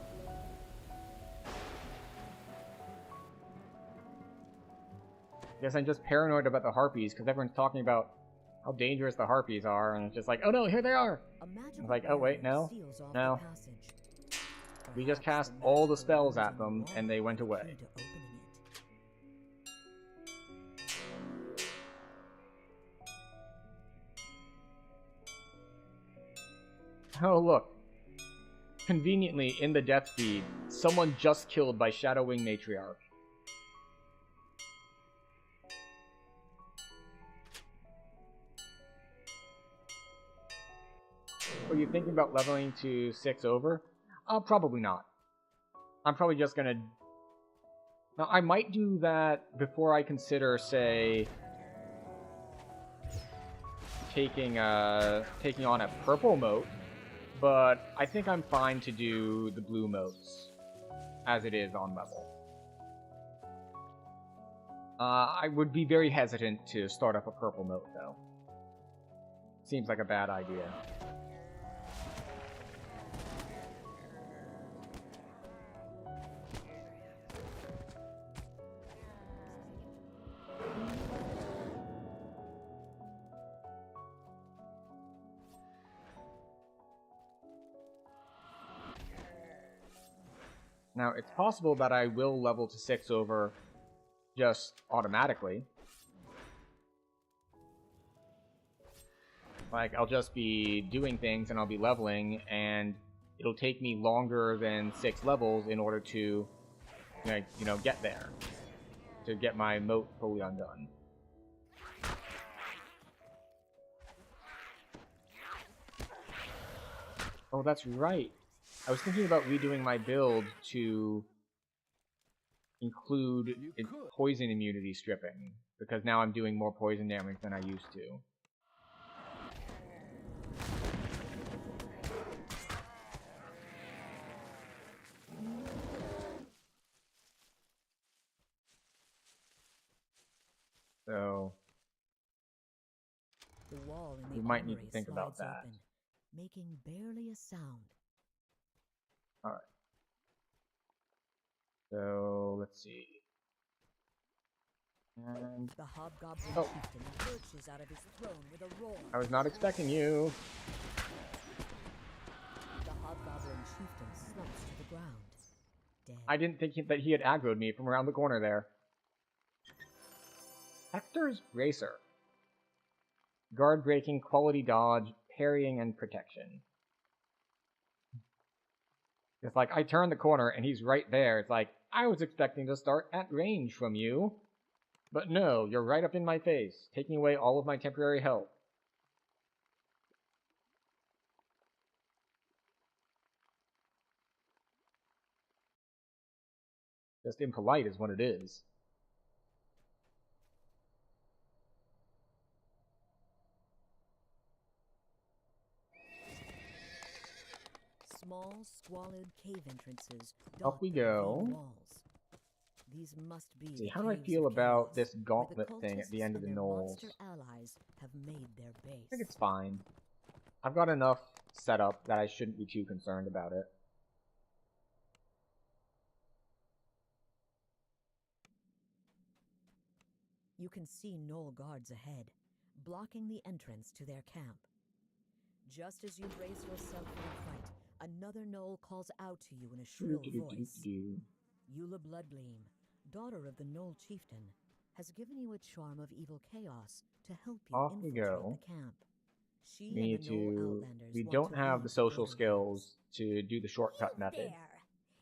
Guess I'm just paranoid about the harpies because everyone's talking about how dangerous the harpies are, and it's just like, oh no, here they are! It's like, oh wait, no, no. We just cast all the spells at them, and they went away. Oh look. Conveniently, in the death feed, someone just killed by Shadow Wing Matriarch. Are you thinking about leveling to 6 over? Probably not. I'm probably just gonna... Now, I might do that before I consider, say... taking on a purple moat. But I think I'm fine to do the blue moats as it is on level. I would be very hesitant to start up a purple moat, though. Seems like a bad idea. Now, it's possible that I will level to 6 over just automatically. Like, I'll just be doing things and I'll be leveling, and it'll take me longer than 6 levels in order to, like, you know, get there. To get my moat fully undone. Oh, that's right. I was thinking about redoing my build to include poison immunity stripping, because now I'm doing more poison damage than I used to. So The wall in the we might need to armory think about slides that. open, making barely a sound. Alright. So, let's see. And... The hobgoblin Oh. chieftain lurches out of his throne with a roar. I was not expecting you. The hobgoblin chieftain slumps to the ground, dead. I didn't think that he had aggroed me from around the corner there. Hector's Racer. Guard breaking, quality dodge, parrying, and protection. It's like, I turn the corner and he's right there. It's like, I was expecting to start at range from you. But no, you're right up in my face, taking away all of my temporary health. Just impolite is what it is. Small, squalid cave entrances Up dot we the go. ravine walls. These must be See, the how do I caves feel of about chaos, this where gauntlet thing at the cultists end of and the their knolls? monster allies have made their base. I think it's fine. I've got enough set up that I shouldn't be too concerned about it. You can see Knoll guards ahead, blocking the entrance to their camp. Just as you brace yourself for the fight, another Knoll calls out to you in a shrill voice. Eula Bloodgleam, daughter of the Knoll chieftain, has given you a charm of evil chaos to help you Off we infiltrate go. the camp. She We need and the Knoll to... Outlanders We want don't to have lead the social Borderlands. skills to do the shortcut method.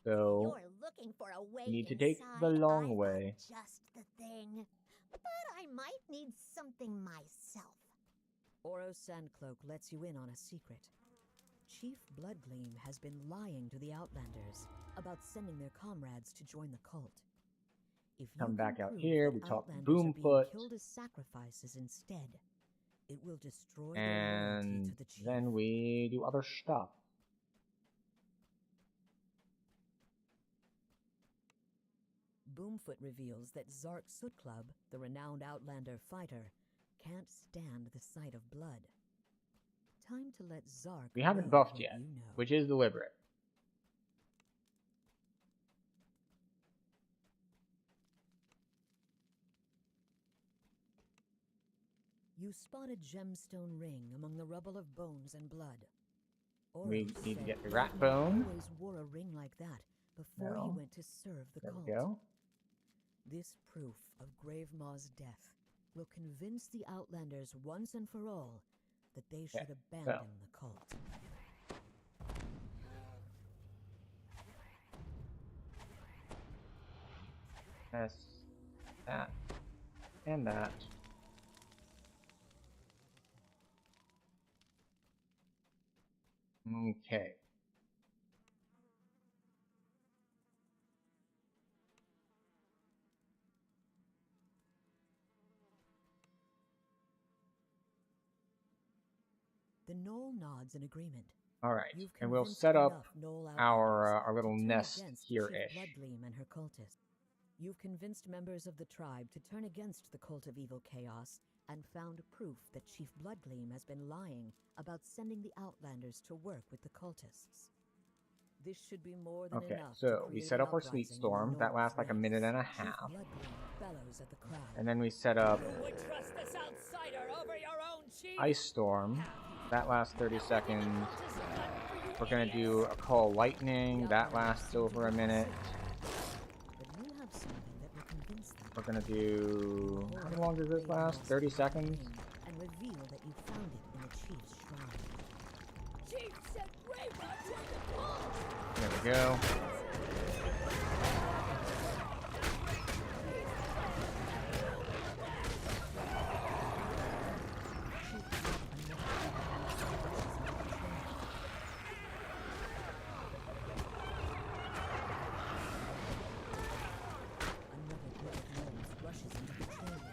So, You're looking for a way we need to take the inside, long I've way. got just the thing. But I might need something myself. Oro Sandcloak lets you in on a secret. Chief Bloodgleam has been lying to the Outlanders about sending their comrades to join the cult. If you Come can back out prove here, that we talk to Outlanders are being Boomfoot. killed as sacrifices instead, it will destroy their loyalty And to the chief. then we do other stuff. Boomfoot reveals that Zark Sootclub, the renowned Outlander fighter, can't stand the sight of blood. Time to let Zark We haven't know buffed what yet, you know. which is deliberate. You spot a gemstone ring among the rubble of bones and blood. We Oros need to said get the Bloodgleam rat bone. always wore a ring like that before he No. went to serve the There cult. we go. This proof of Gravemaw's death will convince the Outlanders once and for all that they should abandon the cult. This, that, and that. Okay. The Knoll nods in agreement. All right, You've and we'll convinced set up enough Knoll our Outlanders little to turn nest against here-ish. Chief Bloodgleam and her cultists. You've convinced members of the tribe to turn against the cult of evil chaos and found proof that Chief Bloodgleam has been lying about sending the Outlanders to work with the cultists. This should be more than Okay, enough to so we create set an up our sleet uprising in the storm. That Knoll lasts like a ranks. minute and a Chief half. Bloodgleam bellows at the crowd. And then we set up You would trust this outsider over your own chief? Ice Storm. That lasts 30 seconds. We're gonna do a Call Lightning. That lasts over a minute. But you have something that will convince them. We're gonna do... How long does this last? 30 seconds? And reveal that you found it in the chief's shrine. Chief said Graveyard joined the cult! There we go.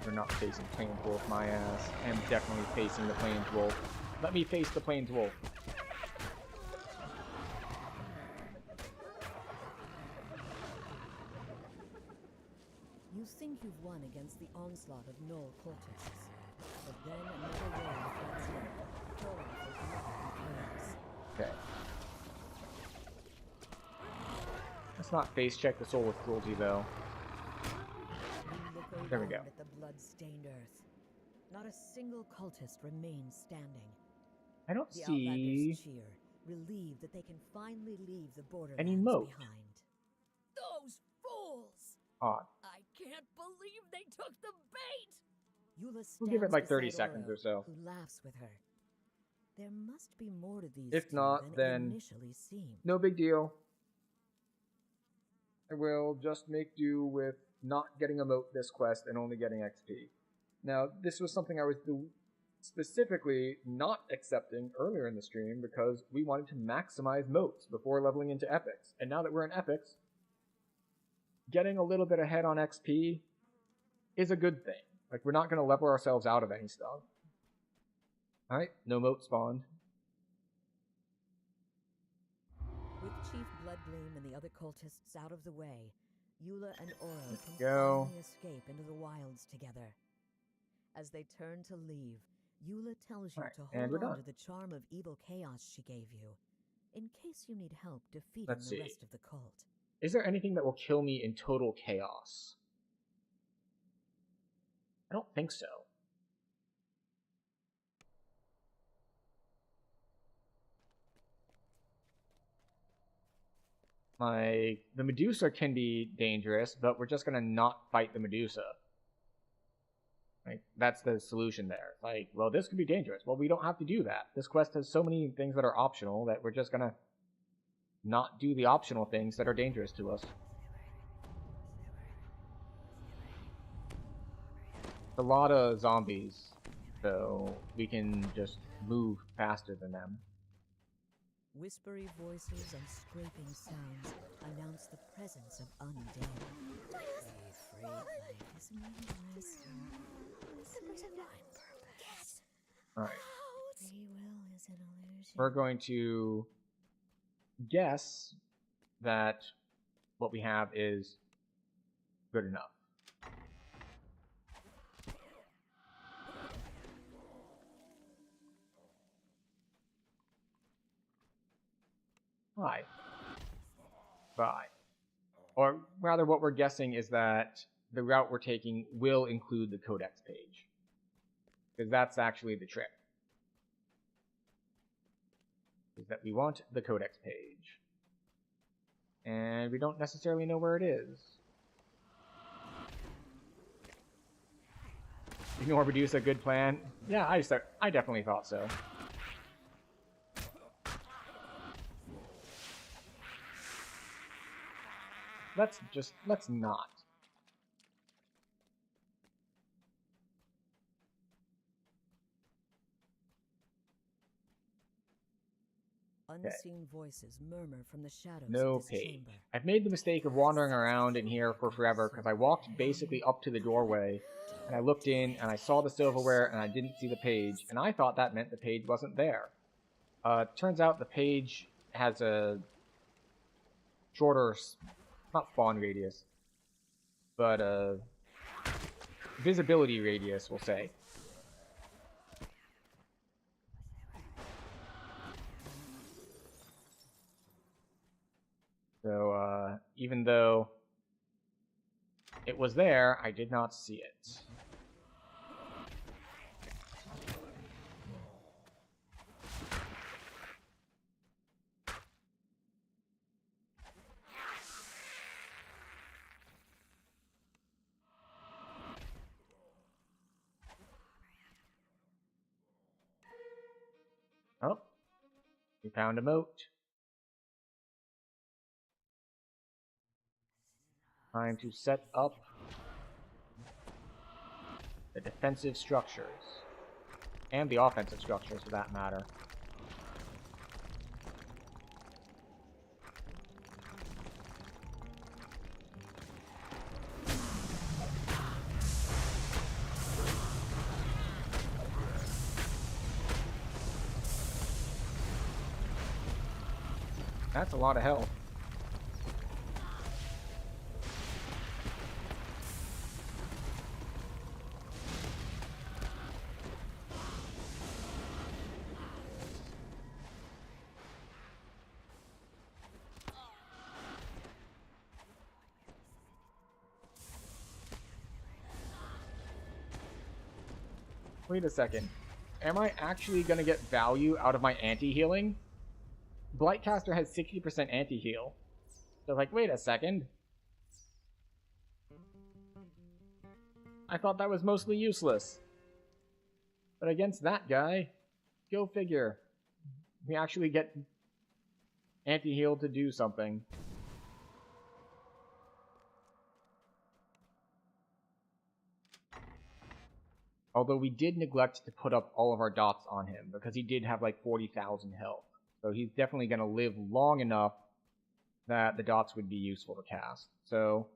We're not facing Plains Wolf, my ass. I am definitely facing the Plains Wolf. Let me face the Plains Wolf. You think you've won against the onslaught of Knoll cultists, but then another wave floods in, calling for blood and chaos. Okay. Let's not face check the soul with cruelty, though. You look There we go. around at the blood-stained earth. Not a single cultist remains standing. I don't The see Outlanders cheer, relieved that they can finally leave the Borderlands any moat. behind. Those fools! Odd. I can't believe they took the bait! Eula We'll give it stands like 30 beside seconds Oro, or so. who laughs with her. There must be more to these If two not, than then it initially seemed. no big deal. I will just make do with not getting a moat this quest and only getting XP. Now, this was something I was specifically not accepting earlier in the stream because we wanted to maximize moats before leveling into epics. And now that we're in epics, getting a little bit ahead on XP is a good thing. Like, we're not going to level ourselves out of any stuff. Alright, no moat spawned. With Chief Bloodgleam and the other cultists out of the way, Eula and Oro can go. finally escape into the wilds together. As they turn to leave, Eula tells you Right, to and hold we're on done. to the charm of evil chaos she gave you, in case you need help defeating Let's the see. rest of the cult. Is there anything that will kill me in total chaos? I don't think so. Like, the Medusa can be dangerous, but we're just gonna not fight the Medusa. Like, that's the solution there. Like, well, this could be dangerous. Well, we don't have to do that. This quest has so many things that are optional that we're just gonna not do the optional things that are dangerous to us. A lot of zombies, so we can just move faster than them. Whispery voices and scraping sounds announce the presence of undead. Be free, life is meaningless. Alright. Free will is an illusion. We're going to guess that what we have is good enough. Bye. Bye. Or rather, what we're guessing is that the route we're taking will include the codex page. Because that's actually the trick. Is that we want the codex page. And we don't necessarily know where it is. Ignore Medusa, good plan. Yeah, I definitely thought so. Let's not. Unseen voices murmur from the shadows No of this page. chamber. I've made the mistake of wandering around in here for forever because I walked basically up to the doorway and I looked in and I saw the silverware and I didn't see the page and I thought that meant the page wasn't there. Turns out the page has a shorter, not spawn radius, but a visibility radius, we'll say. So, even though it was there, I did not see it. Oh, we found a moat. Time to set up the defensive structures. And the offensive structures, for that matter. That's a lot of health. Wait a second. Am I actually going to get value out of my anti-healing? Blightcaster has 60% anti-heal. So like, wait a second. I thought that was mostly useless. But against that guy, go figure. We actually get anti-heal to do something. Although we did neglect to put up all of our dots on him, because he did have like 40,000 health. So he's definitely going to live long enough that the dots would be useful to cast. So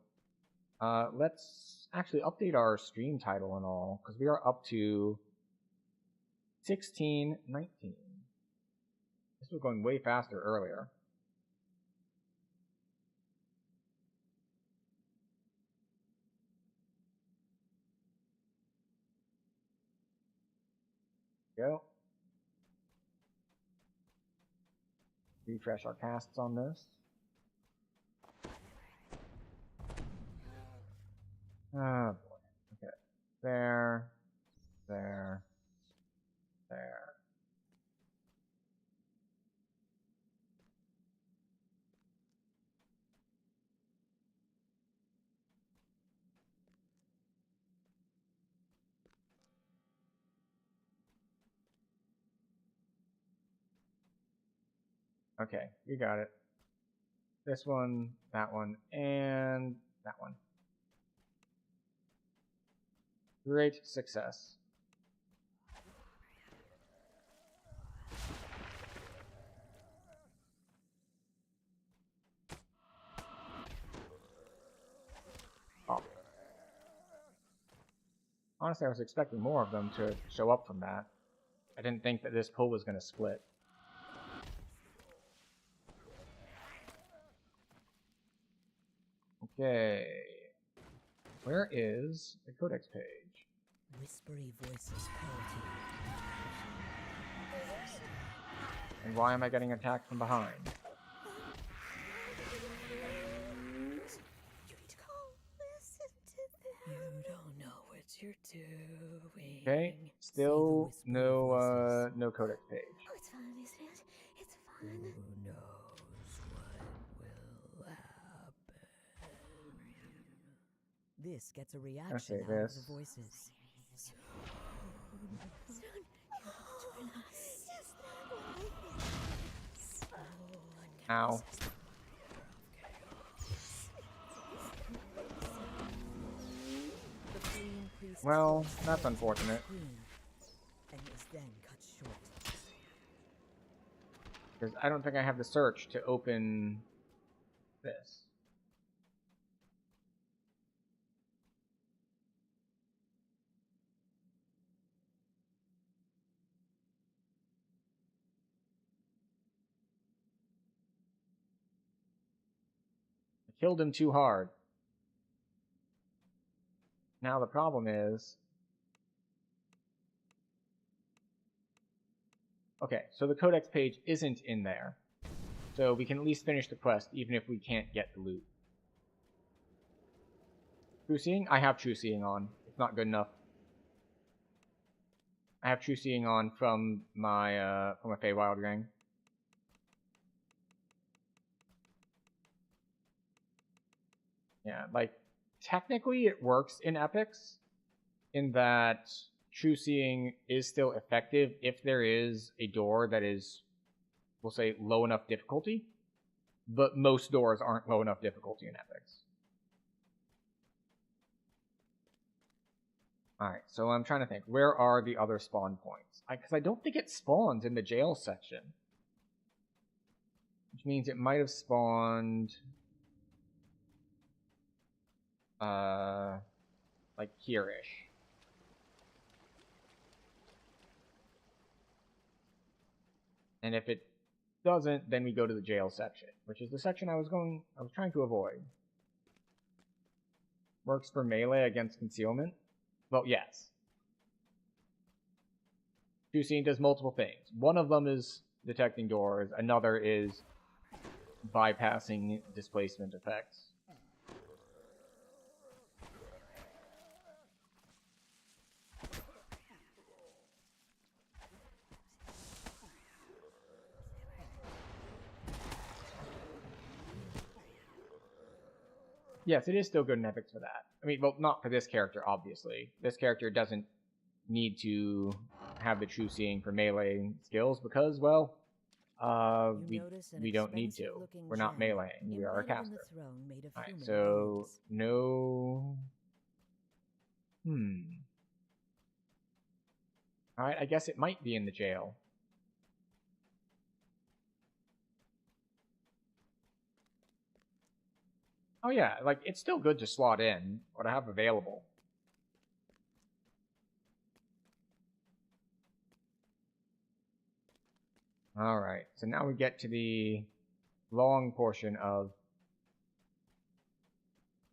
let's actually update our stream title and all, because we are up to 16:19. This was going way faster earlier. refresh our casts on this. Oh boy. Okay. There. There. There. Okay, you got it. This one, and that one. Great success. Oh. Honestly, I was expecting more of them to show up from that. I didn't think that this pull was going to split. Okay. Where is the codex page? Whispery voices call to you. And why am I getting attacked from behind? You don't know what you're doing. Okay, still no no codex page. Oh, it's fine, isn't it? It's fine. Who knows what will happen? This gets a reaction out of the voices. Ow. Well, that's unfortunate. And was then cut short. Because I don't think I have the search to open this. I killed him too hard. Now the problem is... Okay, so the codex page isn't in there. So we can at least finish the quest, even if we can't get the loot. True Seeing? I have True Seeing on. It's not good enough. I have True Seeing on from my Feywild ring. Yeah, like, technically it works in epics, in that True Seeing is still effective if there is a door that is, we'll say, low enough difficulty, but most doors aren't low enough difficulty in epics. Alright, so I'm trying to think, where are the other spawn points? Because I don't think it spawns in the jail section. Which means it might have spawned... like here-ish. And if it doesn't, then we go to the jail section, which is the section I was trying to avoid. Works for melee against concealment? Well, yes. True Seeing does multiple things. One of them is detecting doors, another is bypassing displacement effects. Yes, it is still good in epics for that. I mean, well, not for this character, obviously. This character doesn't need to have the True Seeing for melee skills because, well, we don't need to. We're not meleeing. We are a caster. Alright, so no... Alright, I guess it might be in the jail. Oh yeah, like, it's still good to slot in what I have available. Alright, so now we get to the long portion of...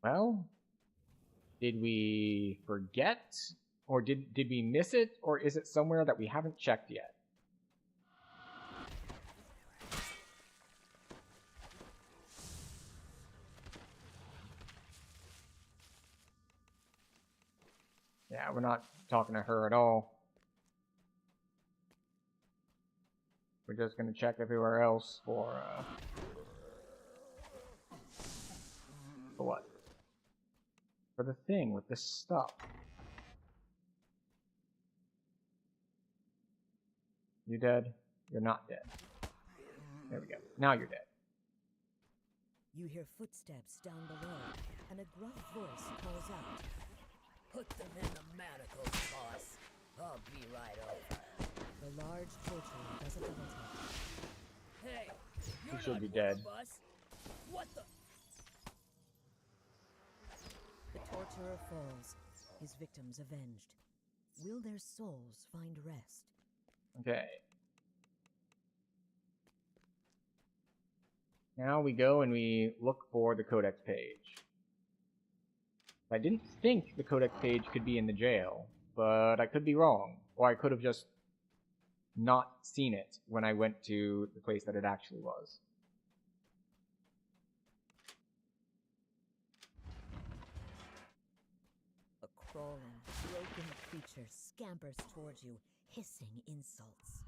Well, did we forget? Or did we miss it? Or is it somewhere that we haven't checked yet? Yeah, we're not talking to her at all. We're just gonna check everywhere else for what? For the thing with this stuff. You dead? You're not dead. There we go. Now you're dead. You hear footsteps down below, and a gruff voice calls out. Put them in the manacles, boss. I'll be right over. The large torturer does a double tap. Hey, He you're should not be one dead. of us. What the? The torturer falls, his victims avenged. Will their souls find rest? Okay. Now we go and we look for the codex page. I didn't think the codex page could be in the jail, but I could be wrong. Or I could have just not seen it when I went to the place that it actually was. A crawling, broken creature scampers towards you, hissing insults.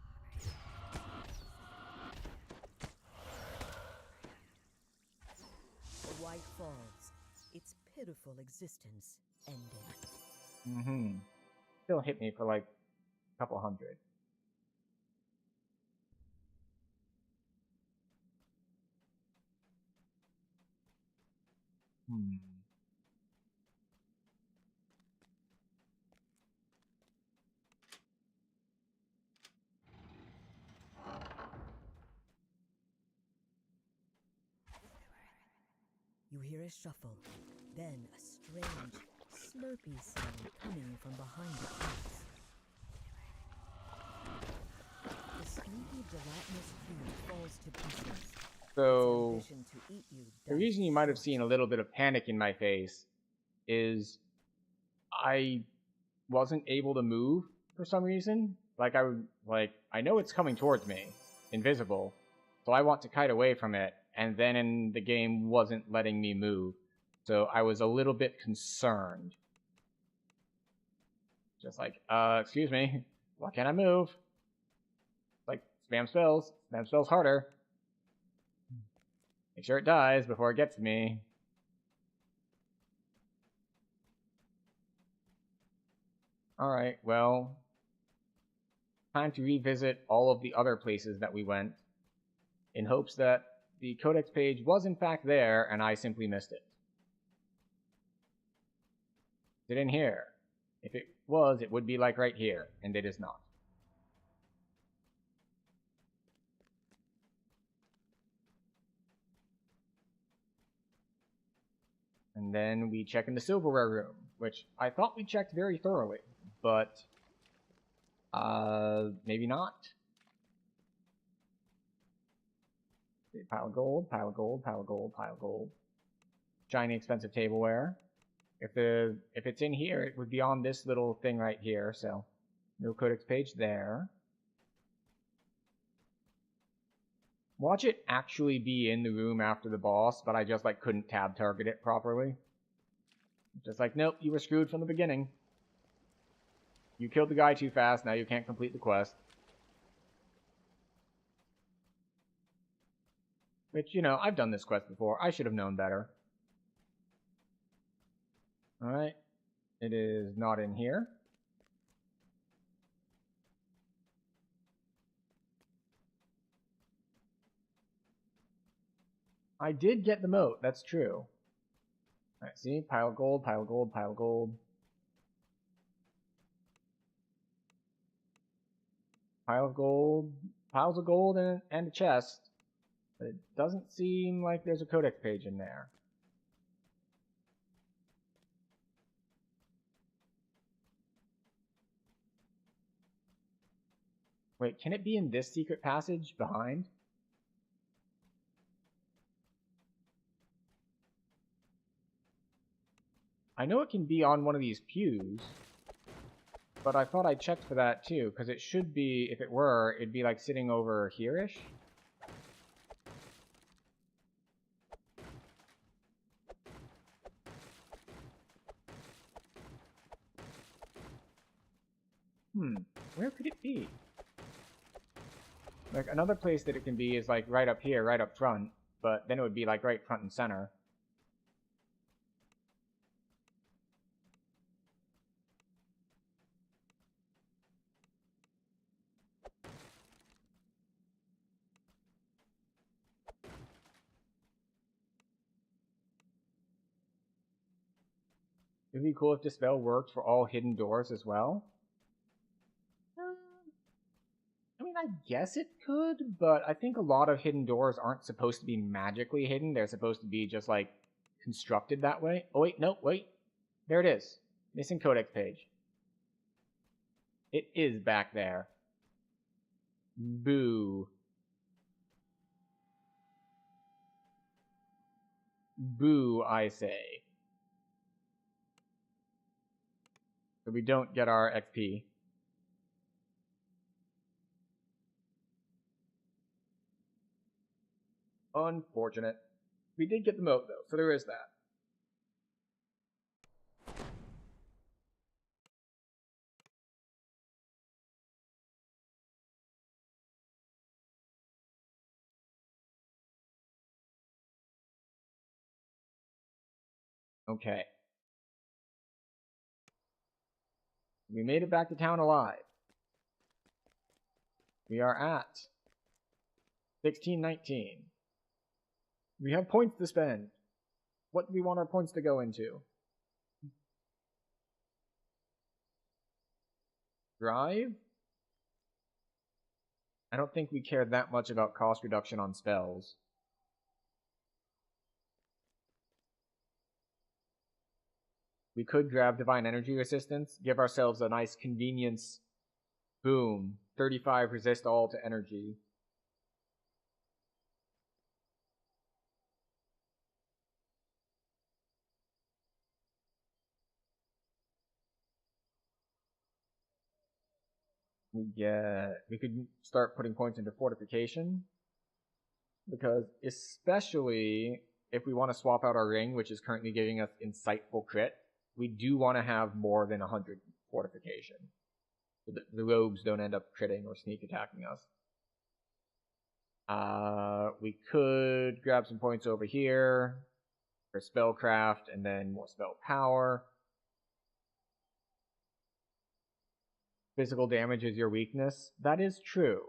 The white falls, its pitiful existence ending. Still hit me for like a couple hundred. You hear a shuffle, then a strange, slurpy sound coming from behind the trees. The sleepy, gelatinous cube falls to pieces. So, Its ambition to eat you the dies reason you might have short. seen a little bit of panic in my face is I wasn't able to move for some reason. I know it's coming towards me, invisible, so I want to kite away from it, and then in the game wasn't letting me move. So I was a little bit concerned. Just like, excuse me, why can't I move? Like, spam spells harder. Make sure it dies before it gets to me. Alright, well, time to revisit all of the other places that we went, in hopes that the codex page was in fact there and I simply missed it. Is it in here? If it was, it would be like right here, and it is not. And then we check in the silverware room, which I thought we checked very thoroughly, but maybe not. Pile of gold, pile of gold, pile of gold, pile of gold. Shiny expensive tableware. If it's in here, it would be on this little thing right here, so no codex page there. Watch it actually be in the room after the boss, but I just like couldn't tab target it properly. Just like, nope, you were screwed from the beginning. You killed the guy too fast, now you can't complete the quest. Which, you know, I've done this quest before. I should have known better. Alright. It is not in here. I did get the moat, that's true. Alright, see? Pile of gold, pile of gold, pile of gold. Pile of gold, piles of gold and a chest. But it doesn't seem like there's a codex page in there. Wait, can it be in this secret passage behind? I know it can be on one of these pews, but I thought I checked for that too, because it should be, if it were, it'd be like sitting over here-ish. Where could it be? Like, another place that it can be is, like, right up here, right up front. But then it would be, like, right front and center. It'd be cool if Dispel worked for all hidden doors as well. I mean, I guess it could, but I think a lot of hidden doors aren't supposed to be magically hidden. They're supposed to be just, like, constructed that way. Oh, wait, no, wait. There it is. Missing codex page. It is back there. Boo. Boo, I say. So we don't get our XP. Unfortunate. We did get the moat, though, so there is that. Okay. We made it back to town alive. We are at 1619. We have points to spend. What do we want our points to go into? Drive? I don't think we care that much about cost reduction on spells. We could grab Divine Energy Resistance, give ourselves a nice convenience. Boom. 35 resist all to energy. We could start putting points into fortification. Because especially if we want to swap out our ring, which is currently giving us insightful crit, we do want to have more than 100 fortification. So the robes don't end up critting or sneak attacking us. We could grab some points over here for spellcraft and then more spell power. Physical damage is your weakness. That is true.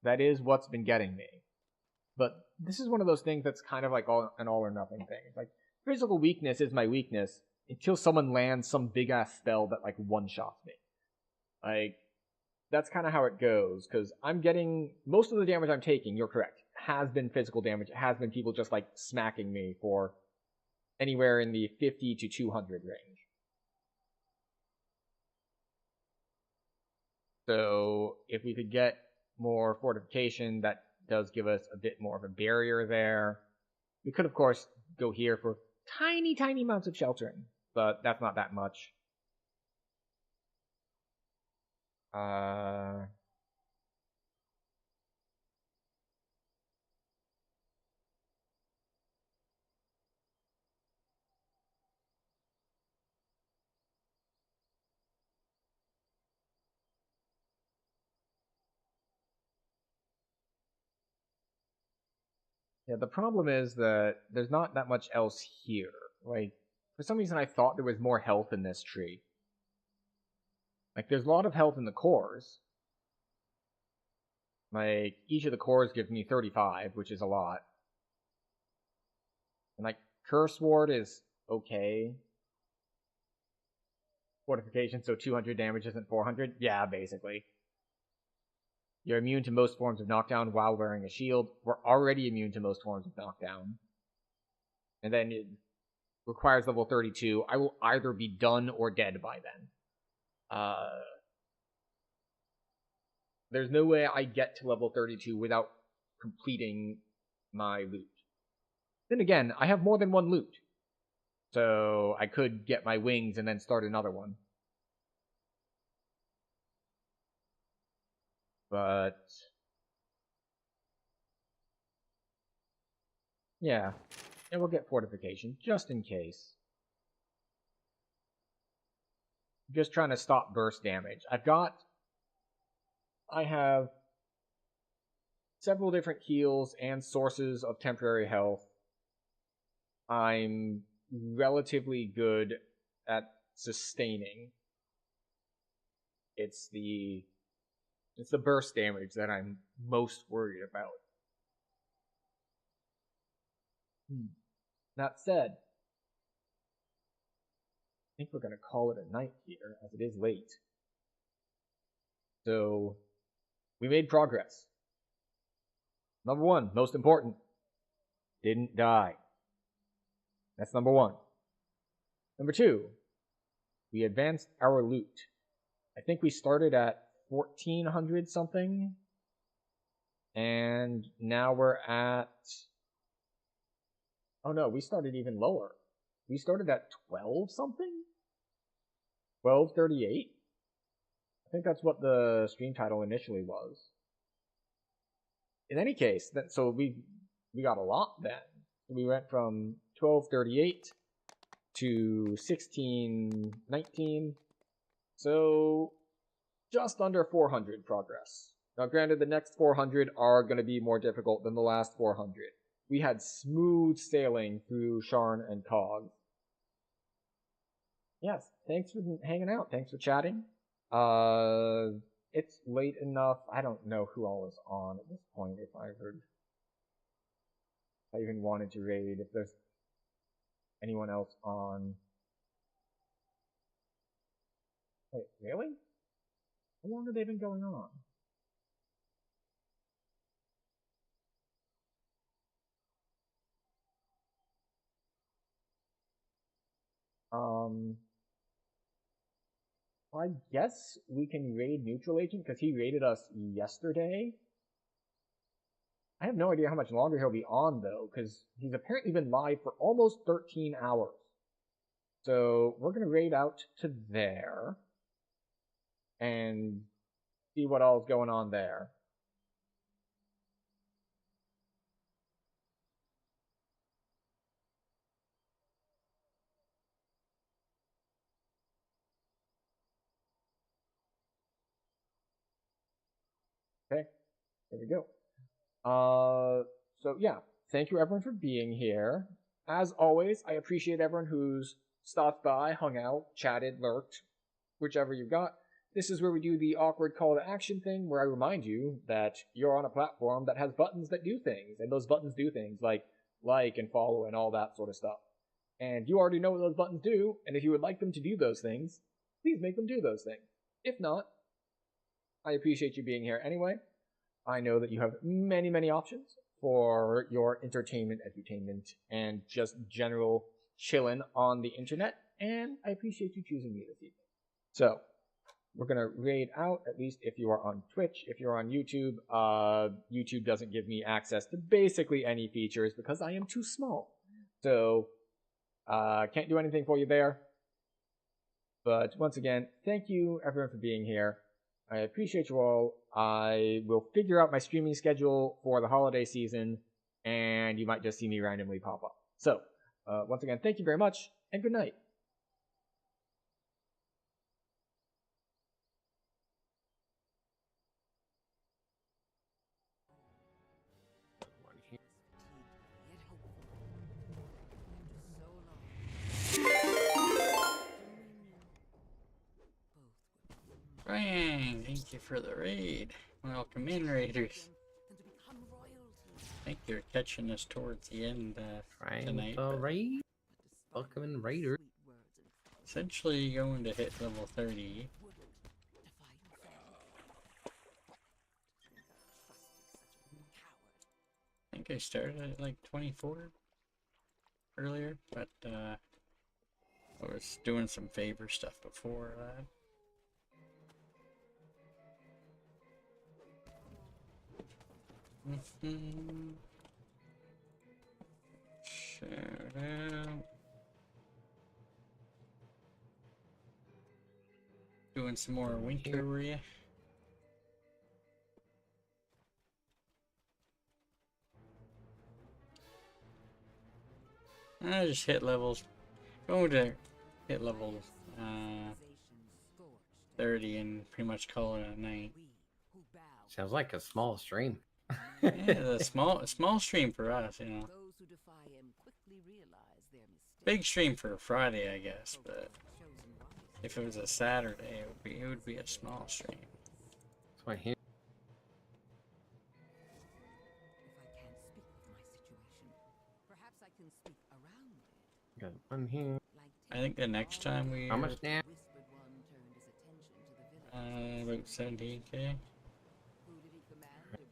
That is what's been getting me. But this is one of those things that's kind of like an all or nothing thing. It's like, physical weakness is my weakness until someone lands some big ass spell that like one-shots me. Like, that's kind of how it goes, because I'm getting, most of the damage I'm taking, you're correct, has been physical damage. It has been people just like smacking me for anywhere in the 50 to 200 range. So if we could get more fortification, that does give us a bit more of a barrier there. We could, of course, go here for tiny, tiny amounts of sheltering, but that's not that much. Yeah, the problem is that there's not that much else here. Like, for some reason I thought there was more health in this tree. Like, there's a lot of health in the cores. Like, each of the cores gives me 35, which is a lot. And, like, Curse Ward is okay. Fortification, so 200 damage isn't 400? Yeah, basically. You're immune to most forms of knockdown while wearing a shield. We're already immune to most forms of knockdown. And then it requires level 32. I will either be done or dead by then. There's no way I get to level 32 without completing my loot. Then again, I have more than one loot. So I could get my wings and then start another one. But yeah, and we'll get fortification, just in case. just trying to stop burst damage. I have several different heals and sources of temporary health. I'm relatively good at sustaining. It's the burst damage that I'm most worried about. That said, I think we're going to call it a night here, as it is late. So, we made progress. Number one, most important, didn't die. That's number one. Number two, we advanced our loot. I think we started at 1400 something, and now we're at... Oh no, we started even lower. We started at 12 something? 1238? I think that's what the stream title initially was. In any case, so we got a lot then. We went from 1238 to 1619. So just under 400 progress. Now granted, the next 400 are going to be more difficult than the last 400. We had smooth sailing through Sharn and Cog. Yes, thanks for hanging out. Thanks for chatting. It's late enough. I don't know who all is on at this point. If I even wanted to raid, if there's anyone else on. Wait, really? How long have they been going on? I guess we can raid Neutral Agent because he raided us yesterday. I have no idea how much longer he'll be on though, because he's apparently been live for almost 13 hours. So we're gonna raid out to there and see what all's going on there. Okay, there we go. So yeah, thank you everyone for being here. As always, I appreciate everyone who's stopped by, hung out, chatted, lurked, whichever you got. This is where we do the awkward call to action thing, where I remind you that you're on a platform that has buttons that do things, and those buttons do things like and follow and all that sort of stuff. And you already know what those buttons do, and if you would like them to do those things, please make them do those things. If not, I appreciate you being here anyway. I know that you have many, many options for your entertainment, edutainment, and just general chillin' on the internet, and I appreciate you choosing me this evening. So, we're going to raid out, at least if you are on Twitch. If you're on YouTube, YouTube doesn't give me access to basically any features because I am too small. So, can't do anything for you there. But once again, thank you everyone for being here. I appreciate you all. I will figure out my streaming schedule for the holiday season, and you might just see me randomly pop up. So, once again, thank you very much, and good night. Brian, thank you for the raid. Welcome in, raiders. Thank you for catching us towards the end tonight. Raid? Welcome in, raider. Essentially going to hit level 30. I think I started at like 24 earlier, but I was doing some favor stuff before that. Shout out. Doing some more winter, were ya? I just hit levels. Going to hit levels 30 and pretty much call it a night. Sounds like a small stream. Yeah, a small stream for us, you know. Big stream for a Friday, I guess, but if it was a Saturday, it would be a small stream. That's why here. Got one here. I think the next time we How much now? about 17K.